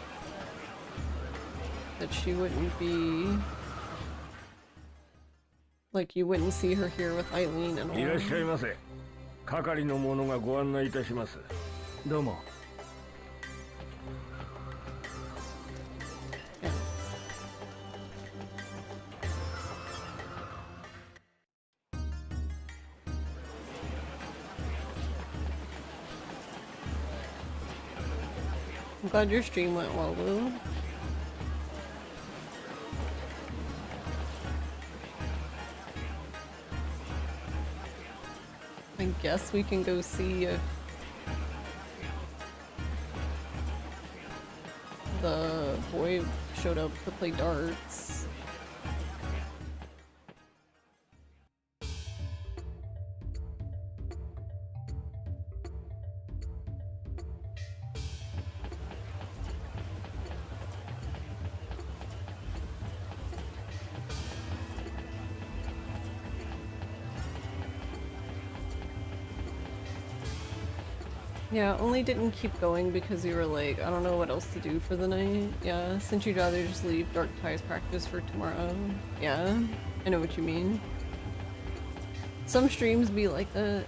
that she wouldn't be... Like, you wouldn't see her here with Eileen and all. いらっしゃいませ。係の者がご案内いたします。どうも。I'm glad your stream went well, Lou. I guess we can go see if the boy showed up to play darts. Yeah, only didn't keep going because you were like, I don't know what else to do for the night. Yeah, since you'd rather just leave Dark Ties practice for tomorrow. Yeah, I know what you mean. Some streams be like that.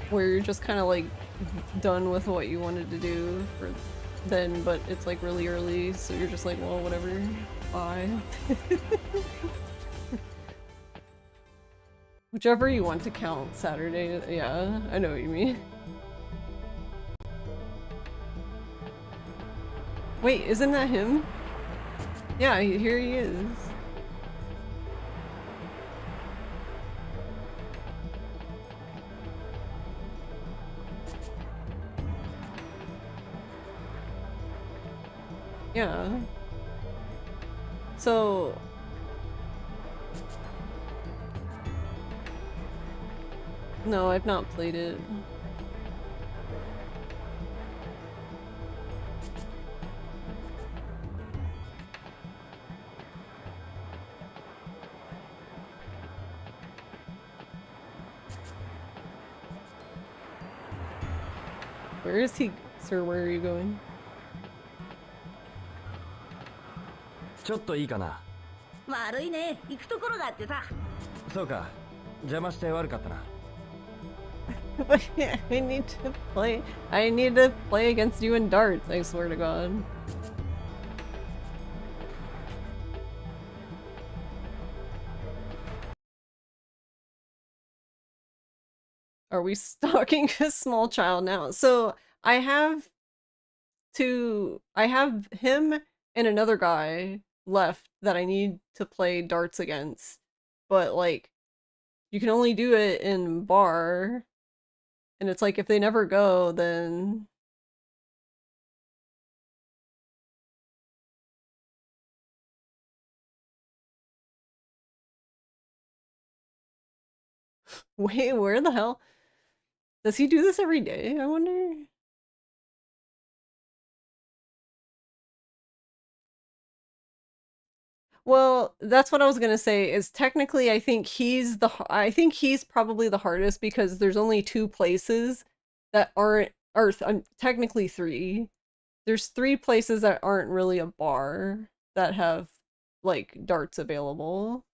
Where you're just kind of like done with what you wanted to do for then, but it's like really early, so you're just like, well, whatever. Bye. Whichever you want to count Saturday. Yeah, I know what you mean. Wait, isn't that him? Yeah, here he is. Yeah. So... No, I've not played it. Where is he? Sir, where are you going? ちょっといいかな。悪いね、行くところがあってさ。そうか、邪魔して悪かったな。I need to play. I need to play against you in darts, I swear to God. Are we stalking a small child now? So I have him and another guy left that I need to play darts against. But like, you can only do it in bar. And it's like, if they never go, then... Wait, where the hell? Does he do this every day, I wonder? Well, that's what I was gonna say, is technically I think he's probably the hardest because there's only 2 places that aren't, or technically 3. There's 3 places that aren't really a bar that have, like, darts available.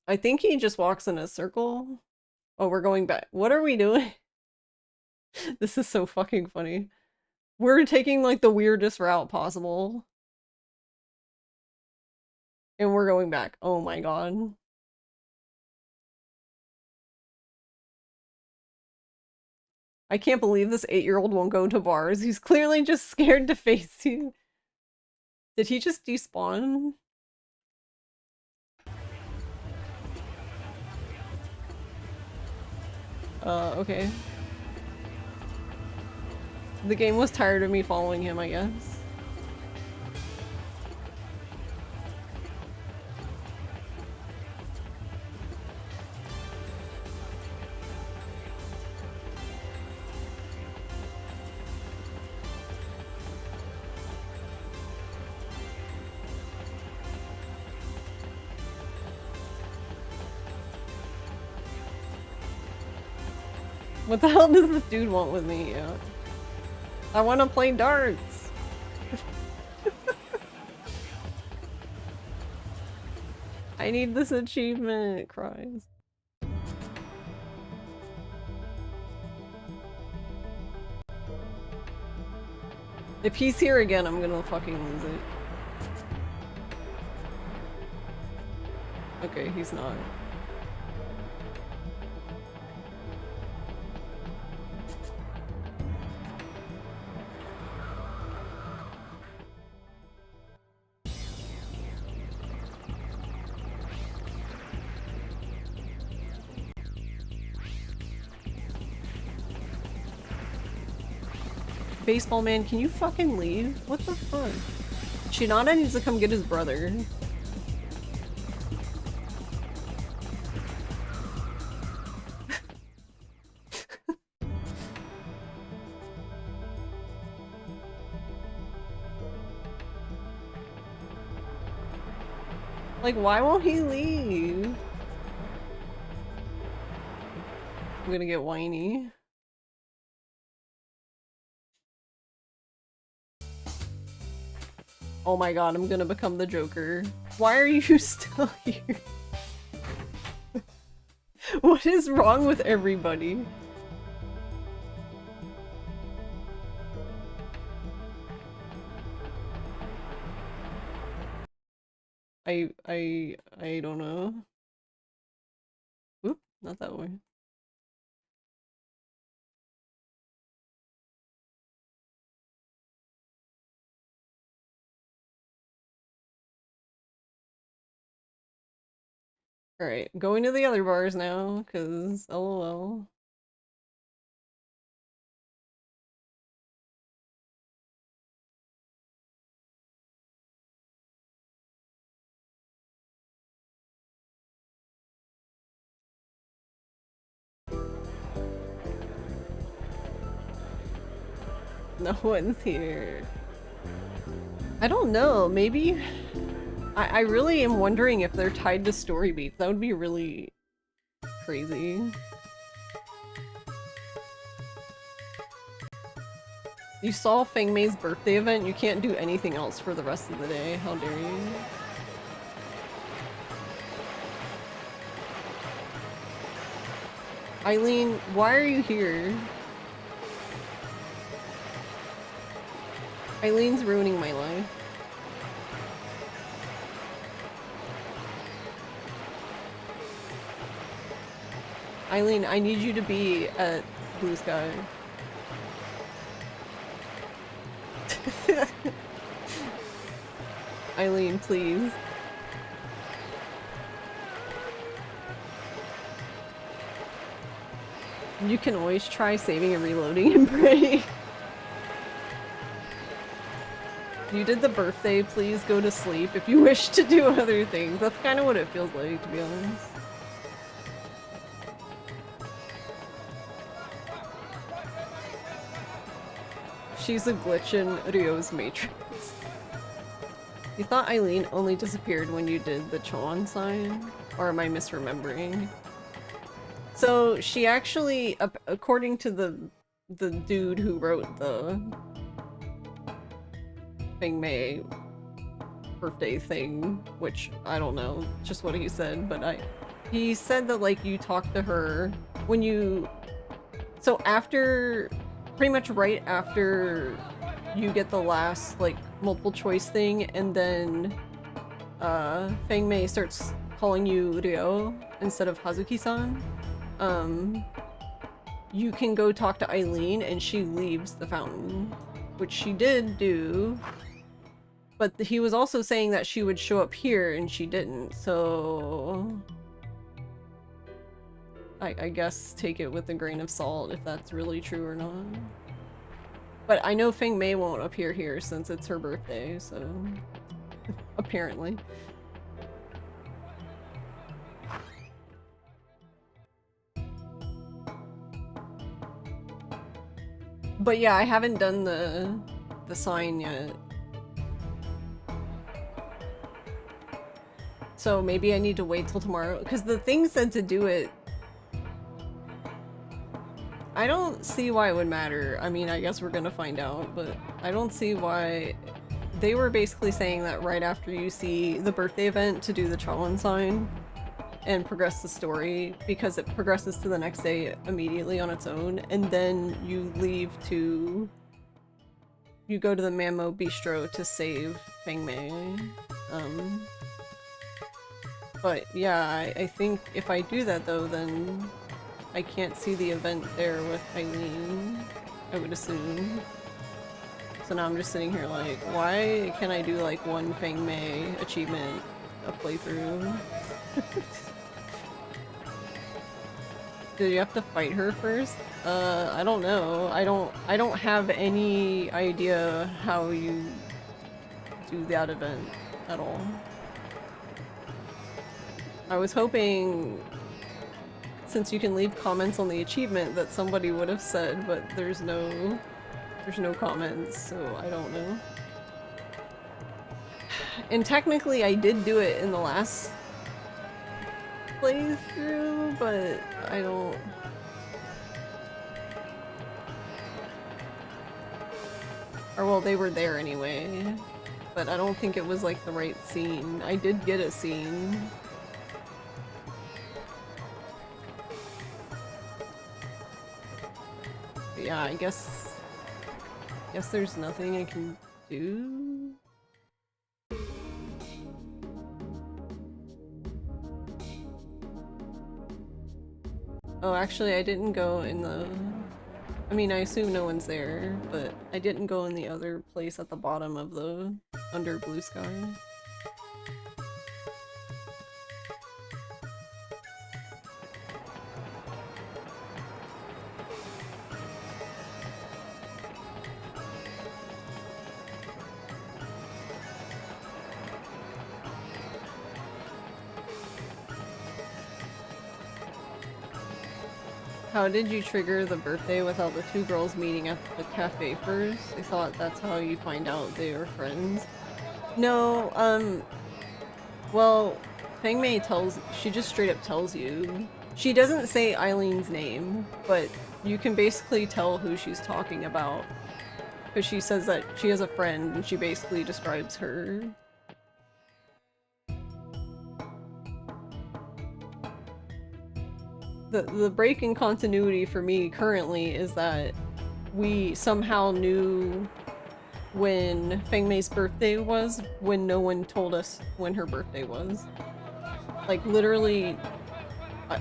I think he just walks in a circle. Oh, we're going back. What are we doing? This is so fucking funny. We're taking, like, the weirdest route possible. And we're going back. Oh my god. I can't believe this 8-year-old won't go to bars. He's clearly just scared to face you. Did he just despawn? Okay. The game was tired of me following him, I guess. What the hell does this dude want with me? Yeah. I want to play darts. I need this achievement, it cries. If he's here again, I'm gonna fucking lose it. Okay, he's not. Baseball man, can you fucking leave? What the fuck? Shinada needs to come get his brother. Like, why won't he leave? I'm gonna get whiny. Oh my god, I'm gonna become the Joker. Why are you still here? What is wrong with everybody? I don't know. Oop, not that way. Alright, going to the other bars now, cause LOL. No one's here. I don't know, maybe... I really am wondering if they're tied to story beats. That would be really crazy. You saw Feng Mei's birthday event, you can't do anything else for the rest of the day. How dare you? Eileen, why are you here? Eileen's ruining my life. Eileen, I need you to be at Blue Sky. Eileen, please. You can always try saving and reloading and pray. You did the birthday, please go to sleep if you wish to do other things. That's kind of what it feels like, to be honest. She's a glitch in Ryo's Matrix. You thought Eileen only disappeared when you did the Choan sign? Or am I misremembering? So she actually, according to the dude who wrote the Feng Mei birthday thing, which I don't know, just what he said, but he said that like you talk to her when you, so after, pretty much right after you get the last like multiple choice thing, and then Feng Mei starts calling you Ryo instead of Hazuki-san, you can go talk to Eileen and she leaves the fountain, which she did do, but he was also saying that she would show up here and she didn't, so I guess take it with a grain of salt if that's really true or not. But I know Feng Mei won't appear here since it's her birthday, so apparently. But yeah, I haven't done the sign yet. So maybe I need to wait till tomorrow, because the thing said to do it. I don't see why it would matter. I mean, I guess we're gonna find out, but I don't see why. They were basically saying that right after you see the birthday event to do the Cholan sign and progress the story, because it progresses to the next day immediately on its own, and then you leave to... You go to the Mamo Bistro to save Feng Mei. But yeah, I think if I do that though, then I can't see the event there with Eileen, I would assume. So now I'm just sitting here like, why can't I do like one Feng Mei achievement a playthrough? Do you have to fight her first? I don't know. I don't have any idea how you do that event at all. I was hoping, since you can leave comments on the achievement, that somebody would have said, but there's no comments, so I don't know. And technically I did do it in the last playthrough, but I don't... Or well, they were there anyway, but I don't think it was like the right scene. I did get a scene. But yeah, I guess there's nothing I can do. Oh, actually, I didn't go in the... I mean, I assume no one's there, but I didn't go in the other place at the bottom of the... under blue sky. How did you trigger the birthday without the two girls meeting at the cafe first? I thought that's how you find out they are friends. No, well, Feng Mei she just straight up tells you. She doesn't say Eileen's name, but you can basically tell who she's talking about. Because she says that she has a friend, and she basically describes her. The break in continuity for me currently is that we somehow knew when Feng Mei's birthday was when no one told us when her birthday was. Like literally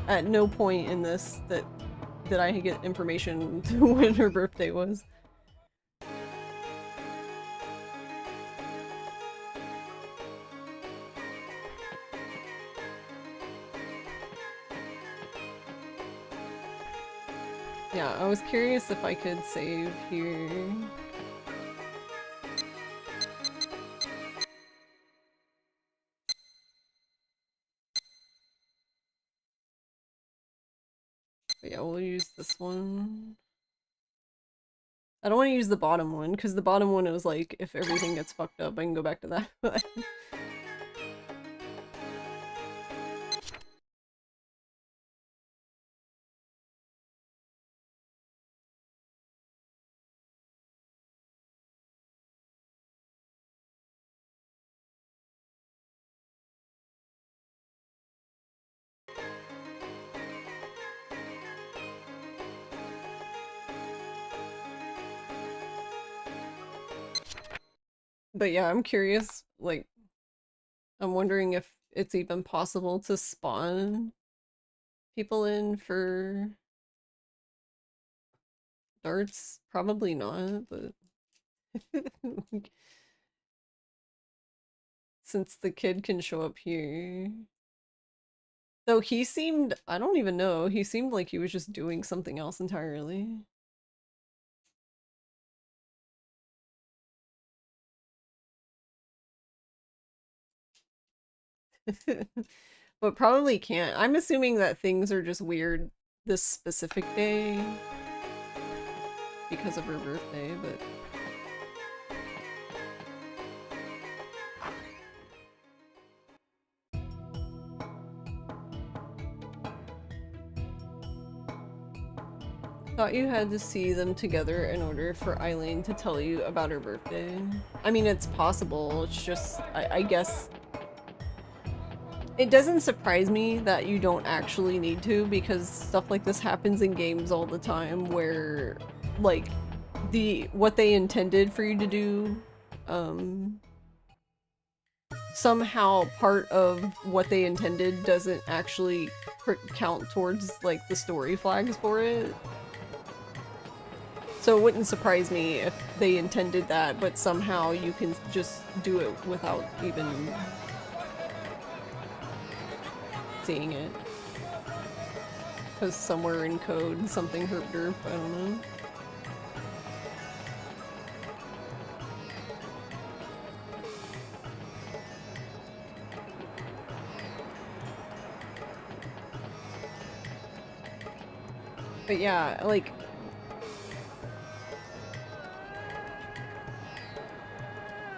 at no point in this did I get information to when her birthday was. Yeah, I was curious if I could save here. But yeah, we'll use this one. I don't want to use the bottom one, because the bottom one was like, if everything gets fucked up, I can go back to that. But yeah, I'm curious, like, I'm wondering if it's even possible to spawn people in for darts. Probably not, but since the kid can show up here. Though he seemed, I don't even know, he seemed like he was just doing something else entirely. But probably can't. I'm assuming that things are just weird this specific day because of her birthday, but thought you had to see them together in order for Eileen to tell you about her birthday. I mean, it's possible, it's just, I guess it doesn't surprise me that you don't actually need to, because stuff like this happens in games all the time where, like, what they intended for you to do, somehow part of what they intended doesn't actually count towards, like, the story flags for it. So it wouldn't surprise me if they intended that, but somehow you can just do it without even seeing it. Because somewhere in code something herp derp, I don't know. But yeah, like,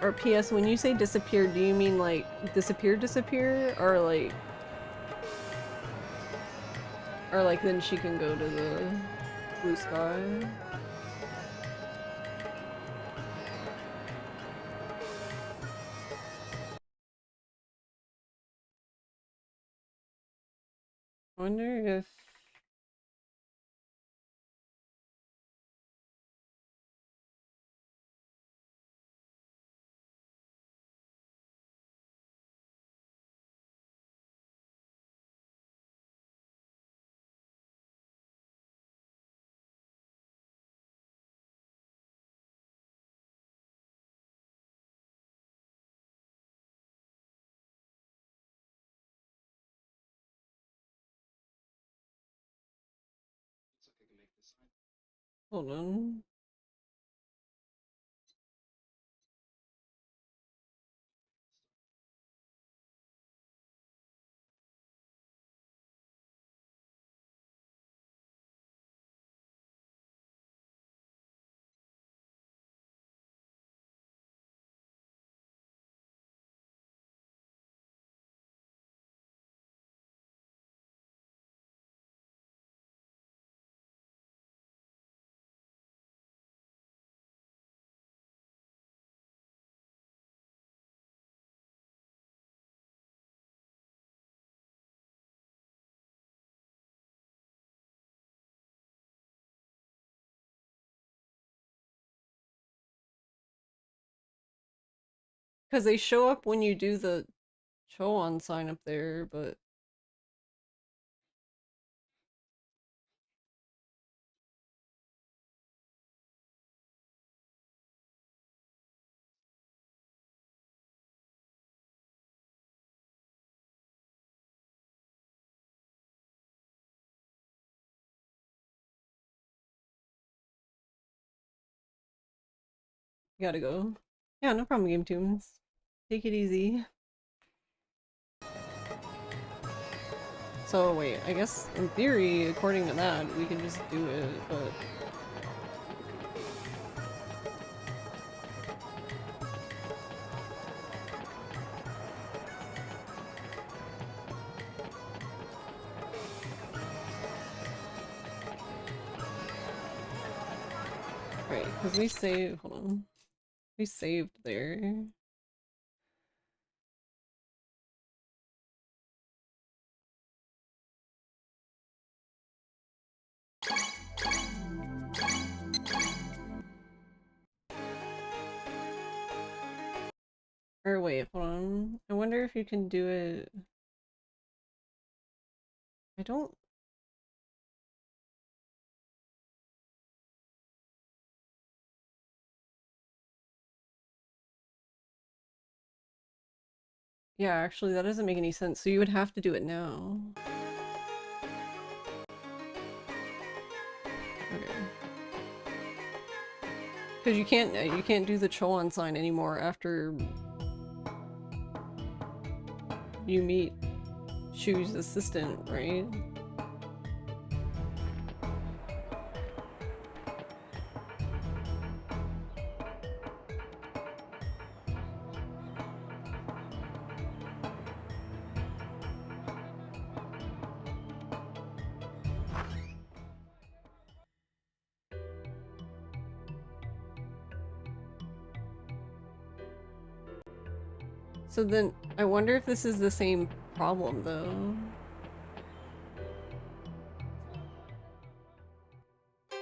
or PS, when you say disappear, do you mean like disappear, or like then she can go to the blue sky? I wonder if hold on. Because they show up when you do the Choan sign up there, but you gotta go. Yeah, no problem, Game Tunes. Take it easy. So wait, I guess in theory, according to that, we can just do it, but Wait, because we saved. Hold on. We saved there. Or wait, hold on. I wonder if you can do it. I don't. Yeah, actually, that doesn't make any sense. So you would have to do it now. Okay. Because you can't do the Choan sign anymore after you meet Shu's assistant, right? So then, I wonder if this is the same problem, though.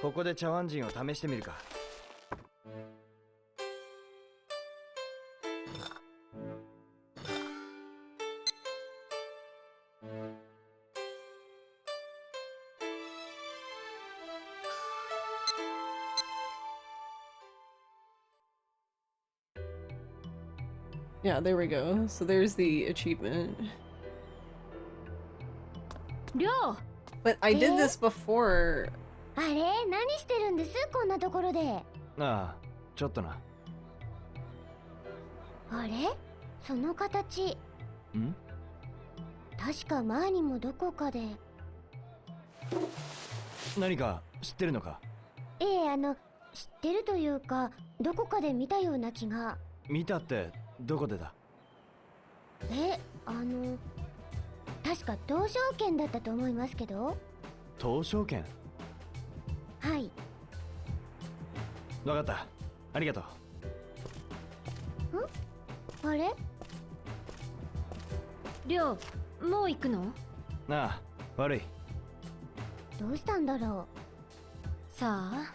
ここで茶碗人を試してみるか。Yeah, there we go. So there's the achievement. But I did this before. あれ、何してるんですこんなところで。ああ、ちょっとな。あれ、その形。ん？確か前にもどこかで。何か知ってるのか？ええ、知ってるというか、どこかで見たような気が。見たってどこでだ？え、確か東証券だったと思いますけど。東証券？はい。わかった。ありがとう。あれ？りょう、もう行くの？ああ、悪い。どうしたんだろう。さあ。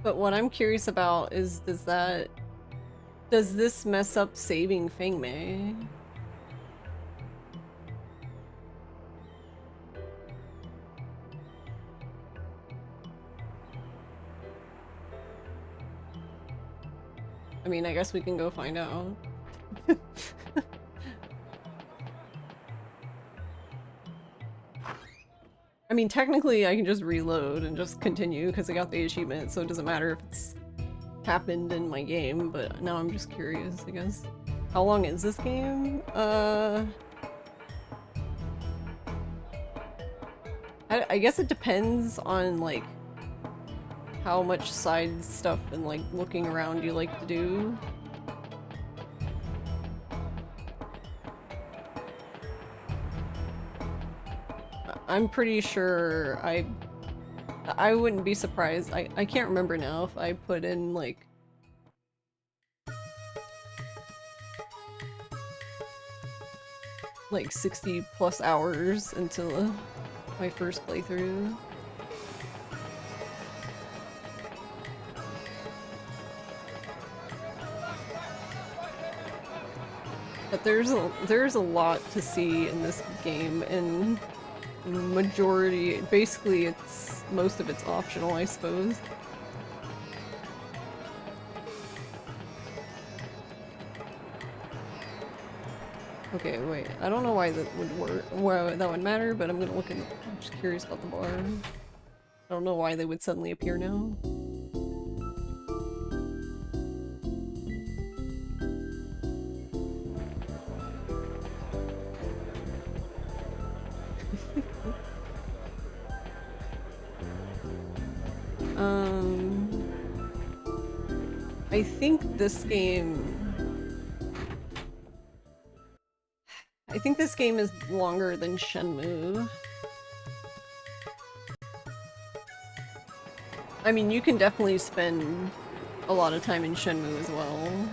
But what I'm curious about is, does this mess up saving Fengmei? I mean, I guess we can go find out. I mean, technically I can just reload and just continue because I got the achievement, so it doesn't matter if it's happened in my game, but now I'm just curious, I guess. How long is this game? I guess it depends on, like, how much side stuff and, like, looking around you like to do. I'm pretty sure I wouldn't be surprised. I can't remember now if I put in like like 60 plus hours into my first playthrough. But there's a lot to see in this game, and majority, basically most of it's optional, I suppose. Okay, wait, I don't know why that would work, why that would matter, but I'm gonna look at, I'm just curious about the bar. I don't know why they would suddenly appear now. I I think this game... I think this game is longer than Shenmue. I mean, you can definitely spend a lot of time in Shenmue as well.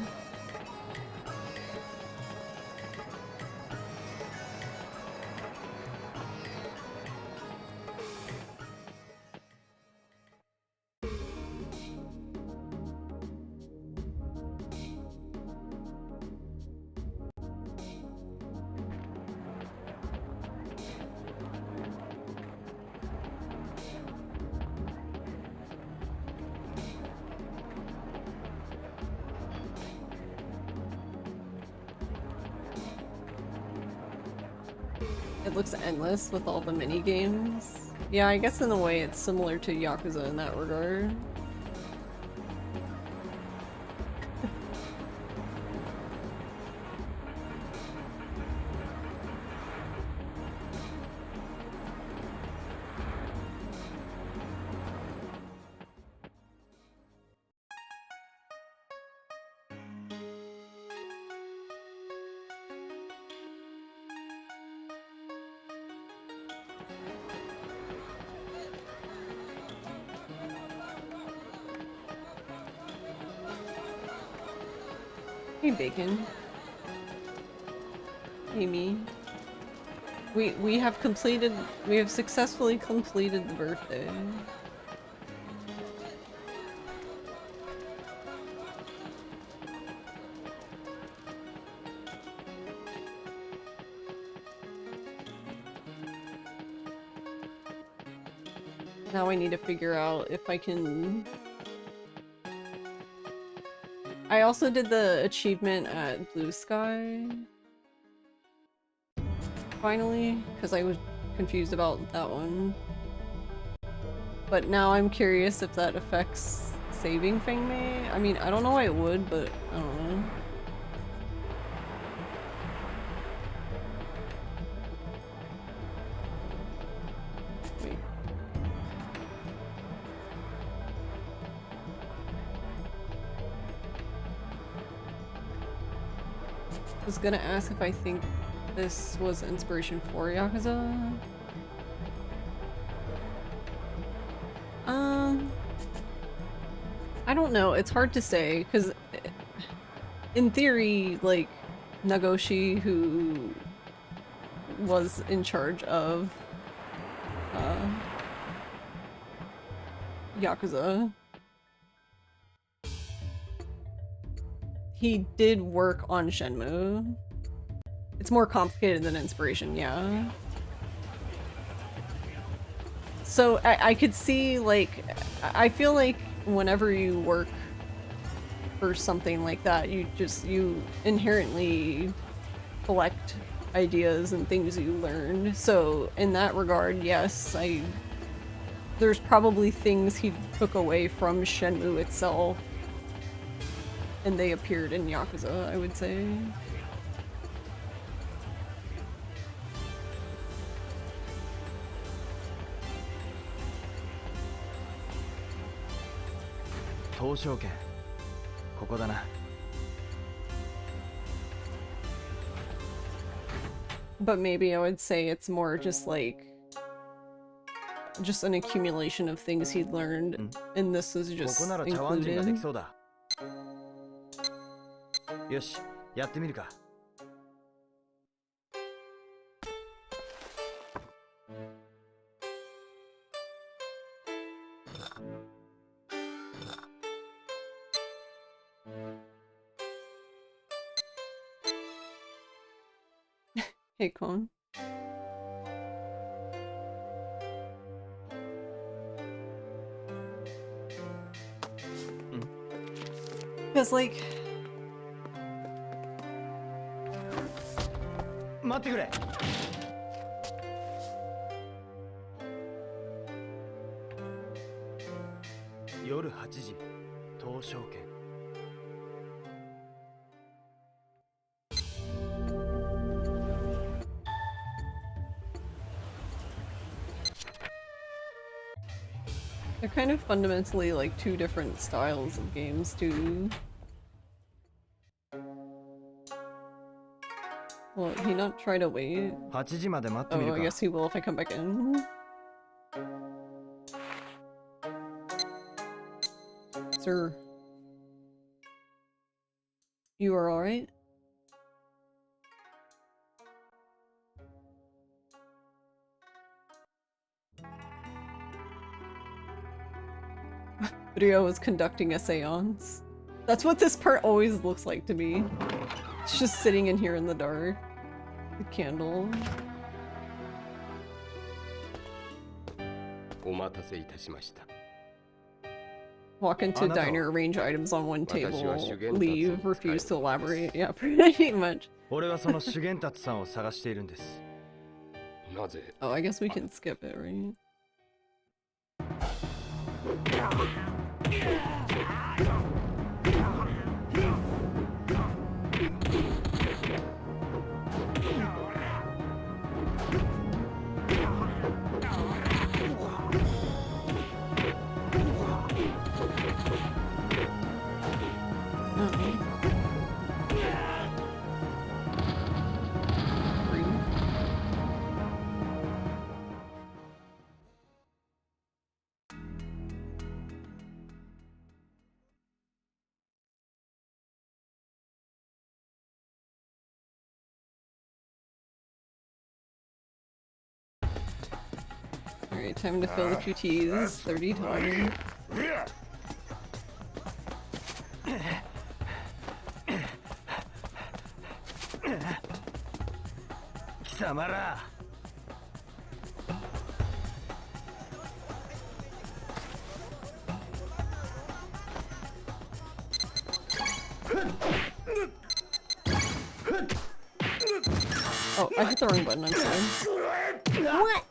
It looks endless with all the mini games. Yeah, I guess in a way it's similar to Yakuza in that regard. Hey, Bacon. Amy. We have successfully completed the birthday. Now I need to figure out if I can... I also did the achievement at Blue Sky. Finally, because I was confused about that one. But now I'm curious if that affects saving Fengmei. I mean, I don't know why it would, but I don't know. Wait. I was gonna ask if I think this was inspiration for Yakuza. I don't know, it's hard to say, because in theory, like, Nagoshi, who was in charge of Yakuza, he did work on Shenmue. It's more complicated than inspiration, yeah. So I could see, like, I feel like whenever you work for something like that, you inherently collect ideas and things you learned. So in that regard, yes, there's probably things he took away from Shenmue itself, and they appeared in Yakuza, I would say. But maybe I would say it's more just like an accumulation of things he'd learned, and this is just included. Hey, Con. Because, like... They're kind of fundamentally like two different styles of games too. he not try to wait? 8時まで待ってみ Oh, る I か guess he will if I come back in. Sir. You are alright? Rio is conducting a seance. That's what this part always looks like to me. It's just sitting in here in the dark. The candle. お待たせいたしました。 Walk into a diner, arrange items on one table, leave, refuse to elaborate. Yeah, pretty much. 俺はそのシュゲンタツさんを探しているんです。なぜ Oh, I guess we can skip it, right? Alright, time to fill the QTs 30 times. 貴様ら Oh, I hit the wrong button, I'm sorry. What?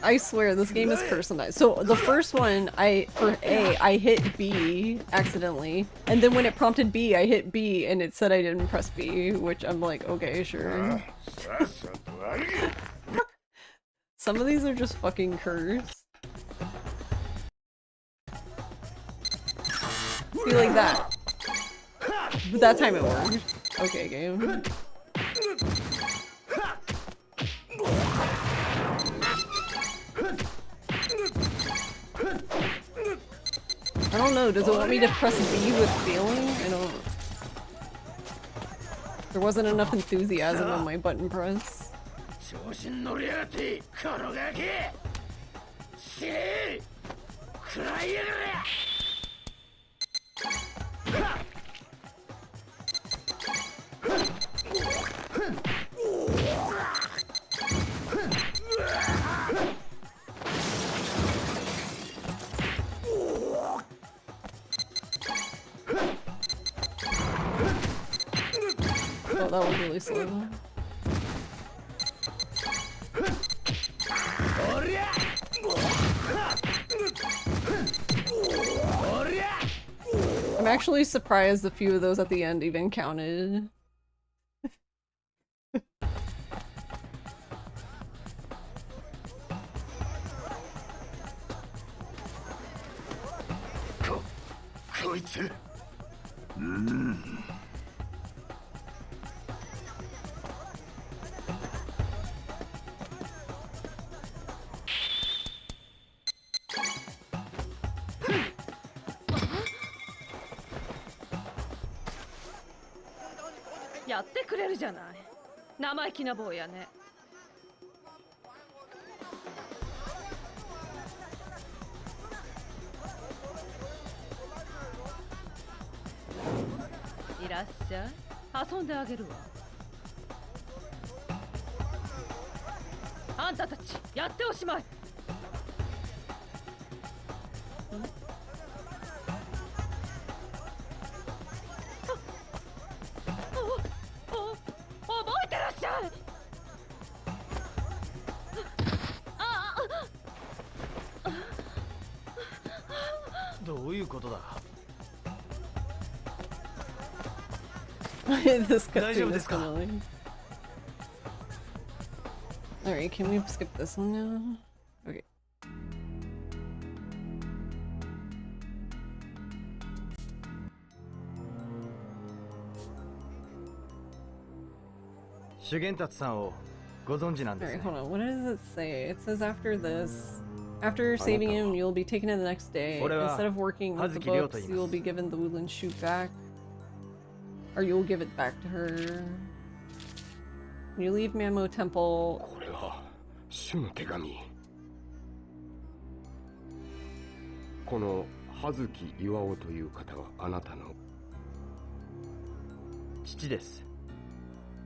I swear, this game is personalized. So, the first one, for A, I hit B accidentally. And then when it prompted B, I hit B, and it said I didn't press B, which I'm like, okay, sure. Some of these are just fucking cursed. See, like that. But that time it worked. Okay, game. I don't know, does it want me to press B with feeling? I don't... There wasn't enough enthusiasm on my button press. Oh, that was really slow. I'm actually surprised a few of those at the end even counted.やってくれるじゃない。生意気な坊やね。いらっしゃい。遊んであげるわ。あんたたちやっておしまい。覚えてらっしゃい。どういうことだ This cutscene is annoying. Alright, can we skip this one now? Okay. 修験達さんをご存知なんです Alright, ね。 hold on. What does it say? It says after this, after saving him, you'll be taken in the next day. Instead of working with the books, you will be given the woodland shoot back. Or you will give it back to her. When you leave Manmo Temple... これは主の手紙。この葉月巌という方はあなたの父です。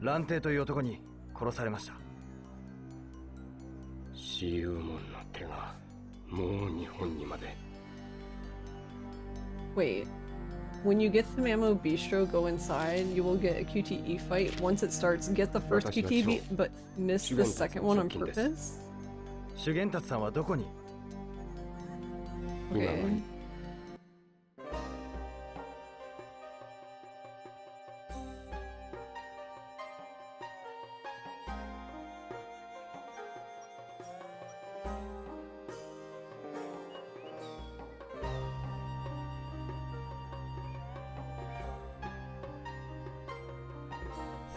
蘭亭という男に殺されました。私有門の手がもう日本にまで。 Wait. When you get to Mamo Bistro, go inside. You will get a QTE fight. Once it starts, get the first QTE, but miss the second one on purpose? 修験達さんはどこに? Okay.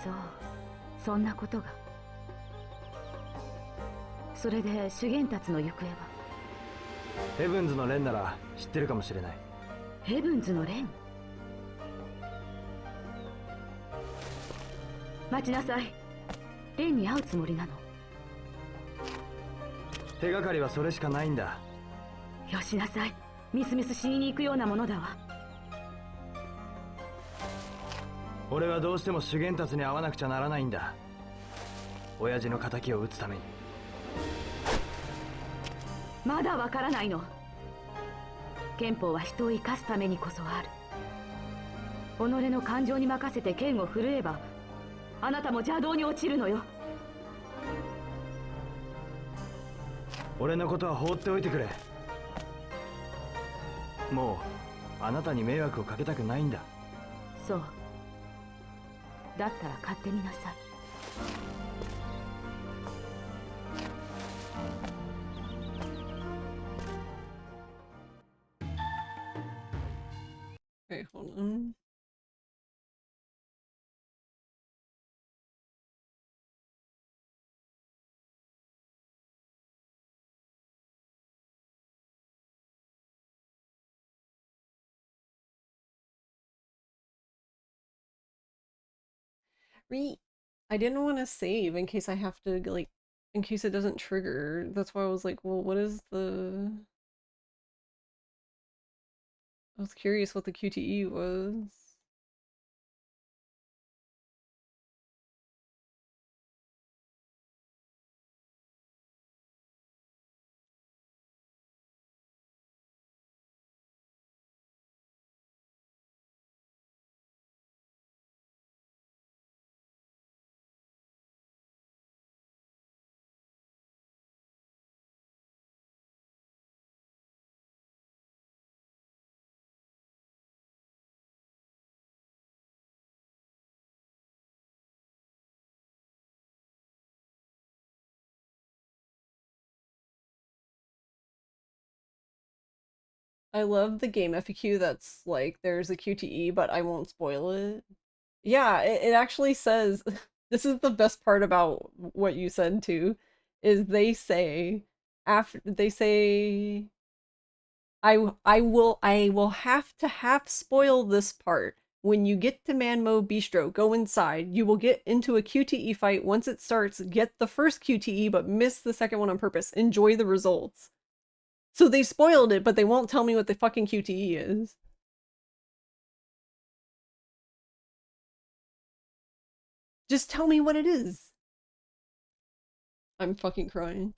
So, そんなことが。それで修験達の行方は？ヘブンズの蓮なら知ってるかもしれない。ヘブンズの蓮？待ちなさい。蓮に会うつもりなの？手がかりはそれしかないんだ。よしなさい。みすみす死にに行くようなものだわ。俺はどうしても修験達に会わなくちゃならないんだ。親父の仇を討つために。まだわからないの。憲法は人を生かすためにこそある。己の感情に任せて剣を振るえば、あなたも邪道に落ちるのよ。俺のことは放っておいてくれ。もうあなたに迷惑をかけたくないんだ。そう。だったら勝手になさい。Okay, hold on. I didn't want to save in case I have to, like, in case it doesn't trigger. That's why I was like, well, what is the... I was curious what the QTE was. I love the game FAQ that's like, there's a QTE, but I won't spoil it. Yeah, it actually says, this is the best part about what you said too, is they say, after, they say, I will have to half spoil this part. When you get to Manmo Bistro, go inside. You will get into a QTE fight. Once it starts, get the first QTE, but miss the second one on purpose. Enjoy the results. So they spoiled it, but they won't tell me what the fucking QTE is. Just tell me what it is. I'm fucking crying.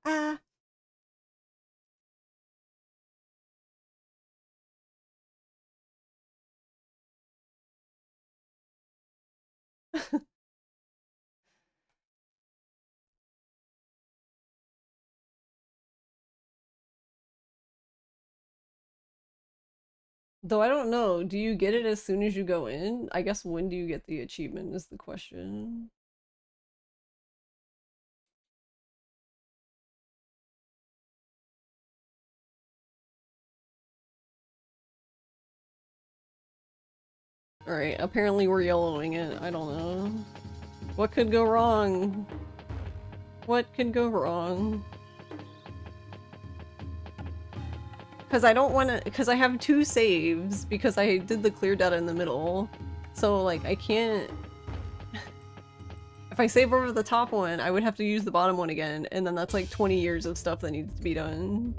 Ah. Though I don't know, do you get it as soon as you go in? I guess when do you get the achievement is the question. Alright, apparently we're yellowing it. I don't know. What could go wrong? What could go wrong? Because I don't want to- because I have 2 saves because I did the clear data in the middle. So, like, I can't... If I save over the top one, I would have to use the bottom one again, and then that's like 20 years of stuff that needs to be done.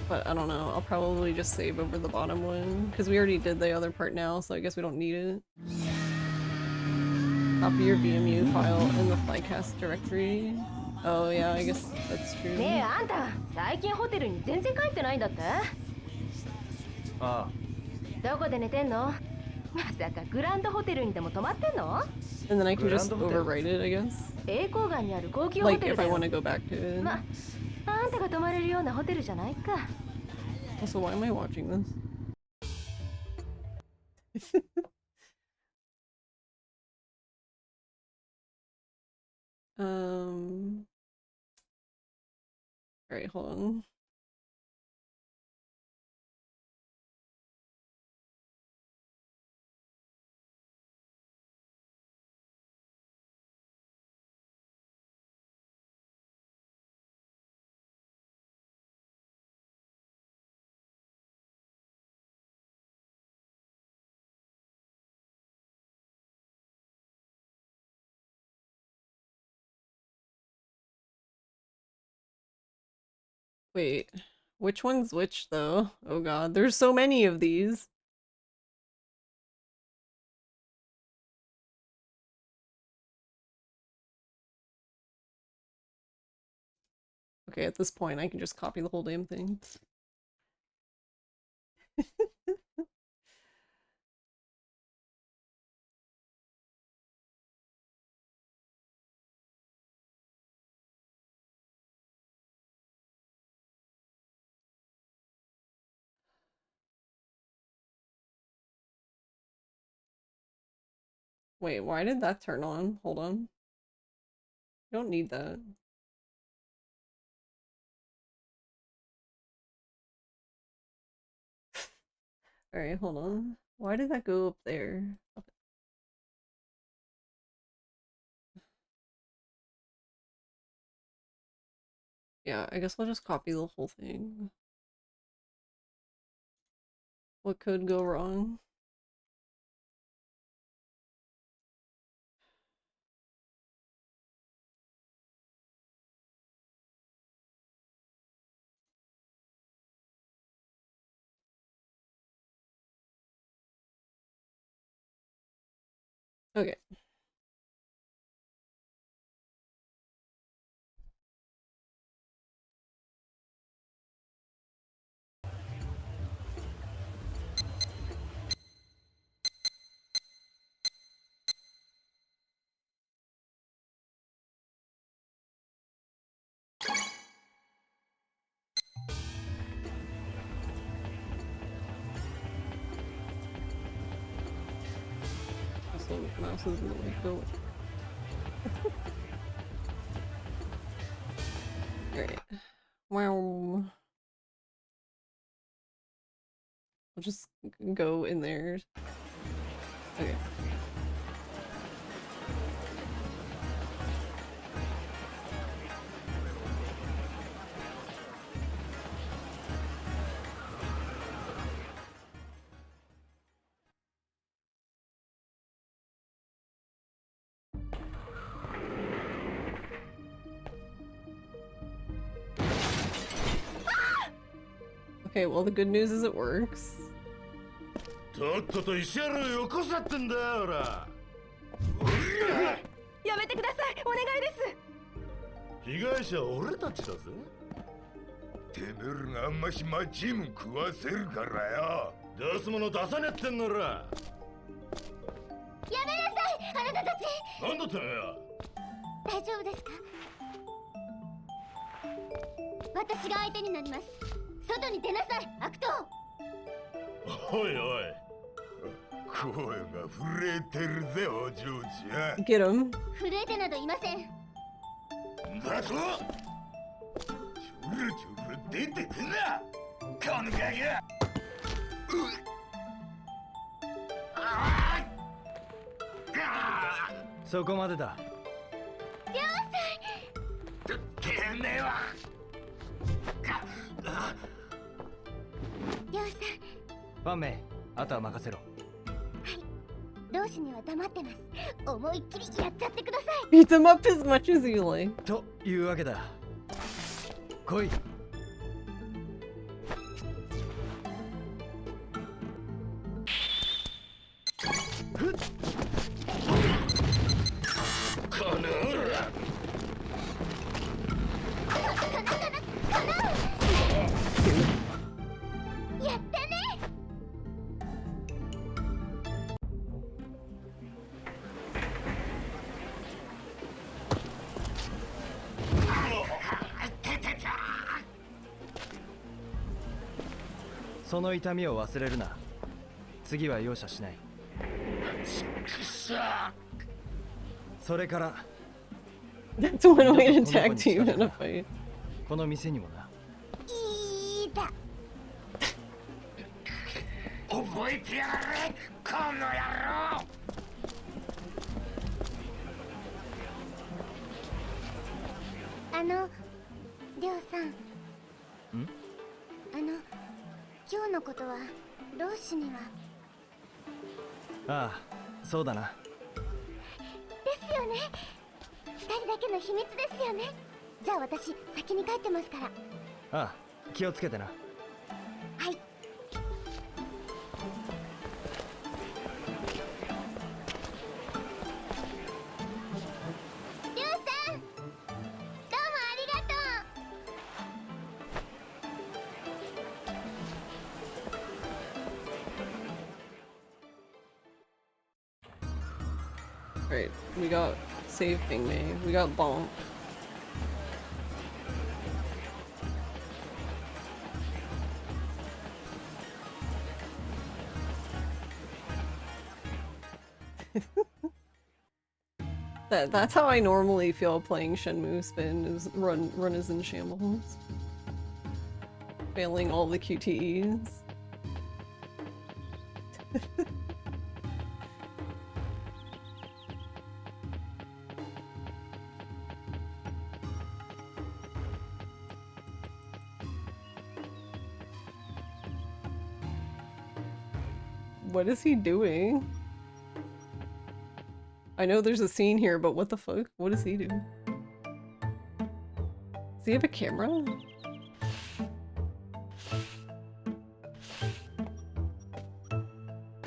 But I don't know, I'll probably just save over the bottom one, because we already did the other part now, so I guess we don't need it. Copy your VMU file in the flycast directory. Oh yeah, I guess that's true. ねえあんた、最近ホテルに全然帰ってないんだって？ああ。どこで寝てんの？まさかグランドホテルにでも泊まってんの？ And then I can just overwrite it, I guess. 栄光岩にある高級ホ Like テル if だ I よ。 want to go back to it. ま、あんたが泊まれるようなホテルじゃないか。 Also, why am I watching this? Alright, hold on. Wait, which one's which though? Oh god, there's so many of these. Okay, at this point I can just copy the whole damn thing. Wait, why did that turn on? Hold on. You don't need that. Alright, hold on. Why did that go up there? Okay. Yeah, I guess I'll just copy the whole thing. What could go wrong? Okay. Also, mouse is in the way. Go. Alright. Wow. I'll just go in there. Okay. Okay, well the good news is it works. とっとと石原をよこせってんだよ、ほら。やめてください、お願いです。被害者は俺たちだぜ。てめえらがあんましマジム食わせるからよ。出すもの出さねってんなら。やめなさい、あなたたち。なんだってめえや。大丈夫ですか？私が相手になります。外に出なさい、悪党。おいおい、Get him. 震えてなどいません。だとちょろちょろ出てくなこのガキがそこまでだ。りょうさん。てめえはりょうさん。ファンメイ、あとは任せろ。同志には黙ってます。思いっきりやっちゃってください。 Beat them up as much as you like. というわけだ。来い。このオラやったね。その痛みを忘れるな。次は容赦しない。それから That's one way to tag team in a fight. この店にもな。いいだ。覚えてやがれこの野郎。りょうさん。今日のことは同志には。ああ、そうだな。ですよね。2人だけの秘密ですよね。じゃあ私先に帰ってますから。ああ、気をつけてな。はい。りょうさん、どうもありがとう。Alright, we got save thing made. We got bonk. That's how I normally feel playing Shenmue Spin, is run is in shambles. Failing all the QTEs. What is he doing? I know there's a scene here, but what the fuck? What does he do? Does he have a camera?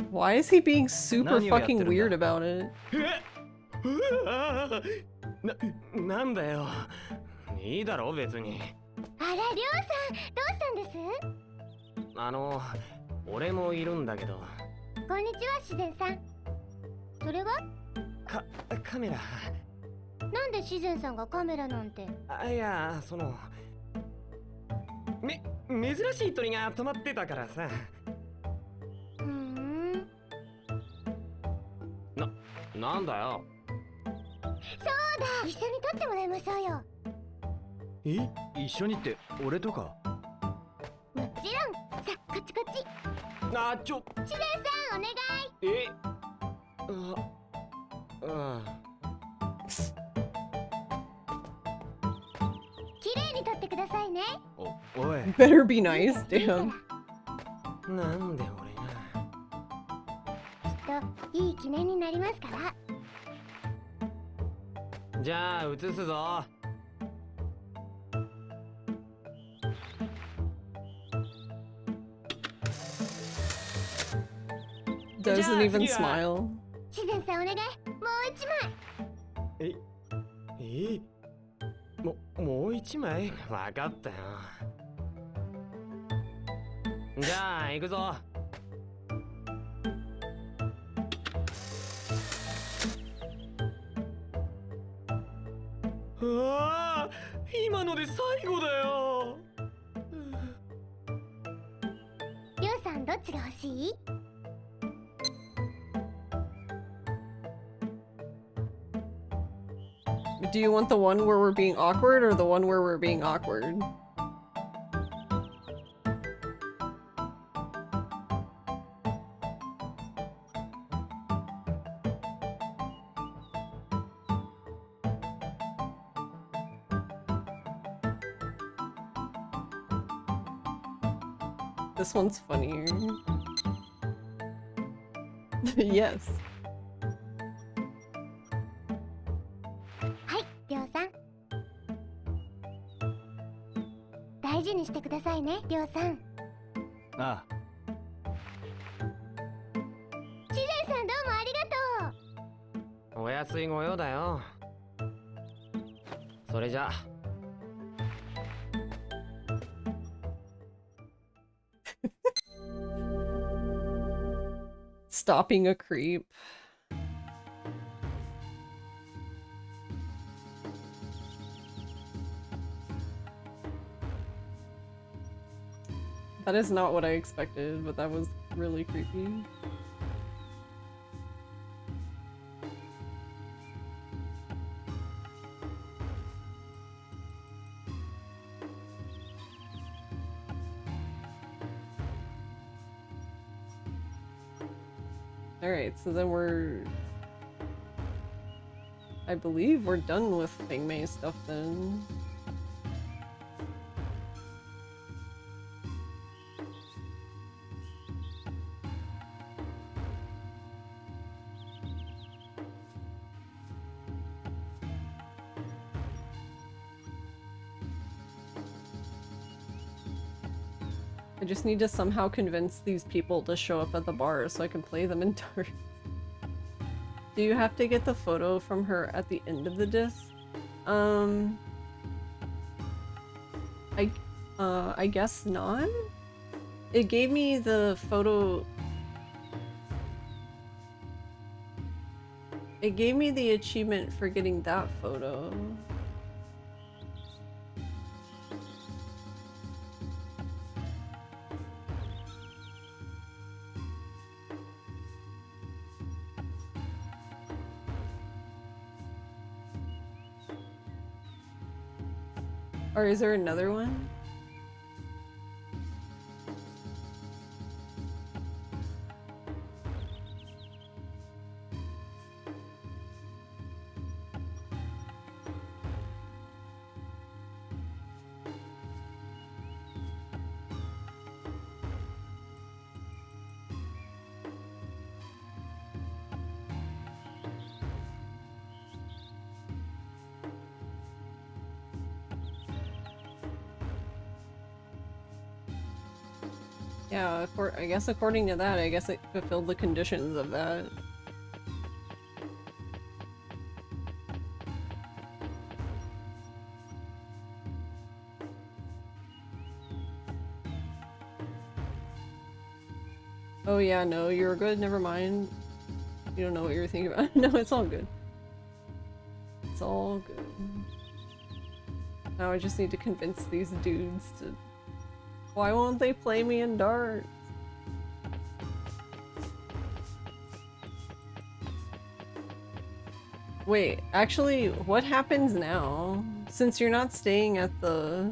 Why is he being super fucking weird about it? なんだよ。いいだろ別に。あら、りょうさん、どうしたんです？俺もいるんだけど。こんにちは、自然さん。それは？カメラ。なんで自然さんがカメラなんて。いや、珍しい鳥が止まってたからさ。なんだよ。そうだ、一緒に撮ってもらいましょうよ。一緒にって俺とか？もちろん。さ、こっちこっち。自然さん、お願い。綺麗に撮ってくださいね。おい。Better be nice, damn. なんで俺が。きっといい記念になりますから。じゃあ映すぞ。Doesn't even smile. 自然さんお願い。もう一枚。もう一枚？わかったよ。じゃあ行くぞ。今ので最後だよ。りょうさんどっちが欲しい？ Do you want the one where we're being awkward or the one where we're being awkward? This one's funnier. Yes. はい、りょうさん。大事にしてくださいね、りょうさん。ああ。知念さんどうもありがとう。お安いご用だよ。それじゃ。Stopping a creep. That is not what I expected, but that was really creepy. Alright, so then I believe we're done with Feng Mei stuff then. I just need to somehow convince these people to show up at the bar so I can play them in darts. Do you have to get the photo from her at the end of the disc? I guess not? It gave me the photo... It gave me the achievement for getting that photo. Or is there another one? Yeah, I guess according to that, I guess it fulfilled the conditions of that. Oh yeah, no, you're good, never mind. You don't know what you're thinking about. No, it's all good. It's all good. Now I just need to convince these dudes to... Why won't they play me in darts? Wait, actually, what happens now? Since you're not staying at the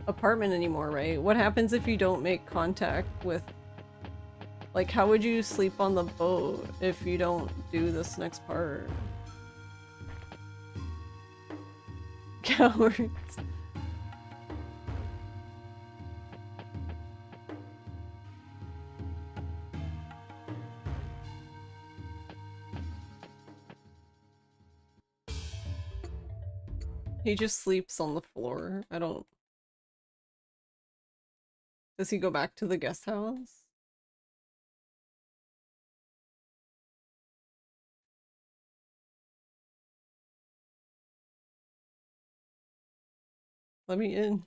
apartment anymore, right? What happens if you don't make contact with... Like, how would you sleep on the boat if you don't do this next part? Cowards. He just sleeps on the floor. I don't... Does he go back to the guest house? Let me in.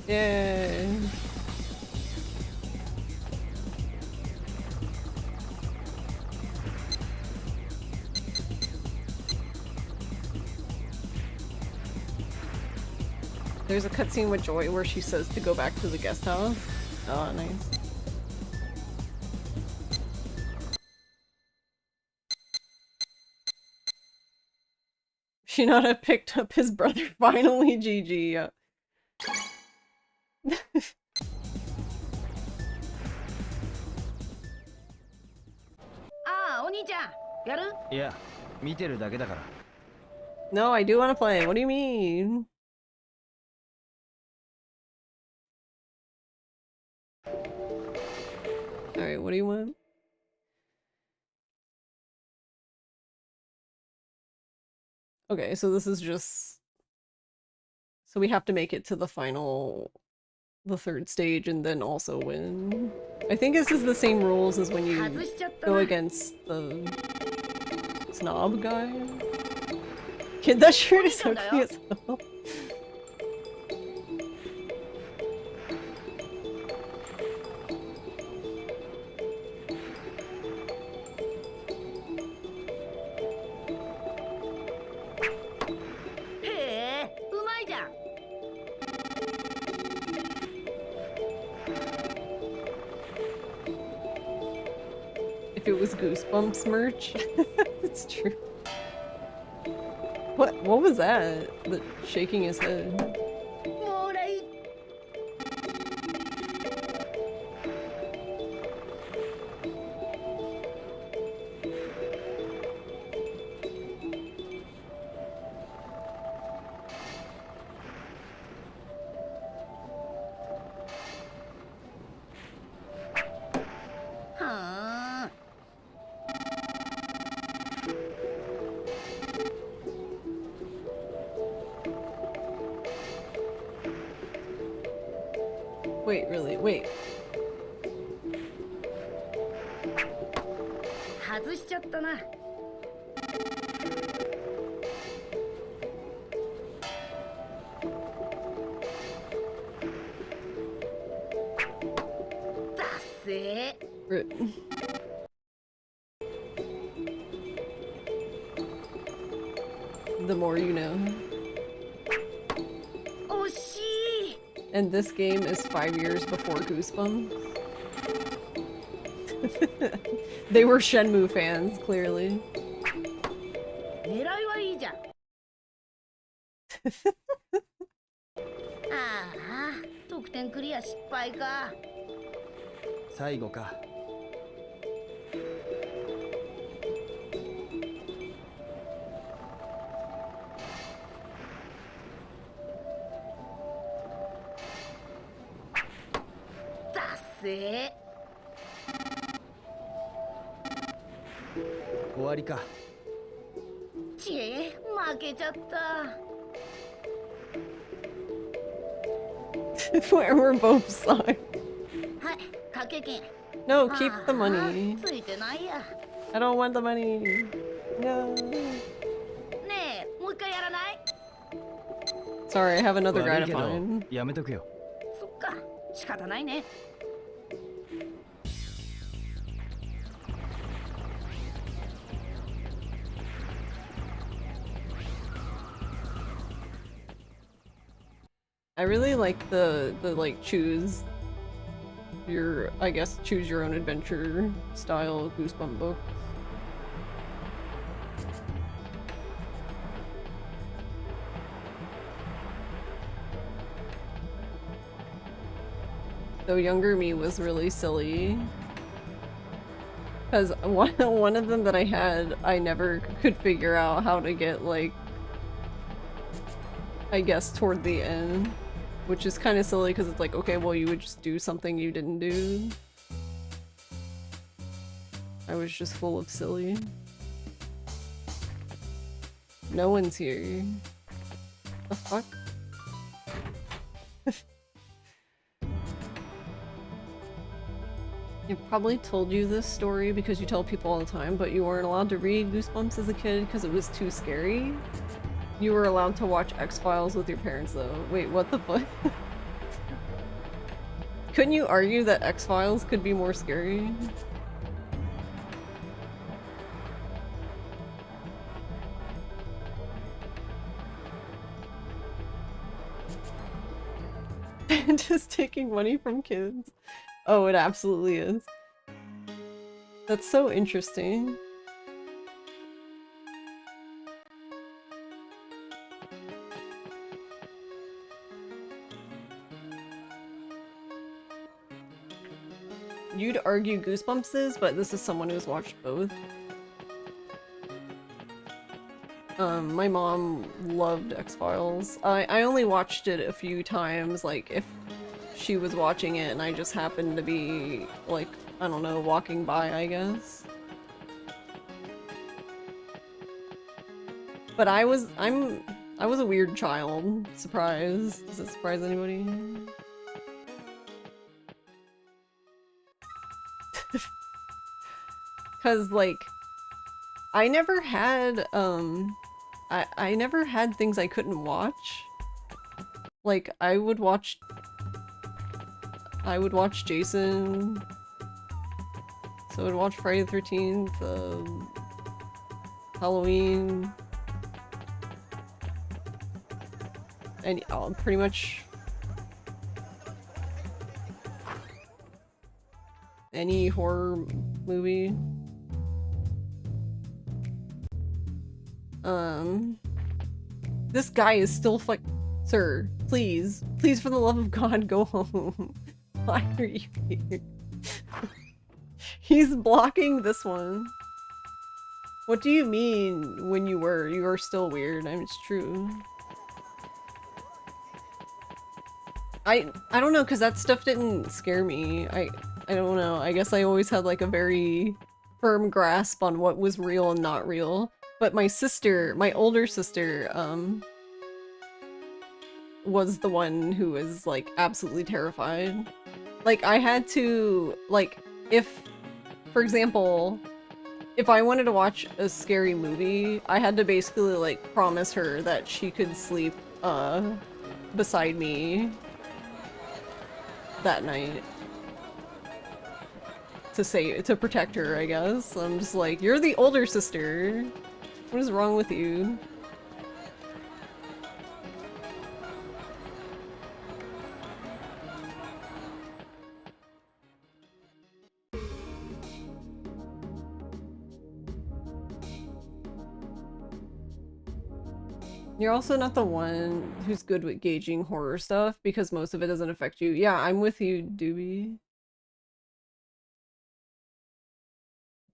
Yay. There's a cutscene with Joy where she says to go back to the guest house. Oh, nice. Shinada picked up his brother finally, GG. Yeah. ああ、お兄ちゃん、やる？いや、見てるだけだから。No, I do want to play. What do you mean? Alright, what do you want? Okay, so this is just... So we have to make it to the final... the third stage and then also win. I think this is the same rules as when you go against the... snob guy. Kid, that shirt is so cute as hell. If it was Goosebumps merch. It's true. What was that? The shaking his head. Wait, really? Wait. 外しちゃったな。だっせー。The more you know. And this game is 5 years before Goosebumps. They were Shenmue fans, clearly. 狙いはいいじゃん。ああ、得点クリア失敗か。最後か。終わりか。ちえ、負けちゃった。We're both sorry. はい、掛け金。No, keep the money. ついてないや。I don't want the money. No. ねえ、もう一回やらない？ Sorry, I have another guy to find. やめとくよ。そっか、仕方ないね。I really like the like choose your, I guess, choose your own adventure style Goosebump book. Though younger me was really silly. Because one of them that I had, I never could figure out how to get, like, I guess, toward the end. Which is kind of silly because it's like, okay, well, you would just do something you didn't do. I was just full of silly. No one's here. The fuck? I probably told you this story because you tell people all the time, but you weren't allowed to read Goosebumps as a kid because it was too scary. You were allowed to watch X-Files with your parents though. Wait, what the fuck? Couldn't you argue that X-Files could be more scary? Just taking money from kids. Oh, it absolutely is. That's so interesting. you'd argue Goosebumps is, but this is someone who's watched both. My mom loved X-Files. I only watched it a few times, like, if she was watching it and I just happened to be, like, I don't know, walking by, I guess. But I was a weird child. Surprise. Does it surprise anybody? Cause, like, I never had, I never had things I couldn't watch. Like, I would watch Jason. So I would watch Friday the 13th, Halloween. And pretty much any horror movie. This guy is still Sir, please. Please, for the love of God, go home. Why are you here? He's blocking this one. What do you mean when you were? You are still weird. I mean, it's true. I don't know, because that stuff didn't scare me. I don't know. I guess I always had, like, a very firm grasp on what was real and not real. But my sister, my older sister, was the one who was, like, absolutely terrified. Like, I had to, like, for example, if I wanted to watch a scary movie, I had to basically, like, promise her that she could sleep, beside me that night. To protect her, I guess. I'm just like, you're the older sister. What is wrong with you? You're also not the one who's good with gauging horror stuff because most of it doesn't affect you. Yeah, I'm with you, Doobie.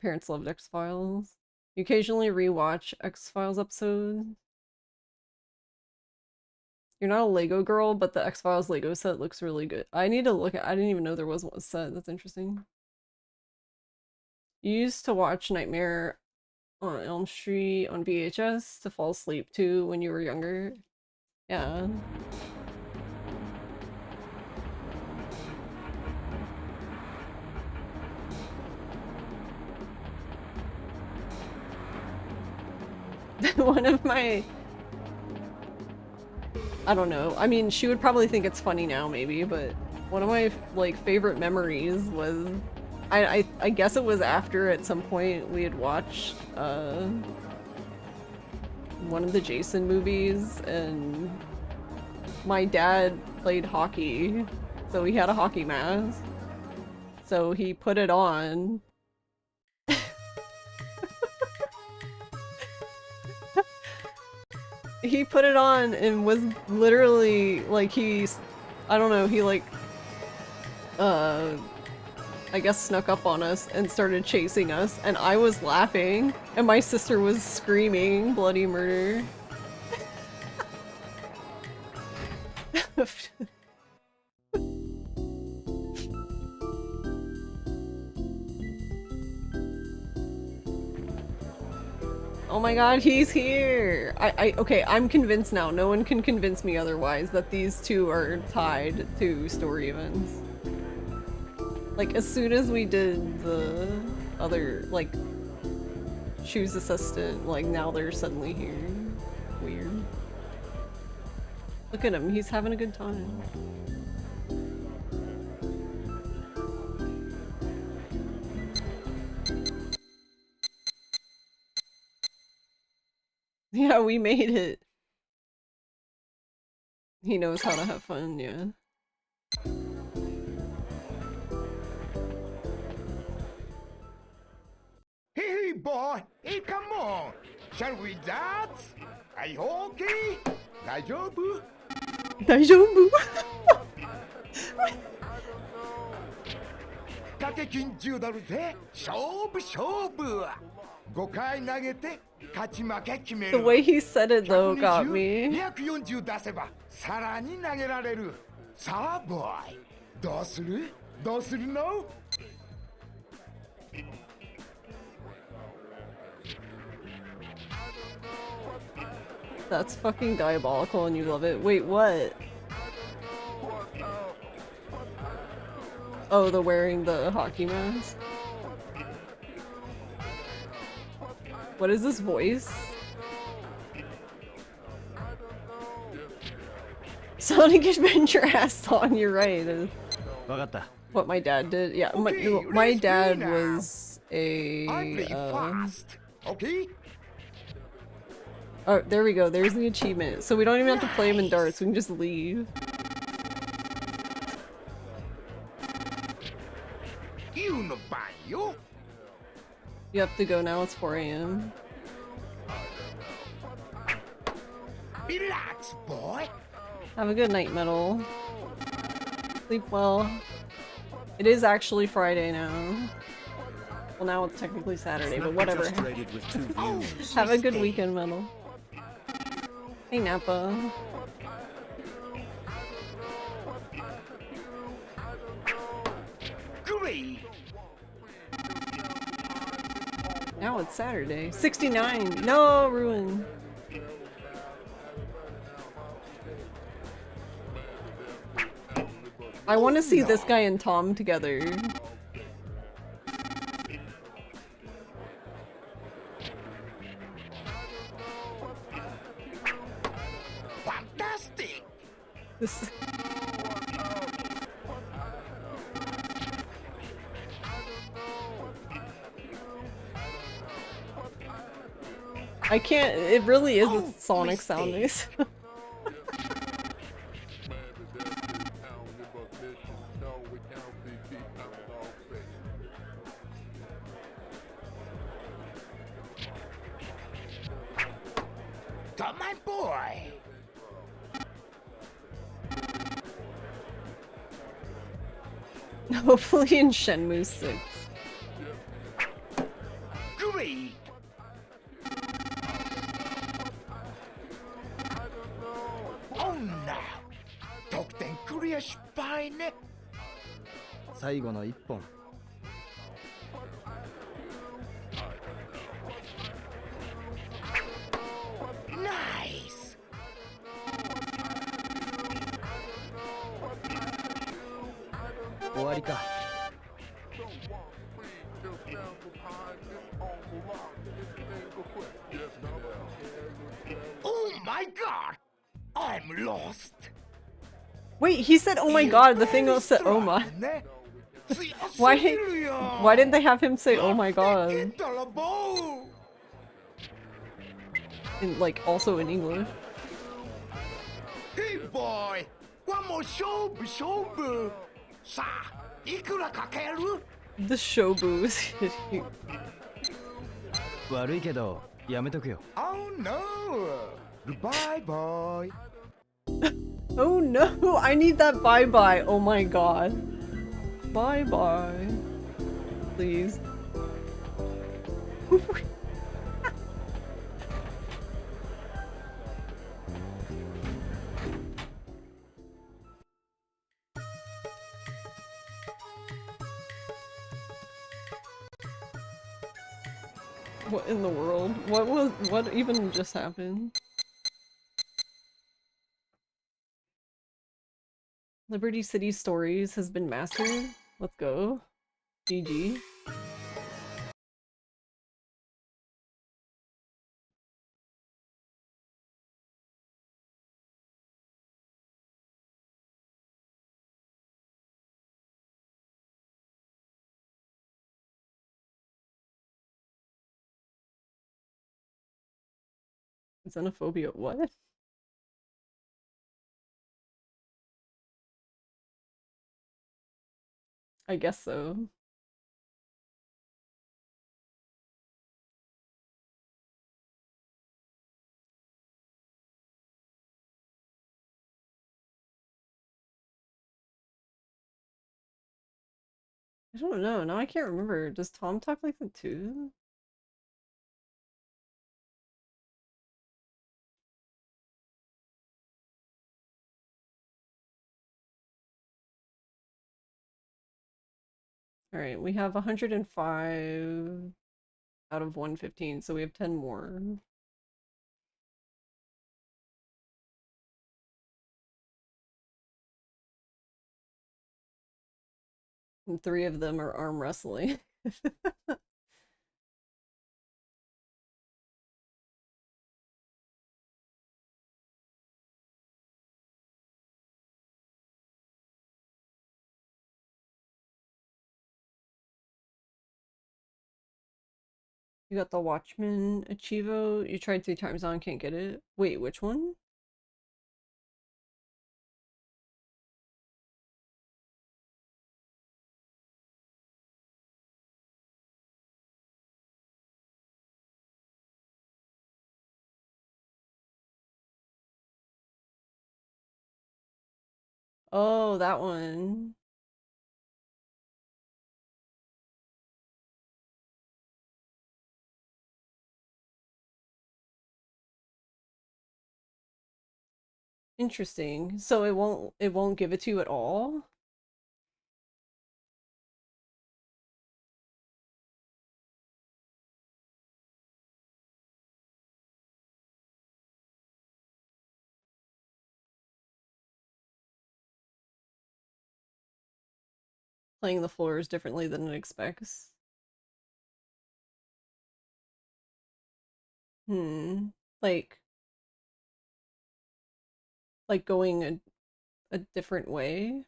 Parents loved X-Files. You occasionally rewatch X-Files episodes. You're not a Lego girl, but the X-Files Lego set looks really good. I need to look at I didn't even know there was one set. That's interesting. You used to watch Nightmare on Elm Street on VHS to fall asleep to when you were younger. Yeah. One of my... I don't know. I mean, she would probably think it's funny now, maybe, but one of my, like, favorite memories was... I guess it was after, at some point, we had watched, one of the Jason movies, and my dad played hockey, so he had a hockey mask. So he put it on. He put it on and was literally, like, I don't know, he, like, I guess snuck up on us and started chasing us, and I was laughing, and my sister was screaming bloody murder. Oh my god, he's here! Okay, I'm convinced now. No one can convince me otherwise that these two are tied to story events. Like, as soon as we did the other, like, Shu's assistant, like, now they're suddenly here. Weird. Look at him, he's having a good time. Yeah, we made it. He knows how to have fun, yeah. Hey, boy! Hey, come on! Shall we dance? Are you okay? Daijoubu? Daijoubu? 掛け金10ドルで勝負5回投げて勝ち負け決める The way he said it though got me. 240出せばさらに投げられるさあボーイどうするの That's fucking diabolical and you love it. Wait, what? Oh, the wearing the hockey mask? What is this voice? Sonic Adventure ass song, you're right. What my dad did. Yeah, my dad was a... Okay. Oh, there we go. There's the achievement. So we don't even have to play him in darts. We can just leave. You have to go now. It's 4 a.m. Relax, boy. Have a good night, Metal. Sleep well. It is actually Friday now. Well, now it's technically Saturday, but whatever. Have a good weekend, Metal. Hey, Nappa. Great. Now it's Saturday. 69! No, Ruin! I want to see this guy and Tom together. Fantastic. This. I can't. It really is a Sonic sounding. Come my boy. Hopefully in Shenmue 6. Great. Oh no. 得点クリア失敗ね。最後の1本。ナイス。終わりか。Oh my god! I'm lost. Wait, he said, "Oh my god." The thing said, "Oh my." Why didn't they have him say, "Oh my god"? In, like, also in English. Hey boy, one more 勝負。さあ、いくらかける？ The Shobu is hitting. 悪いけどやめとくよ。Oh no! Goodbye, boy. Oh no! I need that bye bye. Oh my god. Bye bye. Please. What in the world? What even just happened? Liberty City Stories has been mastered. Let's go. GG. Xenophobia, what? I guess so. I don't know. Now I can't remember. Does Tom talk like that too? All right, we have 105 out of 115, so we have 10 more. And 3 of them are arm wrestling. You got the Watchmen Achievo. You tried 3 times on, can't get it. Wait, which one? Oh, that one. Interesting. So it won't give it to you at all? Playing the floors differently than it expects. Like going a different way.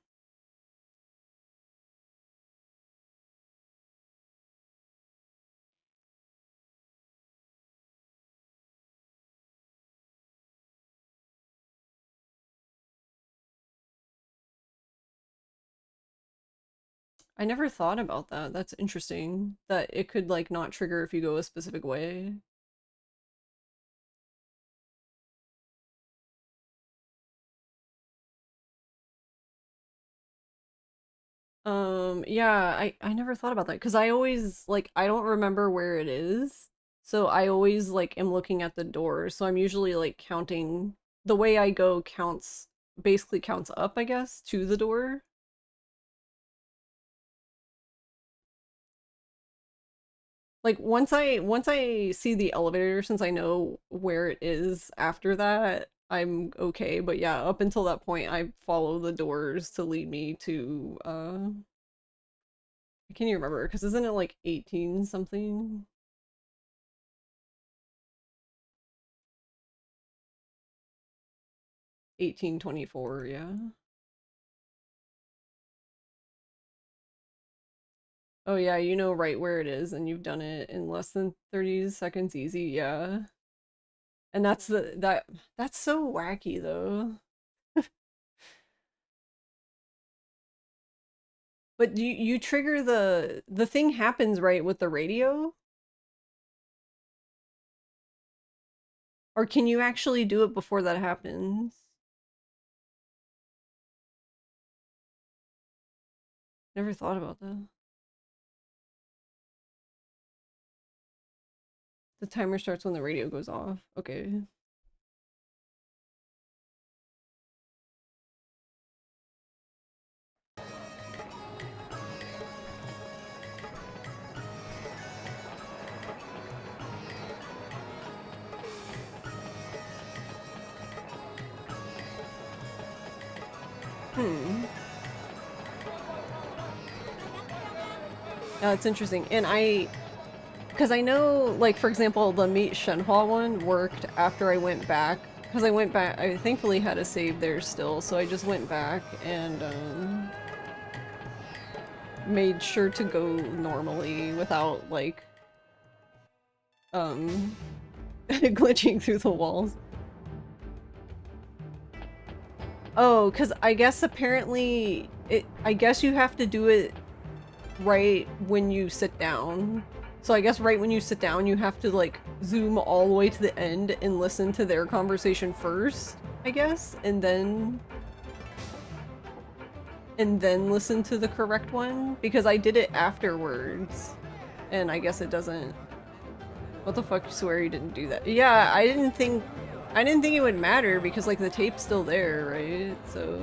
I never thought about that. That's interesting. That it could like not trigger if you go a specific way. Yeah, I never thought about that because I always like I don't remember where it is. So I always like am looking at the door. So I'm usually like counting the way I go basically counts up, I guess, to the door. Like once I see the elevator, since I know where it is after that, I'm okay. But yeah, up until that point, I follow the doors to lead me to I can't even remember because isn't it like 18 something? 1824, yeah. Oh yeah, you know right where it is and you've done it in less than 30 seconds easy, yeah. And that's so wacky though. But you trigger the thing happens right with the radio? Or can you actually do it before that happens? Never thought about that. The timer starts when the radio goes off. Okay. It's interesting. And because I know, like, for example, the Meet Shenhua one worked after I went back. Because I went back, I thankfully had a save there still, so I just went back and made sure to go normally without, like, glitching through the walls. Oh, because I guess apparently, I guess you have to do it right when you sit down. So I guess right when you sit down, you have to like zoom all the way to the end and listen to their conversation first, I guess, and then and then listen to the correct one, because I did it afterwards, and I guess it doesn't. What the fuck? You swear you didn't do that? Yeah, I didn't think it would matter because like the tape's still there, right? So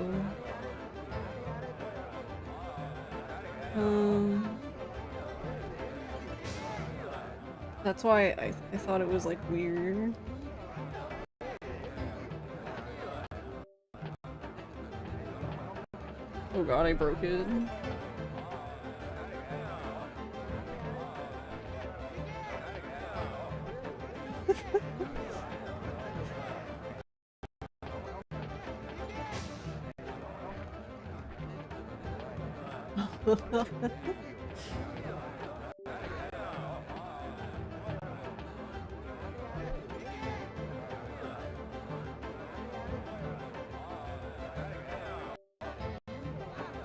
that's why I thought it was like weird. Oh god, I broke it.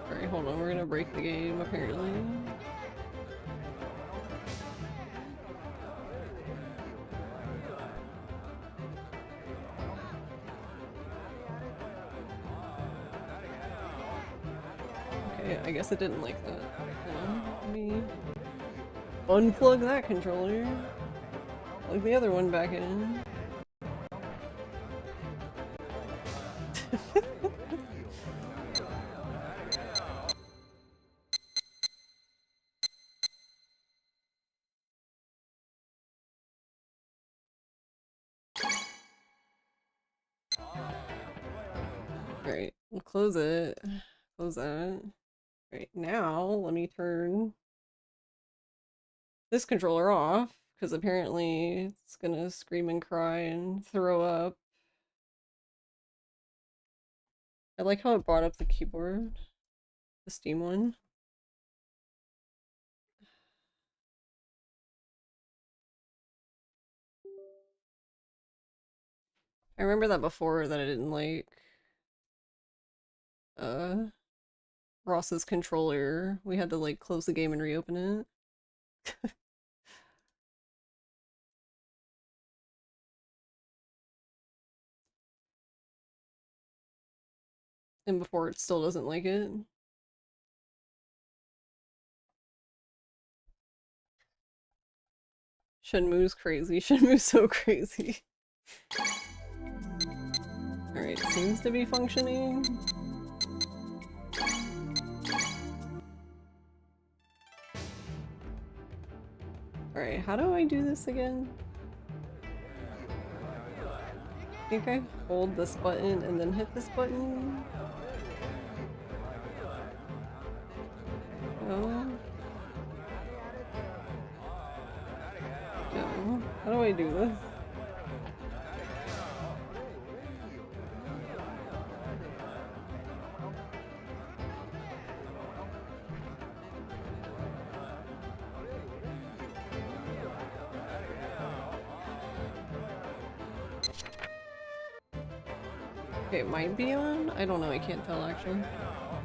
Alright, hold on, we're gonna break the game, apparently. Okay, I guess it didn't like that. Let me unplug that controller. Plug the other one back in. Alright, we'll close it. Close that. Right, now let me turn this controller off, because apparently it's gonna scream and cry and throw up. I like how it brought up the keyboard. The Steam one. I remember that before that I didn't like Ross's controller. We had to like close the game and reopen it. And before it still doesn't like it. Shenmue's crazy. Shenmue's so crazy. Alright, seems to be functioning. Alright, how do I do this again? I think I hold this button and then hit this button. No. No. How do I do this? Okay, it might be on? I don't know, I can't tell actually.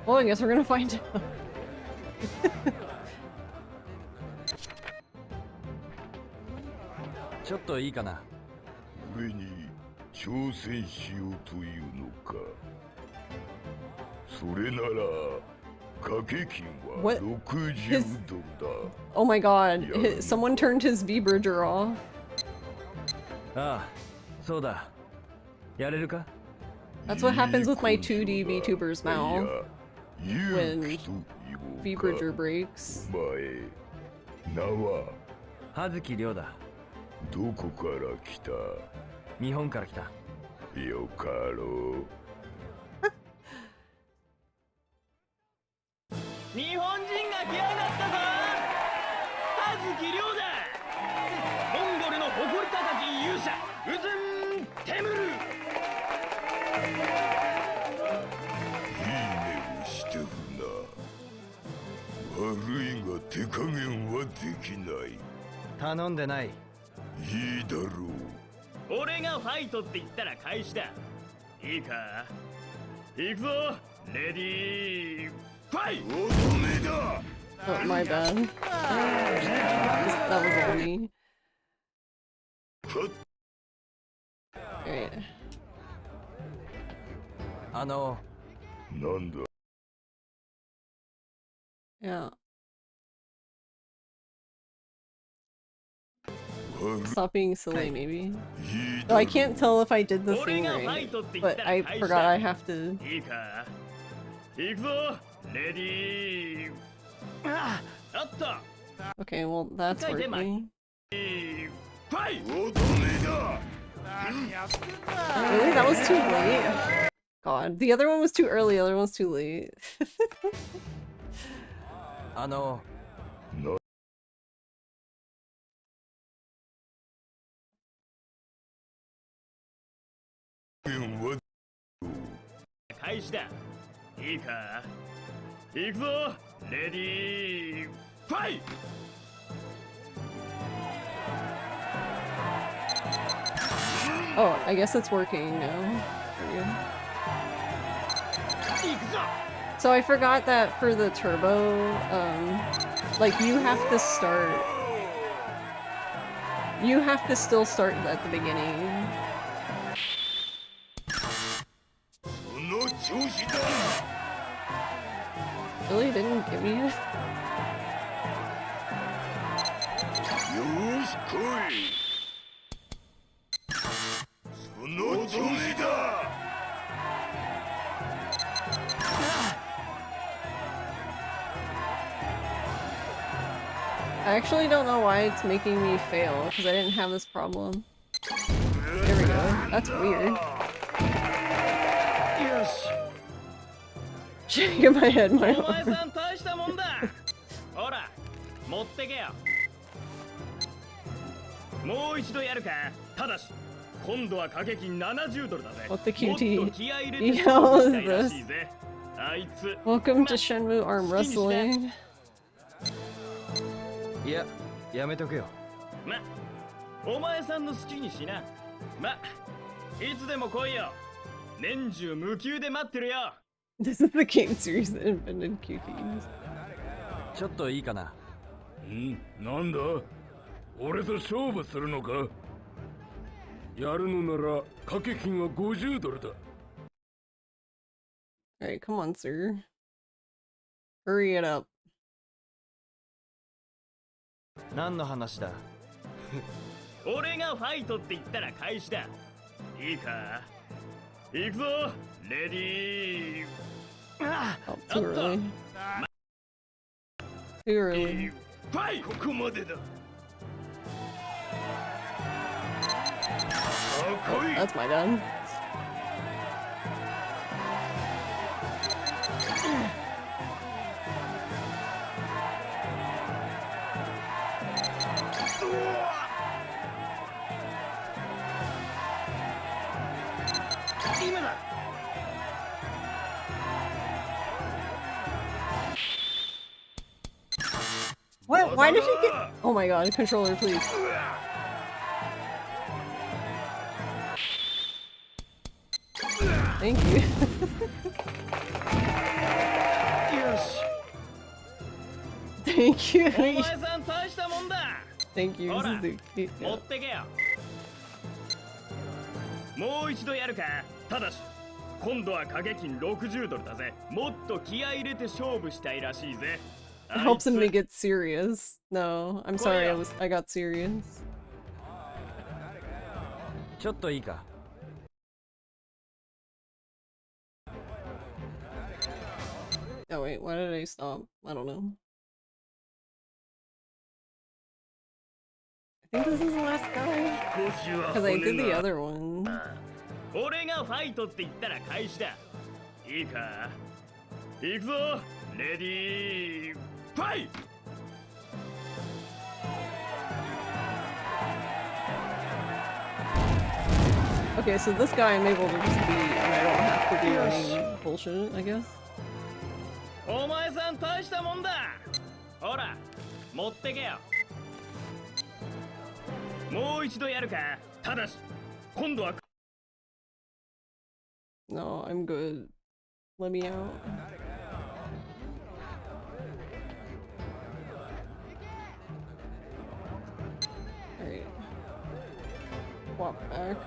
Well, I guess we're gonna find out. What? Oh my god, someone turned his V-Bridger off. That's what happens with my 2D VTuber's mouth when V-Bridger breaks. 葉月亮だ。どこから来た？日本から来た。よかろう。日本人が来やがったぞ。葉月亮だ。モンゴルの誇り高き勇者、ウズン・テムル。いい目をしてるな。悪いが手加減はできない。頼んでない。いいだろう。俺がファイトって言ったら開始だ。いいか。行くぞ。レディー。ファイ。乙女だ。Oh, my bad. That was on me. Alright. なんだ Yeah. Stop being silly, maybe. So I can't tell if I did the thing right, but I forgot I have to. Okay, well that's working. Really? That was too late? God, the other one was too early, the other one was too late. No. 開始だ。いいか。行くぞ。レディーファイ。Oh, I guess it's working now. So I forgot that for the turbo, like you have to start. You have to still start at the beginning. Really didn't give me it? I actually don't know why it's making me fail, because I didn't have this problem. There we go. That's weird. Shaking my head, my arm. What the QT hell is this? Welcome to Shenmue Arm Wrestling. いや、やめとくよ。ま、お前さんの好きにしな。ま、いつでも来いよ。年中無休で待ってるよ。This is the game series that invented QTs. ちょっといいかな。なんだ？俺と勝負するのか？やるのなら掛け金は50ドルだ。Alright, come on, sir. Hurry it up. 何の話だ？俺がファイトって言ったら開始だ。いいか？行くぞ。レディー。Oh, too early. Too early. ファイ。ここまでだ。That's my gun. What? Why did he get? Oh my god, controller, please. Thank you. Thank you. Thank you, Suzuki. 持ってけよ。もう一度やるか。ただし、今度は掛け金60ドルだぜ。もっと気合い入れて勝負したいらしいぜ。It helps him to get serious. No, I'm sorry, I got serious. ちょっといいか。Oh wait, why did I stop? I don't know. I think this is the last guy. Because I did the other one. 俺がファイトって言ったら開始だ。いいか？行くぞ。レディーファイト。Okay, so this guy I'm able to just beat, and I don't have to do any bullshit, I guess. お前さん大したもんだ。ほら、持ってけよ。もう一度やるか。ただし、今度は。No, I'm good. Let me out. Alright. Walk back.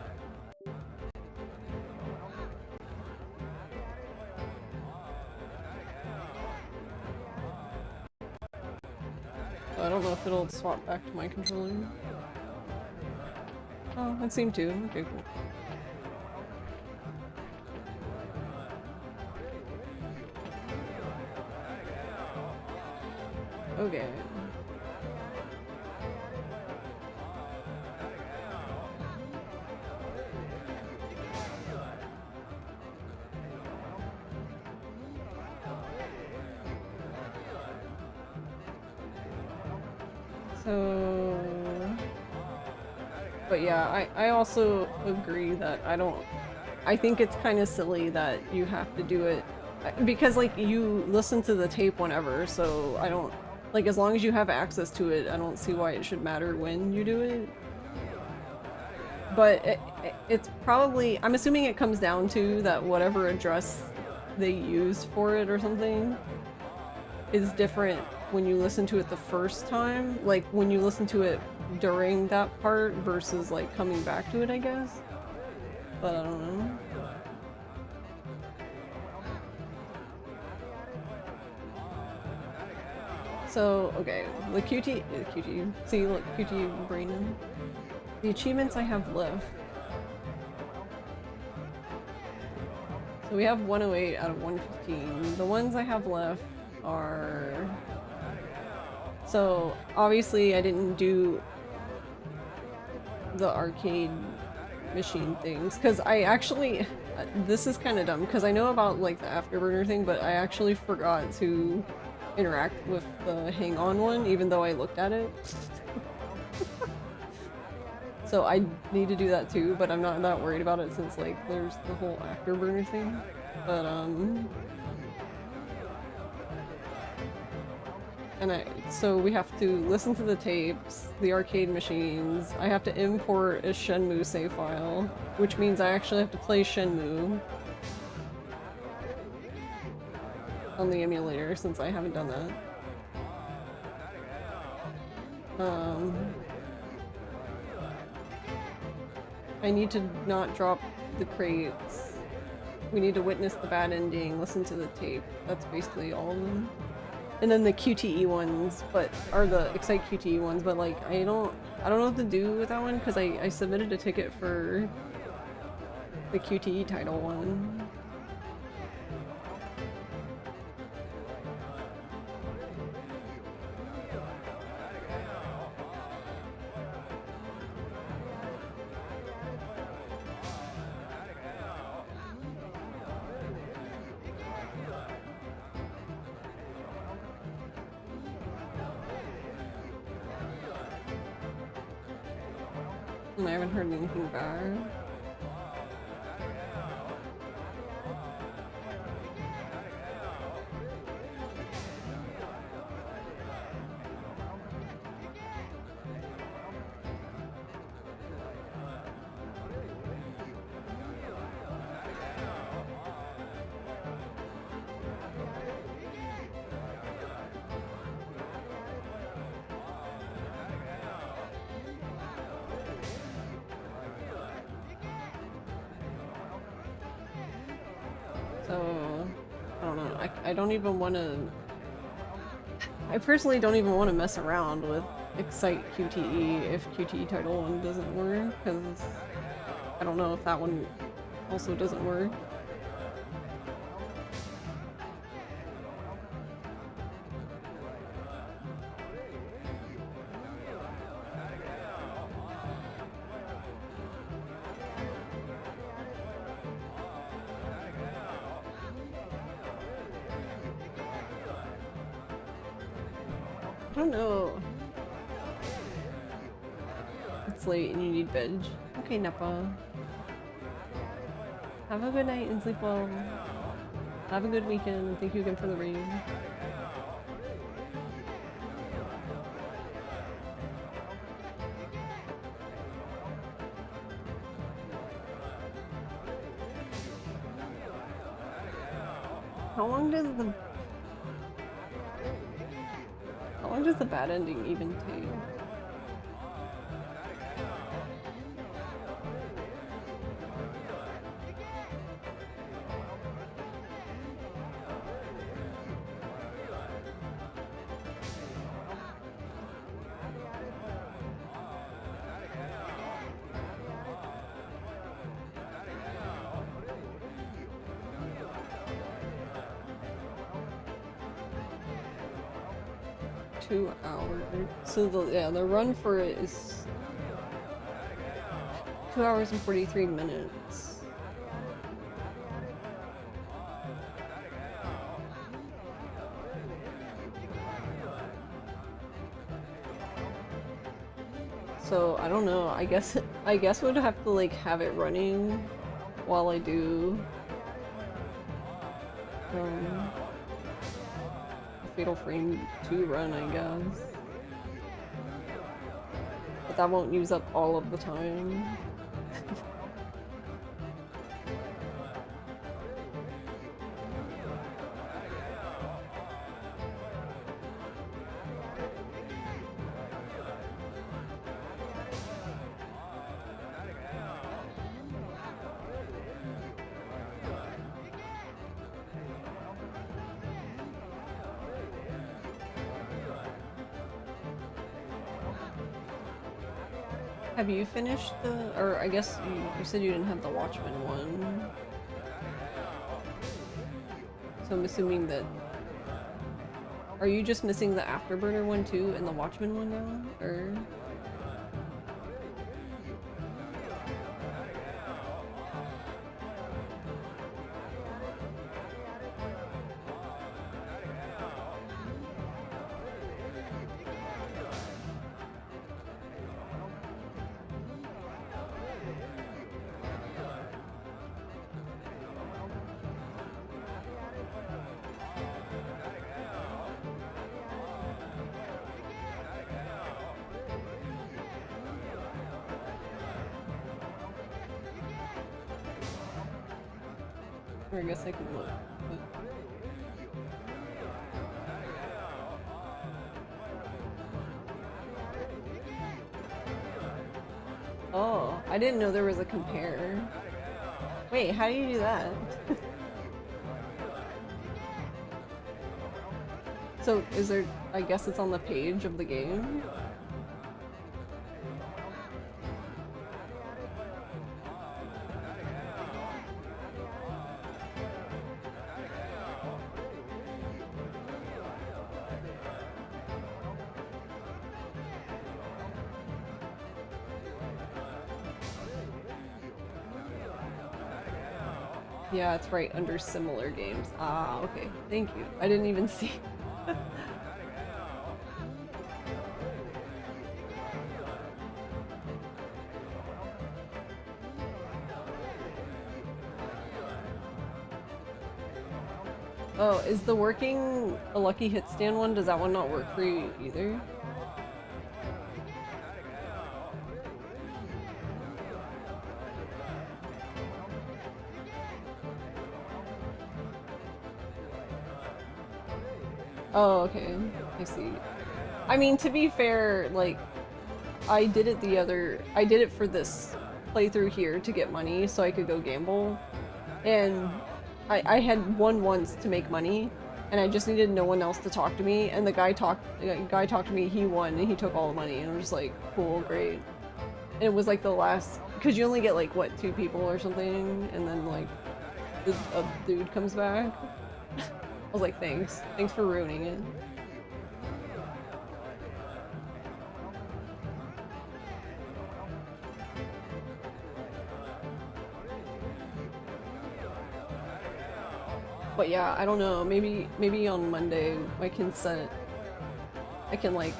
know if it'll swap back to my controller. Oh, it seemed to. Okay, cool. Okay. So, but yeah, I also agree that I think it's kind of silly that you have to do it because like you listen to the tape whenever, so I don't, like as long as you have access to it, I don't see why it should matter when you do it. But it's probably, I'm assuming it comes down to that whatever address they use for it or something is different when you listen to it the first time, like when you listen to it during that part versus like coming back to it, I guess. But I don't know. So, okay, the QT, see, look, QT brain. The achievements I have left. So we have 108 out of 115. The ones I have left are... So, obviously I didn't do the arcade machine things, because I actually... This is kind of dumb, because I know about, like, the afterburner thing, but I actually forgot to interact with the hang-on one, even though I looked at it. So I need to do that too, but I'm not that worried about it since, like, there's the whole afterburner thing. But, so we have to listen to the tapes, the arcade machines. I have to import a Shenmue save file, which means I actually have to play Shenmue on the emulator since I haven't done that. I need to not drop the crates. We need to witness the bad ending, listen to the tape. That's basically all of them. And then the QTE ones, are the Excite QTE ones, but like I don't know what to do with that one because I submitted a ticket for the QTE title one. I haven't heard anything bad. So, I don't know, I don't even want to... I personally don't even want to mess around with Excite QTE if QTE Title 1 doesn't work, because I don't know if that one also doesn't work. I don't know. It's late and you need bed. Okay, Nappa. Have a good night and sleep well. Have a good weekend and thank you again for the raid. How long does the bad ending even take? 2 hours. So the run for it is 2 hours and 43 minutes. So I don't know. I guess we'd have to like have it running while I do Fatal Frame 2 run, I guess. But that won't use up all of the time. Have you finished the, or I guess you said you didn't have the Watchmen one. So I'm assuming that, are you just missing the Afterburner one too and the Watchmen one now, or? Or I guess I could look. Oh, I didn't know there was a compare. Wait, how do you do that? So, is there, I guess it's on the page of the game? Yeah, it's right under similar games. Ah, okay. Thank you. I didn't even see. Oh, is the working a lucky hit stand one? Does that one not work for you either? Oh, okay. I see. I mean, to be fair, like, I did it for this playthrough here to get money so I could go gamble. And I had won once to make money, and I just needed no one else to talk to me, and the guy talked to me, he won, and he took all the money, and I'm just like, cool, great. And it was like the last, because you only get like, what, 2 people or something, and then like, a dude comes back. I was like, thanks. Thanks for ruining it. But yeah, I don't know. Maybe on Monday I can like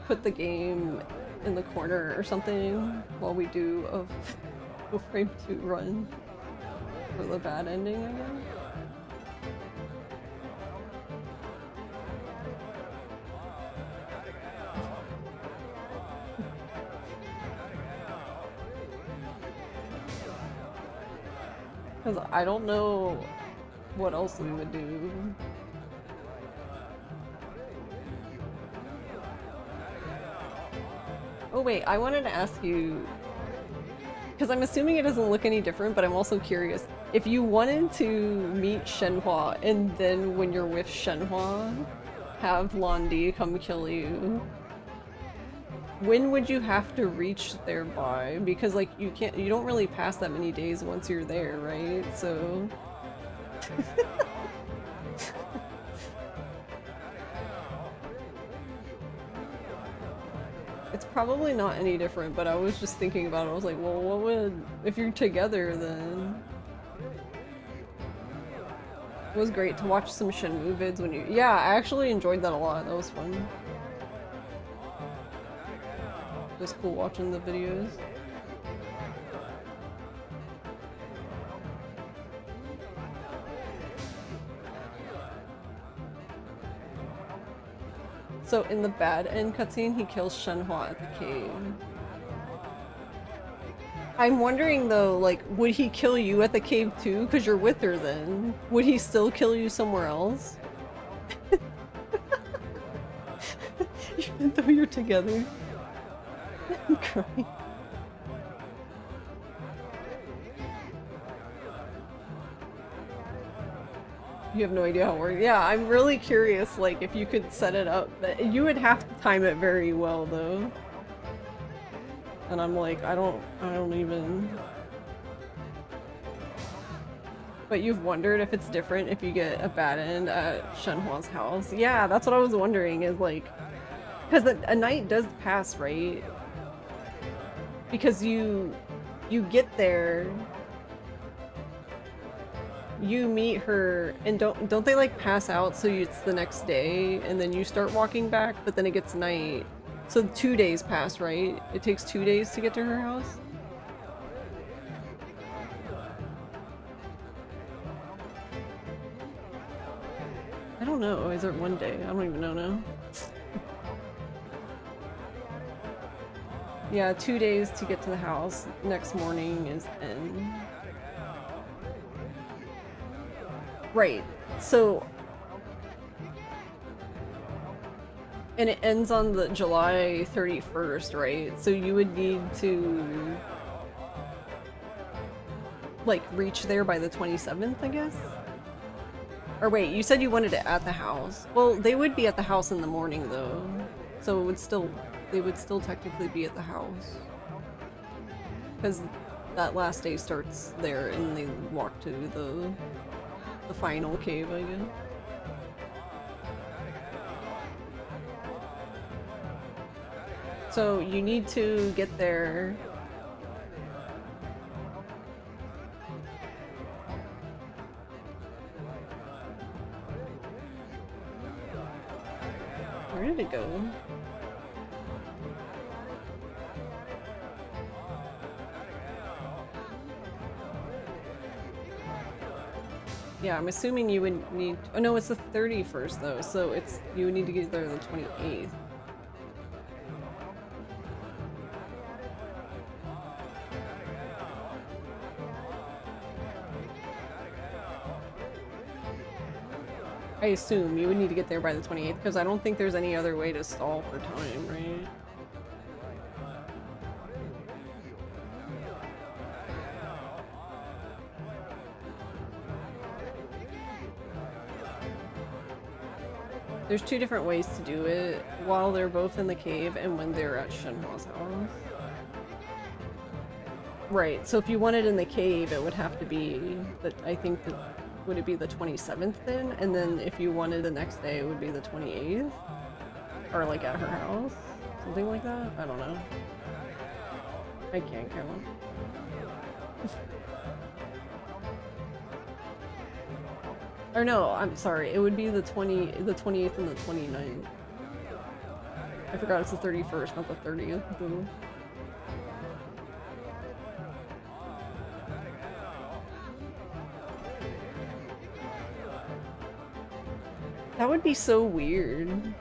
put the game in the corner or something while we do a frame 2 run for the bad ending, I guess. Because I don't know what else we would do. Oh wait, I wanted to ask you, because I'm assuming it doesn't look any different, but I'm also curious. If you wanted to meet Shenhua, and then when you're with Shenhua, have Londi come kill you, when would you have to reach there by? Because like you don't really pass that many days once you're there, right? So It's probably not any different, but I was just thinking about it. I was like, well, what would... If you're together, then... It was great to watch some Shenmue vids when you... Yeah, I actually enjoyed that a lot. That was fun. It was cool watching the videos. So in the bad end cutscene, he kills Shenhua at the cave. I'm wondering though, like, would he kill you at the cave too? Because you're with her then. Would he still kill you somewhere else? Even though you're together. I'm crying. You have no idea how it works. Yeah, I'm really curious, like, if you could set it up. You would have to time it very well, though. And I'm like, I don't even... But you've wondered if it's different if you get a bad end at Shenhua's house. Yeah, that's what I was wondering, is like... Because a night does pass, right? Because you get there... You meet her, and don't they like pass out so it's the next day, and then you start walking back, but then it gets night. So 2 days pass, right? It takes 2 days to get to her house? I don't know. Is it 1 day? I don't even know now. Yeah, 2 days to get to the house. Next morning is end. Right, so... And it ends on the July 31st, right? So you would need to... like, reach there by the 27th, I guess? Or wait, you said you wanted it at the house. Well, they would be at the house in the morning, though. So it would still... they would still technically be at the house. Because that last day starts there, and they walk to the final cave, I guess. So you need to get there. Where did it go? Yeah, I'm assuming you would need... Oh no, it's the 31st though, so it's... you would need to get there the 28th. I assume you would need to get there by the 28th, because I don't think there's any other way to stall for time, right? There's two different ways to do it, while they're both in the cave and when they're at Shenhua's house. Right, so if you want it in the cave, it would have to be, I think, would it be the 27th then? And then if you wanted the next day, it would be the 28th? Or like at her house? Something like that? I don't know. I can't count. Or no, I'm sorry, it would be the 28th and the 29th. I forgot it's the 31st, not the 30th. Boo. That would be so weird.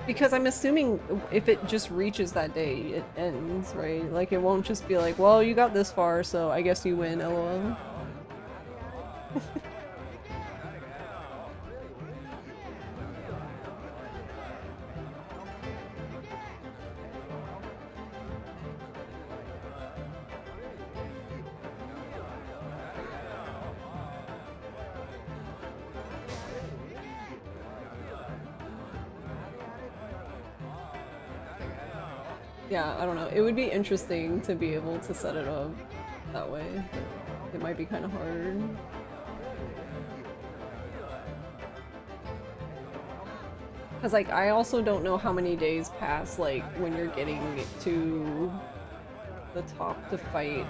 Because I'm assuming if it just reaches that day, it ends, right? Like, it won't just be like, well, you got this far, so I guess you win, lol. Yeah, I don't know. It would be interesting to be able to set it up that way. It might be kind of hard. Cause like I also don't know how many days pass like when you're getting to the top to fight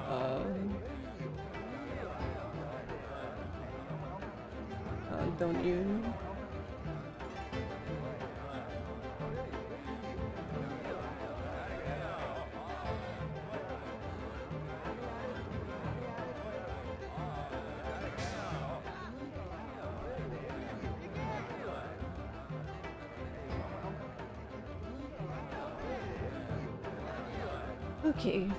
don't you? Okay,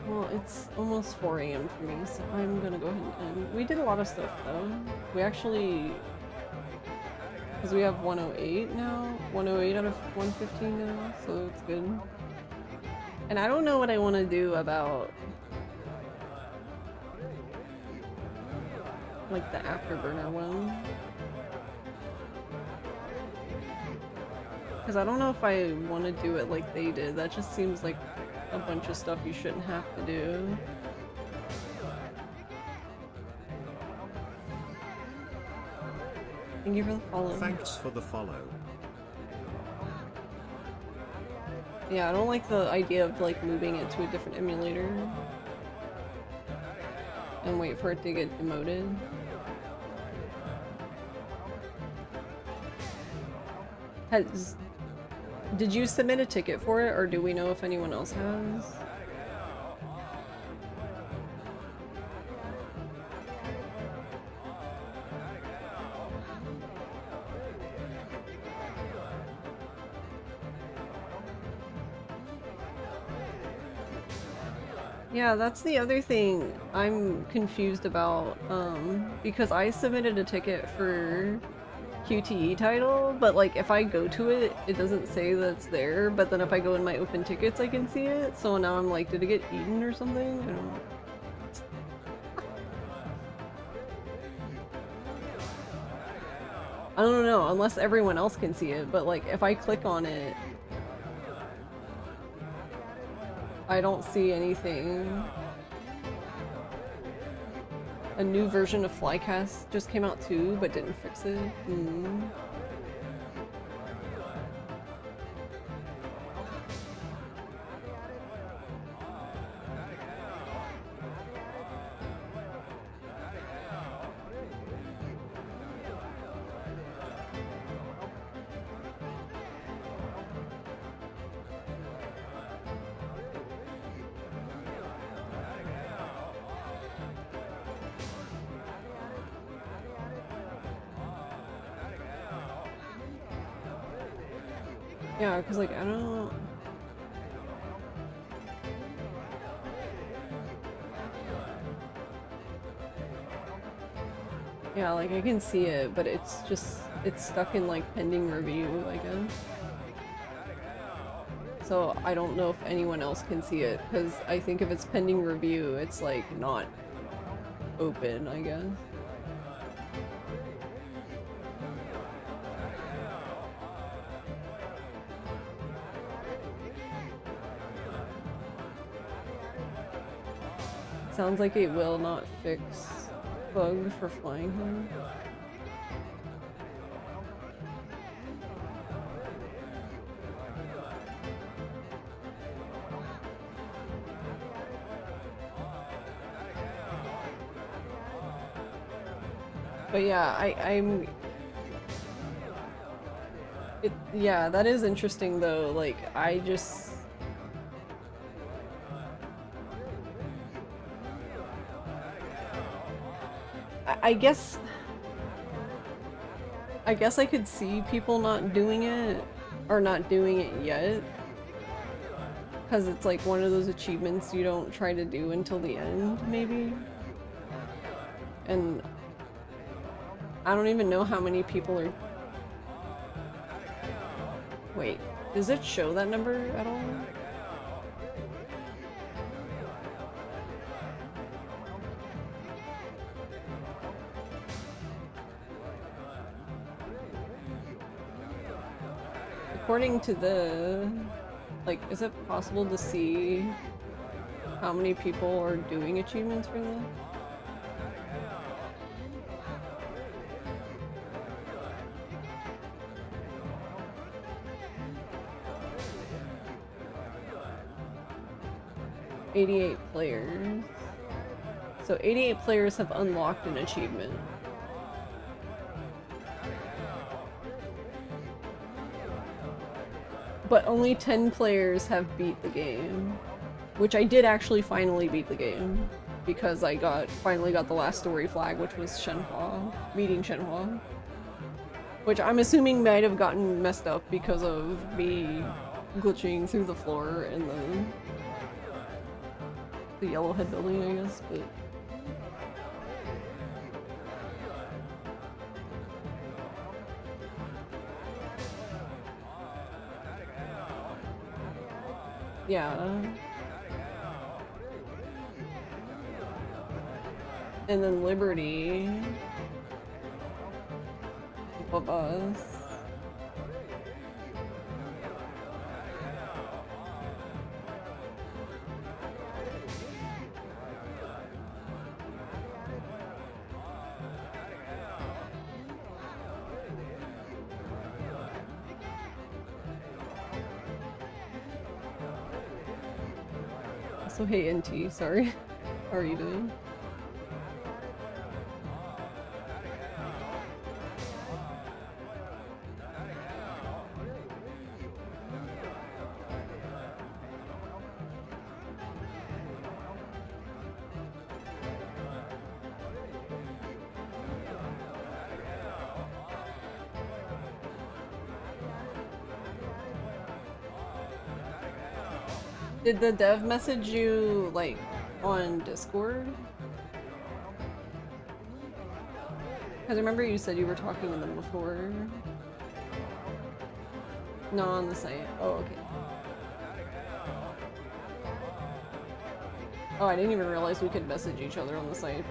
well it's almost 4 AM for me, so I'm gonna go ahead and end. We did a lot of stuff though. We actually, because we have 108 now, 108 out of 115 now, so it's good. And I don't know what I want to do about like the afterburner one. Because I don't know if I want to do it like they did. That just seems like a bunch of stuff you shouldn't have to do. Thank you for the follow. Thanks for the follow. Yeah, I don't like the idea of like moving it to a different emulator and wait for it to get demoted. Did you submit a ticket for it, or do we know if anyone else has? Yeah, that's the other thing I'm confused about, because I submitted a ticket for QTE title, but like if I go to it, it doesn't say that it's there, but then if I go in my open tickets, I can see it, so now I'm like, did it get eaten or something? I don't know. I don't know, unless everyone else can see it, but like if I click on it, I don't see anything. A new version of Flycast just came out too, but didn't fix it. Yeah, because like, I don't... Yeah, like I can see it, but it's just, it's stuck in like pending review, I guess. So I don't know if anyone else can see it, because I think if it's pending review, it's like not open, I guess. Sounds like it will not fix bug for flying him. But yeah, I'm... Yeah, that is interesting though, like, I just... I guess I could see people not doing it, or not doing it yet, because it's like one of those achievements you don't try to do until the end, maybe. And I don't even know how many people are... Wait, does it show that number at all? According to the... Like, is it possible to see how many people are doing achievements for this? 88 players. So 88 players have unlocked an achievement. But only 10 players have beat the game. Which I did actually finally beat the game. Because I finally got the last story flag, which was Shenhua. Meeting Shenhua. Which I'm assuming might have gotten messed up because of me glitching through the floor in the Yellowhead building, I guess, but... yeah. And then Liberty above us. So hey NT, sorry. How are you doing? Did the dev message you, like, on Discord? Because I remember you said you were talking to them before. No, on the site. Oh, okay. Oh, I didn't even realize we could message each other on the site.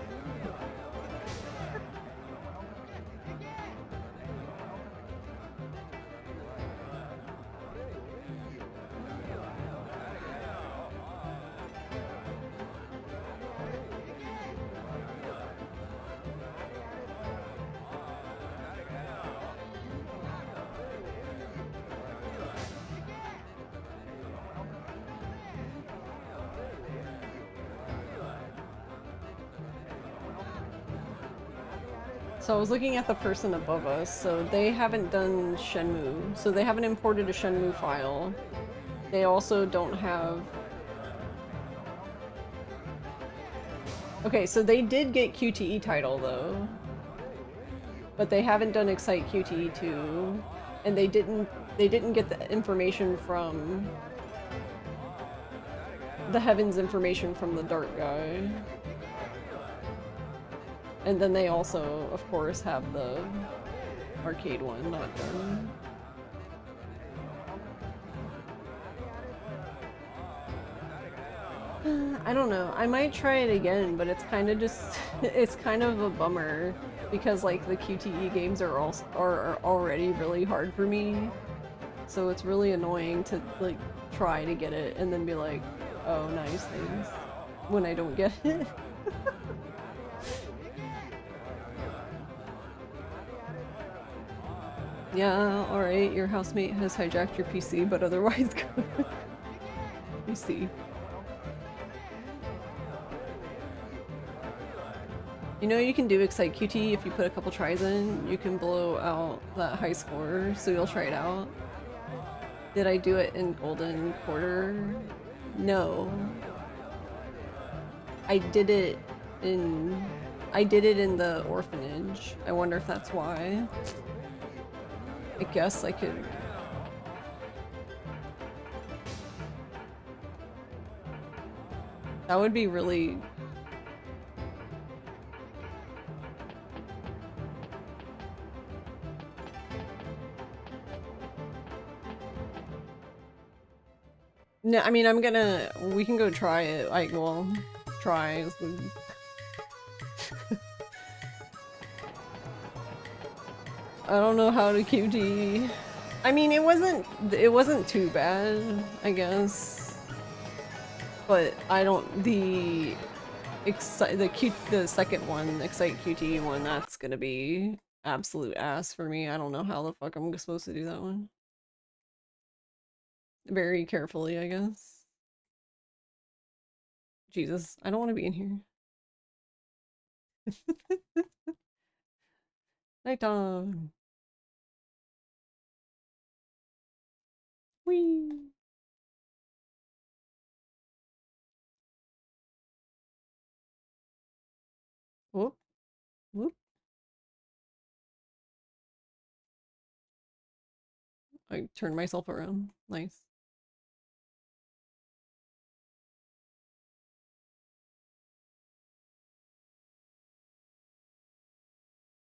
So I was looking at the person above us, so they haven't done Shenmue. So they haven't imported a Shenmue file. They also don't have... Okay, so they did get QTE title though. But they haven't done Excite QTE 2. And they didn't get the information from... the Heavens information from the Dark guy. And then they also, of course, have the arcade one not done. I don't know. I might try it again, but it's kind of just... it's kind of a bummer because, like, the QTE games are already really hard for me. So it's really annoying to, like, try to get it and then be like, oh, nice things, when I don't get it. Yeah, alright, your housemate has hijacked your PC, but otherwise good. You see. You know you can do Excite QT if you put a couple tries in, you can blow out that high score, so you'll try it out. Did I do it in Golden Quarter? No. I did it in the orphanage. I wonder if that's why. I guess I could... That would be really... No, I mean, we can go try it. Like, well, try. I don't know how to QT. I mean, it wasn't too bad, I guess. But I don't, the second one, Excite QT one, that's gonna be absolute ass for me. I don't know how the fuck I'm supposed to do that one. Very carefully, I guess. Jesus, I don't want to be in here. Nighttime. Whee. Whoop. Whoop. I turned myself around. Nice.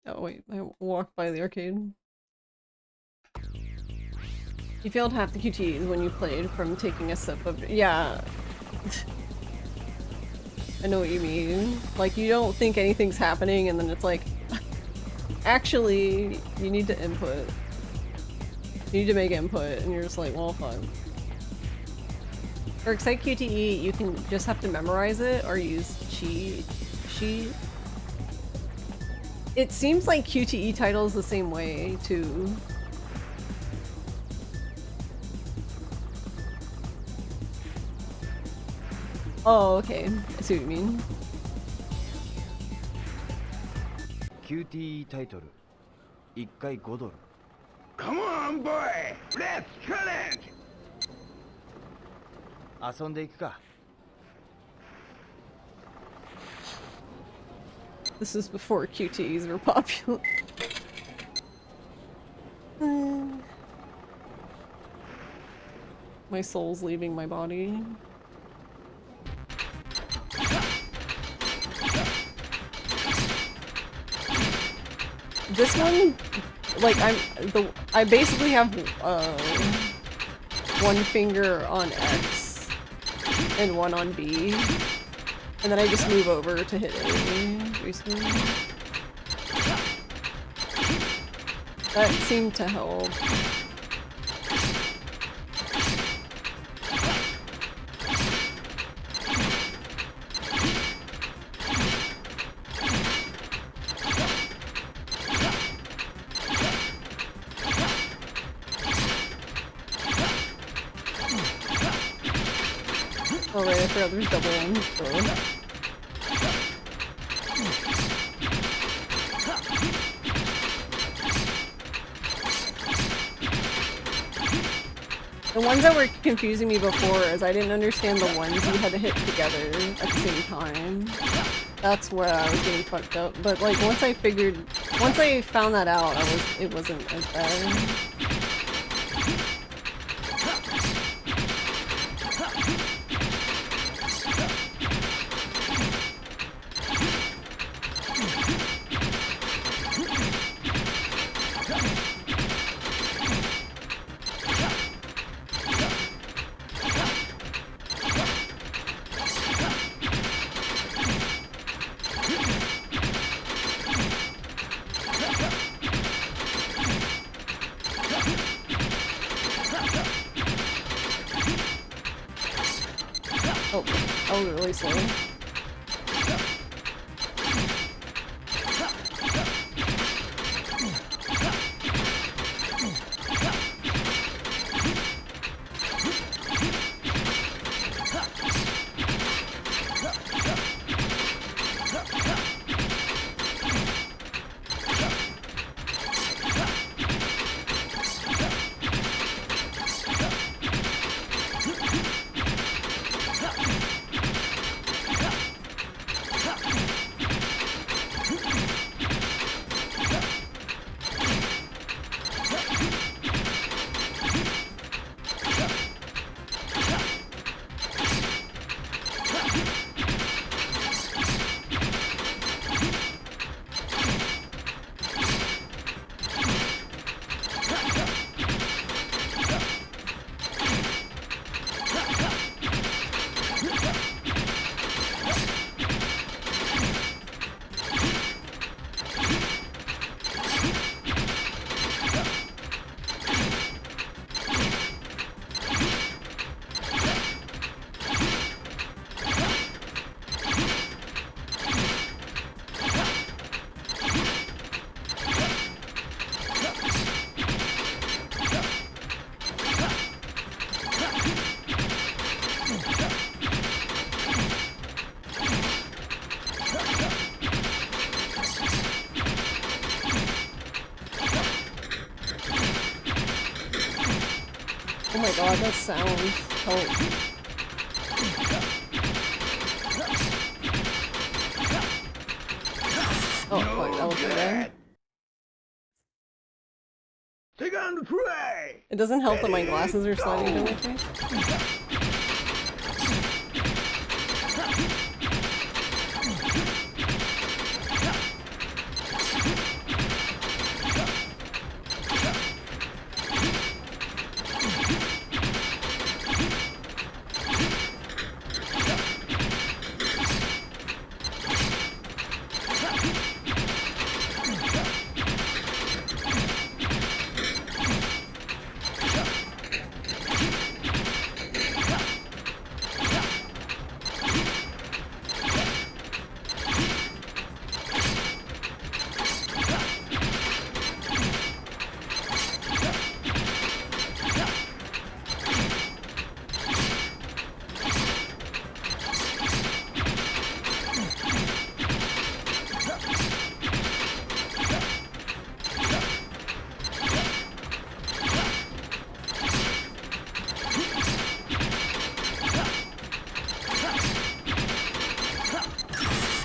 Oh wait, I walked by the arcade. You failed half the QTEs when you played from taking a sip of— yeah. I know what you mean. Like, you don't think anything's happening and then it's like, actually, you need to input. You need to make input and you're just like, well, fuck. For Excite QTE, you can just have to memorize it or use cheat sheet. It seems like QTE titles the same way, too. Oh, okay. I see what you mean. QTE タイトル1回5ドル Come on, boy! Let's challenge! 遊んでいくか This is before QTEs were popular. My soul's leaving my body. This one, like, I basically have one finger on X and one on B, and then I just move over to hit A, basically. That seemed to help. Oh right, I forgot there's double ones. The ones that were confusing me before is I didn't understand the ones you had to hit together at the same time. That's where I was getting fucked up. But like once I found that out, it wasn't as bad. Oh, really slow. Oh my god, that sound. Help. Oh, fuck, that was there. Second try. It doesn't help that my glasses are sliding down with me.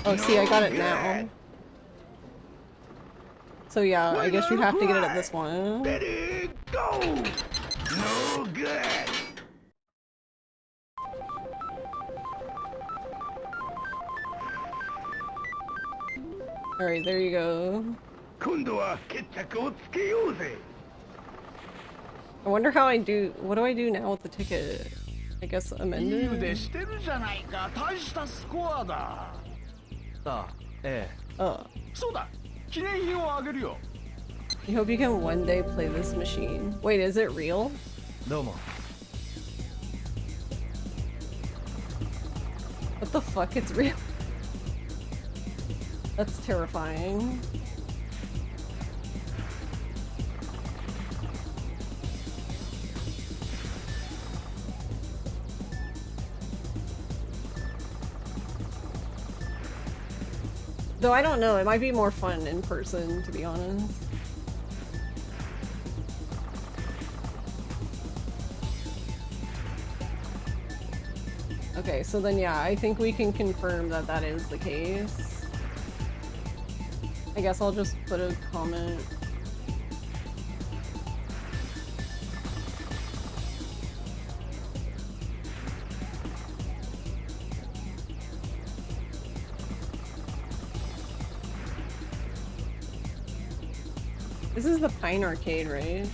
Oh, see, I got it now. So yeah, I guess you have to get it at this one. Ready, go! No good. Alright, there you go. I wonder how I do. What do I do now with the ticket? I guess amend it? Oh. I hope you can one day play this machine. Wait, is it real? What the fuck? It's real? That's terrifying. Though I don't know, it might be more fun in person, to be honest. Okay, so then yeah, I think we can confirm that that is the case. I guess I'll just put a comment. This is the Pine Arcade, right?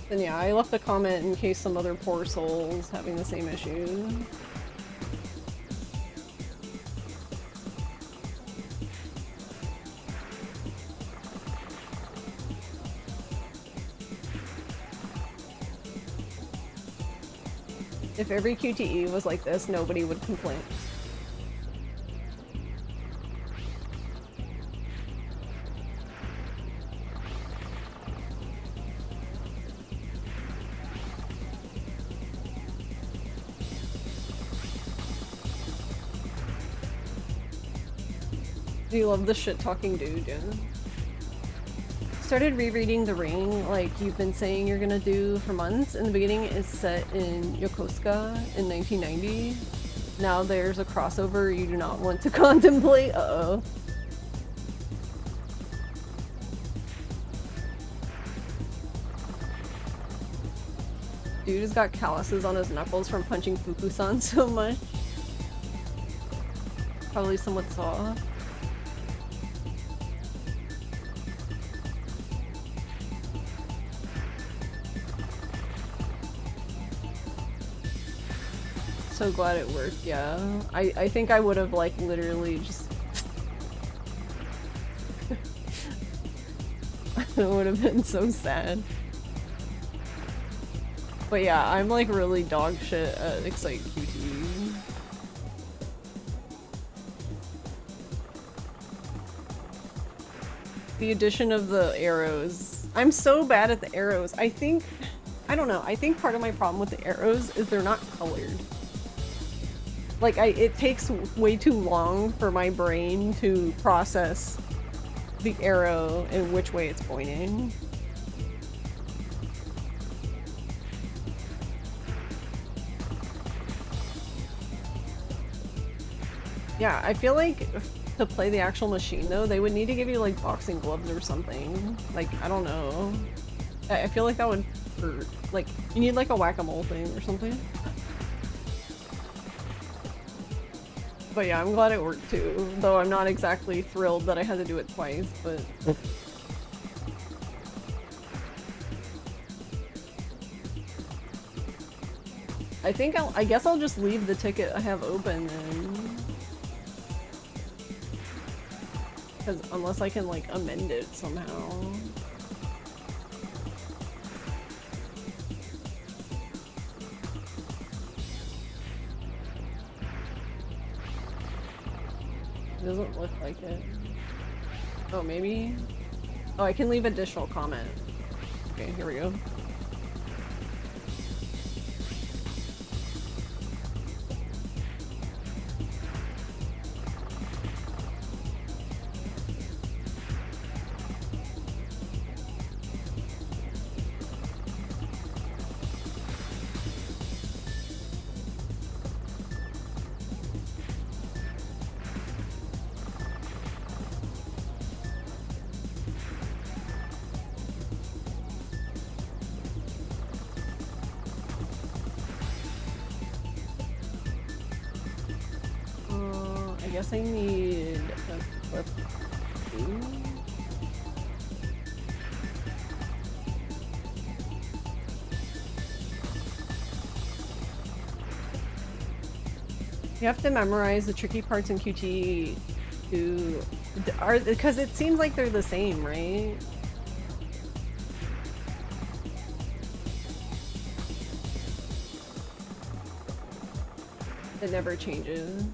Then yeah, I left a comment in case some other poor soul's having the same issue. If every QTE was like this, nobody would complain. Do you love the shit-talking dude, yeah? Started rereading The Ring, like you've been saying you're gonna do for months. In the beginning, it's set in Yokosuka in 1990. Now there's a crossover you do not want to contemplate. Uh-oh. Dude has got calluses on his knuckles from punching Fuku-san so much. Probably somewhat soft. So glad it worked, yeah. I think I would have like literally just it would have been so sad. But yeah, I'm like really dog shit at Excite QT. The addition of the arrows. I'm so bad at the arrows. I don't know, I think part of my problem with the arrows is they're not colored. Like, it takes way too long for my brain to process the arrow and which way it's pointing. Yeah, I feel like to play the actual machine though, they would need to give you like boxing gloves or something. Like, I don't know. I feel like that would hurt. Like, you need like a whack-a-mole thing or something. But yeah, I'm glad it worked too, though I'm not exactly thrilled that I had to do it twice, but... I guess I'll just leave the ticket I have open then. Because unless I can like amend it somehow. It doesn't look like it. Oh, maybe? Oh, I can leave additional comment. Okay, here we go. I guess I need a clip too. You have to memorize the tricky parts in QT because it seems like they're the same, right? It never changes.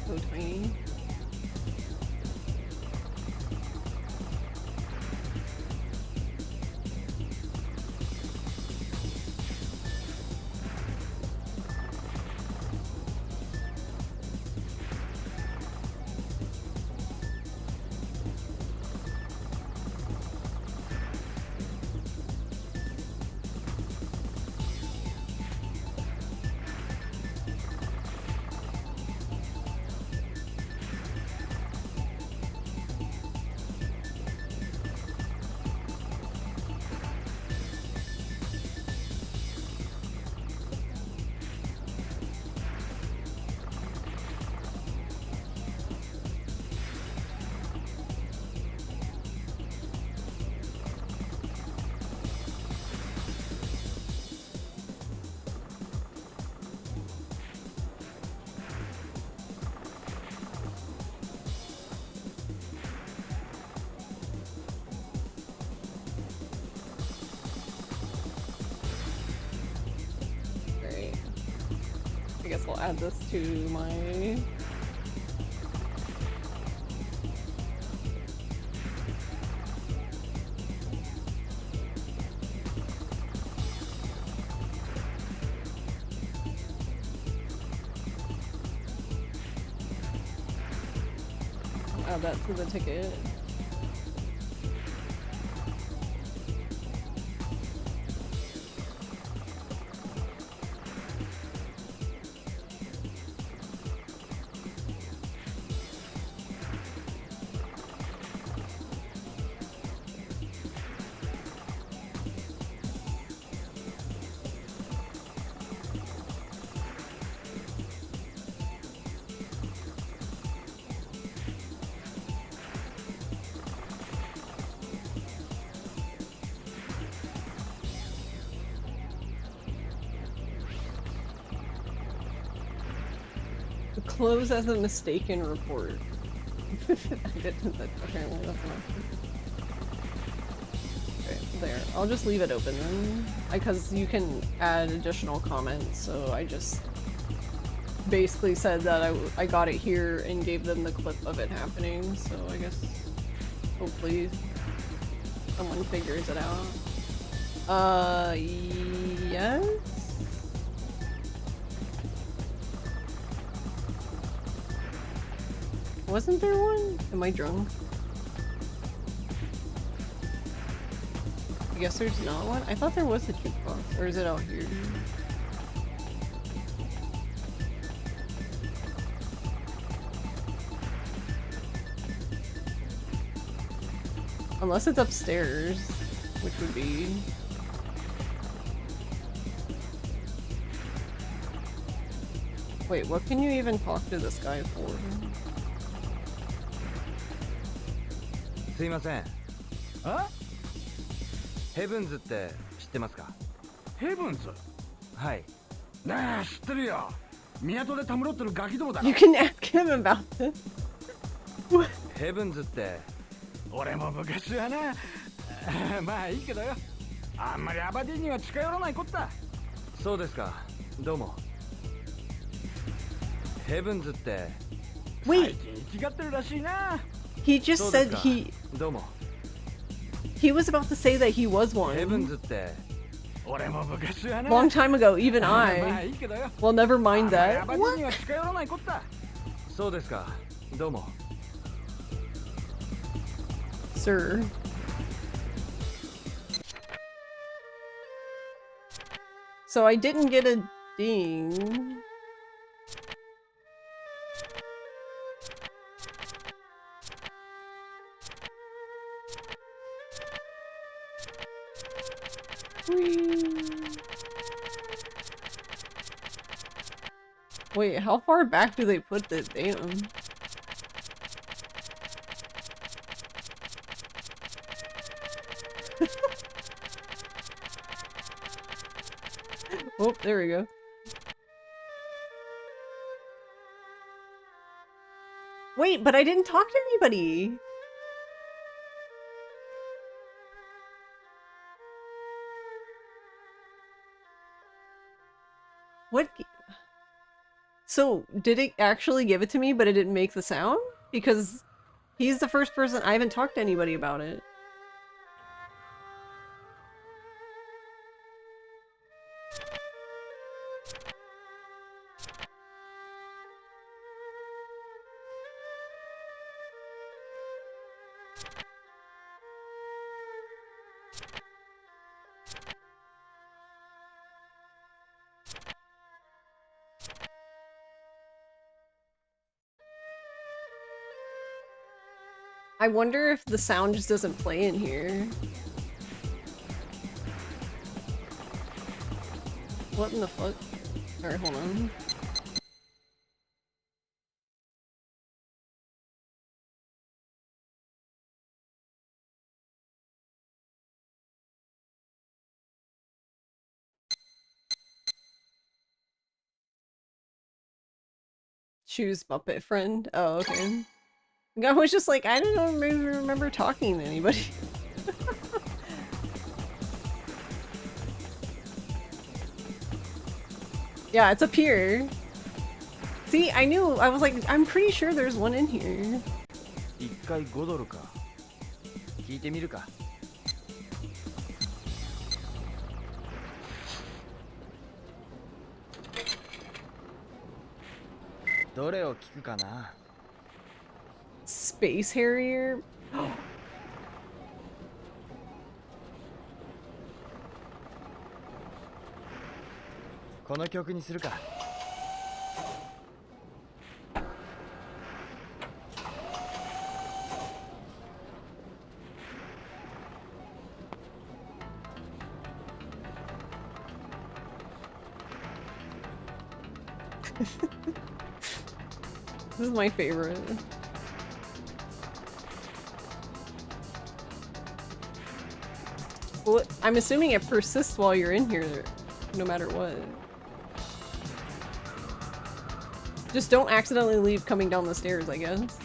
So tiny. We'll add this to my... Add that to the ticket. Close as a mistaken report. I didn't, but apparently that's not. Okay, there. I'll just leave it open then. Because you can add additional comments, so I just basically said that I got it here and gave them the clip of it happening, so I guess hopefully someone figures it out. Yes? Wasn't there one? Am I drunk? I guess there's not one? I thought there was a jukebox. Or is it out here? Unless it's upstairs, which would be... Wait, what can you even talk to this guy for? すいません。あ？ヘブンズって知ってますか？ヘブンズ？はい。ねえ、知ってるよ。港でたむろってるガキどもだろ。 You can ask him about this. ヘブンズって。俺も昔はな。まあいいけどよ。あんまりアバディには近寄らないこった。そうですか。どうも。ヘブンズって。最近生きがってるらしいな。 He just said he was about to say that he was one. Long time ago, even I. Well, never mind that. What? Sir. So I didn't get a ding. Wait, how far back do they put the damn? Oh, there we go. Wait, but I didn't talk to anybody. What? So, did it actually give it to me, but it didn't make the sound? Because he's the first person. I haven't talked to anybody about it. I wonder if the sound just doesn't play in here. What in the fuck? Alright, hold on. Choose Muppet friend. Oh, okay. I was just like, I don't remember talking to anybody. Yeah, it's up here. See, I knew. I was like, I'm pretty sure there's one in here. 1回5ドルか。聞いてみるか。どれを聞くかな。Space Harrier? この曲にするか。This is my favorite. Well, I'm assuming it persists while you're in here, no matter what. Just don't accidentally leave coming down the stairs, I guess.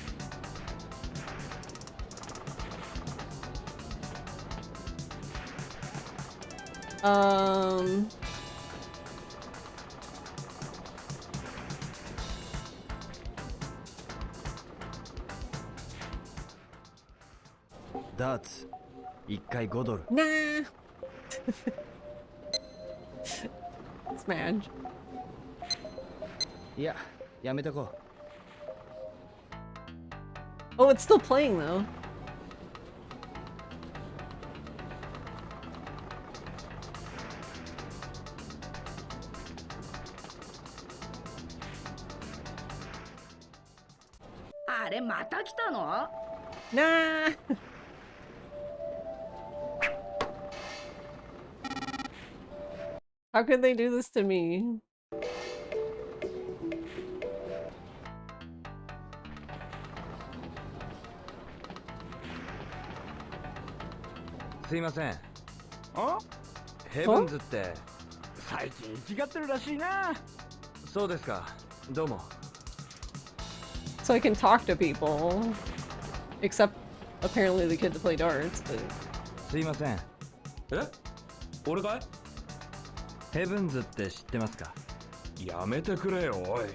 That's 1回5ドル。Nah. Smash. いや、やめとこう。Oh, it's still playing though. Nah. How could they do this to me? Heavens って最近行きがってるらしいな。そうですか。どうも。So I can talk to people. Except apparently the kid to play darts, but すいません。俺かい？ヘブンズって知ってますか？やめてくれよ、おい。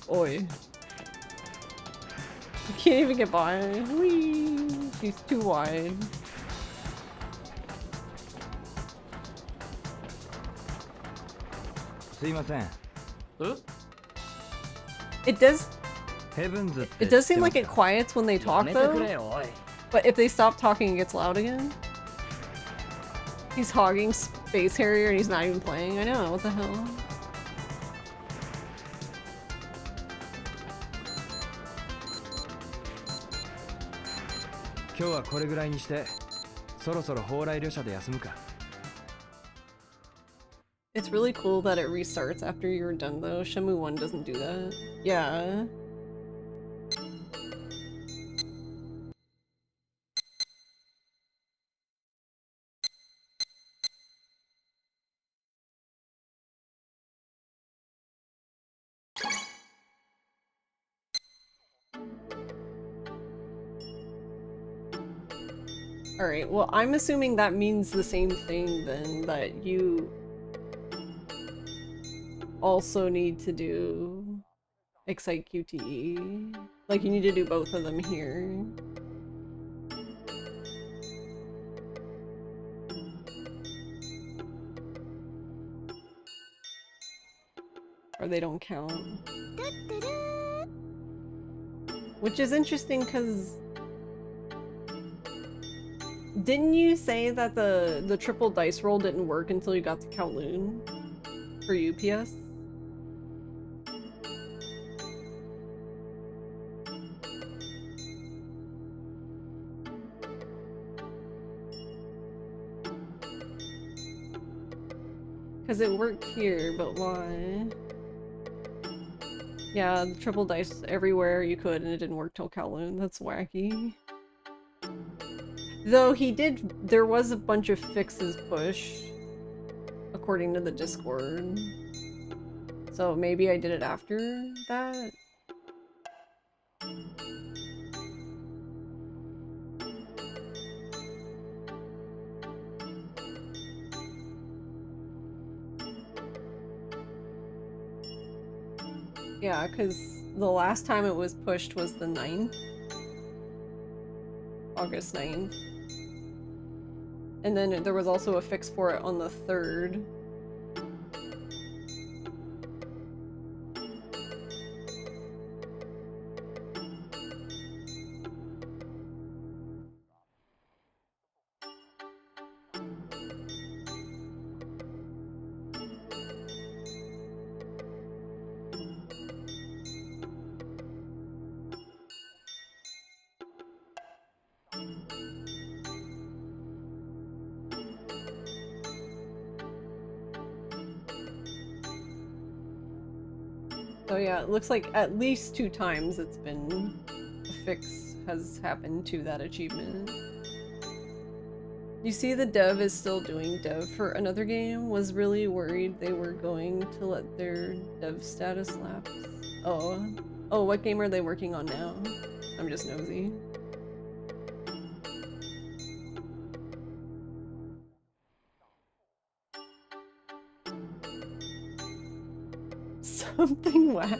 Oi. You can't even get by. Whee! She's too wide. It does. It does seem like it quiets when they talk though. But if they stop talking, it gets loud again. He's hogging Space Harrier and he's not even playing. I know, what the hell? It's really cool that it restarts after you're done though. Shenmue 1 doesn't do that. Yeah. Alright, well I'm assuming that means the same thing then, that you also need to do Excite QTE. Like you need to do both of them here. Or they don't count. Which is interesting because didn't you say that the triple dice roll didn't work until you got to Kowloon for UPS? Because it worked here, but why? Yeah, the triple dice everywhere you could and it didn't work till Kowloon. That's wacky. Though there was a bunch of fixes pushed, according to the Discord. So maybe I did it after that? Yeah, because the last time it was pushed was the 9th. August 9th. And then there was also a fix for it on the 3rd. So yeah, it looks like at least 2 times it's been a fix has happened to that achievement. You see the dev is still doing dev for another game, was really worried they were going to let their dev status lapse. Oh. Oh, what game are they working on now? I'm just nosy. Something whack.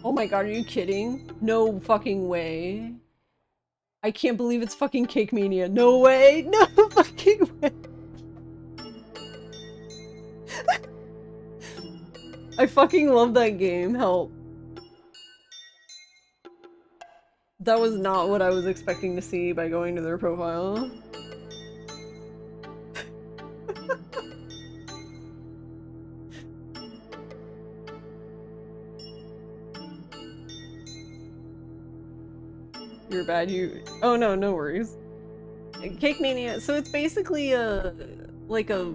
Oh my god, are you kidding? No fucking way. I can't believe it's fucking Cake Mania. No way! No fucking way! I fucking love that game, help. That was not what I was expecting to see by going to their profile. You're bad, oh no, no worries. Cake Mania, so it's basically like a...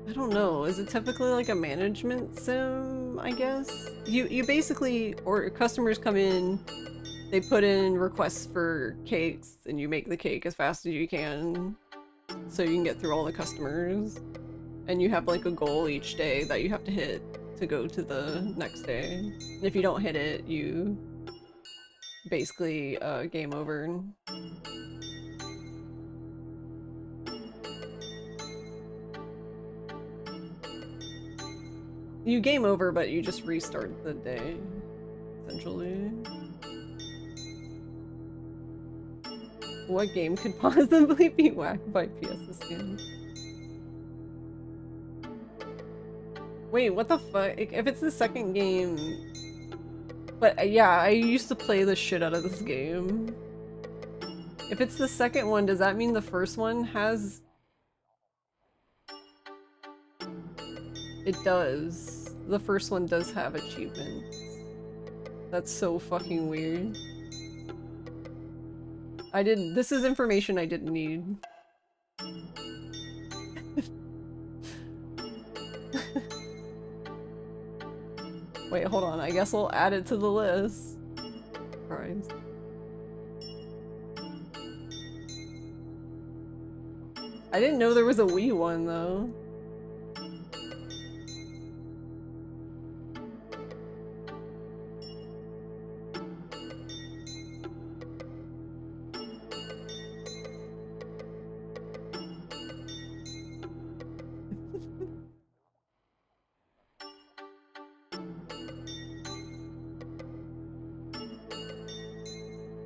I don't know, is it typically like a management sim, I guess? You basically, or customers come in, they put in requests for cakes, and you make the cake as fast as you can, so you can get through all the customers. And you have like a goal each day that you have to hit to go to the next day. And if you don't hit it, you basically game over. You game over, but you just restart the day, essentially. What game could possibly be whacked by PS skin? Wait, what the fuck? If it's the second game... But yeah, I used to play the shit out of this game. If it's the second one, does that mean the first one has... It does. The first one does have achievements. That's so fucking weird. This is information I didn't need. Wait, hold on. I guess we'll add it to the list. Christ. I didn't know there was a Wii one, though.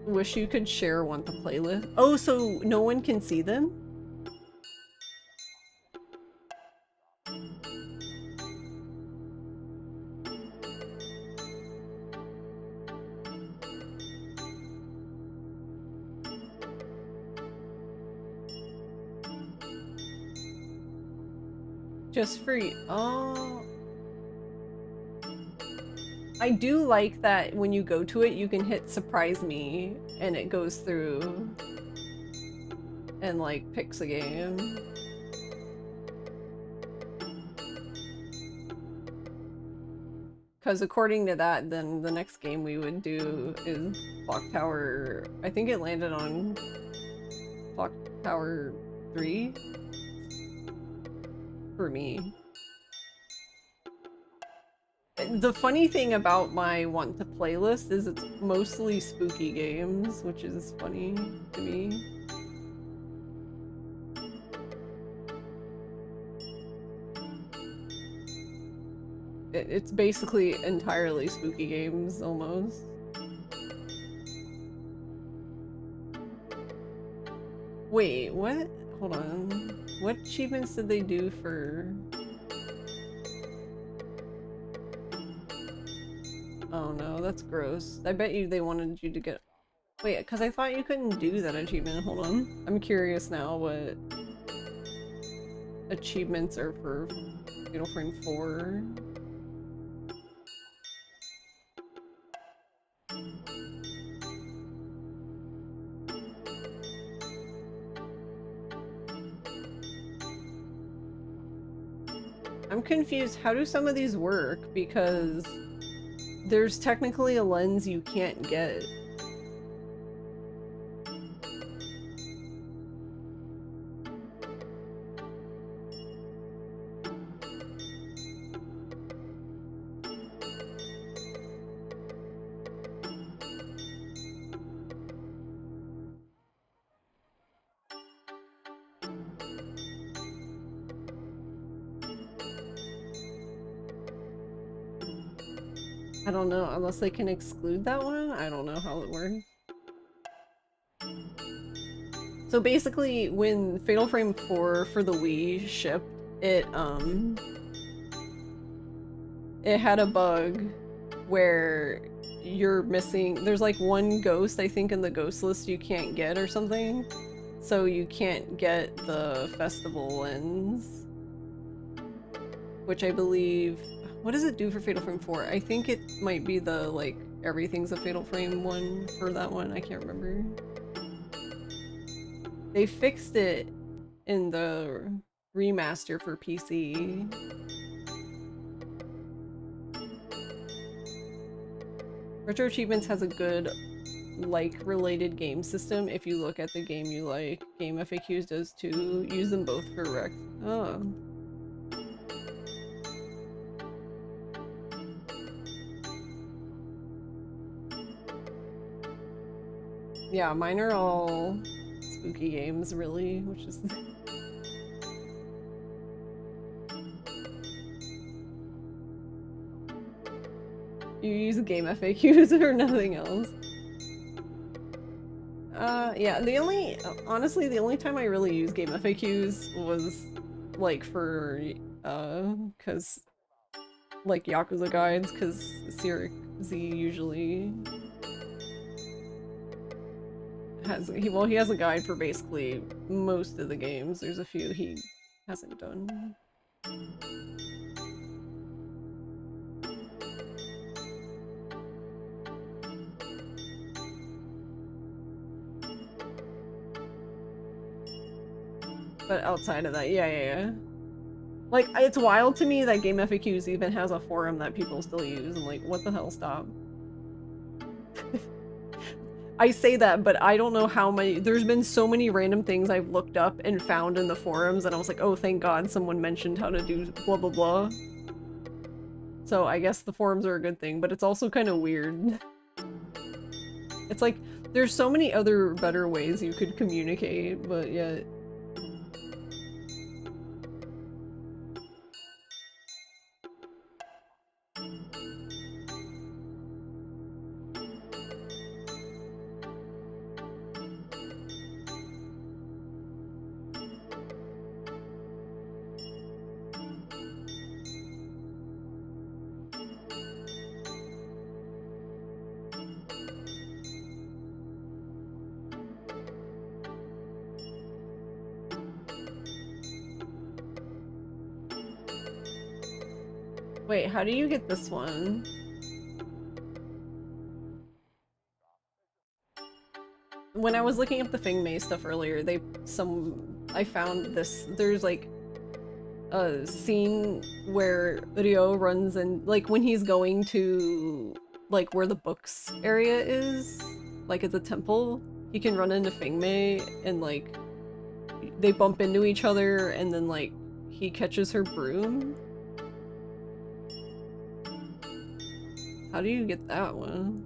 Wish you could share one to playlist. Oh, so no one can see them? Just free. Oh. I do like that when you go to it, you can hit surprise me and it goes through. and like picks a game. Because according to that, then the next game we would do is Clock Tower. I think it landed on Clock Tower 3 for me. The funny thing about my want to playlist is it's mostly spooky games, which is funny to me. It's basically entirely spooky games, almost. Wait, what? Hold on. What achievements did they do for... Oh no, that's gross. I bet you they wanted you to get... Wait, because I thought you couldn't do that achievement. Hold on. I'm curious now what achievements are for Fatal Frame 4. I'm confused. How do some of these work? Because there's technically a lens you can't get. I don't know, unless they can exclude that one? I don't know how it works. So basically, when Fatal Frame 4 for the Wii shipped, it had a bug where you're missing, there's like one ghost, I think, in the ghost list you can't get or something. So you can't get the festival lens. Which I believe... What does it do for Fatal Frame 4? I think it might be the, like, everything's a Fatal Frame one for that one. I can't remember. They fixed it in the remaster for PC. RetroAchievements has a good, like-related game system. If you look at the game you like, Game FAQs does too. Use them both for Rex. Oh. Yeah, mine are all spooky games, really, which is... You use game FAQs or nothing else. Yeah, honestly, the only time I really use game FAQs was, like, for, cause, like, Yakuza guides, cause Cyric Z usually... he has a guide for basically most of the games. There's a few he hasn't done. But outside of that, yeah. Like, it's wild to me that Game FAQs even has a forum that people still use. I'm like, what the hell, stop. I say that, but I don't know how many- there's been so many random things I've looked up and found in the forums, and I was like, oh, thank God someone mentioned how to do blah blah blah. So I guess the forums are a good thing, but it's also kind of weird. It's like, there's so many other better ways you could communicate, but yet... Wait, how do you get this one? when I was looking up the Feng Mei stuff earlier, I found this, there's like a scene where Ryo runs and like when he's going to like where the books area is, like at the temple, he can run into Feng Mei and like they bump into each other and then like he catches her broom. How do you get that one?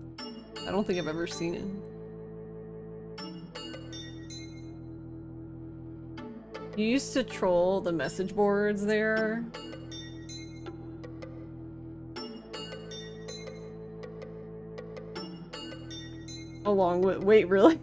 I don't think I've ever seen it. You used to troll the message boards there. Along with— wait, really?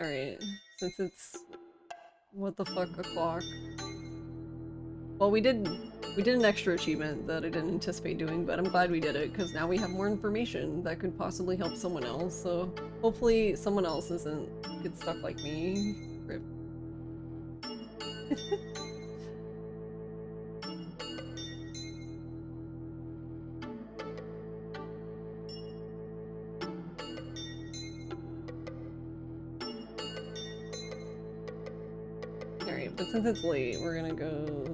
Alright, since it's what the fuck o'clock. Well, we did an extra achievement that I didn't anticipate doing, but I'm glad we did it because now we have more information that could possibly help someone else. So hopefully someone else gets stuck like me. Rip. Alright, but since it's late, we're gonna go...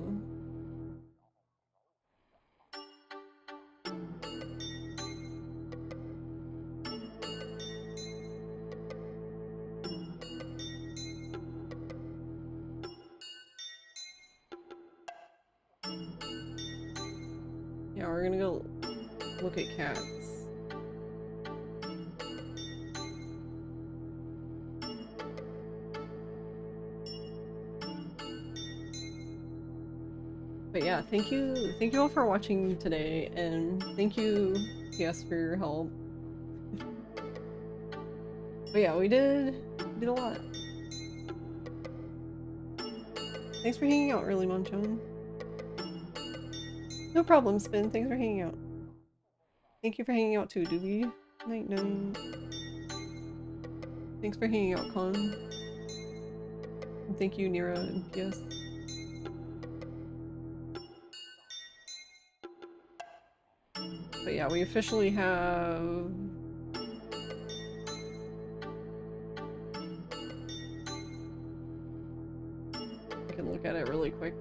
Yeah, we're gonna go look at cats. But yeah, thank you all for watching today, and thank you, PS, for your help. But yeah, we did a lot. Thanks for hanging out, Early Monchon. No problem, Spin. Thanks for hanging out. Thank you for hanging out too, Doobie. Night night. Thanks for hanging out, Con. And thank you, Nira and PS. But yeah, we officially have... I can look at it really quick.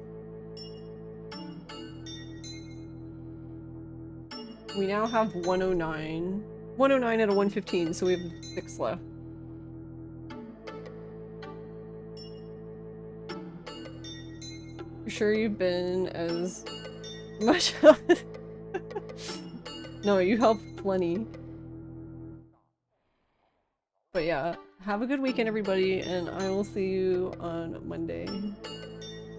We now have 109. 109 out of 115, so we have 6 left. You sure you've been as much of it? No, you helped plenty. But yeah, have a good weekend, everybody, and I will see you on Monday.